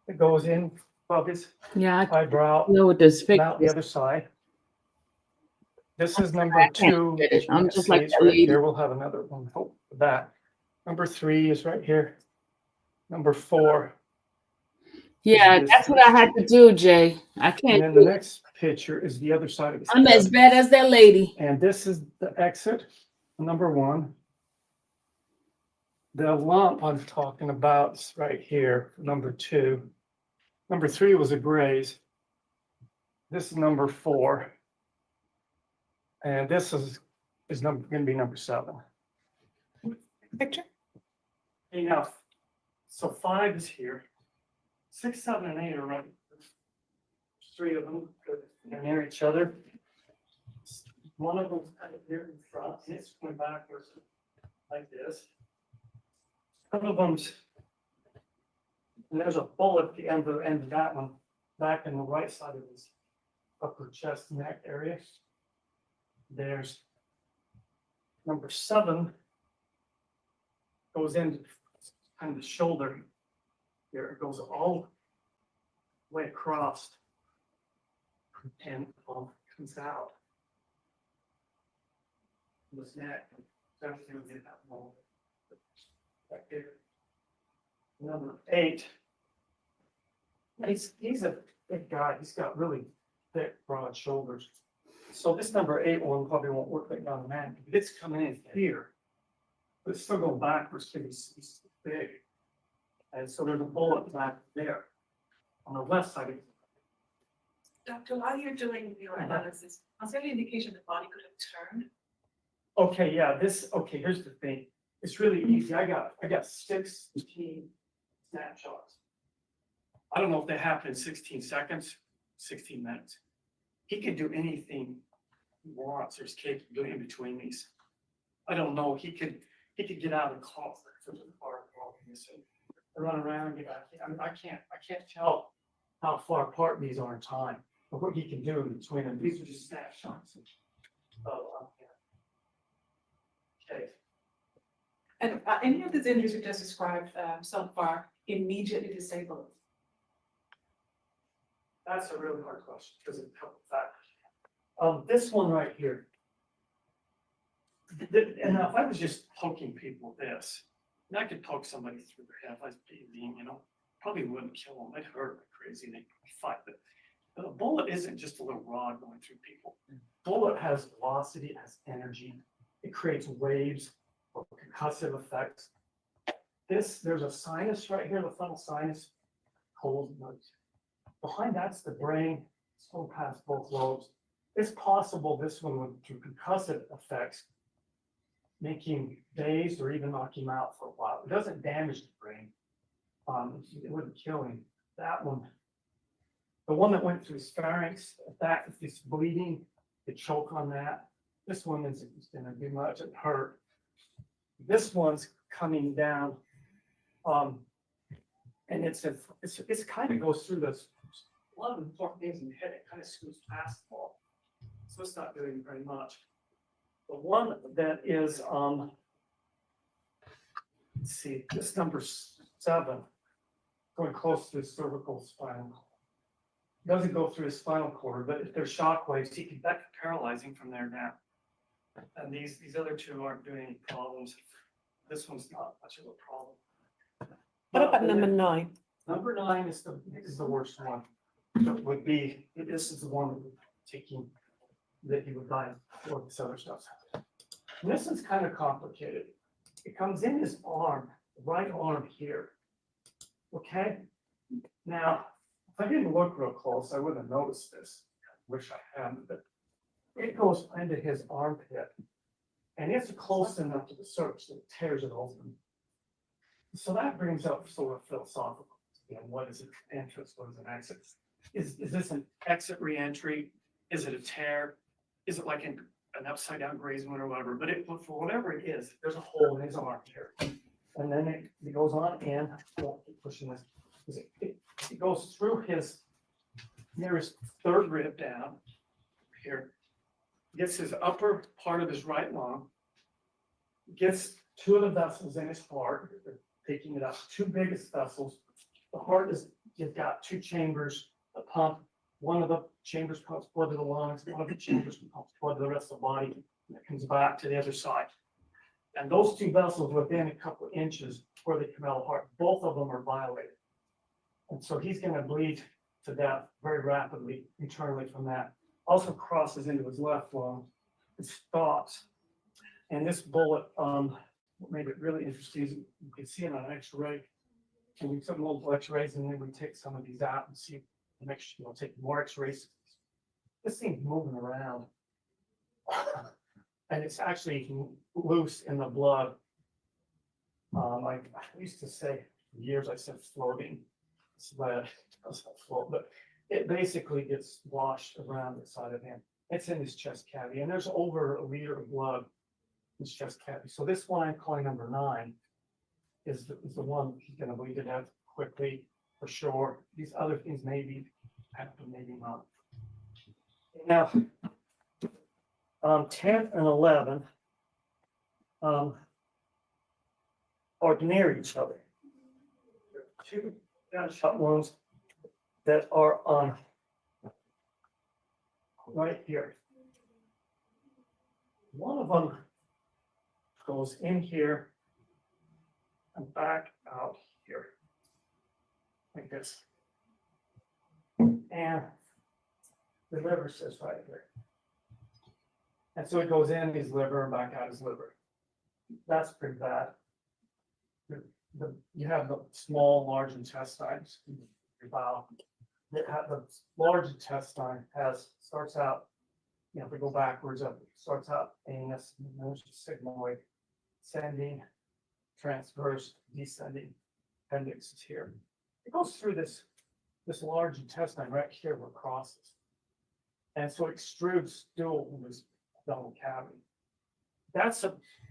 It goes in, well, this Yeah, I eyebrow, know what this fix. out the other side. This is number 2. get it. You I'm can't just see, like it's that right lady. here. We'll have another one for that. Number 3 is right here. Number 4. Yeah, This- that's what I had to do, Jay. I And can't. then do the it. next picture is the other side of the I'm as bad as that lady. And this is the exit, number 1. The lump I'm talking about is right here, number 2. Number 3 was a graze. This is number 4. And this is going to be number 7. Picture? Enough. So 5 is here. 6, 7, and 8 are right. There's 3 of them. They're near each other. One of them's kind of here in front, and it's going backwards like this. One of them's, and there's a bullet at the end of that one, back in the right side of his upper chest neck area. There's number 7 goes into kind of the shoulder. Here it goes all the way across and comes out. This neck. Everything will get that moment. Right here. Number 8. He's a big guy. He's got really thick, broad shoulders. So this number 8 one probably won't work like on the man. It's coming in here, but it's still going backwards because he's big. And so there's a bullet back there on the left side of it. Doctor, while you're doing your analysis, was there any indication the body could have turned? Okay, yeah, okay, here's the thing. It's really easy. I got 16 snapshots. I don't know if they happen in 16 seconds, 16 minutes. He can do anything he wants or is capable of doing in between these. I don't know. He could get out of the car for the car, run around, get back. I can't tell how far apart these are in time, or what he can do in between them. These are just snapshots. Okay. And any of these injuries you just described so far immediately disabled? That's a really hard question because it comes back. This one right here. And now if I was just poking people with this, and I could poke somebody through their head, if I was bleeding, probably wouldn't kill them. I'd hurt like crazy and they'd fight. But a bullet isn't just a little rod going through people. Bullet has velocity, it has energy. It creates waves or concussive effects. There's a sinus right here, the frontal sinus, cold notes. Behind that's the brain, it's going past both lobes. It's possible this one would, through concussive effects, make him dazed or even knock him out for a while. It doesn't damage the brain. It wouldn't kill him. That one, the one that went through his pharynx, if it's bleeding, it choke on that. This one isn't going to do much. It hurt. This one's coming down, and it's kind of goes through this. A lot of important things in the head. It kind of scoots past the ball, so it's not doing very much. The one that is, let's see, this number 7, going close to his cervical spinal cord. Doesn't go through his spinal cord, but if there's shock waves, that could paralyze him from there down. And these other two aren't doing any problems. This one's not much of a problem. What about number 9? Number 9 is the worst one. It would be, this is the one that would taking that you would buy for this other stuff. And this is kind of complicated. It comes in his arm, right arm here. Okay? Now, if I didn't look real close, I wouldn't have noticed this. I wish I hadn't, but it goes into his armpit. And it's close enough to the surface that it tears it open. So that brings up sort of philosophical, what is an entrance, what is an exit? Is this an exit re-entry? Is it a tear? Is it like an upside down grazing wound or whatever? But for whatever it is, there's a hole in his arm here. And then it goes on in, I won't keep pushing this, it goes through his nearest third rib down here, gets his upper part of his right lung, gets 2 of the vessels in his heart, taking it up, 2 biggest vessels. The heart you've got 2 chambers that pump. One of the chambers pumps blood to the lungs, one of the chambers pumps blood to the rest of the body, and it comes back to the other side. And those 2 vessels within a couple of inches where they come out of the heart, both of them are violated. And so he's going to bleed to death very rapidly internally from that. Also crosses into his left lung. It stops. And this bullet, what made it really interesting is you can see it on X-ray. And we took multiple X-rays, and then we take some of these out and see, take more X-rays. This thing's moving around. And it's actually loose in the blood. I used to say for years, I said floating. It's lead, it doesn't float, but it basically gets washed around the side of him. It's in his chest cavity, and there's over a liter of blood in his chest cavity. So this one I'm calling number 9 is the one he's going to bleed to death quickly, for sure. These other things maybe happen, maybe not. Now, 10 and 11 are near each other. There are 2 gunshot wounds that are on right here. One of them goes in here and back out here, like this. And the liver sits right here. And so it goes in his liver and back out his liver. That's pretty bad. You have the small, large intestines, your bowel. The large intestine starts out, if we go backwards up, it starts out anus, and then there's the sigmoid, ascending, transverse, descending, appendix is here. It goes through this large intestine right here where it crosses. And so it extrudes stool in this abdominal cavity. That's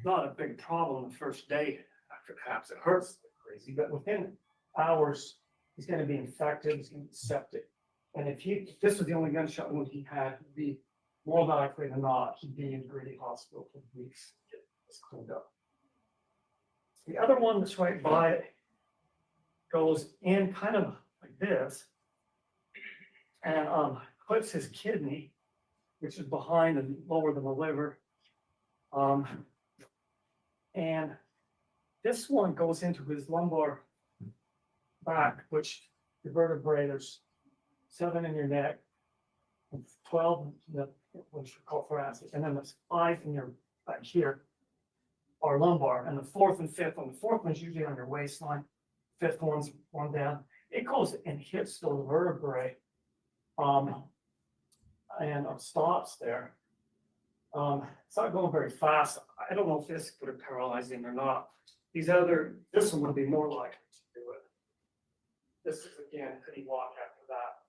not a big problem the first day after it happens. It hurts like crazy, but within hours, he's going to be infected, he's going to be septic. And if this was the only gunshot wound he had, he'd be more likely than not, he'd be in Grady Hospital for weeks to get this cleaned up. The other one that's right by it goes in kind of like this and clips his kidney, which is behind and lower than the liver. And this one goes into his lumbar back, which the vertebrae, there's 7 in your neck, and 12 in the, which we call thoracic, and then there's 5 in your back here, are lumbar, and the 4th and 5th one. The 4th one's usually on your waistline, 5th one's one down. It goes and hits those vertebrae, and stops there. It's not going very fast. I don't know if this would have paralyzed him or not. This one would be more likely to do it. This is again, could he walk after that?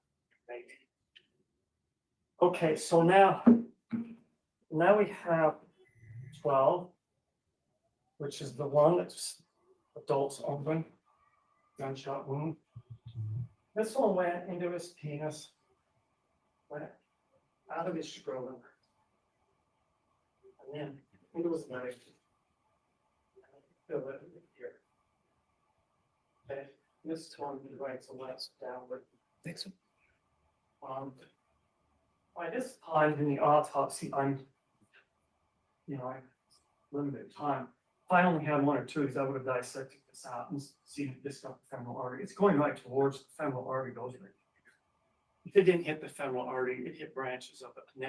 Maybe. Okay, so now we have 12, which is the one that's adults open, gunshot wound. This one went into his penis, went out of his scrotum, and then into his leg. Feel it here. Okay, this one he writes a less downward. Thanks. By this time in the autopsy, I'm you know, I limited time. If I only had one or two, because I would have dissected this out and seen this got the femoral artery. It's going right towards the femoral artery goes right. If it didn't hit the femoral artery, it hit branches of it. And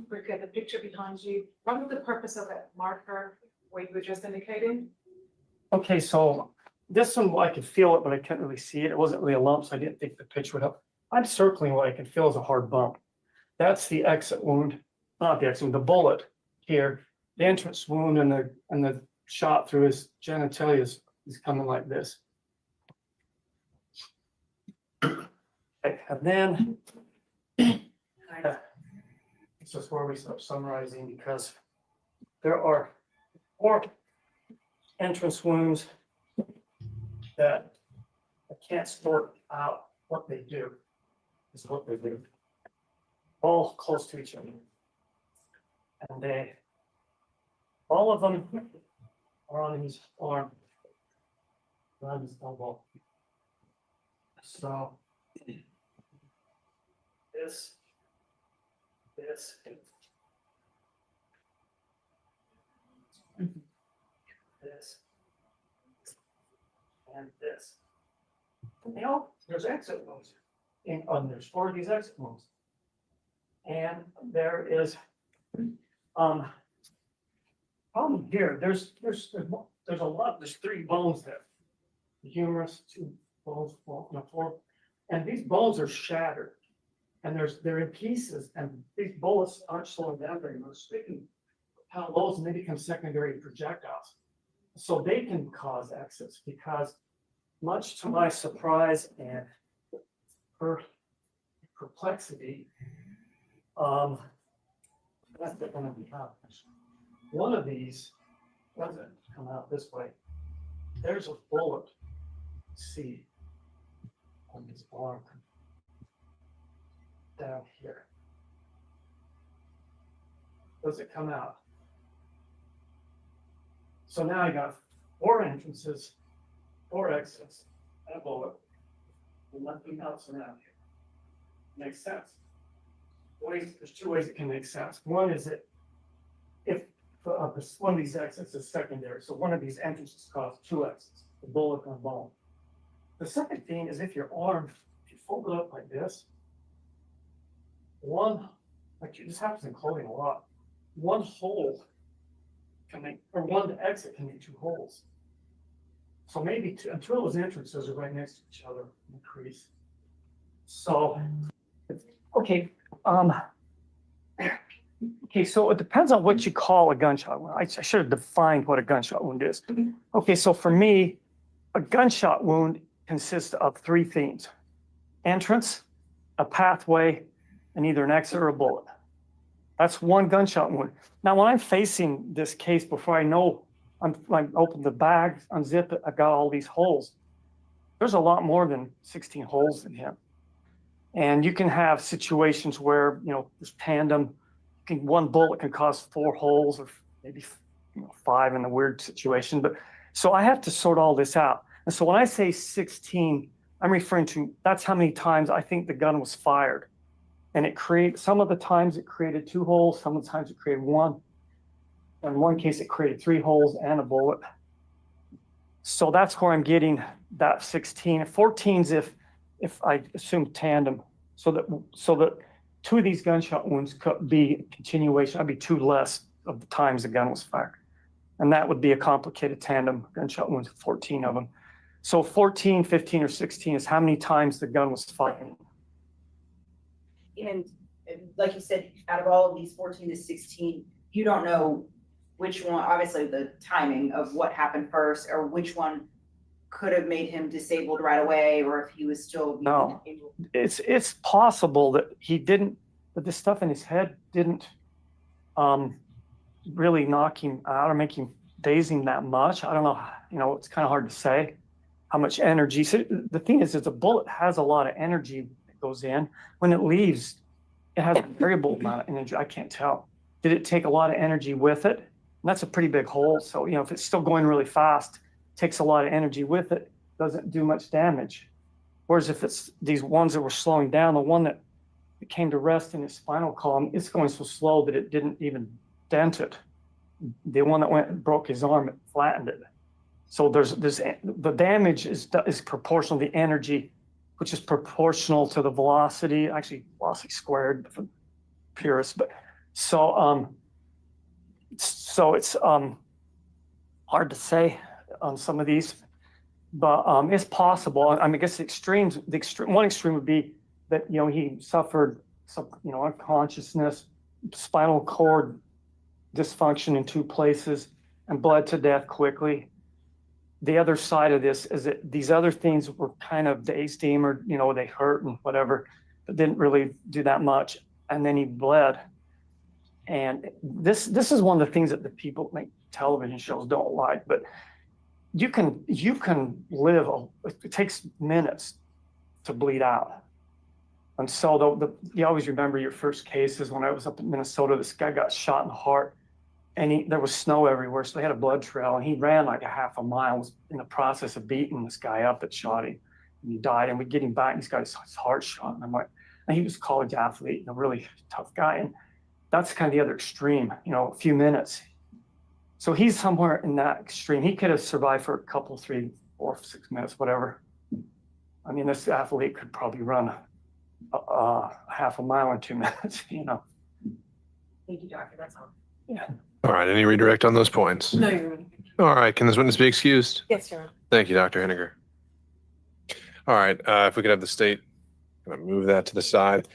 We're good. The picture behind you. What was the purpose of that marker where you were just indicating? okay, so this one, I could feel it, but I couldn't really see it. It wasn't really a lump, so I didn't think the pitch would help. I'm circling what I can feel is a hard bump. That's the exit wound, not the exit wound, the bullet here. The entrance wound and the shot through his genitalia is coming like this. Okay, and then this is where we start summarizing, because there are 4 entrance wounds that I can't sort out what they do. Is what they do. All close to each other. And all of them are on his arm. On his elbow. So this, this, and this. You know, there's exit wounds. There's 4 of these exit wounds. And there is problem here. There's a lot, there's 3 bones there. The humerus, 2 bones, 4. And these bones are shattered. And they're in pieces, and these bullets aren't slowing down very much. They can propel those and they become secondary projectiles. So they can cause exits, because much to my surprise and perplexity, that's going to be out. One of these doesn't come out this way. There's a bullet, see, on his arm down here. Does it come out? So now I got 4 entrances, 4 exits, and a bullet, and nothing else around here. Makes sense. There's 2 ways it can make sense. One is that if one of these exits is secondary, so one of these entrances causes 2 exits, the bullet and the bone. The second thing is if your arm, if you fold it up like this, this happens in clothing a lot, one hole can make, or one exit can make 2 holes. So maybe 2 of those entrances are right next to each other in the crease. So, okay, okay, so it depends on what you call a gunshot wound. I should have defined what a gunshot wound is. Okay, so for me, a gunshot wound consists of 3 things: entrance, a pathway, and either an exit or a bullet. That's one gunshot wound. Now, when I'm facing this case, before I know, I open the bag, unzip it, I've got all these holes. There's a lot more than 16 holes in him. And you can have situations where, you know, there's tandem, one bullet can cause 4 holes, or maybe 5 in a weird situation. But so I have to sort all this out. And so when I say 16, I'm referring to, that's how many times I think the gun was fired. And it created, some of the times it created 2 holes, some of the times it created 1. In one case, it created 3 holes and a bullet. So that's where I'm getting that 16. 14 is if I assume tandem, so that 2 of these gunshot wounds could be a continuation. I'd be 2 less of the times the gun was fired. And that would be a complicated tandem gunshot wounds, 14 of them. So 14, 15, or 16 is how many times the gun was fired. And like you said, out of all of these 14 to 16, you don't know which one, obviously the timing of what happened first, or which one could have made him disabled right away, or if he was still No, it's possible that that the stuff in his head didn't really knock him out or make him daze him that much. I don't know, you know, it's kind of hard to say how much energy. So the thing is a bullet has a lot of energy that goes in. When it leaves, it has a variable amount of energy. I can't tell. Did it take a lot of energy with it? And that's a pretty big hole. So, you know, if it's still going really fast, takes a lot of energy with it, doesn't do much damage. Whereas if it's these ones that were slowing down, the one that it came to rest in his spinal column. It's going so slow that it didn't even dent it. The one that went and broke his arm, it flattened it. So there's the damage is proportional to the energy, which is proportional to the velocity, actually velocity squared for purists. But so it's hard to say on some of these, but it's possible. I mean, I guess one extreme would be that, you know, he suffered some, you know, unconsciousness, spinal cord dysfunction in 2 places, and bled to death quickly. The other side of this is that these other things were kind of dazed him, or, you know, they hurt and whatever, but didn't really do that much. And then he bled. And this is one of the things that the people make television shows don't like, but you can live, it takes minutes to bleed out. And so you always remember your first cases. When I was up in Minnesota, this guy got shot in the heart, and there was snow everywhere. So they had a blood trail, and he ran like a half a mile, was in the process of beating this guy up that shot him, and he died. And we get him back, and he's got his heart shot. And I'm like, and he was a college athlete and a really tough guy. And that's kind of the other extreme, you know, a few minutes. So he's somewhere in that extreme. He could have survived for a couple, 3, 4, 6 minutes, whatever. I mean, this athlete could probably run half a mile in 2 minutes, you know. Thank you, doctor. That's all. Yeah. All right, any redirect on those points? No, Your Honor. All right, can this witness be excused? Yes, Your Honor. Thank you, Dr. Henniger. All right, if we could have the state move that to the side.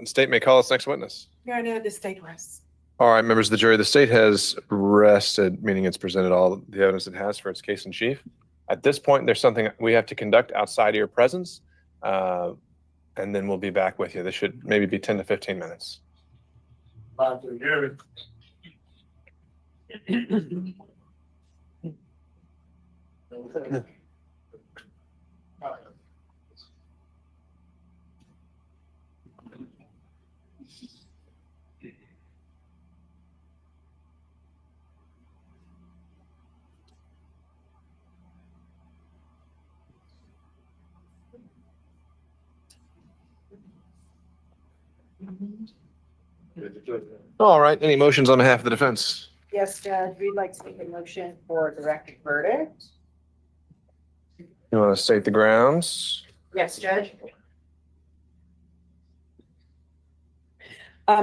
State may call its next witness. Your Honor, the state rests. All right, members of the jury, the state has rested, meaning it's presented all the evidence it has for its case in chief. At this point, there's something we have to conduct outside of your presence, and then we'll be back with you. This should maybe be 10 to 15 minutes. All right, any motions on behalf of the defense? Yes, Judge, we'd like to make a motion for a directed verdict. You want to state the grounds? Yes, Judge.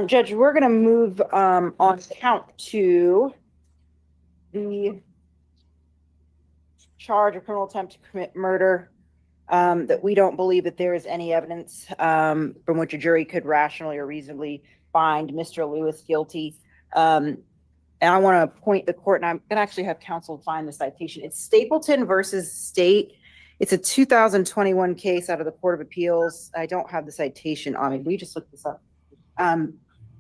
Judge, we're gonna move on count 2, the charge of criminal attempt to commit murder, that we don't believe that there is any evidence from which a jury could rationally or reasonably find Mr. Lewis guilty. And I want to point the court, and I'm going to actually have counsel find the citation. It's Stapleton versus State. It's a 2021 case out of the Court of Appeals. I don't have the citation on me. We just looked this up.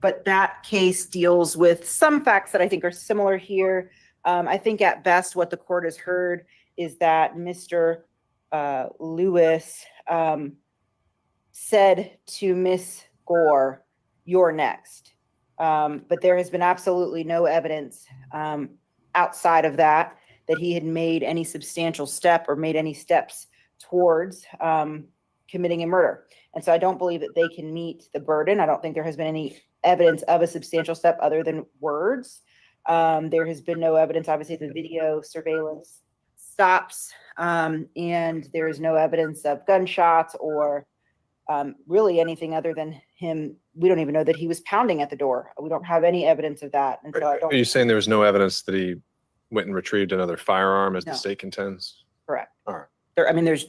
But that case deals with some facts that I think are similar here. I think at best what the court has heard is that Mr. Lewis said to Miss Gore, "You're next." But there has been absolutely no evidence outside of that he had made any substantial step or made any steps towards committing a murder. And so I don't believe that they can meet the burden. I don't think there has been any evidence of a substantial step other than words. There has been no evidence, obviously the video surveillance stops, and there is no evidence of gunshots or really anything other than him. We don't even know that he was pounding at the door. We don't have any evidence of that. And so I don't. Are you saying there was no evidence that he went and retrieved another firearm as No. the state contends? Correct. All right.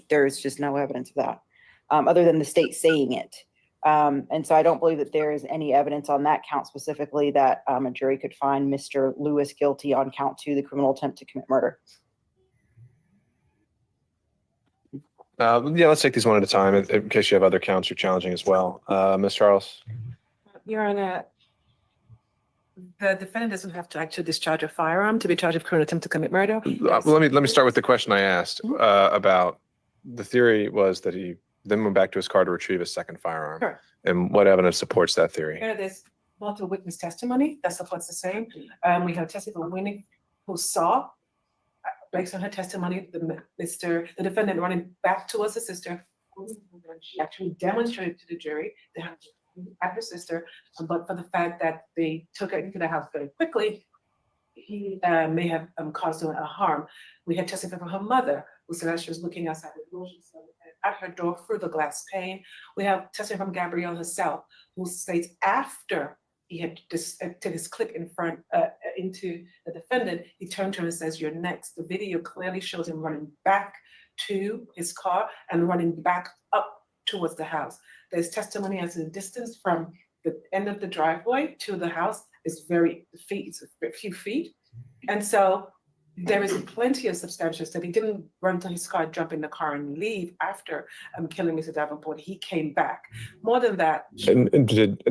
There's just no evidence of that, other than the state saying it. And so I don't believe that there is any evidence on that count specifically that a jury could find Mr. Lewis guilty on count 2, the criminal attempt to commit murder. Yeah, let's take these one at a time in case you have other counts you're challenging as well. Ms. Charles? Your Honor, the defendant doesn't have to actually discharge a firearm to be charged with criminal attempt to commit murder. Let me start with the question I asked about the theory was that he then went back to his car to retrieve a second firearm. Sure. And what evidence supports that theory? Your Honor, there's multiple witness testimony that supports the same. We have testimony from Winnie who saw, based on her testimony, the defendant running back towards the sister She actually demonstrated to the jury that at her sister, but for the fact that they took her into the house very quickly, he may have caused her a harm. We had tested from her mother, who said that she was looking outside the door, she saw at her door through the glass pane. We have tested from Gabrielle herself, who states after he had took his clip in front into the defendant, he turned to her and says, "You're next." The video clearly shows him running back to his car and running back up towards the house. There's testimony as to the distance from the end of the driveway to the house is it's a few feet. And so there is plenty of substantial stuff. He didn't run to his car, jump in the car and leave after killing Mr. Davenport. He came back. More than that. And did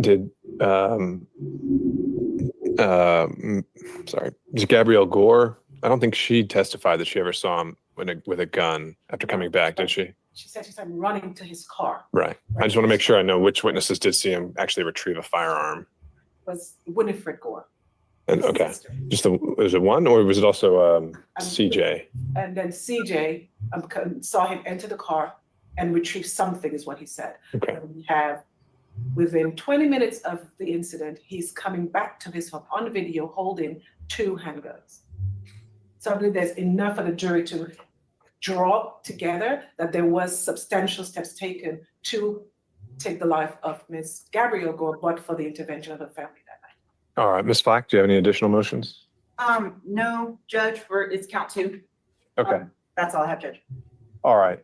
Gabrielle Gore? I don't think she testified that she ever saw him with a gun after coming back, did she? She said she started running to his car. Right. I just want to make sure I know which witnesses did see him actually retrieve a firearm. Was Winifred Gore. And okay, was it one or was it also CJ? And then CJ saw him enter the car and retrieve something, is what he said. Okay. And we have within 20 minutes of the incident, he's coming back to his home on video holding 2 handguns. So I believe there's enough for the jury to draw together that there was substantial steps taken to take the life of Ms. Gabrielle Gore, but for the intervention of the family that night. All right, Ms. Black, do you have any additional motions? No, Judge, it's count 2. Okay. That's all I have, Judge. All right.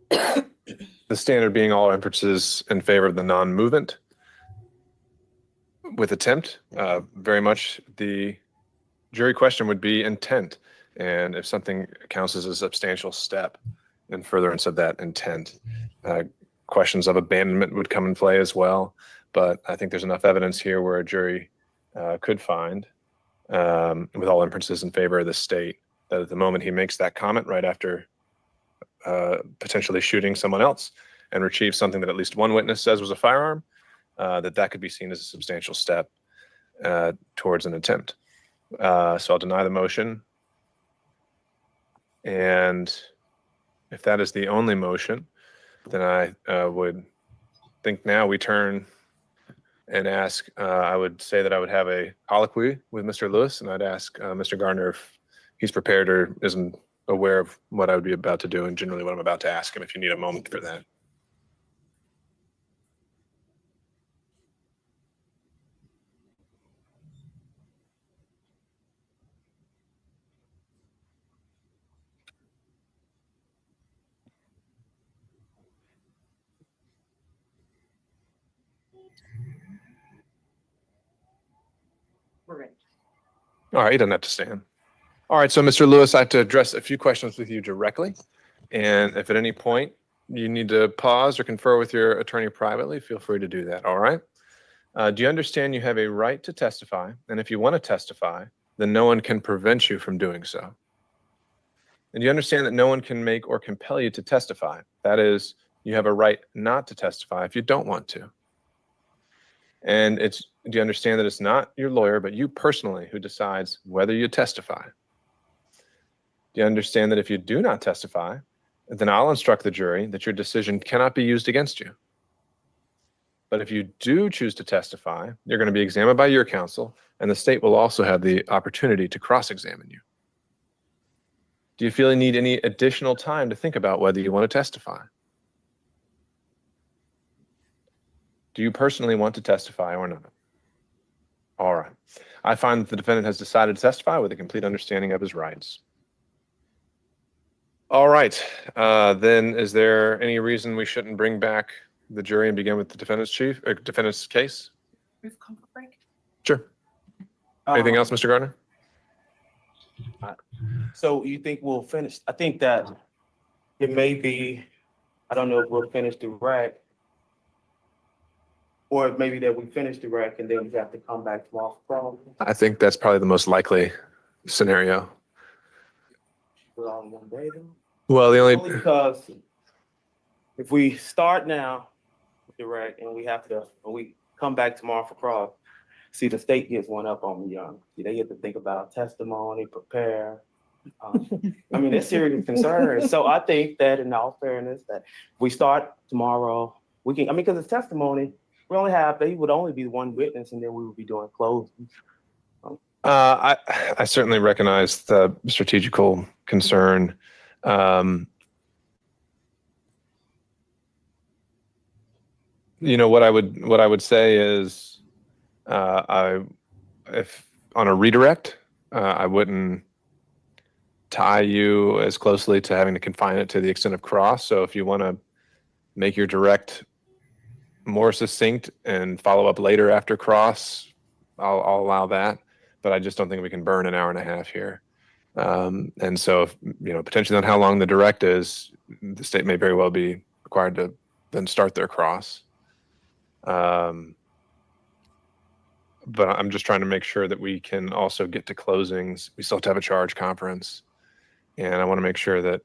The standard being all inferences in favor of the non-movement with attempt, very much the jury question would be intent. And if something counts as a substantial step in furtherance of that intent, questions of abandonment would come in play as well. But I think there's enough evidence here where a jury could find, with all inferences in favor of the state, that at the moment he makes that comment right after potentially shooting someone else and retrieves something that at least one witness says was a firearm, that could be seen as a substantial step towards an attempt. So I'll deny the motion. And if that is the only motion, then I would think now we turn and ask, I would say that I would have a colloquy with Mr. Lewis, and I'd ask Mr. Gardner if he's prepared or isn't aware of what I would be about to do and generally what I'm about to ask him, if you need a moment for that. All right, he doesn't have to stand. All right, so Mr. Lewis, I have to address a few questions with you directly. And if at any point you need to pause or confer with your attorney privately, feel free to do that, all right? Do you understand you have a right to testify? And if you want to testify, then no one can prevent you from doing so. And do you understand that no one can make or compel you to testify? That is, you have a right not to testify if you don't want to. And do you understand that it's not your lawyer, but you personally who decides whether you testify? Do you understand that if you do not testify, then I'll instruct the jury that your decision cannot be used against you? But if you do choose to testify, you're going to be examined by your counsel, and the state will also have the opportunity to cross-examine you. Do you feel you need any additional time to think about whether you want to testify? Do you personally want to testify or not? All right. I find that the defendant has decided to testify with a complete understanding of his rights. All right. Then is there any reason we shouldn't bring back the jury and begin with the defendant's case? We've come for break. Sure. Anything else, Mr. Gardner? So you think we'll finish? I think that it may be, I don't know if we'll finish the rack, or maybe that we finish the rack and then we have to come back tomorrow for Parole. I think that's probably the most likely scenario. We're all in one day though? Well, the only because if we start now with the rack and we come back tomorrow for Parole, see, the state gets one up on me, young. See, they get to think about testimony, prepare. I mean, it's serious concern. So I think that in all fairness, that we start tomorrow, we can, I mean, because it's testimony, we only have, they would only be one witness and then we would be doing closing. I certainly recognize the strategical concern. You know, what I would say is, if on a redirect, I wouldn't tie you as closely to having to confine it to the extent of cross. So if you want to make your direct more succinct and follow up later after cross, I'll allow that. But I just don't think we can burn an hour and a half here. And so, if, you know, potentially on how long the direct is, the state may very well be required to then start their cross. But I'm just trying to make sure that we can also get to closings. We still have to have a charge conference, and I want to make sure that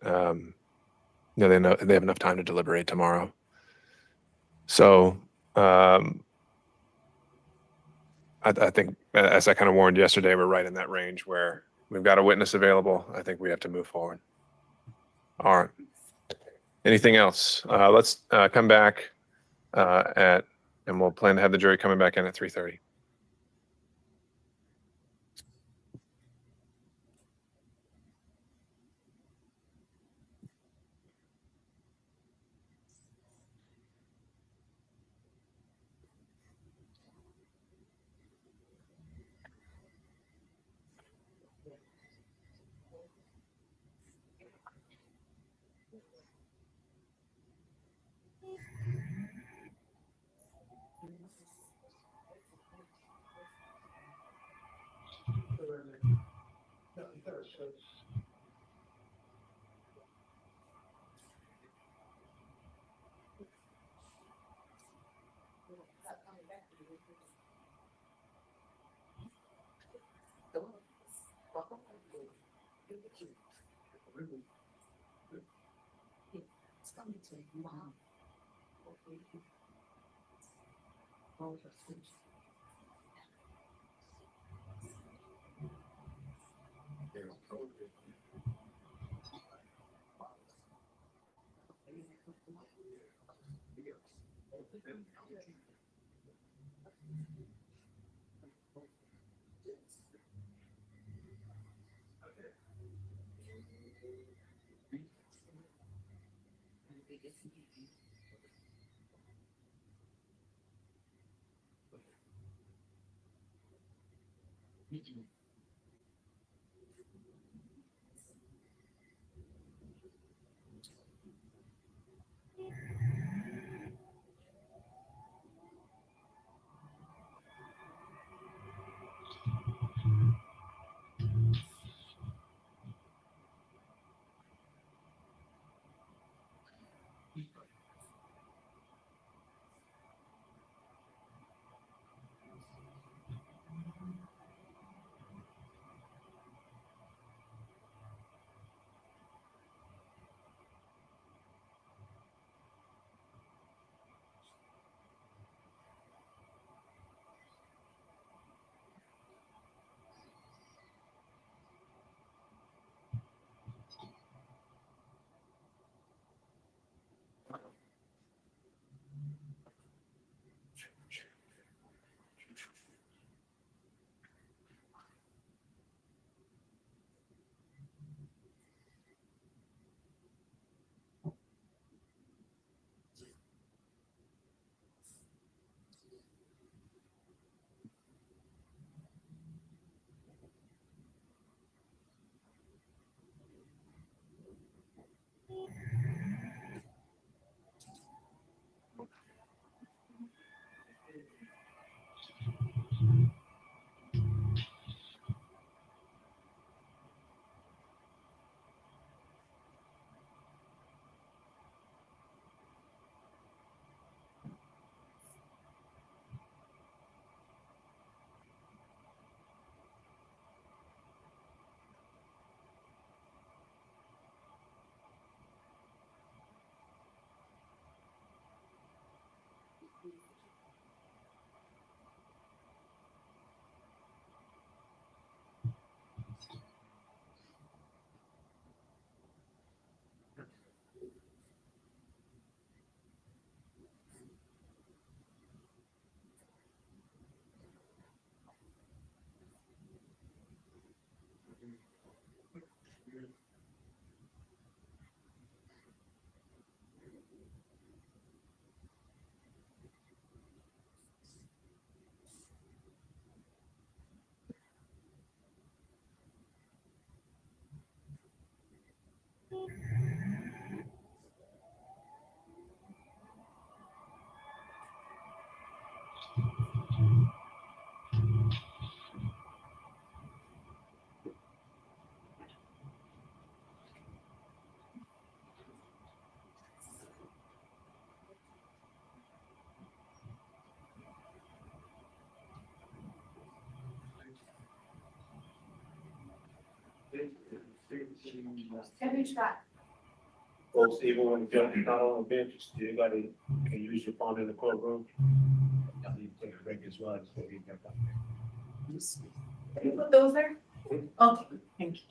you know they have enough time to deliberate tomorrow. So I think, as I kind of warned yesterday, we're right in that range where we've got a witness available. I think we have to move forward. All right. Anything else? Let's come back and we'll plan to have the jury coming back in at 3:30. Folks, even when the judge is not on the bench, you still gotta, can use your phone in the courtroom. I need to take a break as well. So you can- Can you put those there? Okay, thank you.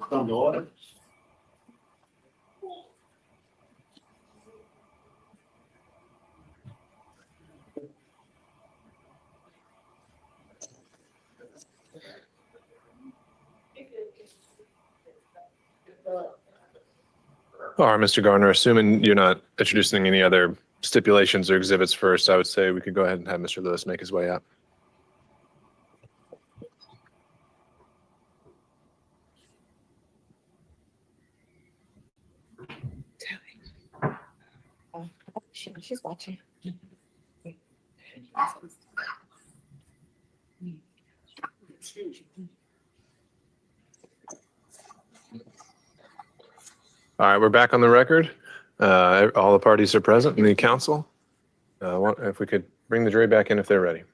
Come to order. All right, Mr. Garner, assuming you're not introducing any other stipulations or exhibits first, I would say we could go ahead and have Mr. Lewis make his way out. She's watching. All right, we're back on the record. All the parties are present in the council. If we could bring the jury back in if they're ready.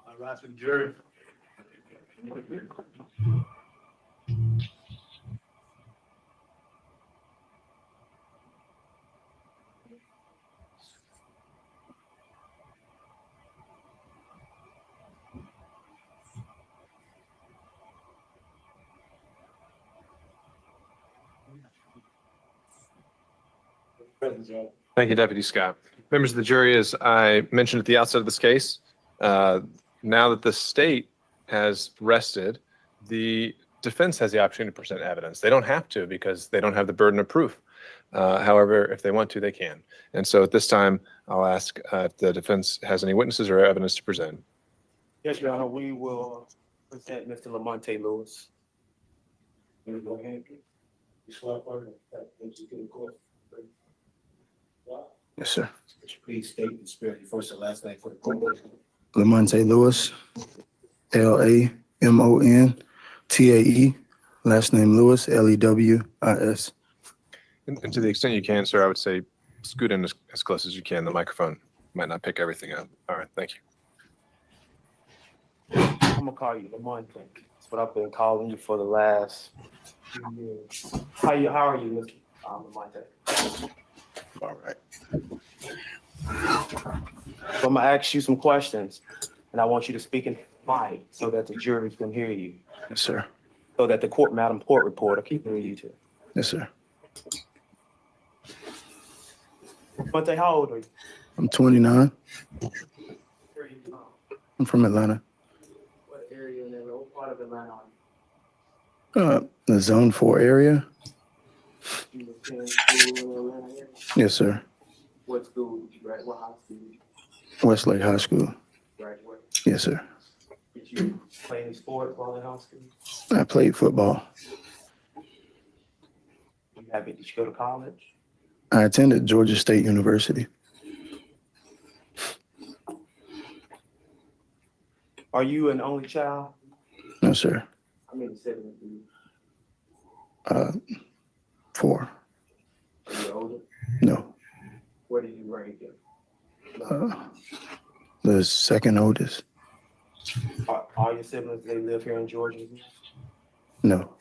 All right, so jury. Thank you, Deputy Scott. Members of the jury, as I mentioned at the outset of this case, now that the state has rested, the defense has the opportunity to present evidence. They don't have to because they don't have the burden of proof. However, if they want to, they can. And so at this time, I'll ask if the defense has any witnesses or evidence to present. Yes, Your Honor, we will present Mr. Lamonte Lewis. You go ahead. You swear for that you can go. Yes, sir. Would you please state the spirit, your first and last name for the court? Lamonte Lewis, Lamontae, last name Lewis, Lewis. And to the extent you can, sir, I would say scoot in as close as you can. The microphone might not pick everything up. All right, thank you. I'm gonna call you Lamonte. That's what I've been calling you for the last few years. How are you, Mr. Lamonte? All right. So I'm gonna ask you some questions, and I want you to speak in mic so that the jury can hear you. Yes, sir. So that the Madam Court Reporter can hear you too. Yes, sir. Lamonte, how old are you? I'm 29. Where are you from? I'm from Atlanta. What area in Atlanta? What part of Atlanta are you? The Zone 4 area. You attend school in Atlanta area? Yes, sir. What school did you graduate? What high school did you Westlake High School. graduate? Yes, sir. Did you play any sports while in high school? I played football. Did you go to college? I attended Georgia State University. Are you an only child? No, sir. How many siblings do you? 4. Are you older? No. Where did you rank in? The second oldest. Are all your siblings, they live here in Georgia? No.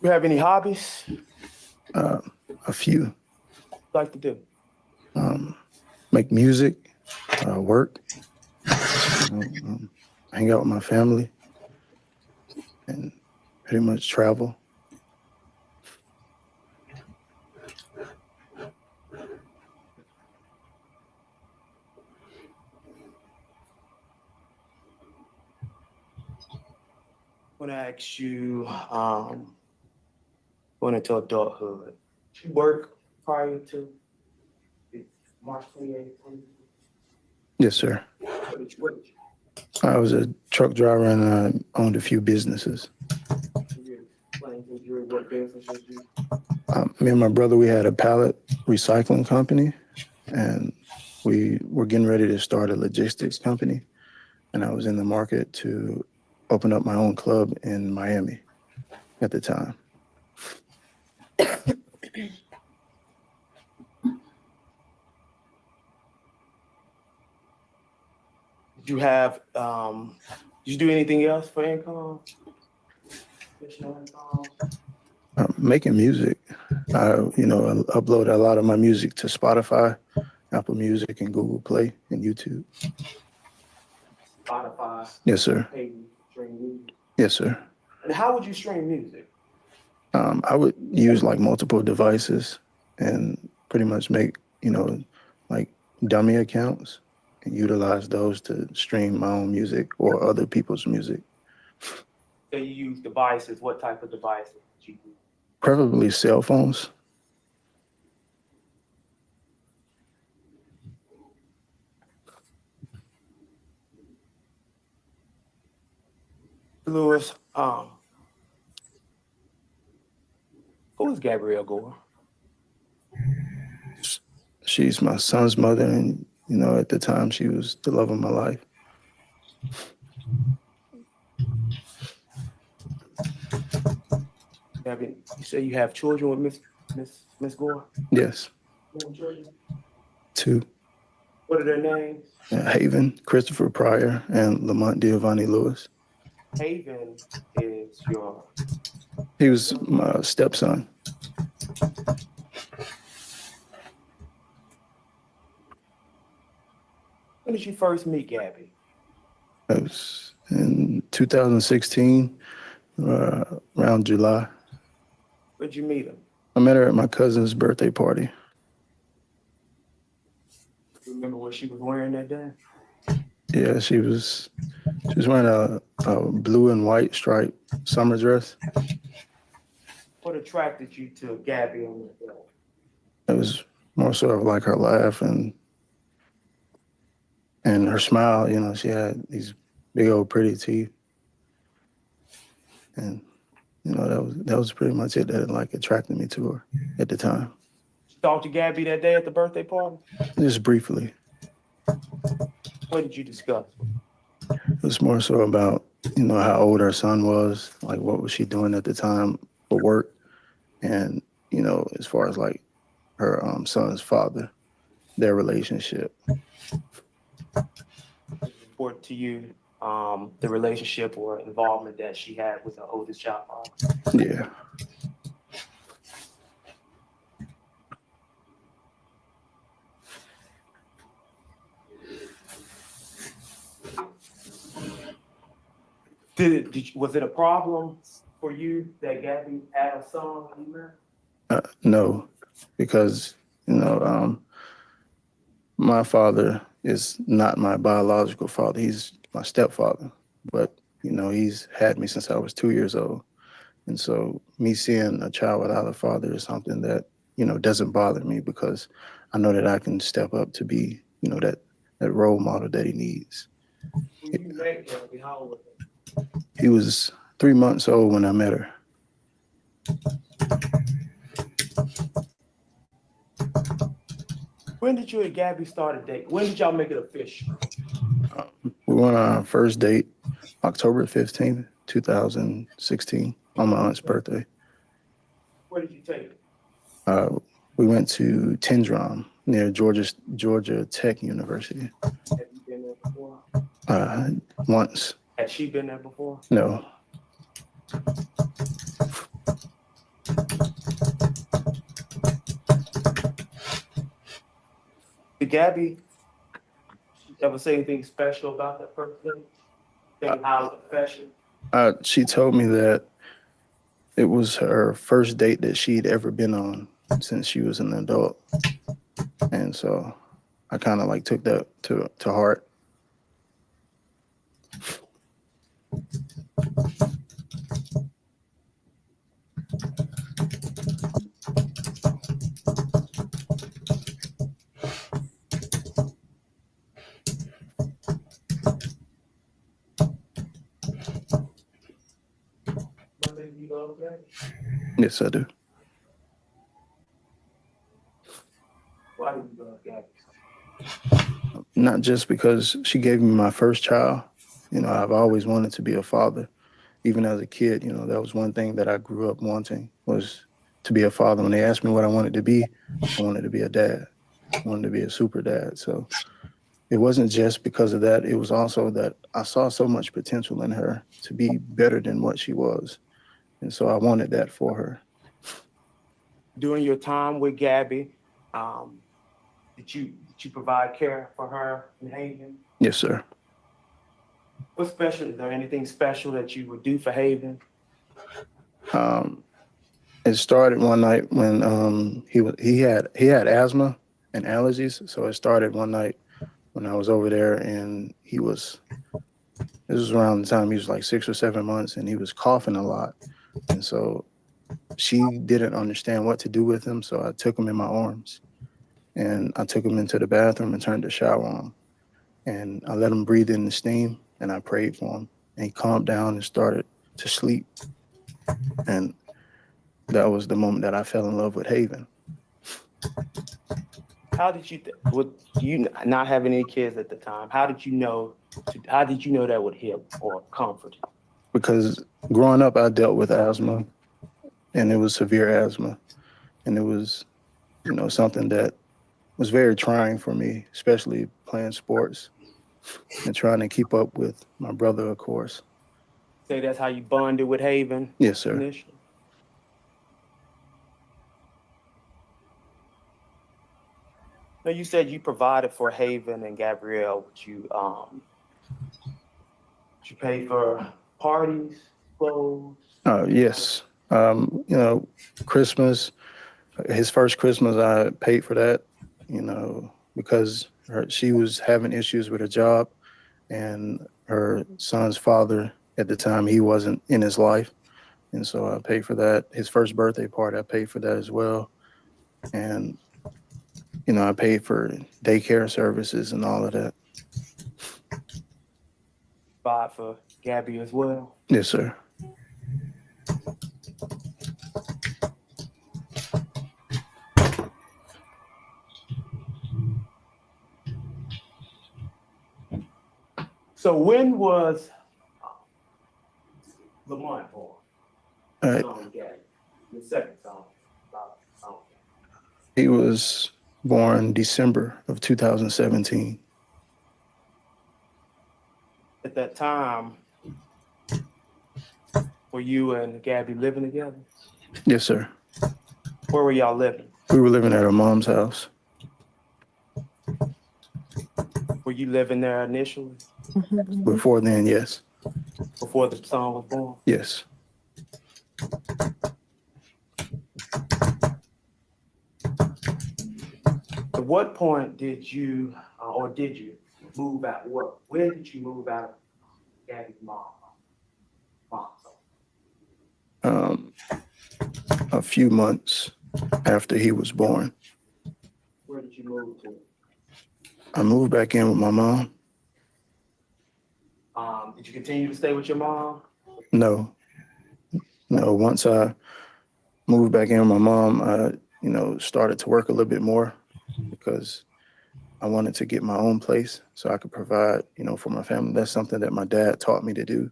You have any hobbies? A few. Like to do? Make music, work, hang out with my family, and pretty much travel. I want to ask you, going into adulthood, did you work prior to March 28th? Yes, sir. What did you? I was a truck driver and I owned a few businesses. What business did you? Me and my brother, we had a pallet recycling company, and we were getting ready to start a logistics company. And I was in the market to open up my own club in Miami at the time. Did you have, did you do anything else for income? Making music. I upload a lot of my music to Spotify, Apple Music, and Google Play, and YouTube. Spotify? Yes, sir. Pay you to stream music? Yes, sir. And how would you stream music? I would use like multiple devices and pretty much make, like dummy accounts and utilize those to stream my own music or other people's music. So you use devices, what type of devices did you use? Preferably cell phones. Lewis, who is Gabrielle Gore? She's my son's mother, and at the time she was the love of my life. You say you have children with Miss Gore? Yes. 2. What are their names? Haven, Christopher Pryor, and Lamont Giovanni Lewis. Haven is your... He was my stepson. When did you first meet Gabby? It was in 2016, around July. Where'd you meet her? I met her at my cousin's birthday party. Remember what she was wearing that day? Yeah, she was wearing a blue and white striped summer dress. What attracted you to Gabby on that day? It was more sort of like her laugh and her smile. You know, she had these big old pretty teeth, and you know that was pretty much it that like attracted me to her at the time. You talked to Gabby that day at the birthday party? Just briefly. What did you discuss? It was more so about, you know, how old her son was, like what was she doing at the time for work, and, you know, as far as like her son's father, their relationship. Report to you the relationship or involvement that she had with her oldest child father? Yeah. Was it a problem for you that Gabby had a son when you met? No, because, you know, my father is not my biological father. He's my stepfather, but, you know, he's had me since I was 2 years old. And so me seeing a child without a father is something that, you know, doesn't bother me because I know that I can step up to be, you know, that role model that he needs. When you met Gabby, how old was he? He was 3 months old when I met her. When did you and Gabby start a date? When did y'all make it official? We went on our first date October 15th, 2016, on my aunt's birthday. Where did you take her? We went to Tyndrum near Georgia Tech University. Have you been there before? Once. Had she been there before? No. Did Gabby ever say anything special about that first date? Think how it affected you? She told me that it was her first date that she'd ever been on since she was an adult. And so I kind of like took that to heart. You love Gabby? Yes, I do. Why do you love Gabby? Not just because she gave me my first child. You know, I've always wanted to be a father. Even as a kid, you know, that was one thing that I grew up wanting, was to be a father. When they asked me what I wanted to be, I wanted to be a dad. I wanted to be a super dad. So it wasn't just because of that. It was also that I saw so much potential in her to be better than what she was. And so I wanted that for her. During your time with Gabby, did you provide care for her in Haven? Yes, sir. What's special? Is there anything special that you would do for Haven? It started one night when he had asthma and allergies. So it started one night when I was over there, and this was around the time he was like 6 or 7 months, and he was coughing a lot. And so she didn't understand what to do with him. So I took him in my arms and I took him into the bathroom and turned the shower on. And I let him breathe in the steam and I prayed for him. And he calmed down and started to sleep. And that was the moment that I fell in love with Haven. How did you, with you not having any kids at the time, how did you know that would help or comfort you? Because growing up, I dealt with asthma, and it was severe asthma. And it was, you know, something that was very trying for me, especially playing sports and trying to keep up with my brother, of course. Say that's how you bonded with Haven? Yes, sir. Initially? Now, you said you provided for Haven and Gabrielle. Would you pay for parties, clothes? Yes. You know, Christmas, his first Christmas, I paid for that, you know, because she was having issues with her job, and her son's father at the time, he wasn't in his life. And so I paid for that. His first birthday party, I paid for that as well. And, you know, I paid for daycare services and all of that. Provide for Gabby as well. Yes, sir. So when was Lamont born? All right. Son Gabby, the second son. Son. He was born December of 2017. At that time, were you and Gabby living together? Yes, sir. Where were y'all living? We were living at her mom's house. Were you living there initially? Before then, yes. Before the son was born? Yes. At what point did you, or did you move out? Where did you move out of Gabby's mom's home? A few months after he was born. Where did you move to? I moved back in with my mom. Did you continue to stay with your mom? No. Once I moved back in with my mom, I, you know, started to work a little bit more because I wanted to get my own place so I could provide, you know, for my family. That's something that my dad taught me to do.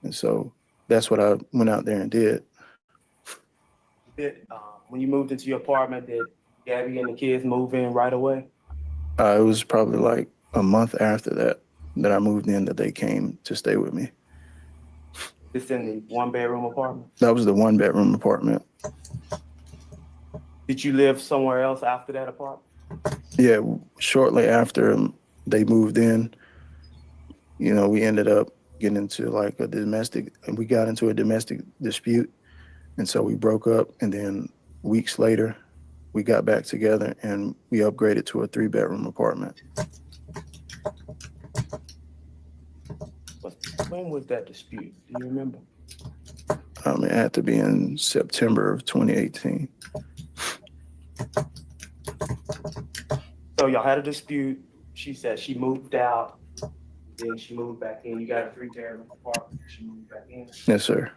And so that's what I went out there and did. When you moved into your apartment, did Gabby and the kids move in right away? It was probably like a month after that I moved in that they came to stay with me. This in the 1-bedroom apartment? That was the 1-bedroom apartment. Did you live somewhere else after that apartment? Yeah, shortly after they moved in, you know, we ended up getting into like we got into a domestic dispute. And so we broke up, and then weeks later, we got back together and we upgraded to a 3-bedroom apartment. When was that dispute? Do you remember? It had to be in September of 2018. So y'all had a dispute. She said she moved out, then she moved back in. You got a 3-bedroom apartment. She moved back in. Yes, sir.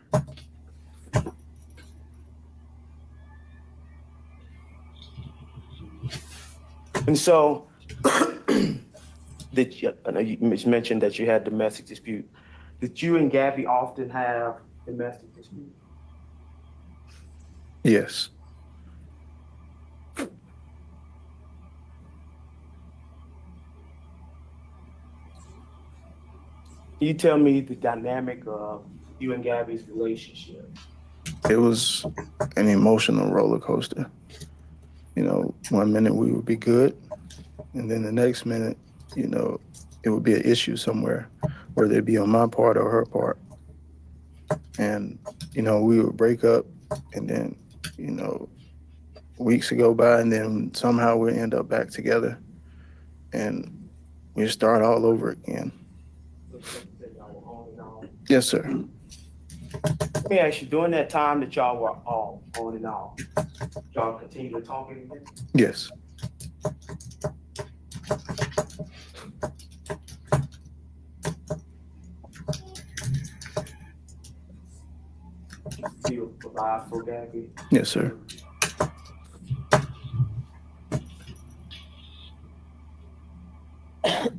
And so, I know you mentioned that you had domestic dispute. Did you and Gabby often have domestic dispute? Yes. Can you tell me the dynamic of you and Gabby's relationship? It was an emotional roller coaster. You know, one minute we would be good, and then the next minute, you know, it would be an issue somewhere, whether it be on my part or her part. And, you know, we would break up, and then, you know, weeks would go by, and then somehow we end up back together, and we start all over again. Yes, sir. Let me ask you, during that time that y'all were all on and off, y'all continue to talk again? Yes. Still provide for Gabby? Yes, sir. I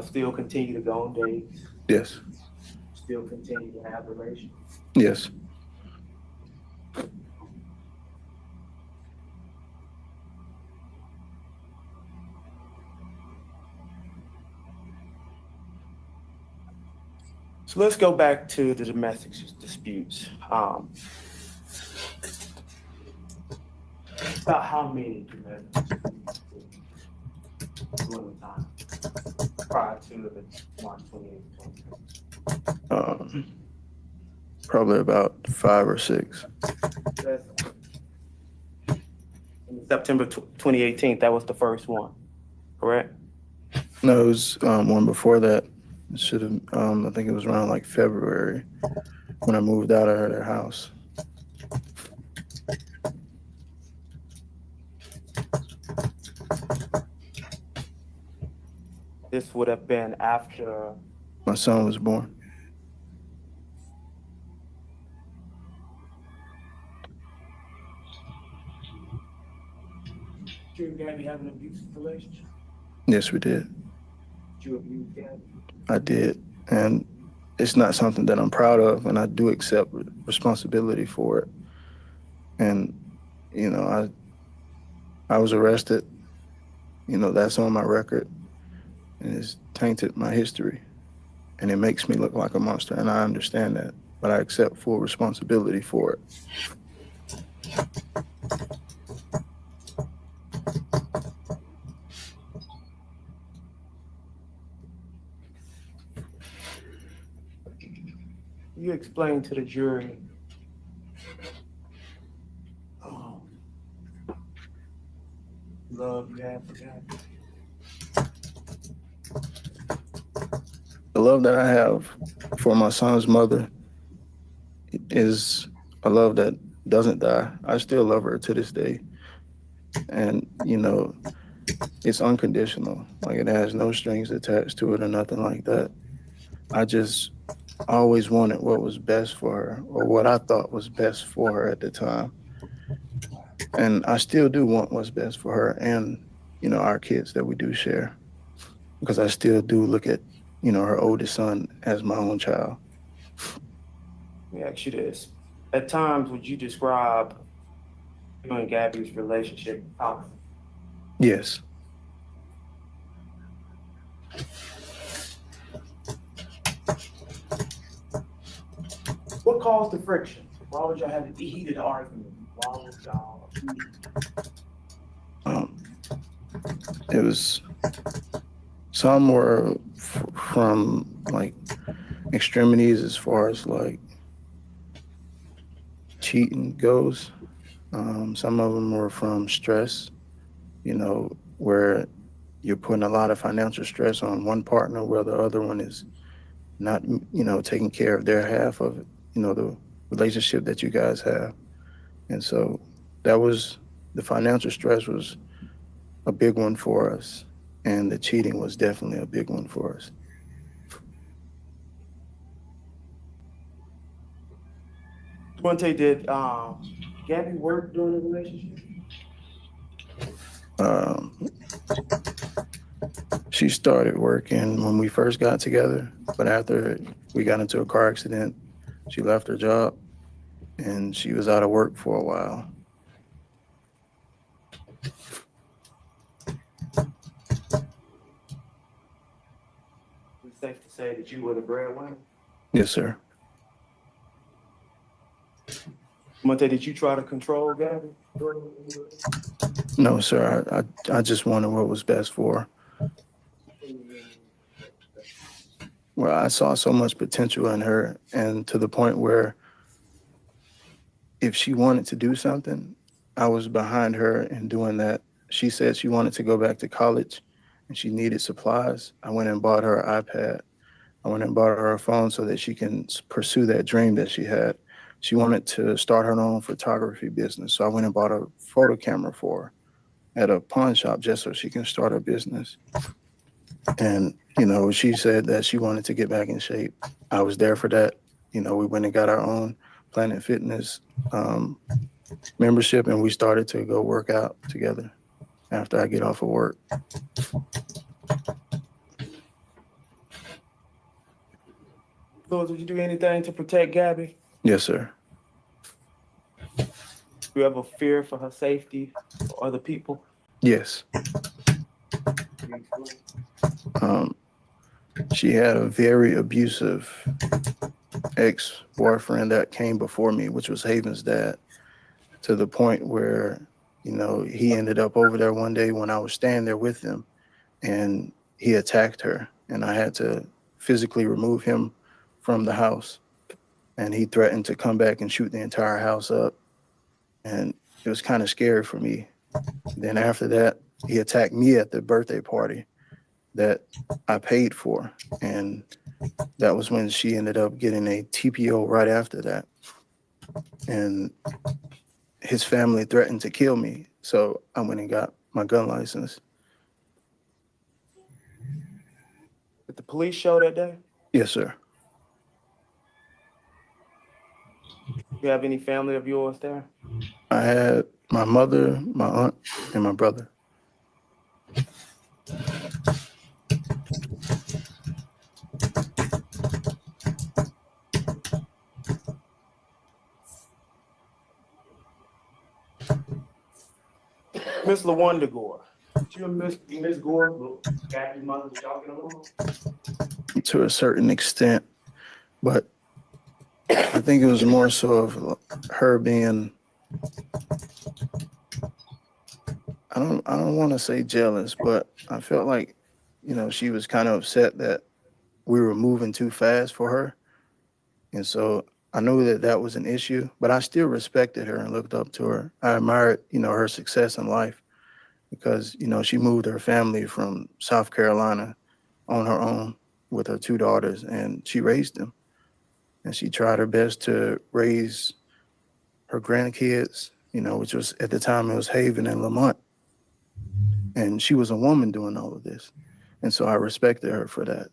still continue to go on dates? Yes. Still continue to have relations? Yes. So let's go back to the domestic disputes. About how many domestic disputes during the time prior to the March 28th? Probably about 5 or 6. September 2018, that was the first one, correct? No, it was one before that. It should have, I think it was around like February when I moved out of their house. This would have been after. My son was born. You and Gabby have an abusive relationship? Yes, we did. Did you abuse Gabby? I did. And it's not something that I'm proud of, and I do accept responsibility for it. And, you know, I was arrested. You know, that's on my record, and it's tainted my history. And it makes me look like a monster, and I understand that, but I accept full responsibility for it. You explained to the jury love you have for Gabby. The love that I have for my son's mother is a love that doesn't die. I still love her to this day. And, you know, it's unconditional. Like, it has no strings attached to it or nothing like that. I just always wanted what was best for her, or what I thought was best for her at the time. And I still do want what's best for her and, you know, our kids that we do share. Because I still do look at, you know, her oldest son as my own child. Let me ask you this. At times, would you describe you and Gabby's relationship toxic? Yes. What caused the friction? Why would y'all have a heated argument? Why would y'all? It was, some were from like extremities as far as like cheating goes. Some of them were from stress, you know, where you're putting a lot of financial stress on one partner where the other one is not, you know, taking care of their half of, you know, the relationship that you guys have. And so that was, the financial stress was a big one for us. And the cheating was definitely a big one for us. Monte, did Gabby work during the relationship? She started working when we first got together, but after we got into a car accident, she left her job and she was out of work for a while. It's safe to say that you were the breadwinner? Yes, sir. Monte, did you try to control Gabby? No, sir. I just wanted what was best for her. Well, I saw so much potential in her, and to the point where if she wanted to do something, I was behind her in doing that. She said she wanted to go back to college and she needed supplies. I went and bought her an iPad. I went and bought her a phone so that she can pursue that dream that she had. She wanted to start her own photography business. So I went and bought a photo camera for her at a pawn shop just so she can start her business. And, you know, she said that she wanted to get back in shape. I was there for that. You know, we went and got our own Planet Fitness membership, and we started to go work out together after I get off of work. So, did you do anything to protect Gabby? Yes, sir. Do you ever fear for her safety or other people? Yes. She had a very abusive ex-boyfriend that came before me, which was Haven's dad, to the point where, you know, he ended up over there one day when I was staying there with him, and he attacked her, and I had to physically remove him from the house. and he threatened to come back and shoot the entire house up. And it was kind of scary for me. Then after that, he attacked me at the birthday party that I paid for. And that was when she ended up getting a TPO right after that. And his family threatened to kill me. So I went and got my gun license. Did the police show that day? Yes, sir. You have any family of yours there? I had my mother, my aunt, and my brother. Miss LaWanda Gore. Did you and Miss Gore got your mother talking along? To a certain extent, but I think it was more so of her being, I don't want to say jealous, but I felt like, you know, she was kind of upset that we were moving too fast for her. And so I knew that that was an issue, but I still respected her and looked up to her. I admired, you know, her success in life because, you know, she moved her family from South Carolina on her own with her 2 daughters, and she raised them. And she tried her best to raise her grandkids, you know, which was at the time it was Haven and Lamont. And she was a woman doing all of this. And so I respected her for that.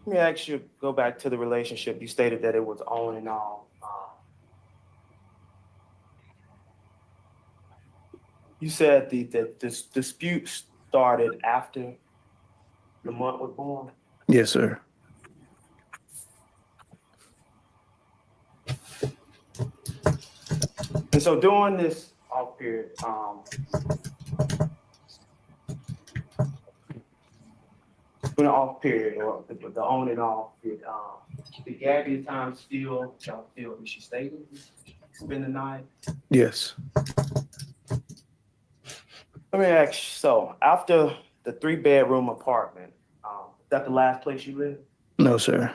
Let me ask you, go back to the relationship. You stated that it was on and off. You said this dispute started after Lamont was born. Yes, sir. And so during this off period, during the off period or the on and off period, did Gabby at times feel, did she stay with you? Spend the night? Yes. Let me ask you, so after the 3-bedroom apartment, is that the last place you lived? No, sir.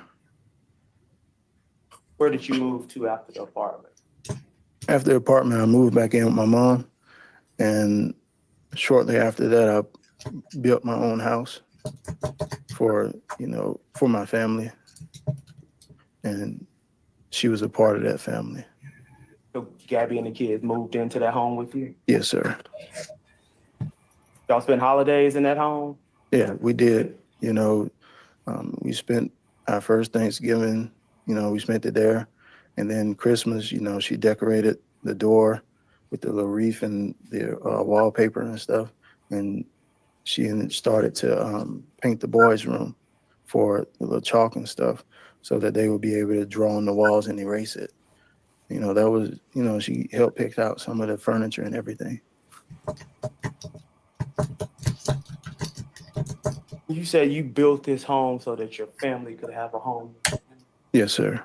Where did you move to after the apartment? After the apartment, I moved back in with my mom. And shortly after that, I built my own house for, you know, for my family. And she was a part of that family. So Gabby and the kids moved into that home with you? Yes, sir. Y'all spend holidays in that home? Yeah, we did. You know, we spent our first Thanksgiving, you know, we spent it there. And then Christmas, you know, she decorated the door with the little wreath and the wallpaper and stuff. And she started to paint the boys' room for the little chalk and stuff so that they would be able to draw on the walls and erase it. You know, that was, you know, she helped pick out some of the furniture and everything. You said you built this home so that your family could have a home. Yes, sir.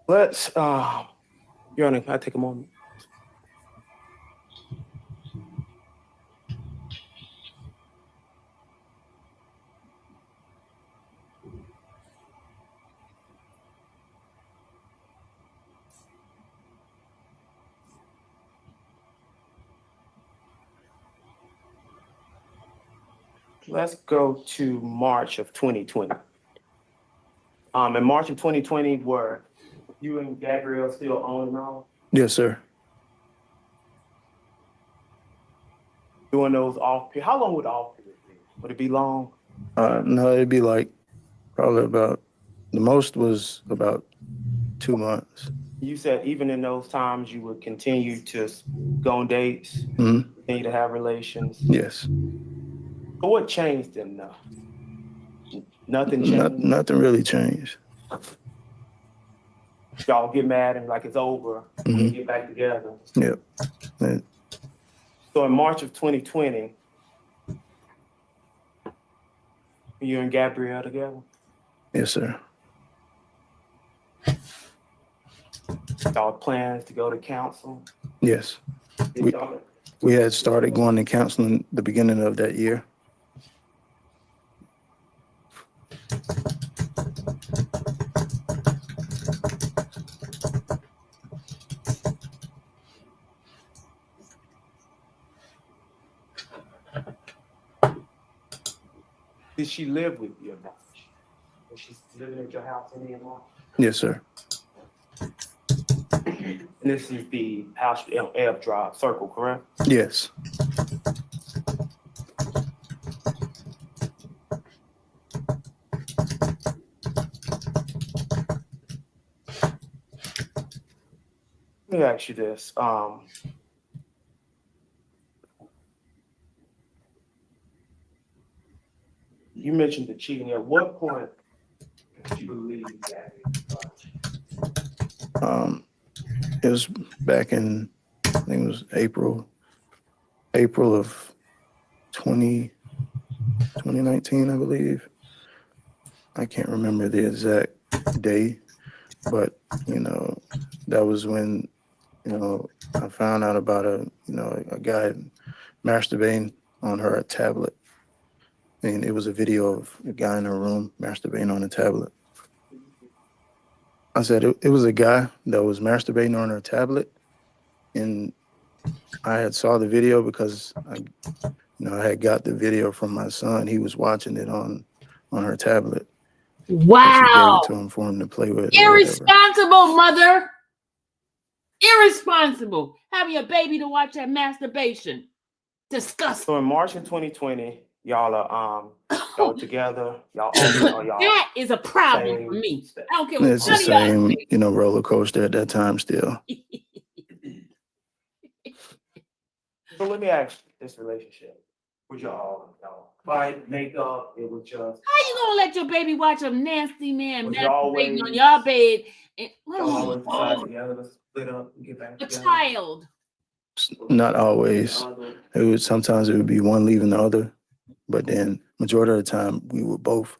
Let's, Your Honor, can I take a moment? Let's go to March of 2020. In March of 2020, were you and Gabrielle still on and off? Yes, sir. Doing those off periods? How long would off periods be? Would it be long? No, it'd be like probably about, the most was about 2 months. You said even in those times you would continue to go on dates, Mm-hmm. continue to have relations. Yes. But what changed them now? Nothing changed. Nothing really changed. Y'all get mad and like it's over, and Mhm. get back together. Yep. And So in March of 2020, you and Gabrielle together? yes, sir. Y'all plans to go to counsel? Yes. Did y'all- We had started going to counseling the beginning of that year. Did she live with you? Was she living at your house anymore? Yes, sir. And this is the house F Drive Circle, correct? Yes. Let me ask you this. You mentioned the cheating. At what point did you believe that? It was back in, I think it was April of 2019, I believe. I can't remember the exact day, but that was when, I found out about a guy masturbating on her tablet. And it was a video of a guy in her room masturbating on a tablet. I said it was a guy that was masturbating on her tablet, and I had saw the video because I had got the video from my son. He was watching it on her tablet. Wow. She gave it to him for him to play with. Irresponsible mother. Irresponsible. Having a baby to watch that masturbation. Disgusting. So in March of 2020, y'all are together. Y'all that is a problem for me. I don't care what It's the same, roller coaster at that time still. So let me ask you, this relationship, was y'all fight, make up? It was just. How you gonna let your baby watch a nasty man Was masturbating on your bed? And, y'all always decide together to split up and get back a together? child. Not always. Sometimes it would be one leaving the other, but then majority of the time we would both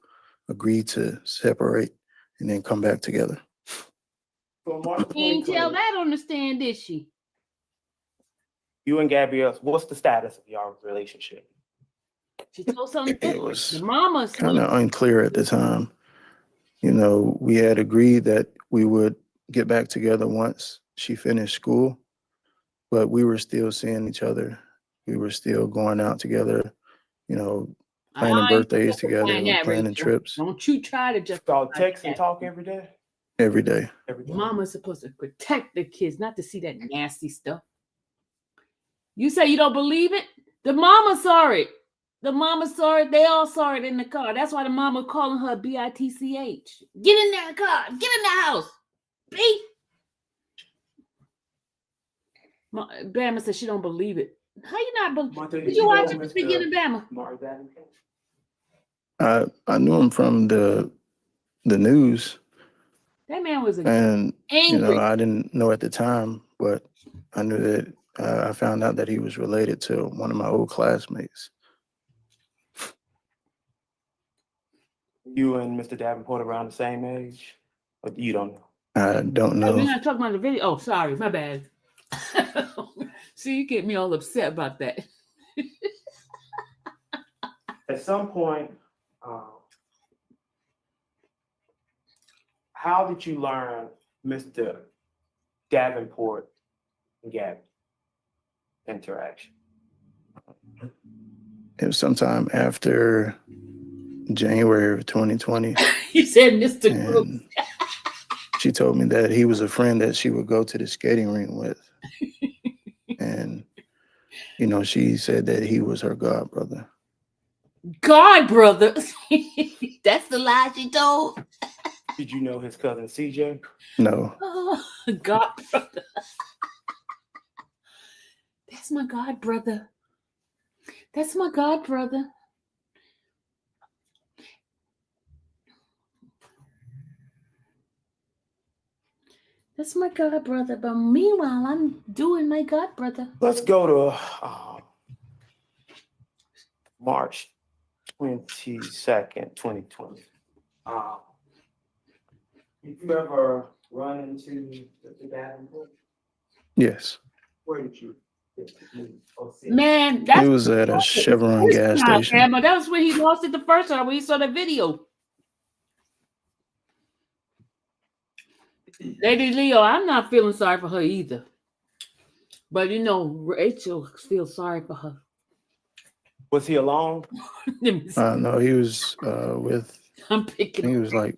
agree to separate and then come back together. So March She didn't tell that on the stand, did she? You and Gabrielle, what's the status of y'all relationship? She told something It different. was The mama kind of unclear at the time. We had agreed that we would get back together once she finished school, but we were still seeing each other. We were still going out together, planning birthdays together, planning trips Don't you try to just y'all text and talk every day? every day. Mama's supposed to protect the kids, not to see that nasty stuff. You say you don't believe it? The mama saw it. The mama saw it. They all saw it in the car. That's why the mama calling her BITCH. Get in that car. Get in the house. B. Bama said she don't believe it. How you not believe? Did you watch it this weekend in Bama? I knew him from the news. That man was And angry. I didn't know at the time, but I knew that I found out that he was related to one of my old classmates. You and Mr. Davenport around the same age? Or you don't know? I don't Hey, we're know. not talking about the video. Oh, sorry, my bad. See, you get me all upset about that. At some point, how did you learn Mr. Davenport and Gabby interaction? It was sometime after January of 2020. You said Mr. And she told me that he was a friend that she would go to the skating rink with. And, she said that he was her god brother. God, brother. That's the lie she told. Did you know his cousin CJ? No. Oh, God, brother. That's my God, brother. That's my God, brother. That's my god brother. But meanwhile, I'm doing my god brother. Let's go to March 22nd, 2020. Did you ever run into the Davenport? Yes. Where did you? Man, that's It was at a Chevron gas station. Grandma, that was when he lost it the first time when he saw the video. Lady Leo, I'm not feeling sorry for her either. But you know, Rachel feels sorry for her. Was he alone? No, he was with, I'm picking. he was like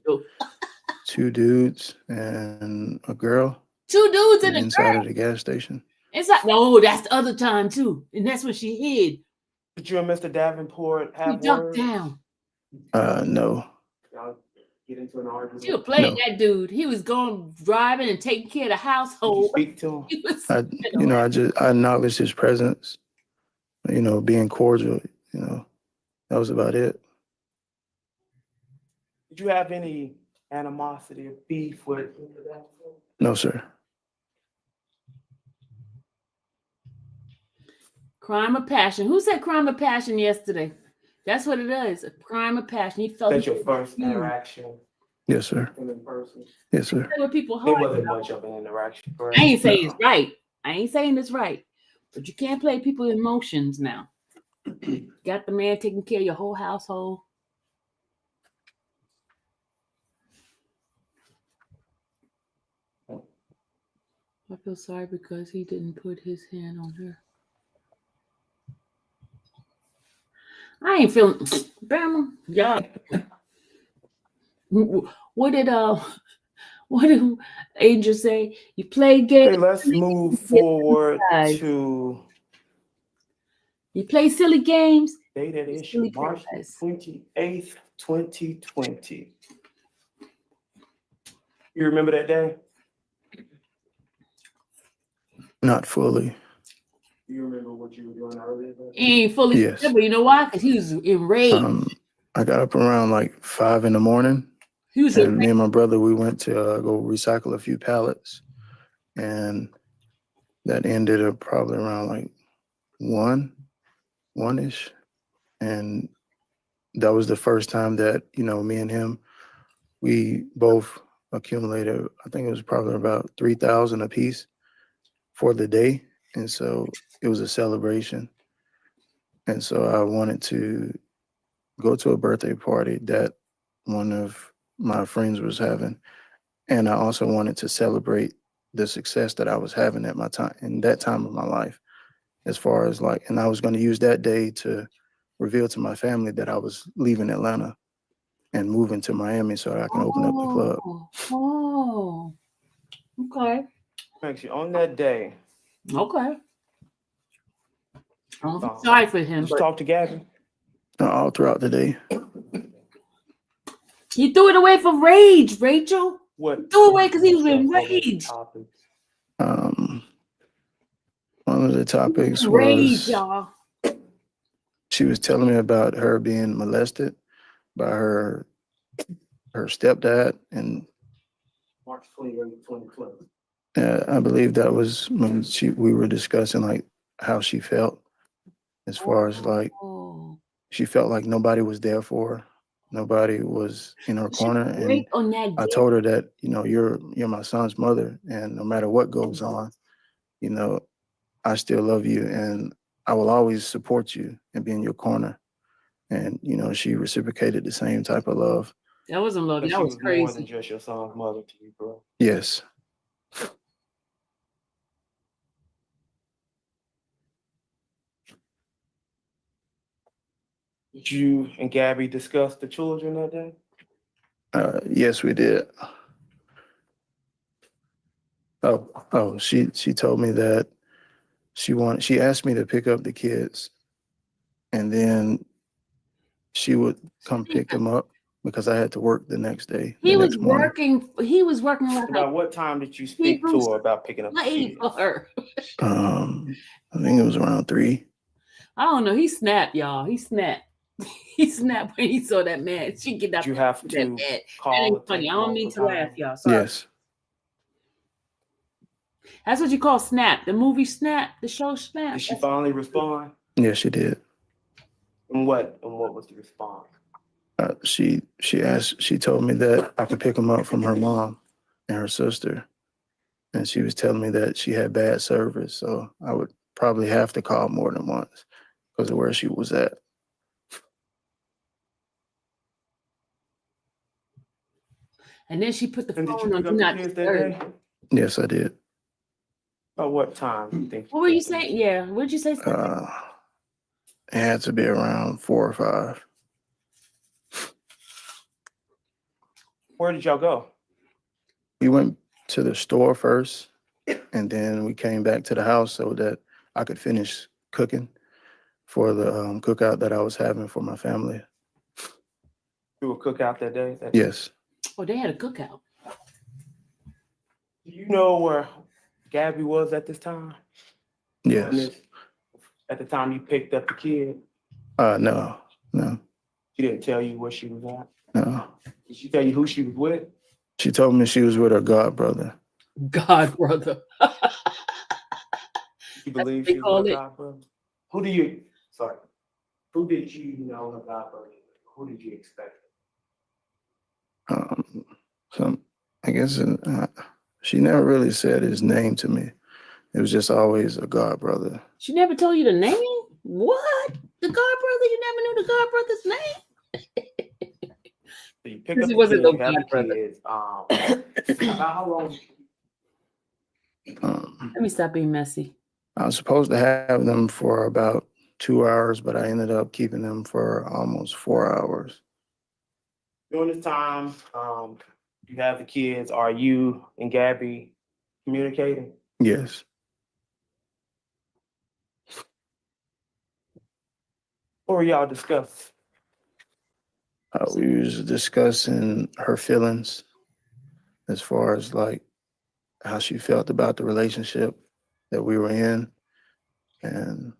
2 dudes and a girl. 2 dudes and a inside girl of the gas station. It's like, no, that's the other time too. And that's when she hid. Did you and Mr. Davenport have He jumped words? down. No. Y'all get into an argument? She was playing that dude. He was going driving and taking care of the household. Did you speak to He him? was, I acknowledged his presence, being cordial, that was about it. Did you have any animosity or beef with Mr. Davenport? No, sir. crime of passion. Who said crime of passion yesterday? That's what it is. A crime of passion. He felt That's your first interaction. Yes, sir. In person. Yes, sir. With people It hard. wasn't much of an interaction. Correct? I ain't saying it's right. I ain't saying it's right. But you can't play people's emotions now. Got the man taking care of your whole household. I feel sorry because he didn't put his hand on her. I ain't feeling Bama. Y'all. What did Angel say? You play games. Okay, let's move forward to you play silly games. Date at issue March 28th, 2020. You remember that day? Not fully. You remember what you were doing earlier? He ain't fully Yes. remember. You know why? Because he was enraged. I got up around like 5 a.m. He was and me and my brother, we went to go recycle a few pallets, and that ended up probably around like 1-ish, and that was the first time that me and him, we both accumulated, I think it was probably about 3,000 a piece for the day, and so it was a celebration, and so I wanted to go to a birthday party that one of my friends was having, and I also wanted to celebrate the success that I was having at my time in that time of my life, as far as and I was going to use that day to reveal to my family that I was leaving Atlanta and moving to Miami so that I can open up the club. Oh, okay. Actually, on that day. Okay. I'm sorry for him. Did you talk to Gabby? All throughout the day. He threw it away for rage, Rachel. What? He threw it away because he was enraged. One of the topics Rage, was y'all. she was telling me about her being molested by her stepdad, and March 28th, 2020. I believe that was when we were discussing how she felt, as far as she felt like nobody was there for her. Nobody was in her corner, and I told her that you're my son's mother, and no matter what goes on, I still love you, and I will always support you and be in your corner. And she reciprocated the same type of love. That wasn't love. But That she was was more than crazy. just your son's mother to you, bro. Yes. Did you and Gabby discuss the children that day? Yes, we did. She told me that she asked me to pick up the kids, and then she would come pick them up because I had to work the next day. He was next morning. working. He was working like About what time did you speak to her about picking up the kids? for her. I think it was around 3. I don't know. He snapped, y'all. He snapped. He snapped when he saw that man. She get out. You have to that man. call. That ain't funny. I don't mean to laugh, y'all. Sorry. Yes. That's what you call Snap. The movie Snap, the show Snap. Did she finally respond? Yes, she did. And what was the response? She told me that I could pick him up from her mom and her sister. And she was telling me that she had bad service, so I would probably have to call more than once because of where she was at. And then she put the And did you phone on pick Do up the Not kids that Disturb. day? Yes, I did. About what time do you think? What were you saying? Yeah, what did you say? It had to be around 4 or 5. Where did y'all go? We went to the store first, and then we came back to the house so that I could finish cooking for the cookout that I was having for my family. You were cookout that day? Yes. Oh, they had a cookout. Do you know where Gabby was at this time? Yes. At the time you picked up the kid? No. She didn't tell you where she was at? No. Did she tell you who she was with? She told me she was with her god brother. God brother. You believe they she was call with her it. god brother? Who did you know her god brother? Who did you expect? I guess she never really said his name to me. It was just always a god brother. She never told you the name? What? The God brother? You never knew the God brother's name? So you pick up He the wasn't kids, no you have the god brother. kids. About how long? Let me stop being messy. I was supposed to have them for about 2 hours, but I ended up keeping them for almost 4 hours. During this time, you have the kids. Are you and Gabby communicating? Yes. What were y'all discussing? We was discussing her feelings as far as like how she felt about the relationship that we were in and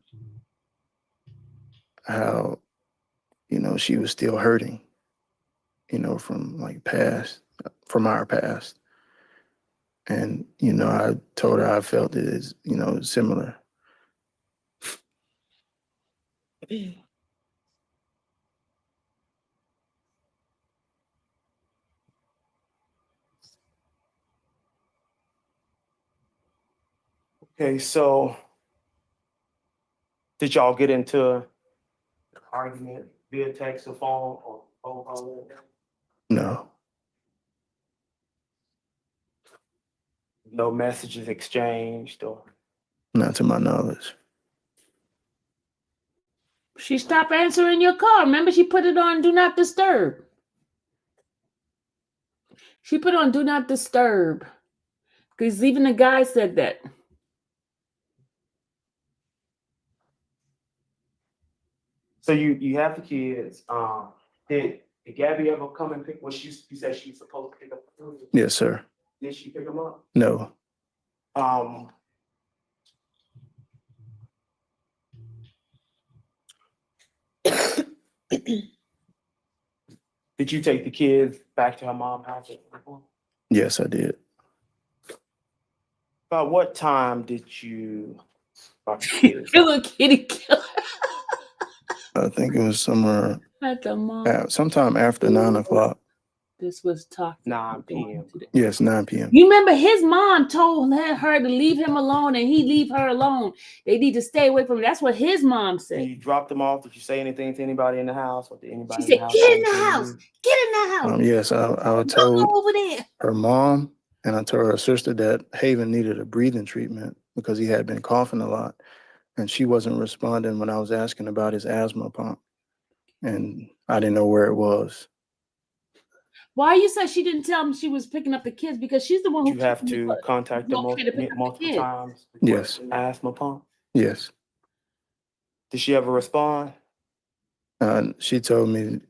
how, she was still hurting, from our past. And, I told her I felt it is, similar. Okay, so did y'all get into an argument via text or phone or phone call? No. No messages exchanged or? Not to my knowledge. She stopped answering your call. Remember, she put it on Do Not Disturb. She put on Do Not Disturb. Because even the guy said that. So you have the kids. Did Gabby ever come and pick? You said she was supposed to pick up the food? Yes, sir. Did she pick them up? No. Did you take the kids back to her mom's house? Yes, I did. About what time did you? Kill a kitty killer. I think it was somewhere, At the mom. sometime after 9 o'clock. This was toxic. 9 p.m. Yes, 9 p.m. You remember his mom told her to leave him alone and he leave her alone. They need to stay away from him. That's what his mom said. You dropped them off. Did you say anything to anybody in the house? Or did anybody She said, in the house get in say the anything to house. you? Get in the house. Yes, I Don't told go over there. her mom and I told her sister that Haven needed a breathing treatment because he had been coughing a lot. And she wasn't responding when I was asking about his asthma pump. And I didn't know where it was. Why you said she didn't tell him she was picking up the kids? Because she's the one who You have to contact them multiple times. Yes. Asthma pump. Yes. Did she ever respond? She told me,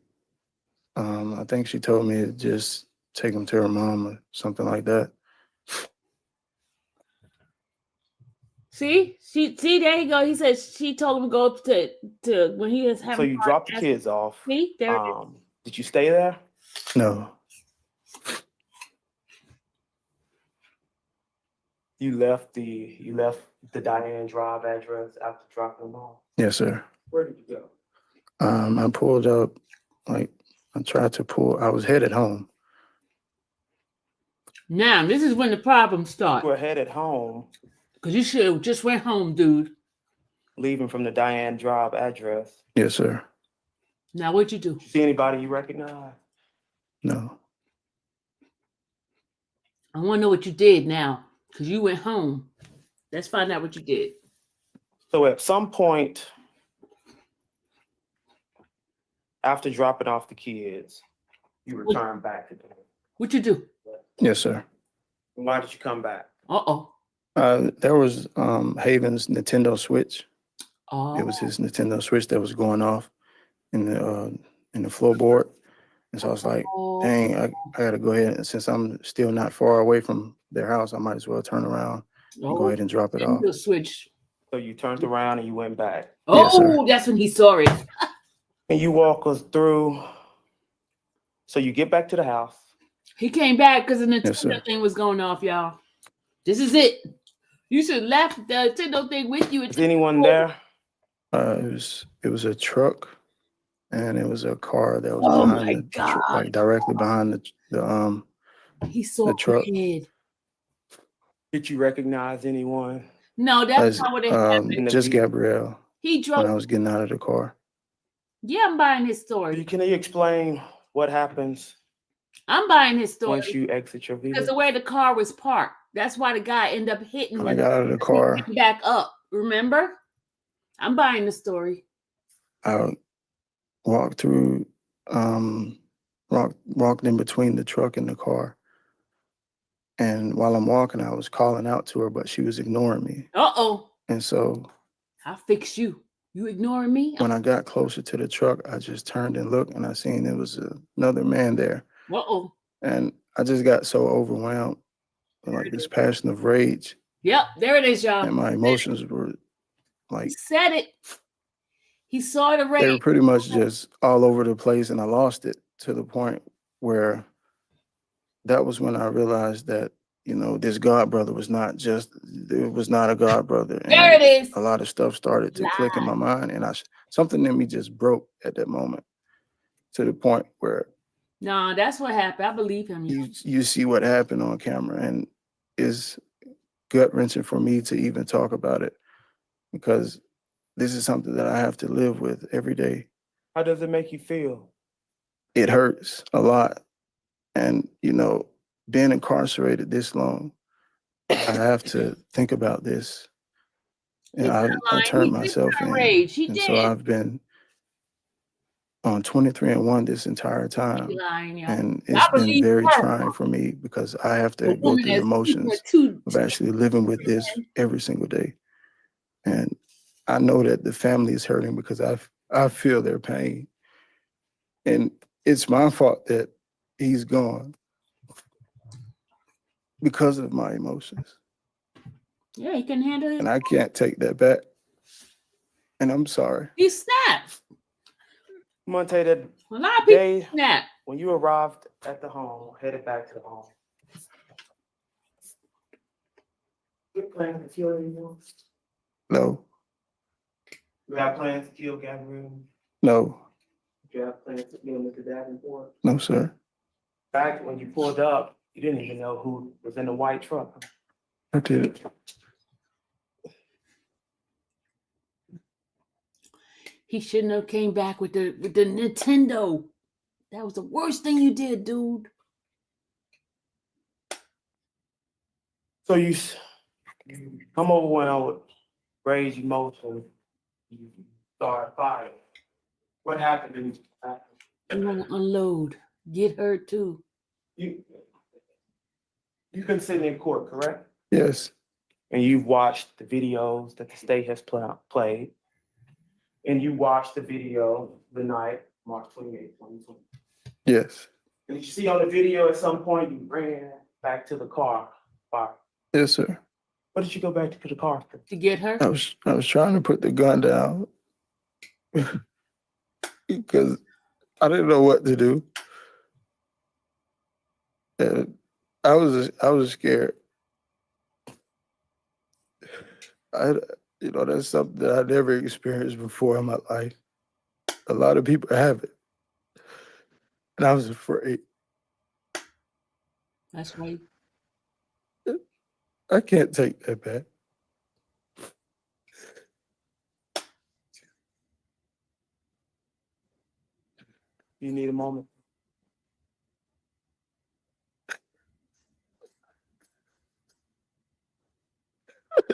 I think she told me to just take him to her mom or something like that. See, there you go. He said she told him to go to when he was having. So you dropped the kids off. See, there it is. Did you stay there? No. You left the Diane Drive address after dropping them off. Yes, sir. Where did you go? I pulled up, like, I was headed home. Now, this is when the problems start. You were headed home, Because you should have just went home, dude. leaving from the Diane Drive address. Yes, sir. Now, what'd you do? Did you see anybody you recognize? No. I want to know what you did now. Because you went home. Let's find out what you did. So at some point after dropping off the kids, you returned back to them. What you do? Yes, sir. Why did you come back? Uh-oh. There was Haven's Nintendo Switch. Oh. It was his Nintendo Switch that was going off in the floorboard. And so I was like, dang, I gotta go ahead. And since I'm still not far away from their house, I might as well turn around and go ahead and drop it off. Nintendo Switch. So you turned around and you went back. Oh, Yes, sir. that's when he saw it. And you walk us through. So you get back to the house. He came back because the Yes, sir. Nintendo thing was going off, y'all. This is it. You should have left the Nintendo thing with you. Is anyone there? It was a truck, and it was a car that was Oh behind my the God. like directly behind He saw the truck. red. Did you recognize anyone? No, that's not what it happened. Just Gabrielle He when drove. I was getting out of the car. Yeah, I'm buying his story. Can you explain what happens I'm buying his story. once you exit your Because vehicle? the way the car was parked. That's why the guy ended up hitting When I him. got out of the car, Back up. Remember? I'm buying the story. I walked through, walked in between the truck and the car. And while I'm walking, I was calling out to her, but she was ignoring me. Uh-oh. And so I'll fix you. You ignoring me? when I got closer to the truck, I just turned and looked, and I seen there was another man there. Uh-oh. And I just got so overwhelmed with like this passion of rage, Yep, there it is, y'all. and my emotions were like, He said it. He saw the they were rage. pretty much just all over the place, and I lost it to the point where that was when I realized that, you know, this God brother was not a God brother. There it is. A lot of stuff started to click in my mind, and something in me just broke at that moment to the point where No, that's what happened. I believe him. you see what happened on camera, and it's gut-wrenching for me to even talk about it because this is something that I have to live with every day. How does it make you feel? It hurts a lot. And, you know, being incarcerated this long, I have to think about this. And I turned myself in. Rage. He And did. so I've been on 23-1 this entire time. Lying, y'all. And I it's been believe very her. trying for me because I have to The go woman through the that's motions two of actually living with this every single day. And I know that the family is hurting because I feel their pain. And it's my fault that he's gone because of my emotions. Yeah, he can handle it. And I can't take that back. And I'm sorry. He snapped. Monte, that A lot of people day snap. when you arrived at the home, headed back to the home, you plan to kill anyone? No, You have plans to kill Gabrielle? no, You have plans to kill Mr. Davenport? no, sir. Back when you pulled up, you didn't even know who was in the white truck. I did. He shouldn't have came back with the Nintendo. That was the worst thing you did, dude. So you come overwhelmed with rage, emotion, you start firing. What happened? You want to unload. Get hurt too. You've been sitting in court, correct? Yes. And you've watched the videos that the state has played. And you watched the video the night, March 28, 2020. Yes. And did you see on the video at some point you ran back to the car? Yes, sir. What did you go back to the car for? To get her? I was trying to put the gun down because I didn't know what to do. And I was scared. That's something that I never experienced before in my life. A lot of people have it. And I was afraid. That's right. I can't take that back. You need a moment.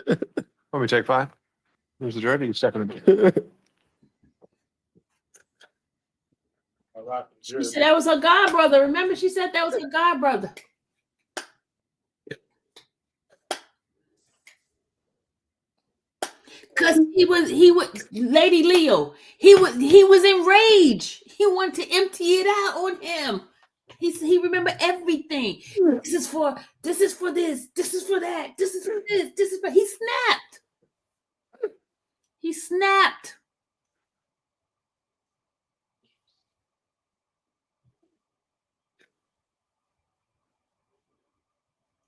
Want me to take 5? Who's the jury? You second. She said that was her god brother. Remember, she said that was her god brother. Cause he was Lady Leo. He was enraged. He wanted to empty it out on him. He remembered everything. This is for this. This is for that. This is for this. This is for. He snapped. He snapped.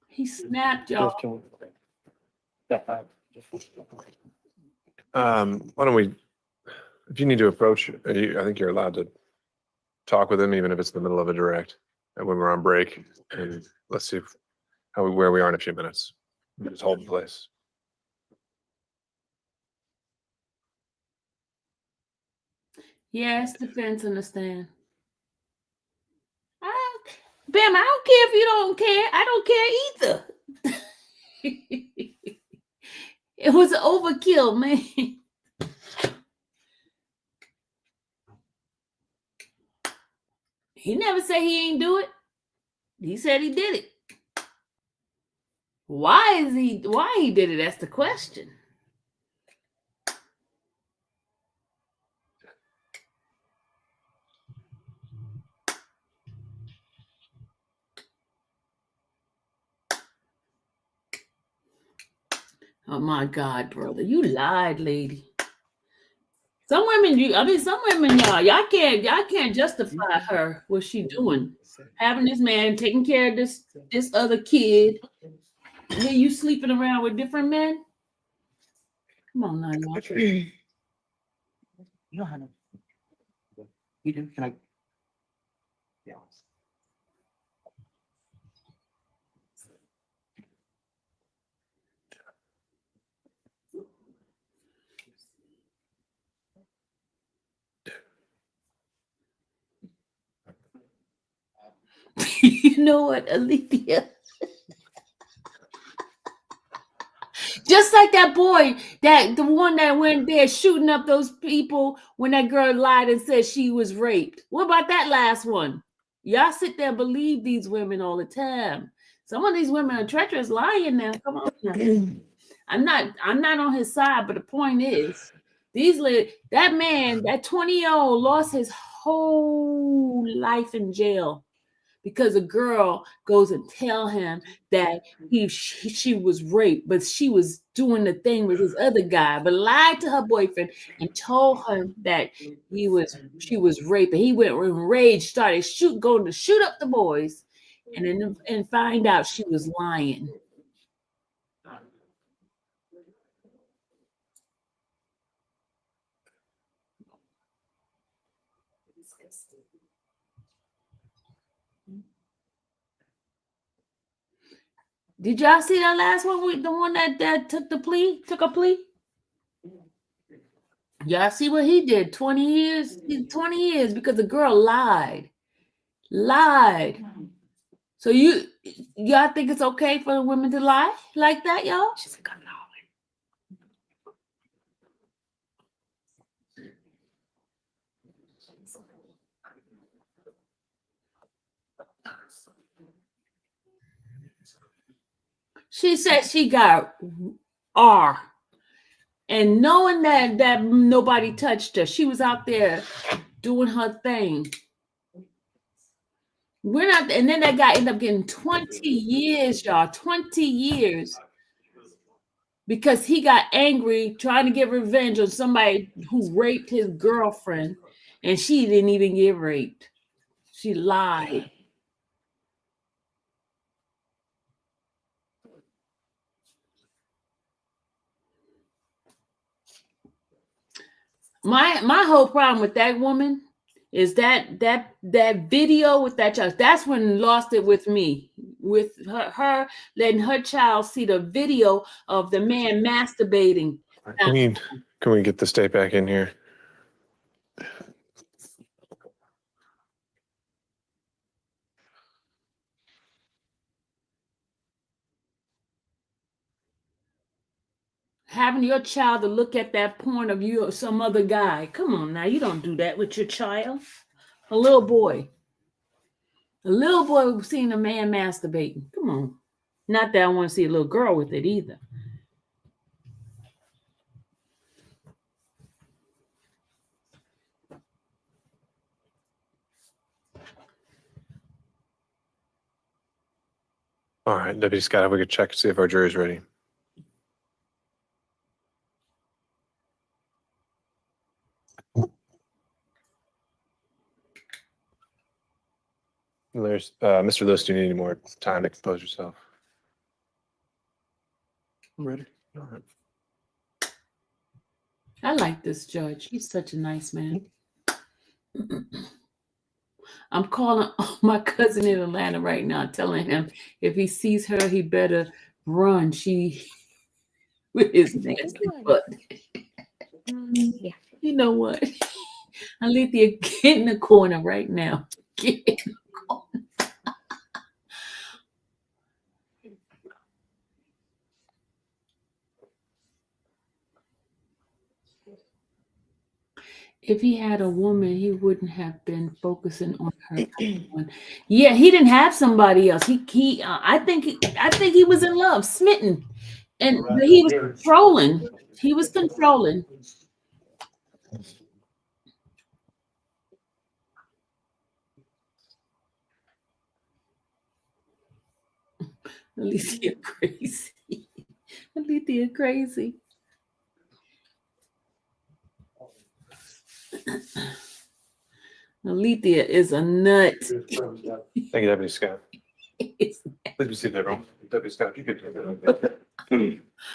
He snapped, y'all. Why don't we, if you need to approach, I think you're allowed to talk with him, even if it's in the middle of a direct, and when we're on break. And let's see where we are in a few minutes. Just hold in place. Yes, defense understand. Bam, I don't care if you don't care. I don't care either. It was an overkill, man. He never said he ain't do it. He said he did it. Why he did it? That's the question. Oh my God, brother. You lied, lady. Some women, y'all can't justify her what she doing. Having this man taking care of this other kid. And then you sleeping around with different men. Come on now, y'all. You know how to. You do? Can I? Yeah. You know what, Alethea? Just like that boy, the one that went there shooting up those people when that girl lied and said she was raped. What about that last one? Y'all sit there and believe these women all the time. Some of these women are treacherous lying now. Come on now. I'm not on his side, but the point is, that man, that 20-year-old lost his whole life in jail because a girl goes and tell him that she was raped, but she was doing the thing with his other guy, but lied to her boyfriend and told him that she was raped. And he went enraged, started going to shoot up the boys, and find out she was lying. Did y'all see that last one? The one that took a plea? Y'all see what he did? 20 years? 20 years because the girl lied. So y'all think it's okay for the women to lie like that, y'all? She's a gun. She said she got R. And knowing that nobody touched her, she was out there doing her thing. And then that guy ended up getting 20 years, y'all. 20 years. Because he got angry trying to get revenge on somebody who raped his girlfriend. And she didn't even get raped. She lied. My whole problem with that woman is that video with that child. That's when lost it with me. With her letting her child see the video of the man masturbating. Can we get the state back in here? Having your child to look at that point of you or some other guy. Come on now, you don't do that with your child. A little boy. A little boy seeing a man masturbating. Come on. Not that I want to see a little girl with it either. All right, Deputy Scott, if we could check to see if our jury's ready. There's, Mr. Lewis, do you need any more time to compose yourself? I'm ready. All right. I like this judge. He's such a nice man. I'm calling my cousin in Atlanta right now, telling him if he sees her, he better run. She with his nasty butt. Yeah. You know what? Alethea, get in the corner right now. Get in the corner. If he had a woman, he wouldn't have been focusing on her. Yeah, he didn't have somebody else. I think he was in love, smitten, and he was controlling. He was controlling. Alethea crazy. Alethea crazy. Alethea is a nut. Thank you, Deputy Scott. Please be seated, everyone. Deputy Scott, if you could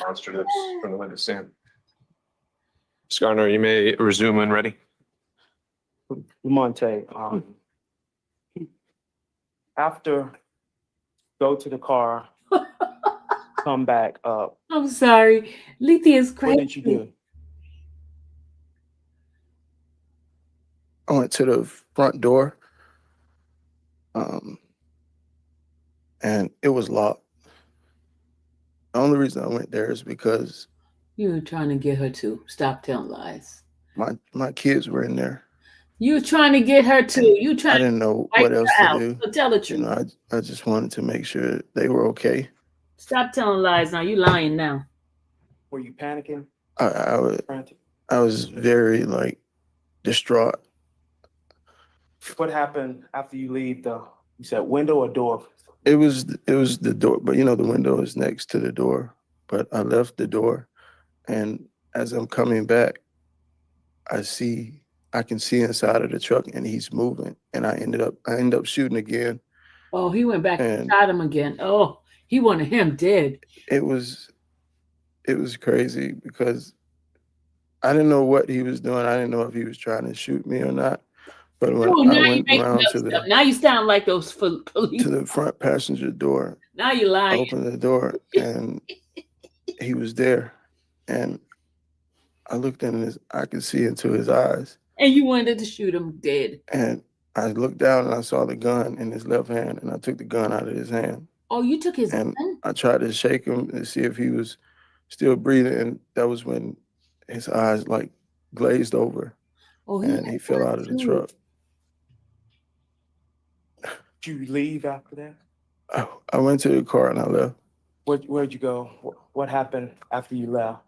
monster lips from the witness stand. Ms. Garner, you may resume when ready. Monte, after go to the car, come back up. I'm sorry. Alethea is crazy. What did you do? I went to the front door, and it was locked. The only reason I went there is because You were trying to get her to stop telling lies. my kids were in there. You were trying to get her to. You I trying didn't know what else to do. So tell the truth. You know, I just wanted to make sure they were okay. Stop telling lies now. You lying now. Were you panicking? I was very distraught. What happened after you leave you said window or door? It was the door, but the window is next to the door. But I left the door, and as I'm coming back, I can see inside of the truck, and he's moving, and I end up shooting again. Oh, he went back and shot him again. Oh, he wanted him dead. It was crazy because I didn't know what he was doing. I didn't know if he was trying to shoot me or not. But when I went around now you sound like those police. to the front passenger door, Now you're lying. I opened the door, and he was there, and I looked in I could see into his eyes. And you wanted to shoot him dead. And I looked down and I saw the gun in his left hand, and I took the gun out of his hand. Oh, you took his gun? I tried to shake him to see if he was still breathing, and that was when his eyes glazed over, and he fell out of the truck. Did you leave after that? I went to the car and I left. Where'd you go? What happened after you left?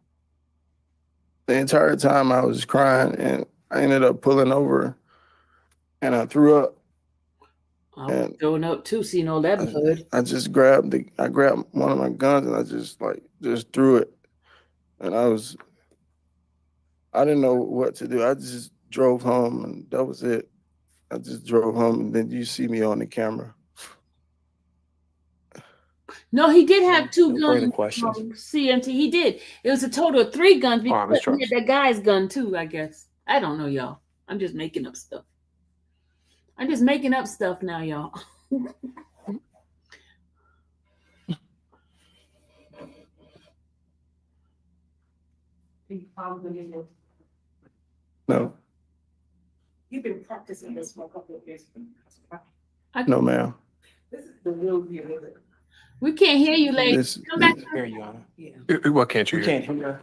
The entire time I was crying, and I ended up pulling over, and I threw up. I was throwing up too, seeing all that blood. I just grabbed one of my guns, and I just threw it, and I didn't know what to do. I just drove home, and that was it. I just drove home, and then you see me on the camera. No, he did have two No further guns. questions. CMT, he did. It was a total of 3 guns because he had that guy's gun too, I guess. I don't know, y'all. I'm just making up stuff. I'm just making up stuff now, y'all. No, You've been practicing this for a couple of years. no, ma'am. This is the real deal, is it? We can't hear you, lady. This, Come back. Here, Your Honor. What can't you We hear? can't hear.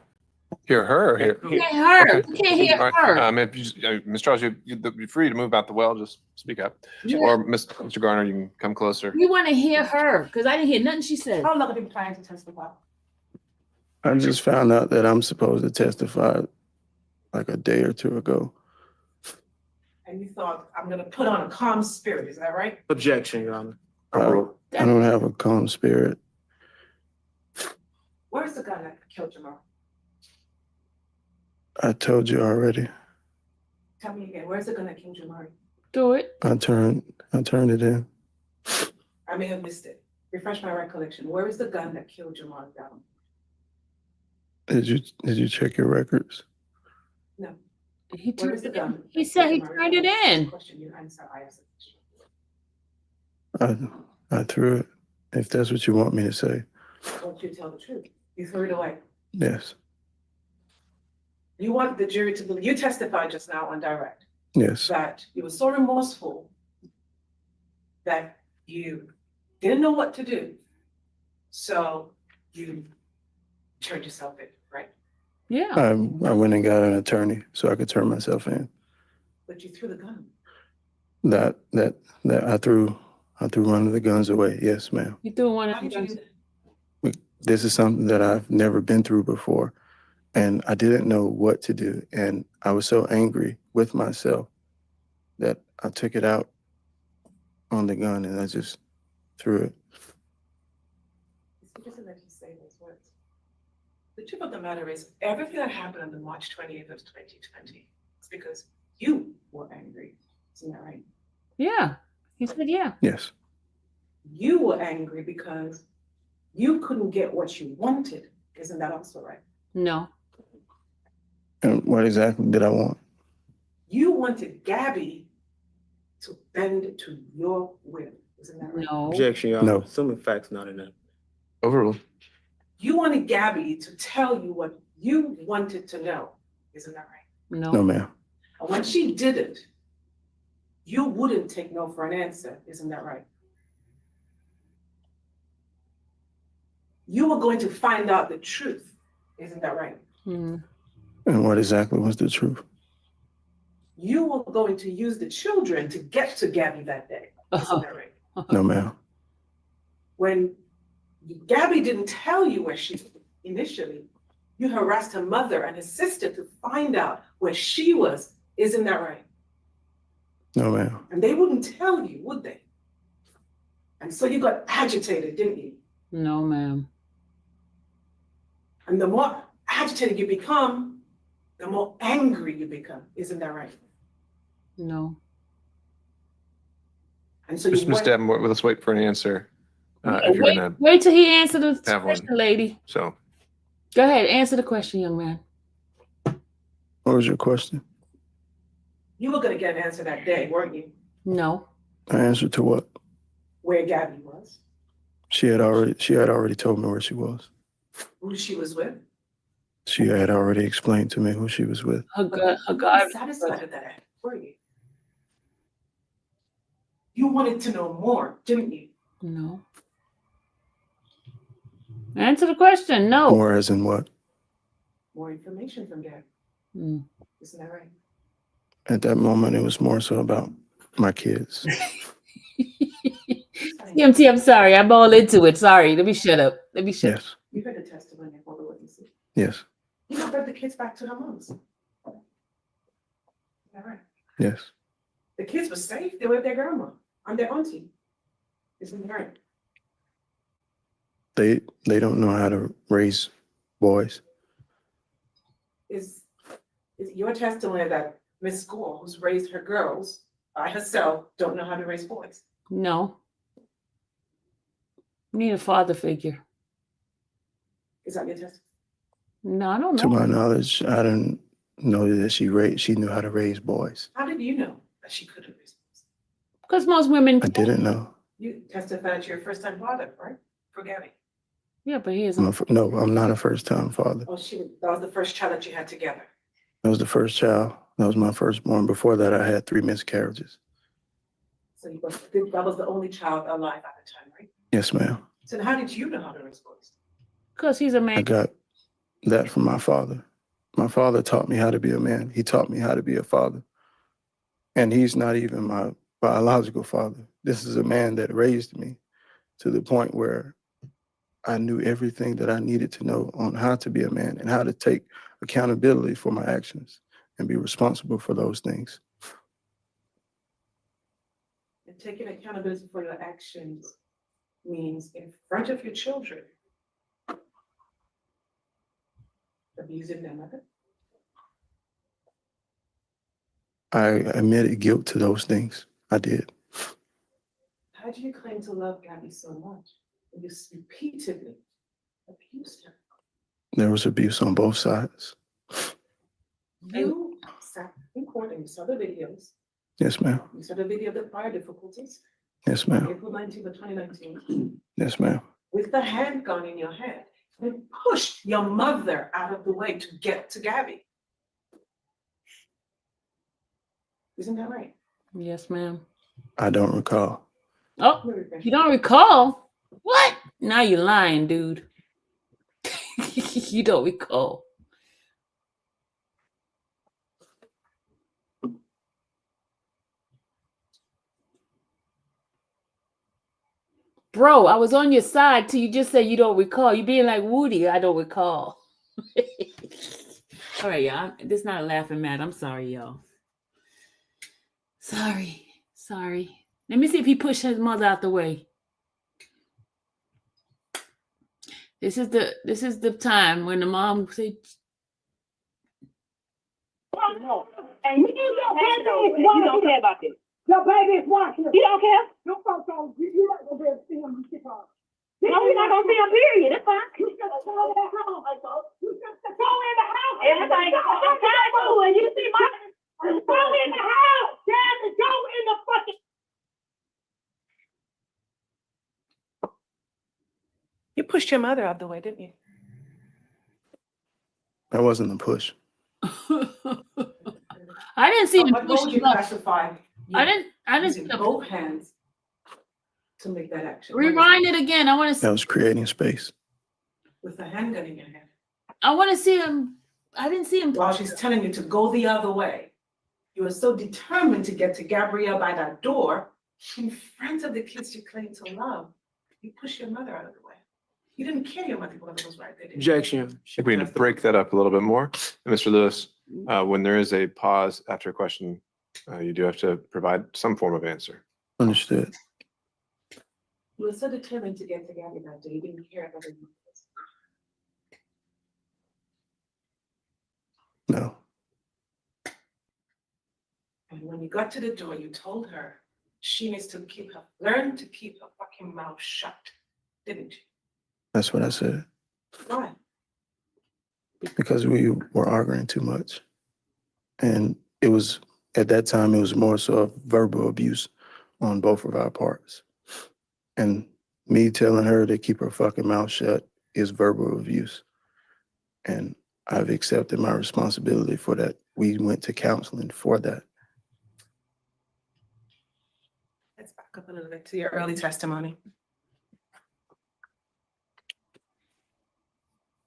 Hear her or hear? We can't hear her. Okay. We can't hear All right. her. If you, Ms. Charles, you're free to move out the well, just speak up. Yeah. Or Mr. Garner, you can come closer. We want to hear her because I didn't hear nothing she said. How long have you been planning to testify? I just found out that I'm supposed to testify like a day or two ago. And you thought, I'm gonna put on a calm spirit, is that right? Objection, Your Honor. I don't have a calm spirit. Where's the gun that killed Jamar? I told you already. Tell me again, where's the gun that killed Jamar? Do it. I turned it in. I may have missed it. Refresh my recollection. Where is the gun that killed Jamar down? Did you check your records? No. He Where is the gun? He said he turned it in. Question you answer, I asked the question. I threw it. If that's what you want me to say. I want you to tell the truth. You threw it away. Yes. You want the jury to believe, you testified just now on direct. Yes. That you were so remorseful that you didn't know what to do. So you turned yourself in, right? Yeah. I went and got an attorney so I could turn myself in. But you threw the gun. That I threw one of the guns away. Yes, ma'am. You threw one How of did you do them. that? This is something that I've never been through before. And I didn't know what to do. And I was so angry with myself that I took it out on the gun and I just threw it. It's interesting that you say those words. The truth of the matter is, everything that happened on the March 28th of 2020 is because you were angry. Isn't that right? Yeah. He said, yeah. Yes. You were angry because you couldn't get what you wanted. Isn't that also right? No. And what exactly did I want? You wanted Gabby to bend to your will. Isn't that right? No. Objection, Your Honor. No. Assuming facts not enough. Overruled. You wanted Gabby to tell you what you wanted to know. Isn't that right? No. No, ma'am. And when she didn't, you wouldn't take no for an answer. Isn't that right? You were going to find out the truth. Isn't that right? Mm. And what exactly was the truth? You were going to use the children to get to Gabby that day. Isn't that right? No, ma'am. When Gabby didn't tell you where she was initially, you harassed her mother and her sister to find out where she was. Isn't that right? No, ma'am. And they wouldn't tell you, would they? And so you got agitated, didn't you? No, ma'am. And the more agitated you become, the more angry you become. Isn't that right? No. And so Just you Ms. went, Davenport, let's wait for an answer. If you're gonna Wait till he answers the have one. question, lady. So Go ahead. Answer the question, young man. What was your question? you were going to get an answer that day, weren't you? No. I answered to what? Where Gabby was, She had already told me where she was. who she was with. She had already explained to me who she was with. Her God. You weren't satisfied with that, were you? You wanted to know more, didn't you? No. Answer the question. No. More as in what? More information from Gabby. Mm. Isn't that right? At that moment, it was more so about my kids. TMT, I'm sorry. I'm all into it. Sorry. Let me shut up. Yes. You heard the testimony of all the witnesses. Yes. You know, brought the kids back to their moms. Isn't that right? Yes. The kids were safe. They were with their grandma and their auntie. Isn't that right? They don't know how to raise boys. Is your testimony that Miss Gore, who's raised her girls by herself, don't know how to raise boys? No. Need a father figure. Is that your testimony? No, I don't know. To my knowledge, I didn't know that she knew how to raise boys. How did you know that she could have raised boys? Because most women. I didn't know. You testified you're a first-time father, right? For Gabby. Yeah, but he is. No, I'm not a first-time father. Oh, that was the first child that you had together. That was the first child. That was my firstborn. Before that, I had 3 miscarriages. So that was the only child alive at the time, right? Yes, ma'am. So how did you know how to raise boys? Because he's a man. I got that from my father. My father taught me how to be a man. He taught me how to be a father. And he's not even my biological father. This is a man that raised me to the point where I knew everything that I needed to know on how to be a man and how to take accountability for my actions and be responsible for those things. And taking accountability for your actions means in front of your children, abusing their mother. I admitted guilt to those things. I did. How do you claim to love Gabby so much? And you repeatedly abused her. There was abuse on both sides. You sat in court and you saw the videos. Yes, ma'am. You saw the video of the prior difficulties. Yes, ma'am. April 19th of 2019. Yes, ma'am. With the handgun in your hand, and pushed your mother out of the way to get to Gabby. Isn't that right? Yes, ma'am. I don't recall. Oh, you don't recall? What? Now you're lying, dude. You don't recall. Bro, I was on your side till you just said you don't recall. You being like Woody, I don't recall. All right, y'all. This is not a laughing matter. I'm sorry, y'all. Sorry. Let me see if he pushed his mother out the way. This is the time when the mom said, And you don't care about this. Your baby is watching. You don't care? Your folks don't, you're not gonna be able to see him shit on. No, we're not gonna see him, period. It's fine. You just go in the house. You just go in the house. Everything I'm trying to do, and you see my, go in the house. Damn it, go in the fucking. You pushed your mother out the way, didn't you? That wasn't a push. I didn't see him What push would him you up. classify? I didn't see Using him. both hands to make that action. Rewind it again. I want to see. That was creating space. With the handgun in your hand. I want to see him. I didn't see him. While she's telling you to go the other way, you were so determined to get to Gabrielle by that door, in front of the kids you claim to love, you push your mother out of the way. You didn't care your mother was right there. did you? Objection. I think we need to break that up a little bit more. And Mr. Lewis, when there is a pause after a question, you do have to provide some form of answer. Understood. You were so determined to get to Gabby that day, you didn't care about her. No. And when you got to the door, you told her she needs to learn to keep her fucking mouth shut, didn't you? That's what I said. Why? Because we were arguing too much. And it was, at that time, it was more so of verbal abuse on both of our parts. And me telling her to keep her fucking mouth shut is verbal abuse. And I've accepted my responsibility for that. We went to counseling for that. Let's back up a little bit to your early testimony.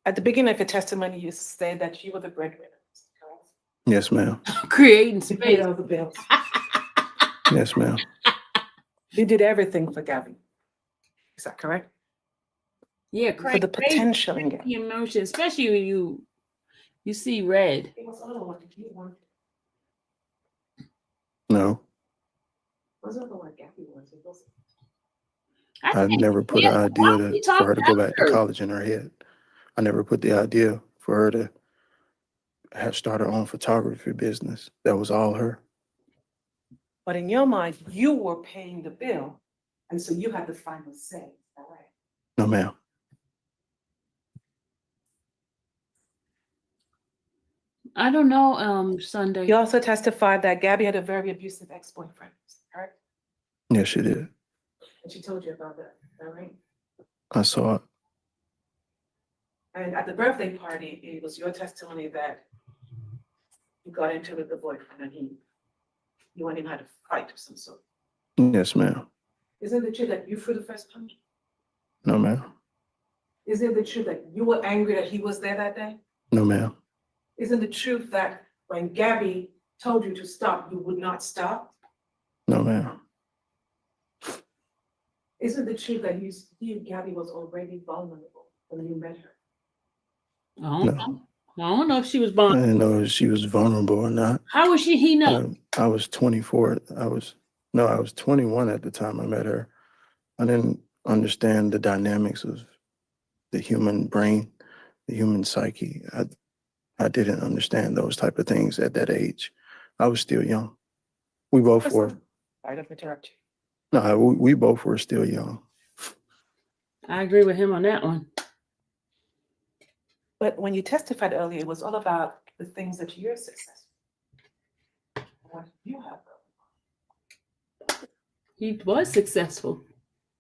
At the beginning of your testimony, you said that you were the breadwinner. Yes, ma'am. Creating You space. paid all the bills. Yes, ma'am. You did everything for Gabby. Is that correct? Yeah, For the potential in Gabby. the emotion, especially when you see red. It was all what you wanted. No. It wasn't what Gabby wanted, was it? I never put an idea for her to go back to college in her head. I never put the idea for her to start her own photography business. That was all her. But in your mind, you were paying the bill. And so you had the final say, all right? No, ma'am. I don't know, Sunday. You also testified that Gabby had a very abusive ex-boyfriend, correct? Yes, she did. And she told you about that, all right? I saw it. And at the birthday party, it was your testimony that you got into it with the boyfriend and you and him had a fight of some sort. Yes, ma'am. Isn't it true that you threw the first punch? No, ma'am. Isn't it true that you were angry that he was there that day? No, ma'am. Isn't the truth that when Gabby told you to stop, you would not stop? No, ma'am. Isn't the truth that you and Gabby was already vulnerable when you met her? I don't know if she was I born. didn't know if she was vulnerable or not. How was she? He know. I was 24. I was 21 at the time I met her. I didn't understand the dynamics of the human brain, the human psyche. I didn't understand those type of things at that age. I was still young. We both were. I don't interrupt you. No, we both were still young. I agree with him on that one. But when you testified earlier, it was all about the things that you're successful. What you have. He was successful.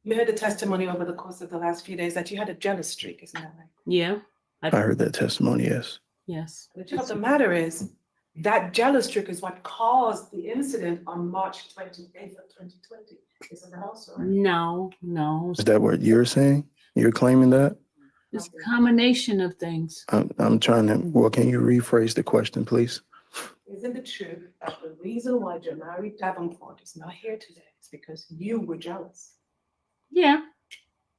You had the testimony over the course of the last few days that you had a jealous streak, isn't that right? Yeah. I heard that testimony, yes. Yes. The truth of the matter is that jealous streak is what caused the incident on March 28th of 2020. Isn't that also right? No. Is that what you're saying? You're claiming that? It's a combination of things. I'm trying to, well, can you rephrase the question, please? Isn't it true that the reason why Jamari Davenport is not here today is because you were jealous? Yeah.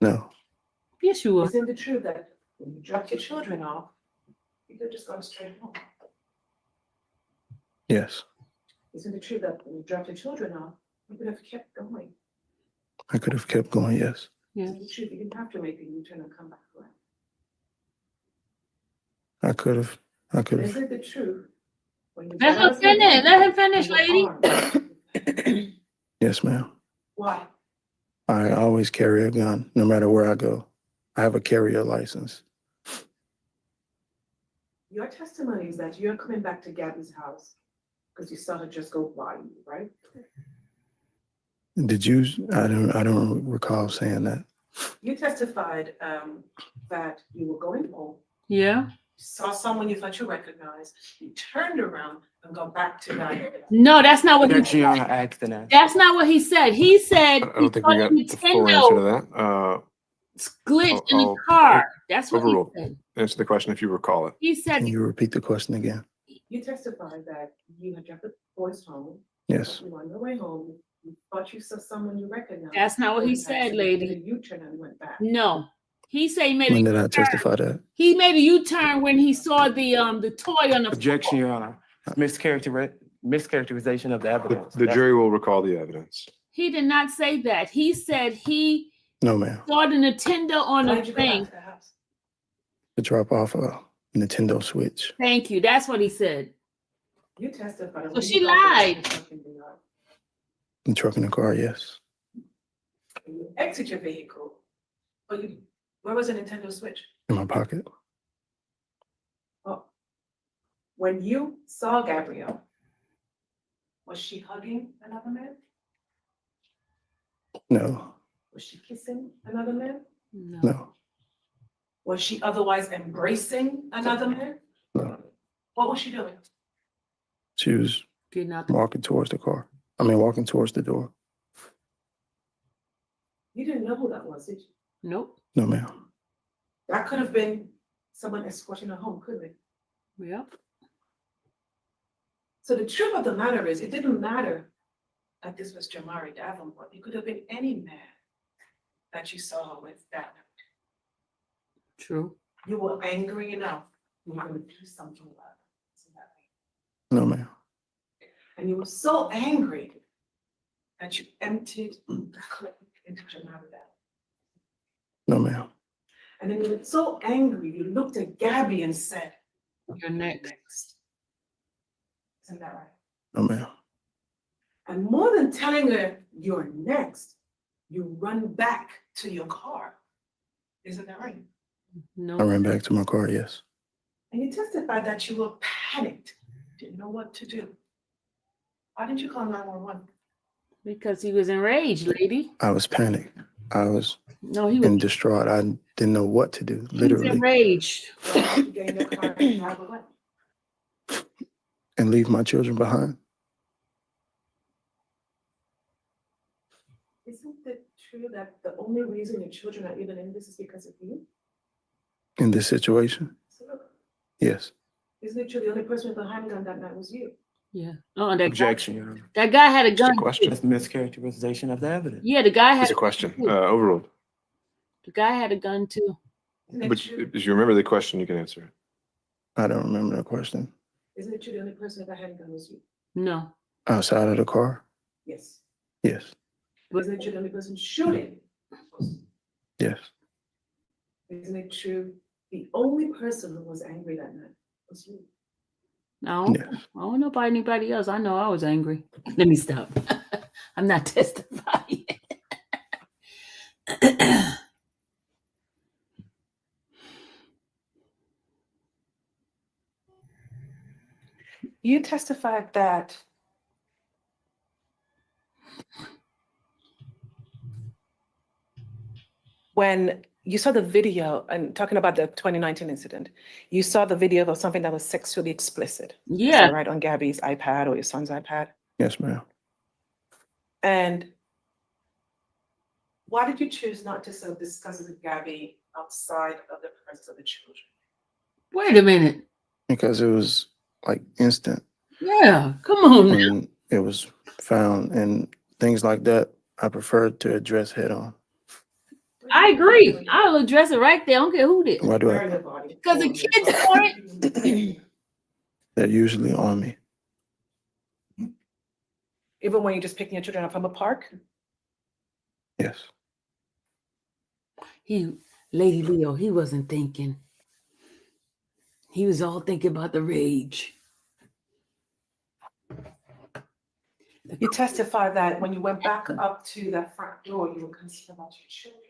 No. Yes, you were. Isn't it true that when you dropped your children off, you could just go straight home? Yes. Isn't it true that when you dropped your children off, you could have kept going? I could have kept going, yes. Yeah. Isn't it true you didn't have to make a U-turn and come back around? I could have. Isn't it true? When you Let him finish. Let him finish, lady. Yes, ma'am. Why? I always carry a gun, no matter where I go. I have a carrier license. Your testimony is that you're coming back to Gabby's house because you saw her just go by you, right? Did you? I don't recall saying that. You testified that you were going home, Yeah. saw someone you thought you recognized, you turned around and got back to that. No, that's not what he Gianna said. asked that. That's not what he said. He said I don't think we got the full answer to that. glitch in the I'll car. That's what overrule. he said. Answer the question if you recall it. He said Can you repeat the question again? You testified that you had dropped the boys home. Yes. You were on your way home, you thought you saw someone you recognized. That's not what he You said, actually lady. did a U-turn and went back. no. He said he made When a did I U-turn. testify that? He made a U-turn when he saw the toy on the Objection, Your Honor. Mischaracterization of the evidence. The jury will recall the evidence. He did not say that. He said he No, ma'am. saw the Nintendo on Why the did you go back thing. to the house? To drop off a Nintendo Switch. Thank you. That's what he said. You testified. So she lied. The truck in the car, yes. You exit your vehicle, but where was the Nintendo Switch? In my pocket. Oh. When you saw Gabrielle, was she hugging another man? No. Was she kissing another man? No. Was she otherwise embracing another man? No. What was she doing? She was Getting out walking towards the car. Walking towards the door. You didn't know who that was, did you? Nope. No, ma'am. That could have been someone escorting her home, couldn't it? Yep. So the truth of the matter is, it didn't matter that this was Jamari Davenport. It could have been any man that you saw her with that night. True. You were angry enough, you were going to do something about it. Isn't that right? No, ma'am. And you were so angry that you emptied the clip into Jamari Davenport. No, ma'am. And then you were so angry, you looked at Gabby and said, "You're next." Isn't that right? No, ma'am. And more than telling her you're next, you run back to your car. Isn't that right? No. I ran back to my car, yes. And you testified that you were panicked, didn't know what to do. Why didn't you call 911? Because he was enraged, lady. I was panicked. I was No, he was, in distraught. I didn't know what to do, he was literally, enraged. You get in your car and drive away. and leave my children behind. Isn't it true that the only reason your children are even in this is because of you? In this situation, So, yes. isn't it true the only person with a handgun that night was you? Yeah. Oh, that Objection, Your Honor. that guy had a Just a gun. question. That's mischaracterization of the evidence. Yeah, the guy had It's a question. Overruled. the guy had a gun too. Isn't it But true? if you remember the question, you can answer it. I don't remember the question. Isn't it true the only person with a handgun was you? No. Outside of the car? Yes. Yes. Isn't it true the only person shooting? Yes. Isn't it true the only person who was angry that night was you? No. I don't know about anybody else. I know I was angry. Let me stop. I'm not testifying. You testified that when you saw the video, and talking about the 2019 incident, you saw the video of something that was sexually explicit. Is Yeah. that right? On Gabby's iPad or your son's iPad? Yes, ma'am. And Why did you choose not to sort of discuss it with Gabby outside of the presence of the children? Wait a minute. Because it was like instant Yeah. Come on now. when it was found, and things like that, I preferred to address head on. I agree. I'll address it right there. I don't care who did. Why do Where in I? your body? Because the kids want it. They're usually on me. even when you're just picking your children up from a park? Yes. Lady Leo, he wasn't thinking. He was all thinking about the rage. You testified that when you went back up to that front door, you were concerned about your children.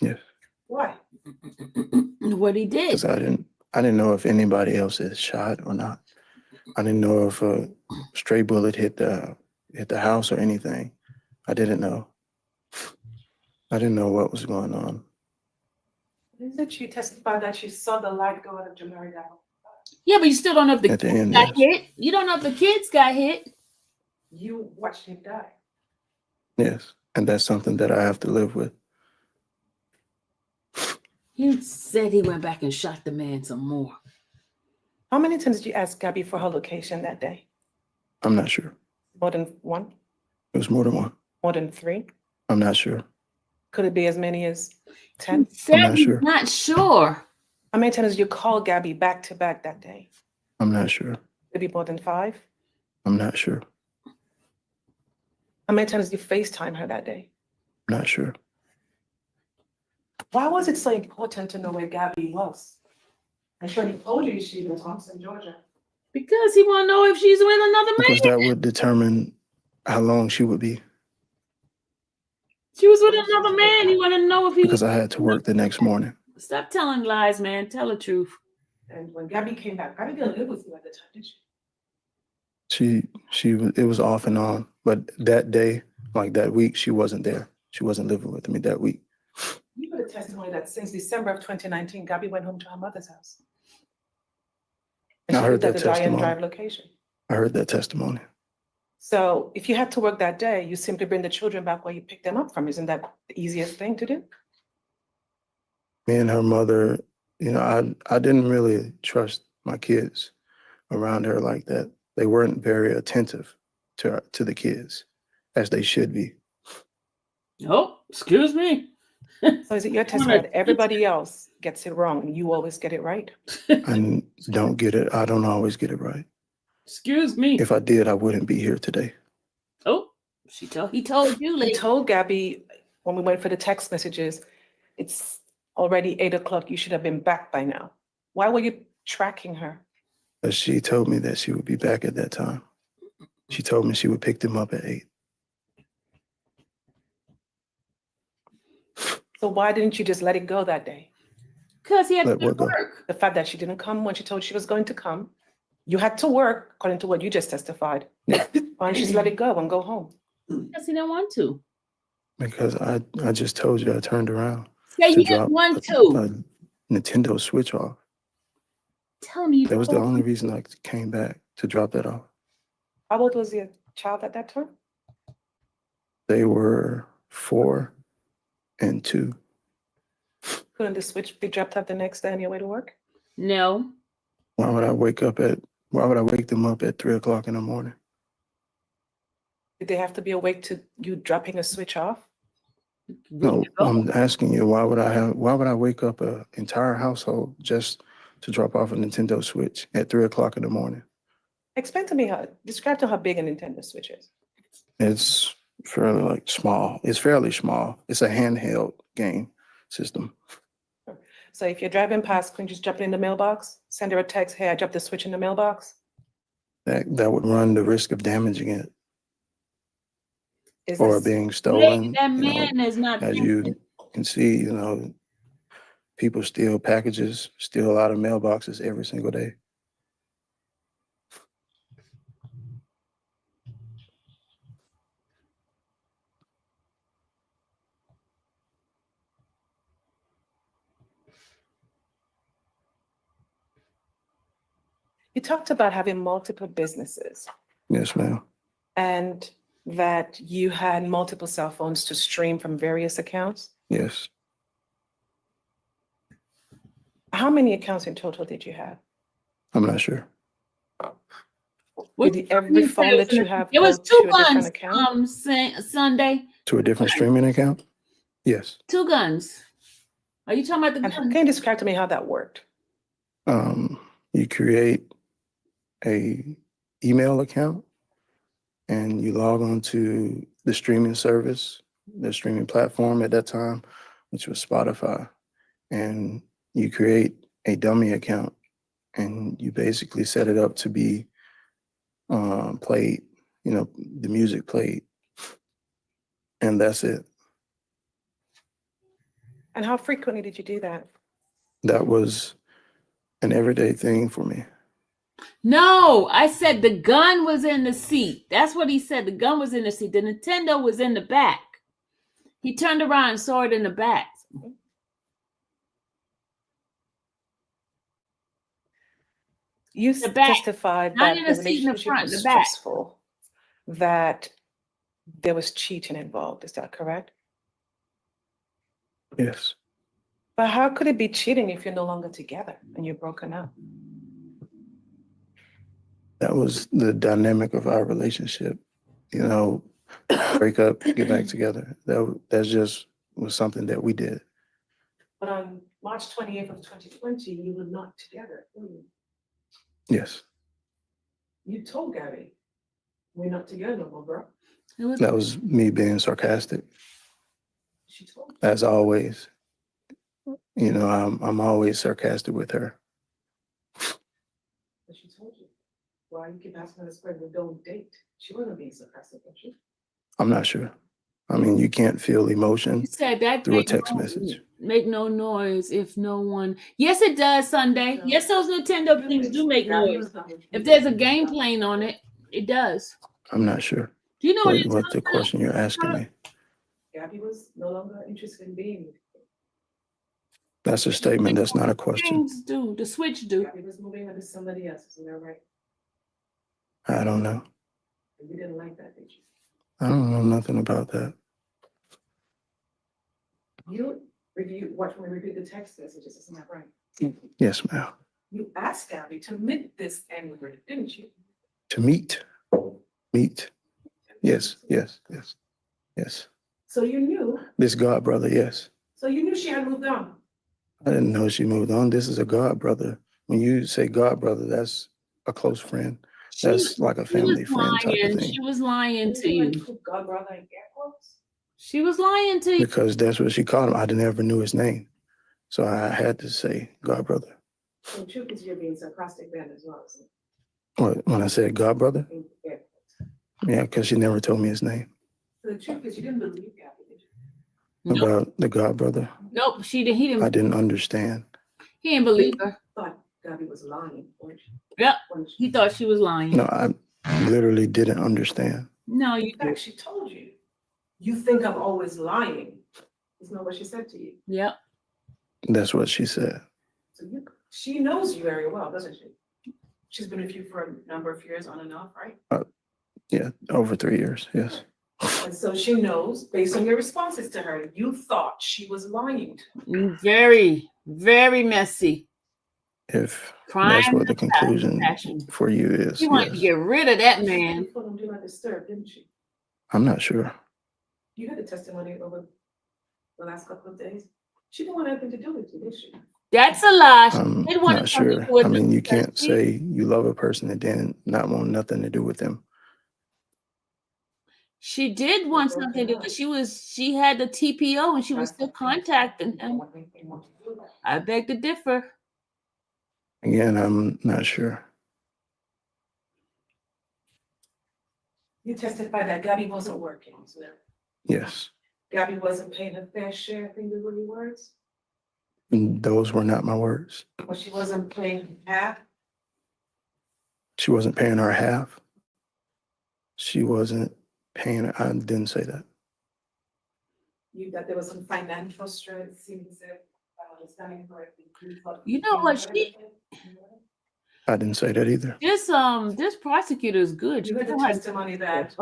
Yes. Why? What he did. Because I didn't know if anybody else had shot or not. I didn't know if a stray bullet hit the house or anything. I didn't know. I didn't know what was going on. Isn't you testified that you saw the light go out of Jamari down? Yeah, but you still don't know if the At the kids end, got yes. hit. You don't know if the kids got hit. You watched him die. Yes. And that's something that I have to live with. He said he went back and shot the man some more. How many times did you ask Gabby for her location that day? I'm not sure. More than one? It was more than one. More than three? I'm not sure. Could it be as many as 10? He said not he's sure. not sure. How many times did you call Gabby back to back that day? I'm not sure. Could it be more than 5? I'm not sure. How many times did you FaceTime her that day? I'm not sure. Why was it so important to know where Gabby was? And when he told you she was in Georgia. Because he want to know if she's with another Because man. that would determine how long she would be. She was with another man. He want to know if he Because was. I had to work the next morning. Stop telling lies, man. Tell the truth. And when Gabby came back, Gabby didn't live with you at the time, did she? It was off and on. But that day, like that week, she wasn't there. She wasn't living with me that week. You got a testimony that since December of 2019, Gabby went home to her mother's house. And I she heard lived at that the Diane testimony. Drive location. I heard that testimony. So if you had to work that day, you simply bring the children back where you picked them up from. Isn't that the easiest thing to do? Me and her mother, I didn't really trust my kids around her like that. They weren't very attentive to the kids, as they should be. Oh, excuse me. So is it your testimony that everybody else gets it wrong and you always get it right? I don't get it. I don't always get it right. Excuse me. If I did, I wouldn't be here today. Oh, he told you, You lady. told Gabby when we went for the text messages, it's already 8 o'clock. You should have been back by now. Why were you tracking her? But she told me that she would be back at that time. She told me she would pick them up at 8. So why didn't you just let it go that day? Because he had to Let what go? work. The fact that she didn't come when she told she was going to come. You had to work according to what you just testified. Why don't you just let it go and go home? Because he didn't want to. Because I just told you I turned around Say to you didn't drop want a to. Nintendo Switch off. Tell me. That was the only reason I came back to drop that off. How old was your child at that time? They were 4 and 2. Couldn't the switch be dropped off the next day on your way to work? No. Why would I wake them up at 3 o'clock in the morning? Did they have to be awake to you dropping a switch off? No, I'm asking you, why would I wake up an entire household just to drop off a Nintendo Switch at 3 o'clock in the morning? Explain to me describe to how big a Nintendo Switch is. It's fairly small. It's fairly small. It's a handheld game system. So if you're driving past, can you just drop it in the mailbox? Send her a text, hey, I dropped the switch in the mailbox? That would run the risk of damaging it Is or this- being stolen. That man is not. As you can see, people steal packages, steal out of mailboxes every single day. You talked about having multiple businesses Yes, ma'am. and that you had multiple cell phones to stream from various accounts. Yes. How many accounts in total did you have? I'm not sure. Did every phone that you have It was go two to a different guns. account? Sunday. To a different streaming account? Yes. Two guns. Are you talking about the And guns? can you describe to me how that worked? You create a email account and you log on to the streaming service, the streaming platform at that time, which was Spotify. And you create a dummy account and you basically set it up to be played, the music played. And that's it. And how frequently did you do that? That was an everyday thing for me. No, I said the gun was in the seat. That's what he said. The gun was in the seat. The Nintendo was in the back. He turned around and saw it in the back. You The back. testified Not that in the the seat in the relationship front, was the back. stressful, that there was cheating involved. Is that correct? Yes. But how could it be cheating if you're no longer together and you're broken up? That was the dynamic of our relationship. Break up, get back together. That just was something that we did. But on March 28th of 2020, you were not together. were you? Yes. You told Gabby, we're not together no more, bro. That was me being sarcastic. She told you. As always. I'm always sarcastic with her. But she told you. Why you keep asking her to spread the don't date? She wasn't being sarcastic, was she? I'm not sure. I mean, you can't feel emotion You said that through a text message. make no noise if no one. Yes, it does, Sunday. Yes, those Nintendo things do make noise. If there's a game playing on it, it does. I'm not sure. Do you know what What the question you're asking me? Gabby was no longer interested in being with you. That's a statement. That's not a question. things do? The Switch do. Gabby was moving on to somebody else, isn't that right? I don't know. And you didn't like that, did you? I don't know nothing about that. You watch me review the text messages, isn't that right? Yes, ma'am. You asked Gabby to meet this N-word, didn't you? To meet. Yes. So you knew, This God brother, yes. she had moved on. I didn't know she moved on. This is a God brother. When you say God brother, that's a close friend. That's like a family friend type of thing. She was lying to you. God brother in air quotes? She was lying to you. Because that's what she called him. I never knew his name. So I had to say God brother. So the truth is you're being sarcastic then as well, isn't it? When I said God brother? In air quotes. Yeah, because she never told me his name. So the truth is you didn't believe Gabby, did you? About the God brother. Nope, he didn't. I didn't understand. He didn't believe her. Thought Gabby was lying. Yep. He thought she was lying. No, I literally didn't understand. No, you In fact, she told you, you think I'm always lying. Isn't that what she said to you? Yep. That's what she said. So she knows you very well, doesn't she? She's been with you for a number of years on and off, right? Yeah, over 3 years, yes. And so she knows, based on your responses to her, you thought she was lying. Very, very messy. If Crime that's what the and conclusion passion. for you is, She wanted to yes. get rid of that man. You told him do not disturb, didn't she? I'm not sure. You had the testimony over the last couple of days. She didn't want anything to do with you, did she? That's a lie. She I'm didn't want not something to sure. do with I mean, you him. can't say you love a person and then not want nothing to do with them. She did want something to do, but she had the TPO and she was still contacting him. I beg to differ. Again, I'm not sure. You testified that Gabby wasn't working, so that Yes. Gabby wasn't paying her fair share, I think those were your words. And those were not my words. Or she wasn't paying half. She wasn't paying her half. She wasn't paying, I didn't say that. That there was some financial stress, seems if understanding correctly. You know what? I didn't say that either. This prosecutor is good. You had the know how to testimony that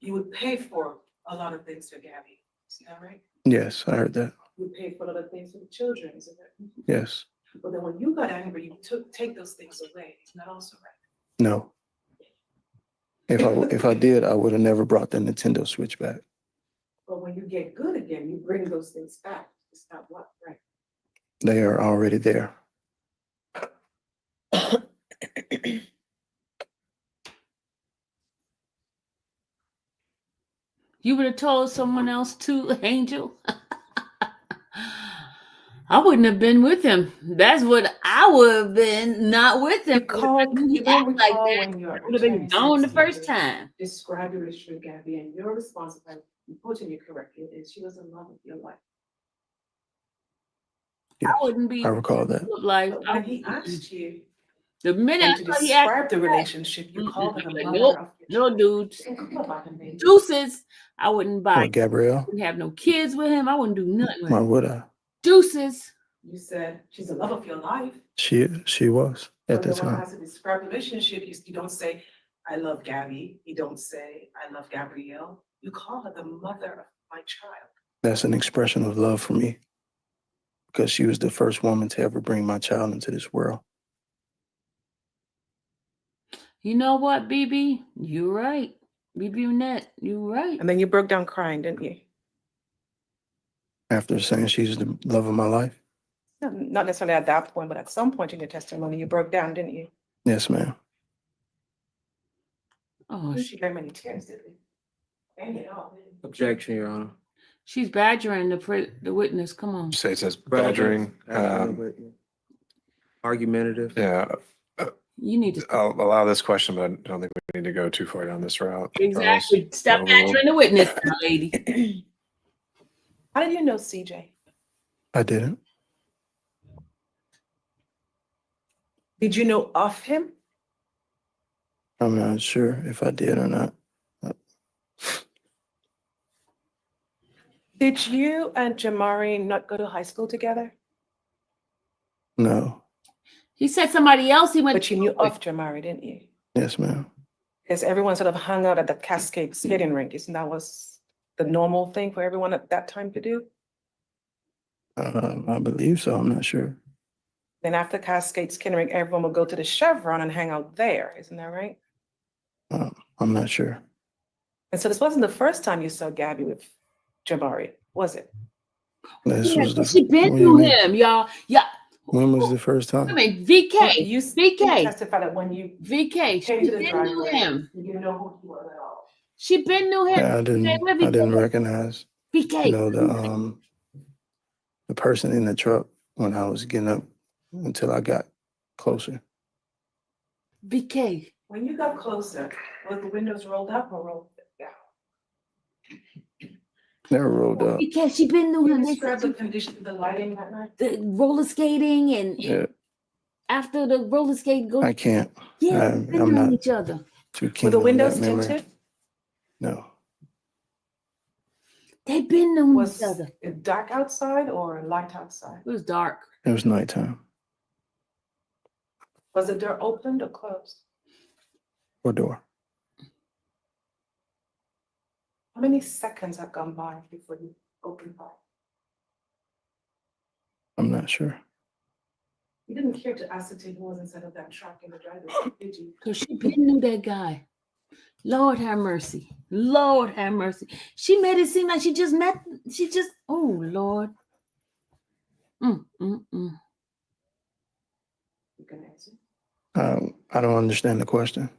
you would pay for a lot of things for Gabby. Is that right? Yes, I heard that. You paid for a lot of things for the children, isn't it? Yes. But then when you got angry, you take those things away. Isn't that also right? No. If I did, I would have never brought the Nintendo Switch back. But when you get good again, you bring those things back. It's not what, right? They are already there. You would have told someone else too, Angel. I wouldn't have been with him. That's what I would have been, not with him. He act like that. I would have been gone the first time. Describe your issue with Gabby, and your response, if I'm putting you correctly, is she was in love with your life. Yes, I wouldn't be. I recall that. Like when he asked you the minute and I to saw he describe asked the that, relationship, you called her the like, mother nope, of no dudes. Come about her name. Deuces. I wouldn't buy. Or Gabrielle? Wouldn't have no kids with him. I wouldn't do nothing with Why him. would I? Deuces. You said she's the love of your life. She was at the When one time. has to describe the relationship, you don't say, I love Gabby. You don't say, I love Gabrielle. You call her the mother of my child. That's an expression of love for me. Because she was the first woman to ever bring my child into this world. You know what, BB? You're right. BB Net, you're right. And then you broke down crying, didn't you? After saying she's the love of my life? No, not necessarily at that point, but at some point in your testimony, you broke down, didn't you? Yes, ma'am. Oh, She very many tears, did we? And it all. Objection, Your Honor. she's badgering the witness. Come on. Say it says badgering. Argumentative. Yeah, You need to I'll allow this question, but I don't think we need to go too far down this route. exactly Charles, stop overruled. badgering the witness, now, lady. How did you know CJ? I didn't. Did you know of him? I'm not sure if I did or not. Did you and Jamari not go to high school together? No. He said somebody else he went. But you knew of Jamari, didn't you? Yes, ma'am. Because everyone sort of hung out at the Cascade skating rink. Isn't that was the normal thing for everyone at that time to do? I believe so. I'm not sure. Then after Cascade skating rink, everyone would go to the Chevron and hang out there. Isn't that right? I'm not sure. And so this wasn't the first time you saw Gabby with Jamari, was it? This Yeah, was the. she been what do you through mean? him, y'all. Yeah. When was the first I time? mean, VK. You VK. testified that when you VK. She Came to the been knew driveway. him. You didn't know who he was at all. She been knew him. Yeah, I didn't recognize, VK. the person in the truck when I was getting up until I got closer. VK. When you got closer, were the windows rolled up or rolled down? Never rolled up. Because she been Can doing you this, describe the condition of the lighting that night? the roller skating and Yeah, after the roller skate go. I can't. Yeah, they've been I'm on not each other. too Were keen the on windows that memory. tinted? No, They've been on Was each other. it dark outside or light outside? It was dark. it was nighttime. Was the door opened or closed? What door? How many seconds have gone by before you opened fire? I'm not sure. You didn't care to ascertain who was inside of that truck in the driver's seat, did you? Because she been knew that guy. Lord have mercy. Lord have mercy. She made it seem like oh Lord. You can answer. I don't understand the question.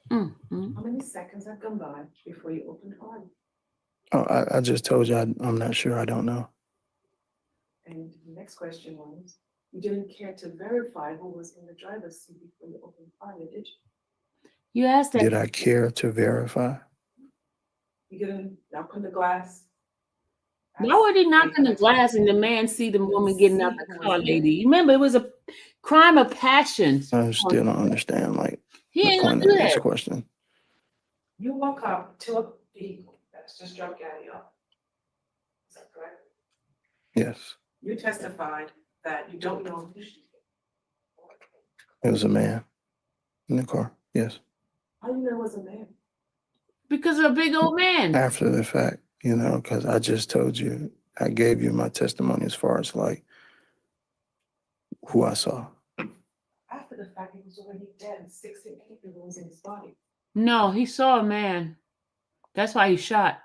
How many seconds have gone by before you opened fire? Oh, I just told you I'm not sure. I don't know. And the next question was, you didn't care to verify who was in the driver's seat before you opened fire, did you? You asked that. Did I care to verify? You didn't knock on the glass? Why would he knock on the glass and the man see the woman getting out the car, lady? Remember, it was a crime of passion. I still don't understand, like, He the ain't gonna point do of this that. question. You walk up to a vehicle that's just dropped Gabby off. Is that correct? Yes, You testified that you don't know who she is. it was a man in the car. Yes, How do you know it was a man? Because of a big old man. after the fact, because I just told you, I gave you my testimony as far as like who I saw. After the fact, he was already dead, 6 and 8 wounds in his body. No, he saw a man. That's why he shot.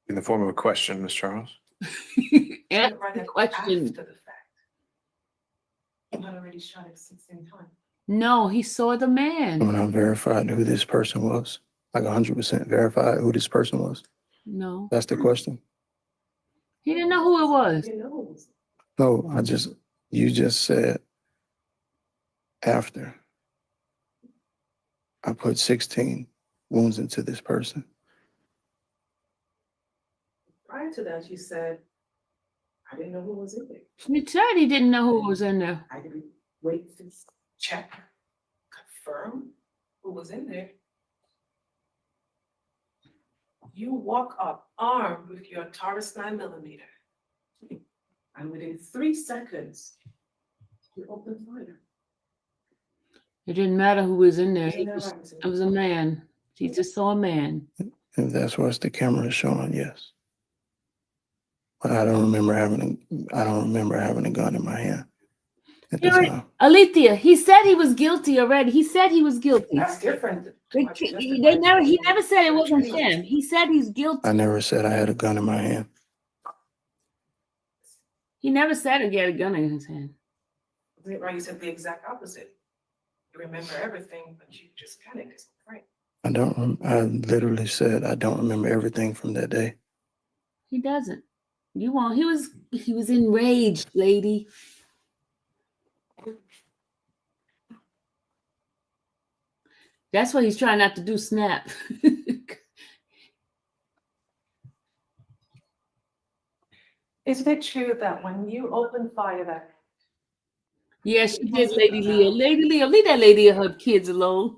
In the form of a question, Ms. Charles. Answer the question. After the fact. You had already shot him 16 times. No, he saw the man. When I verified who this person was, like 100% verified who this person was. No, That's the question. he didn't know who it was. You know who was. No, you just said after I put 16 wounds into this person. Prior to that, you said, I didn't know who was in there. He said he didn't know who was in there. I didn't wait to check, confirm who was in there. You walk up armed with your Taurus 9mm. And within 3 seconds, you open fire. It didn't matter who was in there. Isn't that right? It was a man. He just saw a man. If that's what the camera is showing, yes. But I don't remember having a gun in my hand at the time. Alethea, he said he was guilty already. He said he was guilty. That's different. He never said it wasn't him. He said he's guilty. I never said I had a gun in my hand. He never said he had a gun in his hand. Isn't it right? You said the exact opposite. You remember everything, but you just panicked, right? I literally said I don't remember everything from that day. He doesn't. He was enraged, lady. That's why he's trying not to do snap. Isn't it true that when you opened fire that Yeah, she did, Lady Leah. Lady Leah, leave that lady and her kids alone.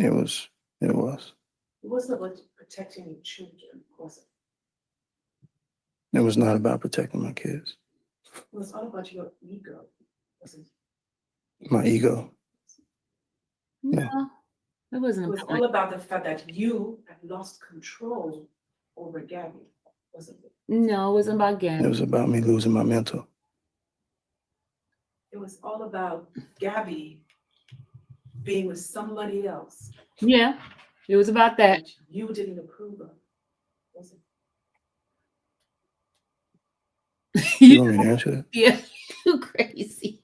It was. it wasn't about protecting your children, was it? It was not about protecting my kids. It was all about your ego, wasn't it? My ego. No, it wasn't It was about all about the fact that you had lost control over Gabby, wasn't it? No, it wasn't about Gabby. It was about me losing my mental. It was all about Gabby being with somebody else. Yeah, it was about that. Which you didn't approve of, was it? You want me to answer that? Yeah, you crazy.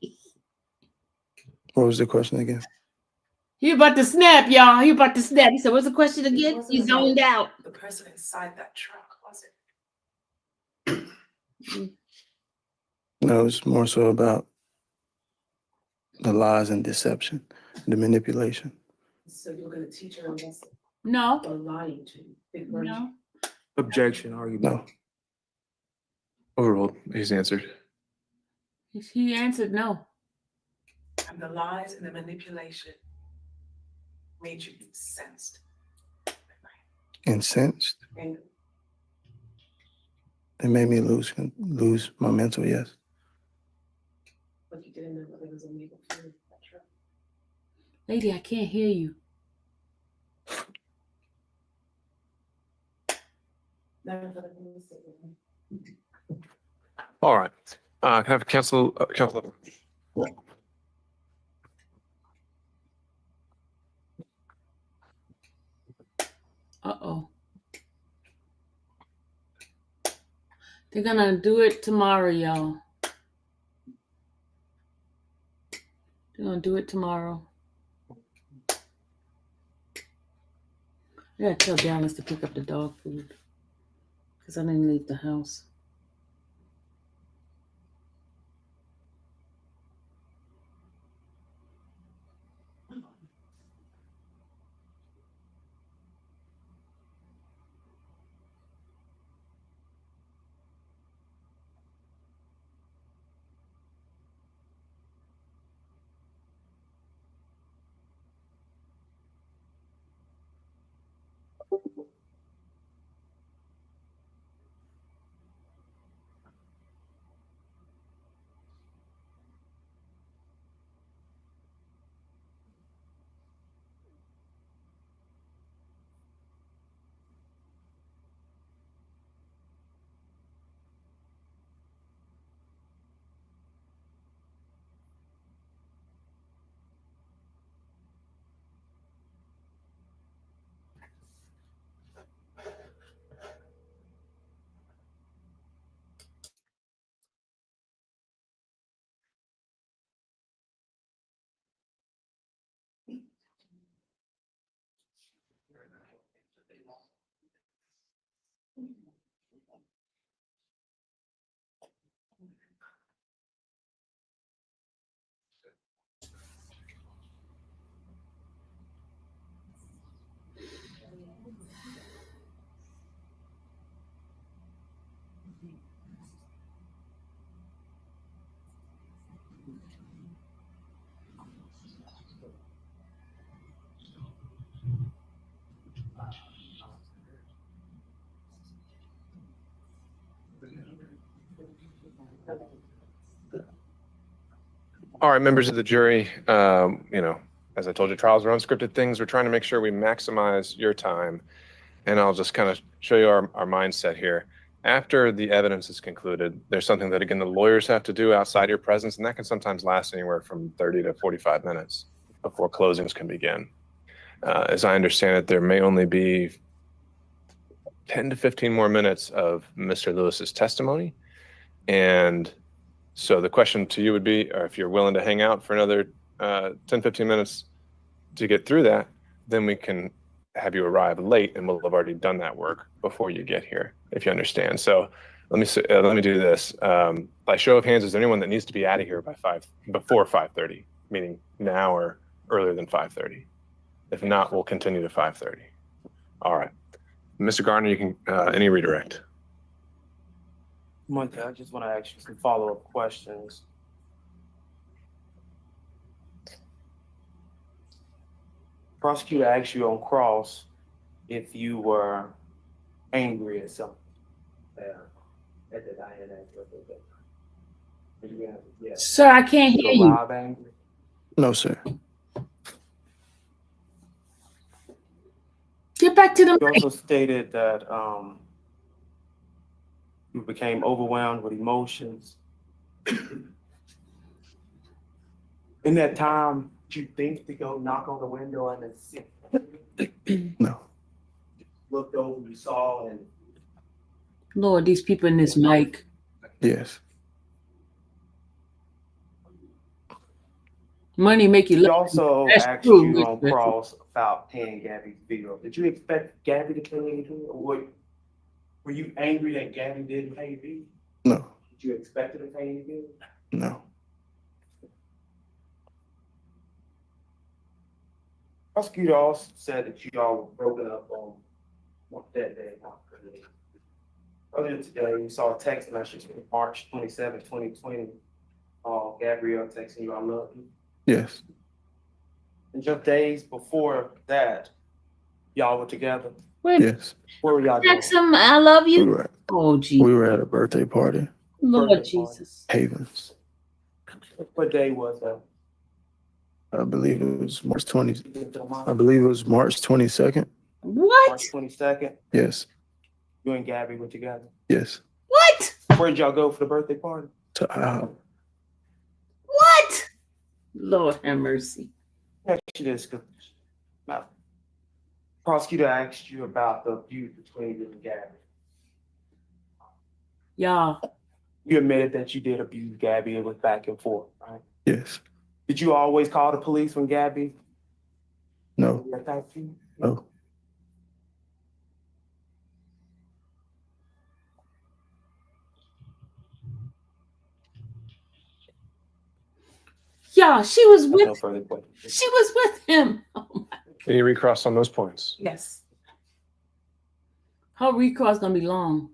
What was the question again? He about to snap, y'all. He about to snap. He said, what's the question again? Wasn't He about zoned out. The person inside that truck, was it? No, it's more so about the lies and deception, the manipulation. So you're gonna teach her a lesson. No, or lying to. no. Objection, argument. No. Overruled. He's answered. He answered no. And the lies and the manipulation made you incensed. Incensed. And It made me lose my mental, yes. but you didn't know whether it was a legal feeling. That's true. Lady, I can't hear you. All right. Can I have counsel? Counsel. Uh-oh. They're gonna do it tomorrow, y'all. They're gonna do it tomorrow. I gotta tell Dallas to pick up the dog food because I didn't leave the house. All right, members of the jury, as I told you, trials are unscripted things. We're trying to make sure we maximize your time. And I'll just kind of show you our mindset here. After the evidence is concluded, there's something that, again, the lawyers have to do outside your presence, and that can sometimes last anywhere from 30 to 45 minutes before closings can begin. As I understand it, there may only be 10 to 15 more minutes of Mr. Lewis's testimony. And so the question to you would be, or if you're willing to hang out for another 10, 15 minutes to get through that, then we can have you arrive late and we'll have already done that work before you get here, if you understand. So let me do this. By show of hands, is there anyone that needs to be out of here before 5:30, meaning now or earlier than 5:30? If not, we'll continue to 5:30. All right. Mr. Garner, you can, any redirect. Monica, I just want to ask you some follow-up questions. Prosecutor asked you on cross if you were angry at something. Sir, I can't hear you. Angry? No, sir. Get back to the You also stated that you became overwhelmed with emotions. In that time, did you think to go knock on the window and then see? No. Looked over, you saw, and Lord, these people in this mic. Yes. Money make you look. he also That's asked true, you on Richard. cross about paying Gabby's bill. Did you expect Gabby to pay anything, or were you angry that Gabby didn't pay you? No. Did you expect her to pay any bill? No. Prosecutor also said that you all were broken up on that day. Earlier today, we saw a text message from March 27, 2020. Gabrielle texting you, "I love you." Yes, And just days before that, y'all were together. yes. Where were y'all going? Text him, "I love We you." were, Oh, gee, we were at a birthday party, Lord Birthday Jesus. Havens. What day was that? I believe it was March 20. I believe it was March 22nd. What? March 22nd. Yes, You and Gabby were together. yes. What? Where did y'all go for the birthday party? To What? Lord have mercy. Actually, this prosecutor asked you about the abuse between you and Gabby. Y'all, You admitted that you did abuse Gabby. It was back and forth, right? yes. Did you always call the police when Gabby No, attacked you? no. y'all, she was No with, further questions. she was with him. Oh my, Can you recross on those points? Yes. her recall's gonna be long.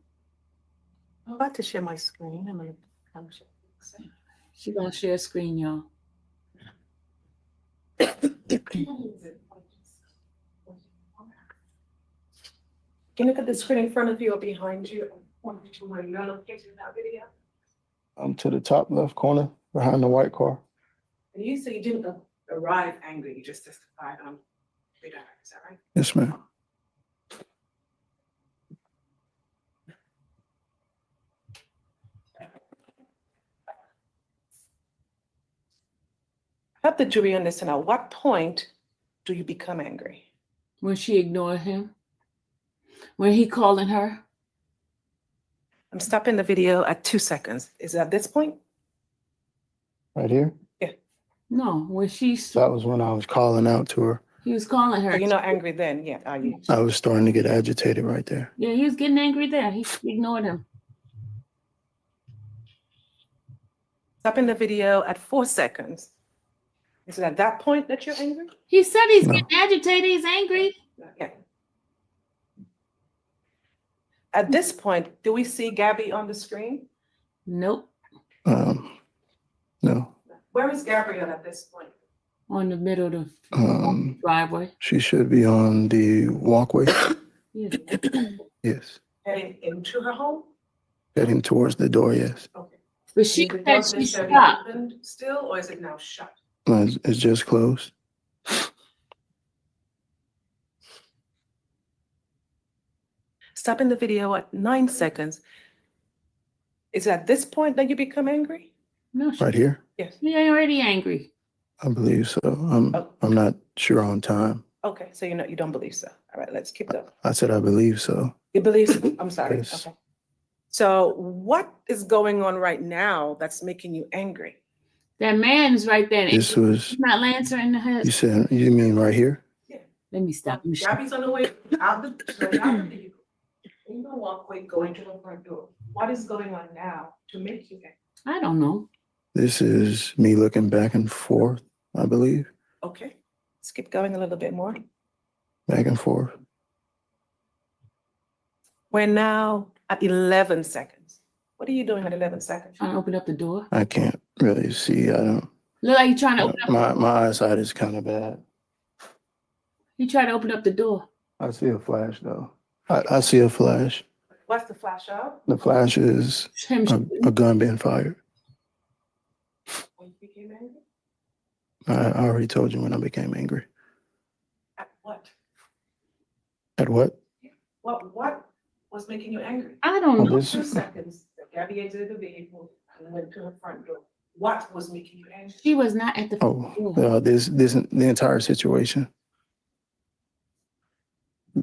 I'm about to share my screen. She gonna share screen, y'all. Can you look at the screen in front of you or behind you? To the top left corner behind the white car. And you say you didn't arrive angry, you just testified on radar, is that right? Yes, ma'am. Help the jury understand at what point do you become angry? When she ignored him, when he calling her. I'm stopping the video at 2 seconds. Is it at this point? Right here. No, when she, That was when I was calling out to her. he was calling her. So you're not angry then yet, are you? I was starting to get agitated right there. Yeah, he was getting angry there. He ignored him. Stopping the video at 4 seconds. Is it at that point that you're angry? He said he's No. getting agitated. He's angry. Yeah. At this point, do we see Gabby on the screen? Nope. No. Where is Gabrielle at this point? On the middle of the driveway. She should be on the walkway. Yes. Yes. Heading into her home? Heading towards the door, yes. Okay. But she The said door she necessarily stopped. opened still, or is it now shut? It's just closed. Stopping the video at 9 seconds. Is it at this point that you become angry? No, Right here. Yes. He already angry. I believe so. I'm not sure on time. Okay, so you don't believe so. All right, let's keep going. I said I believe so. You believe so? I'm sorry. Yes. Okay. So what is going on right now that's making you angry? That man's right there. This was, He's not answering you the. said, you mean right here? Let me stop. Let me stop. Gabby's on the way out the vehicle. In the walkway going to the front door. What is going on now to make you angry? I don't know. This is me looking back and forth, I believe. Okay, let's keep going a little bit more. Back and forth. We're now at 11 seconds. What are you doing at 11 seconds? Trying to open up the door. I can't really see. I don't. Look like he's trying to open up. My eyesight is kind of bad. He tried to open up the door. I see a flash though. I see a flash. What's the flash of? The flash is a gun being fired. When you became angry? I already told you when I became angry. At what? At what? What was making you angry? I don't know. 2 seconds that Gabby exited the vehicle and went to her front door. What was making you angry? She was not at the front door. This the entire situation.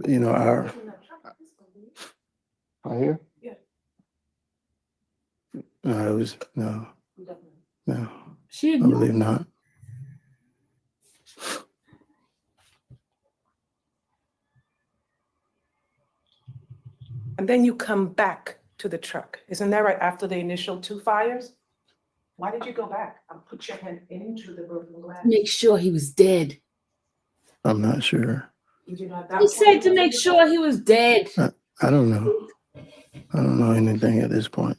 You know, our right here? Yeah. No, it was no. She I believe not. And then you come back to the truck. Isn't that right after the initial 2 fires? Why did you go back and put your hand into the broken glass? Make sure he was dead. I'm not sure. He said to make sure he was dead. I don't know. I don't know anything at this point.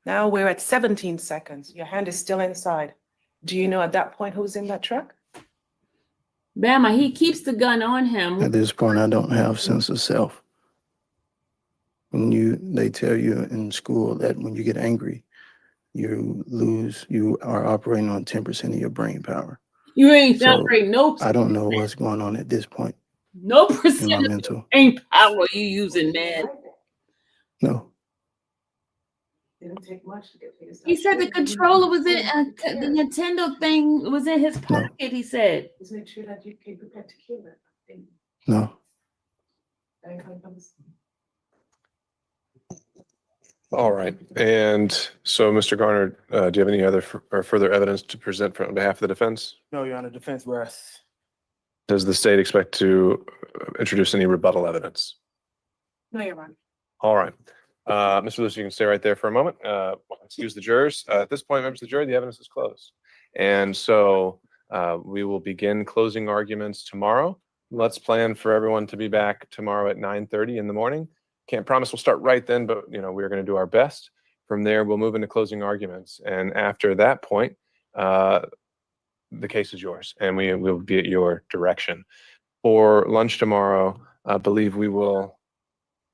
Now we're at 17 seconds. Your hand is still inside. Do you know at that point who's in that truck? Bama, he keeps the gun on him. At this point, I don't have sense of self. They tell you in school that when you get angry, you are operating on 10% of your brain power. You ain't So operating no. I don't know what's going on at this point. No in my percent of mental. brain power you using, man. No. Didn't take much to get to He said the controller was in the Nintendo thing was in his No. pocket. He said. Just make sure that you came prepared to kill it. No. All right. And so, Mr. Garner, do you have any other or further evidence to present on behalf of the defense? No, Your Honor, defense rests. Does the state expect to introduce any rebuttal evidence? No, Your Honor. All right. Mr. Lewis, you can stay right there for a moment. Excuse the jurors. At this point, members of the jury, the evidence is closed. And so we will begin closing arguments tomorrow. Let's plan for everyone to be back tomorrow at 9:30 in the morning. Can't promise we'll start right then, but we're going to do our best. From there, we'll move into closing arguments. And after that point, the case is yours, and we will be at your direction. For lunch tomorrow, I believe we will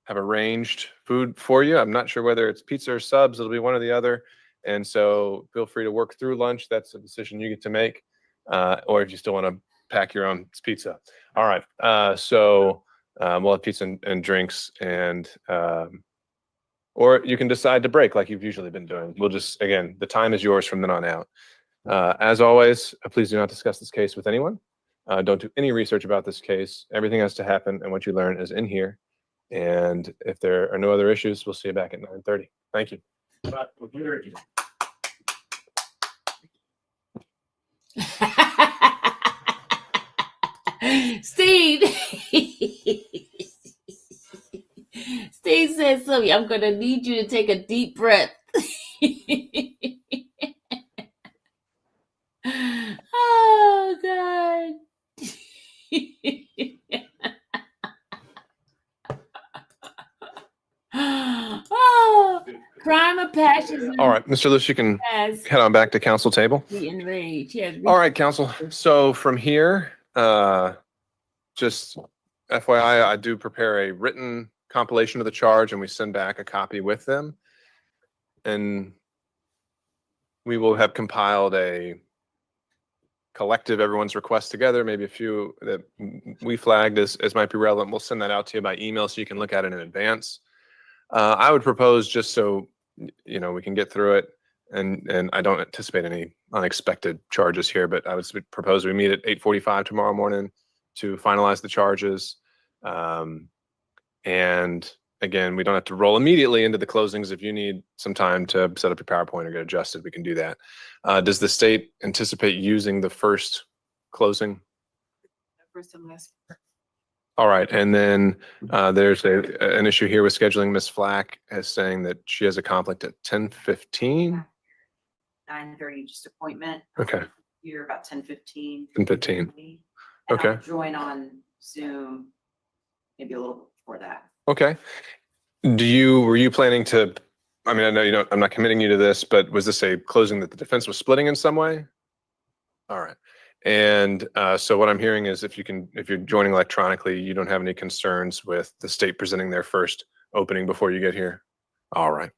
have arranged food for you. I'm not sure whether it's pizza or subs. It'll be one or the other. And so feel free to work through lunch. That's a decision you get to make. Or if you still want to pack your own pizza. All right. So we'll have pizza and drinks, and or you can decide to break like you've usually been doing. We'll just, again, the time is yours from then on out. As always, please do not discuss this case with anyone. Don't do any research about this case. Everything has to happen, and what you learn is in here. And if there are no other issues, we'll see you back at 9:30. Thank you. Steve. Steve said, Sylvia, I'm going to need you to take a deep breath. Oh, God. Oh, crime of passion. All right, Mr. Lewis, you can head on back to council table. The enraged. All right, council. So from here, just FYI, I do prepare a written compilation of the charge, and we send back a copy with them. And we will have compiled a collective, everyone's request together, maybe a few that we flagged as might be relevant. We'll send that out to you by email so you can look at it in advance. I would propose, just so we can get through it, and I don't anticipate any unexpected charges here, but I would propose we meet at 8:45 tomorrow morning to finalize the charges. And again, we don't have to roll immediately into the closings. If you need some time to set up your PowerPoint or get adjusted, we can do that. Does the state anticipate using the first closing? First and last. All right, and then there's an issue here with scheduling. Ms. Flack is saying that she has a conflict at 10:15. 9:30, just appointment. Okay. You're about 10:15. 10:15. Okay. I'll join on Zoom maybe a little before that. Okay. Were you planning to, I mean, I know I'm not committing you to this, but was this a closing that the defense was splitting in some way? All right. And so what I'm hearing is if you're joining electronically, you don't have any concerns with the state presenting their first opening before you get here. All right.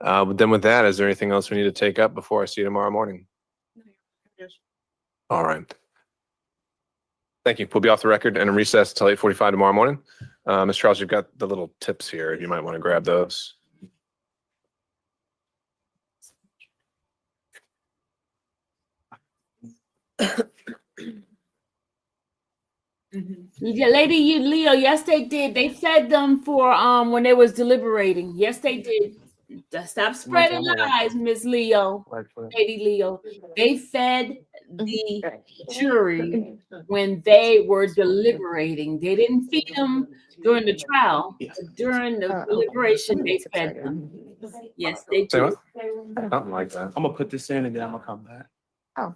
Then with that, is there anything else we need to take up before I see you tomorrow morning? All right. Thank you. We'll be off the record and in recess until 8:45 tomorrow morning. Ms. Charles, you've got the little tips here if you might want to grab those. Lady Leo, yes, they did. They fed them for when they was deliberating. Yes, they did. Stop spreading lies, Miss Leo, Lady Leo. They fed the jury when they were deliberating. They didn't feed them during the trial. During the deliberation, they fed them. Yes, they Say did. what? Something like that. I'm gonna put this in and then I'm gonna come back. Oh.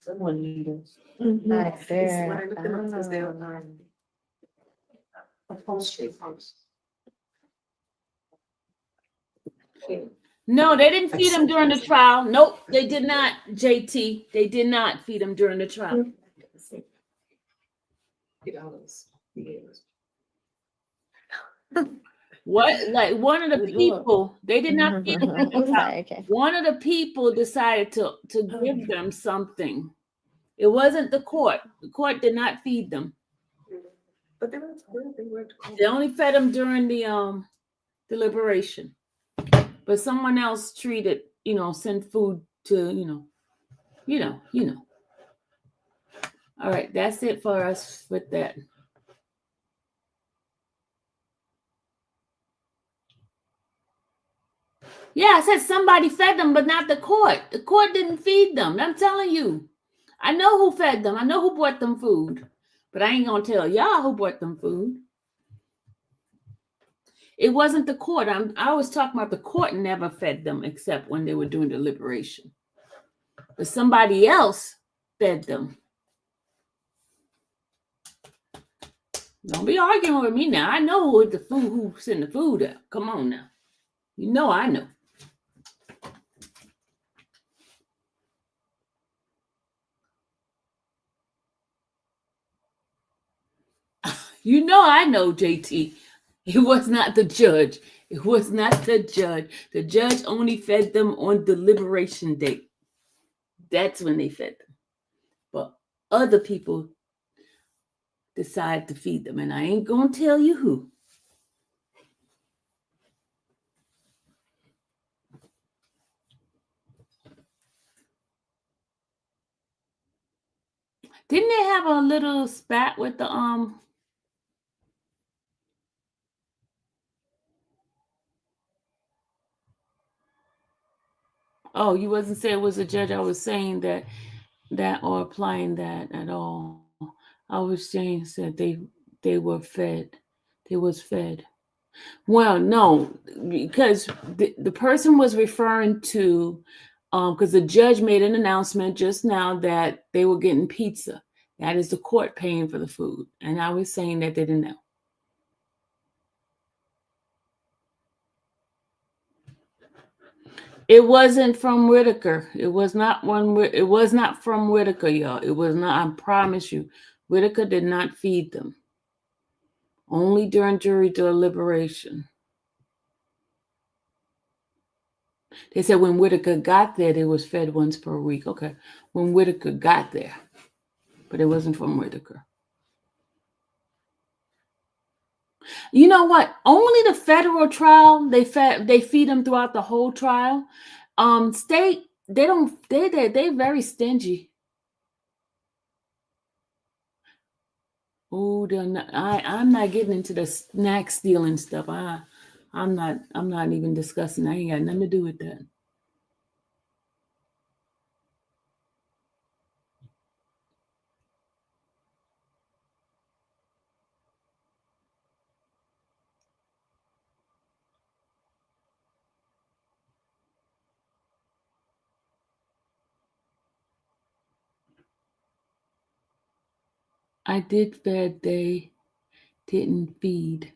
Someone needs. Not When there. I looked them up, it says they're, upholstery firms. No, they didn't feed him during the trial. Nope, they did not, JT. They did not feed him during the trial. What? Like one of the people, they did not feed him during the trial. Okay. One of the people decided to give them something. It wasn't the court. The court did not feed them. But they were good, they were. They only fed them during the deliberation. But someone else treated, sent food to, you know. All right, that's it for us with that. Yeah, I said somebody fed them, but not the court. The court didn't feed them. I'm telling you. I know who fed them. I know who brought them food. But I ain't gonna tell y'all who brought them food. It wasn't the court. I was talking about the court never fed them except when they were doing deliberation. But somebody else fed them. Don't be arguing with me now. I know who sent the food out. Come on now. You know I know. You know I know, JT. It was not the judge. It was not the judge. The judge only fed them on deliberation date. That's when they fed them. But other people decide to feed them, and I ain't gonna tell you who. Didn't they have a little spat with the Oh, you wasn't saying it was a judge. I was saying that or applying that at all. I was saying said they were fed. They was fed. Well, no, because the person was referring to because the judge made an announcement just now that they were getting pizza. That is the court paying for the food. And I was saying that they didn't know. It wasn't from Whitaker. It was not it was not from Whitaker, y'all. It was not, I promise you. Whitaker did not feed them. Only during jury deliberation. They said when Whitaker got there, they was fed once per week. Okay. When Whitaker got there. But it wasn't from Whitaker. You know what? Only the federal trial, they feed them throughout the whole trial. State, they're very stingy. Oh, I'm not getting into the snack stealing stuff. I'm not even discussing. I ain't got nothing to do with that. I did fed, they didn't feed.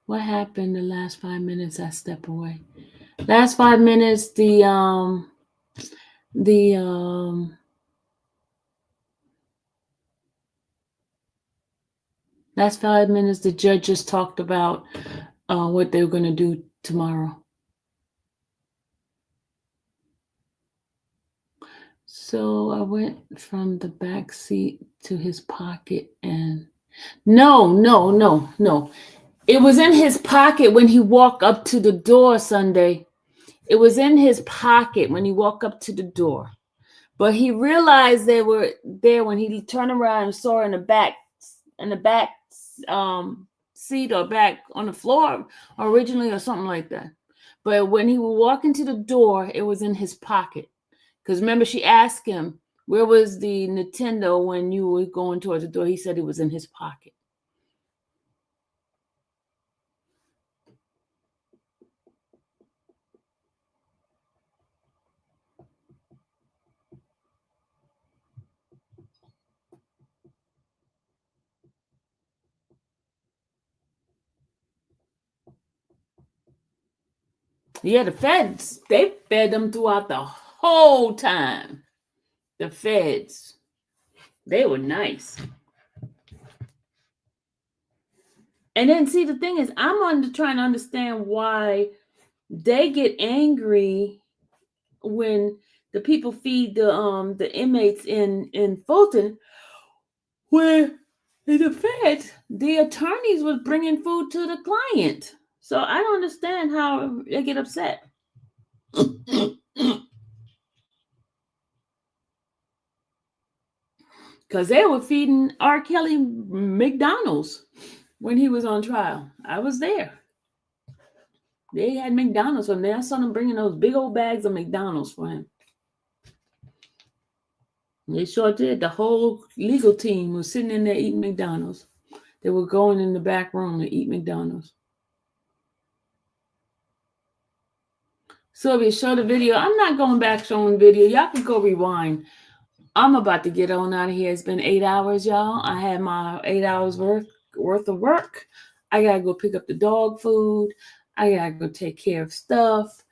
What happened the last 5 minutes? I step away. Last 5 minutes, last 5 minutes, the judge just talked about what they were going to do tomorrow. So I went from the back seat to his pocket and no. It was in his pocket when he walked up to the door Sunday. It was in his pocket when he walked up to the door. But he realized they were there when he turned around and saw in the back seat or back on the floor originally or something like that. But when he would walk into the door, it was in his pocket. Because remember, she asked him, where was the Nintendo when you were going towards the door? He said it was in his pocket. Yeah, the feds, they fed them throughout the whole time. The feds, they were nice. And then see, the thing is, I'm trying to understand why they get angry when the people feed the inmates in Fulton, where the feds, the attorneys was bringing food to the client. So I don't understand how they get upset. Because they were feeding R. Kelly McDonald's when he was on trial. I was there. They had McDonald's from there. I saw them bringing those big old bags of McDonald's for him. They sure did. The whole legal team was sitting in there eating McDonald's. They were going in the back room to eat McDonald's. So if you show the video, I'm not going back showing video. Y'all can go rewind. I'm about to get on out of here. It's been 8 hours, y'all. I had my 8 hours worth of work. I got to go pick up the dog food. I got to go take care of stuff.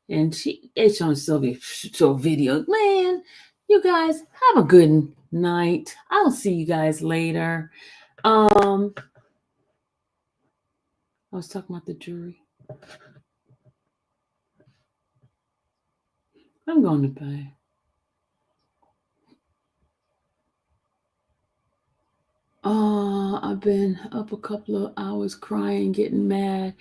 And it's showing Sylvia show video. Man, you guys have a good night. I'll see you guys later. I was talking about the jury. I'm going to bed. I've been up a couple of hours crying, getting mad.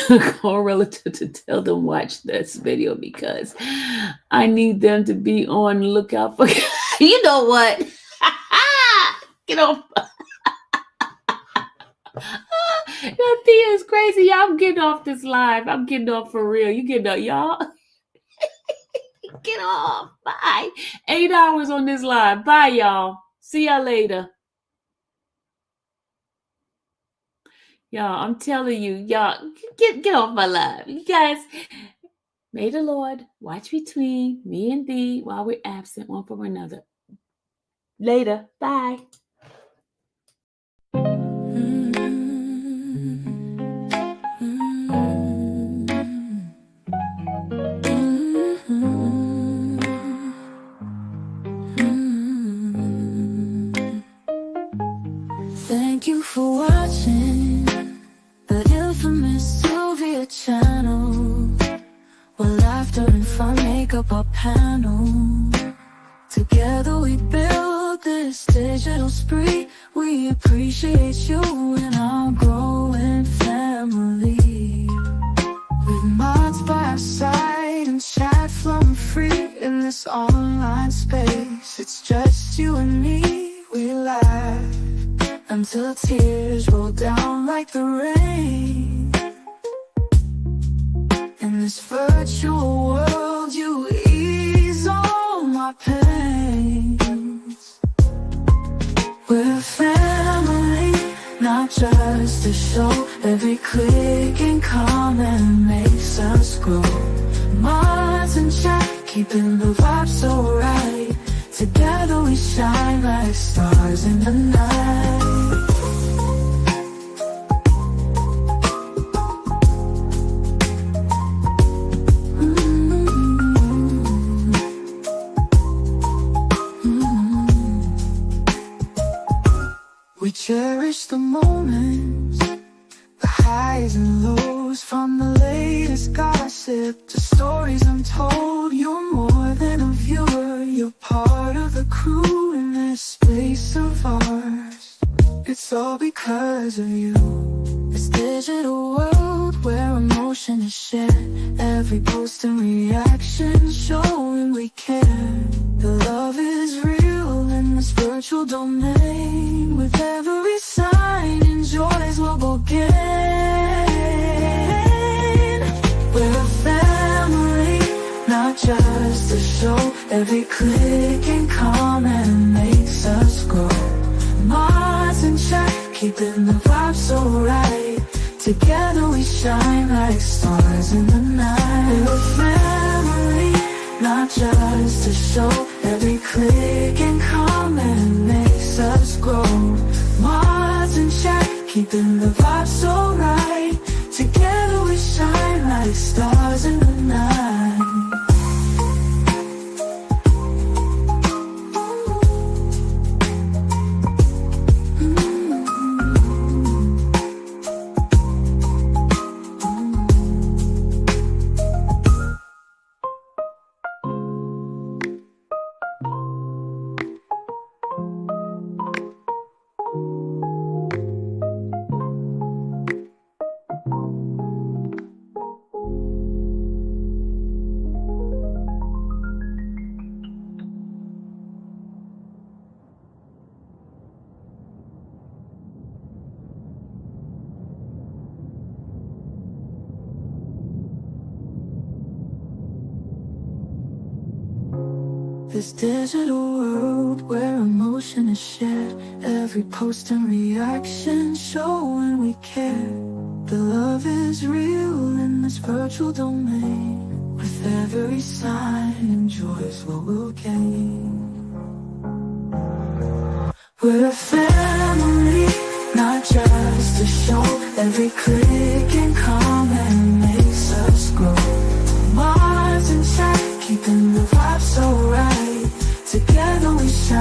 Call a relative to tell them watch this video because I need them to be on the lookout for. You know what? Get off. That thing is crazy. Y'all, I'm getting off this live. I'm getting off for real. You getting up, y'all? Get off. Bye. 8 hours on this live. Bye, y'all. See y'all later. Y'all, I'm telling you, y'all, get off my live. You guys, may the Lord watch between me and thee while we're absent one from another. Later. Bye. Thank you for watching the infamous Sylvia channel, where laughter and fun make up our panel. Together we build this digital spree. We appreciate you in our growing family. With mods by our side and chat flowing free in this online space. It's just you and me, we laugh until tears roll down like the rain. In this virtual world, you ease all my pains. We're a family, not just a show. Every click and comment makes us grow. Mods and chat, keeping the vibe so right. Together we shine like stars in the night. We cherish the moments, the highs and lows, from the latest gossip to stories untold. You're more than a viewer, you're part of the crew in this space of ours. It's all because of you. This digital world where emotion is shared, every post and reaction showing we care. The love is real in this virtual domain. With every sign, enjoys what we'll gain. We're a family, not just a show. Every click and comment makes us grow. Mods and chat, keeping the vibe so right. Together we shine like stars in the night. We're a family, not just a show. Every click and comment makes us grow. Mods and chat, keeping the vibe so right. Together we shine like stars in This digital world where emotion is shared, every post and reaction showing we care. The love is real in this virtual domain. With every sign, enjoys what we'll gain. We're a family, not just a show. Every click and comment makes us grow. Minds in check, keeping the vibe so right. Together we shine.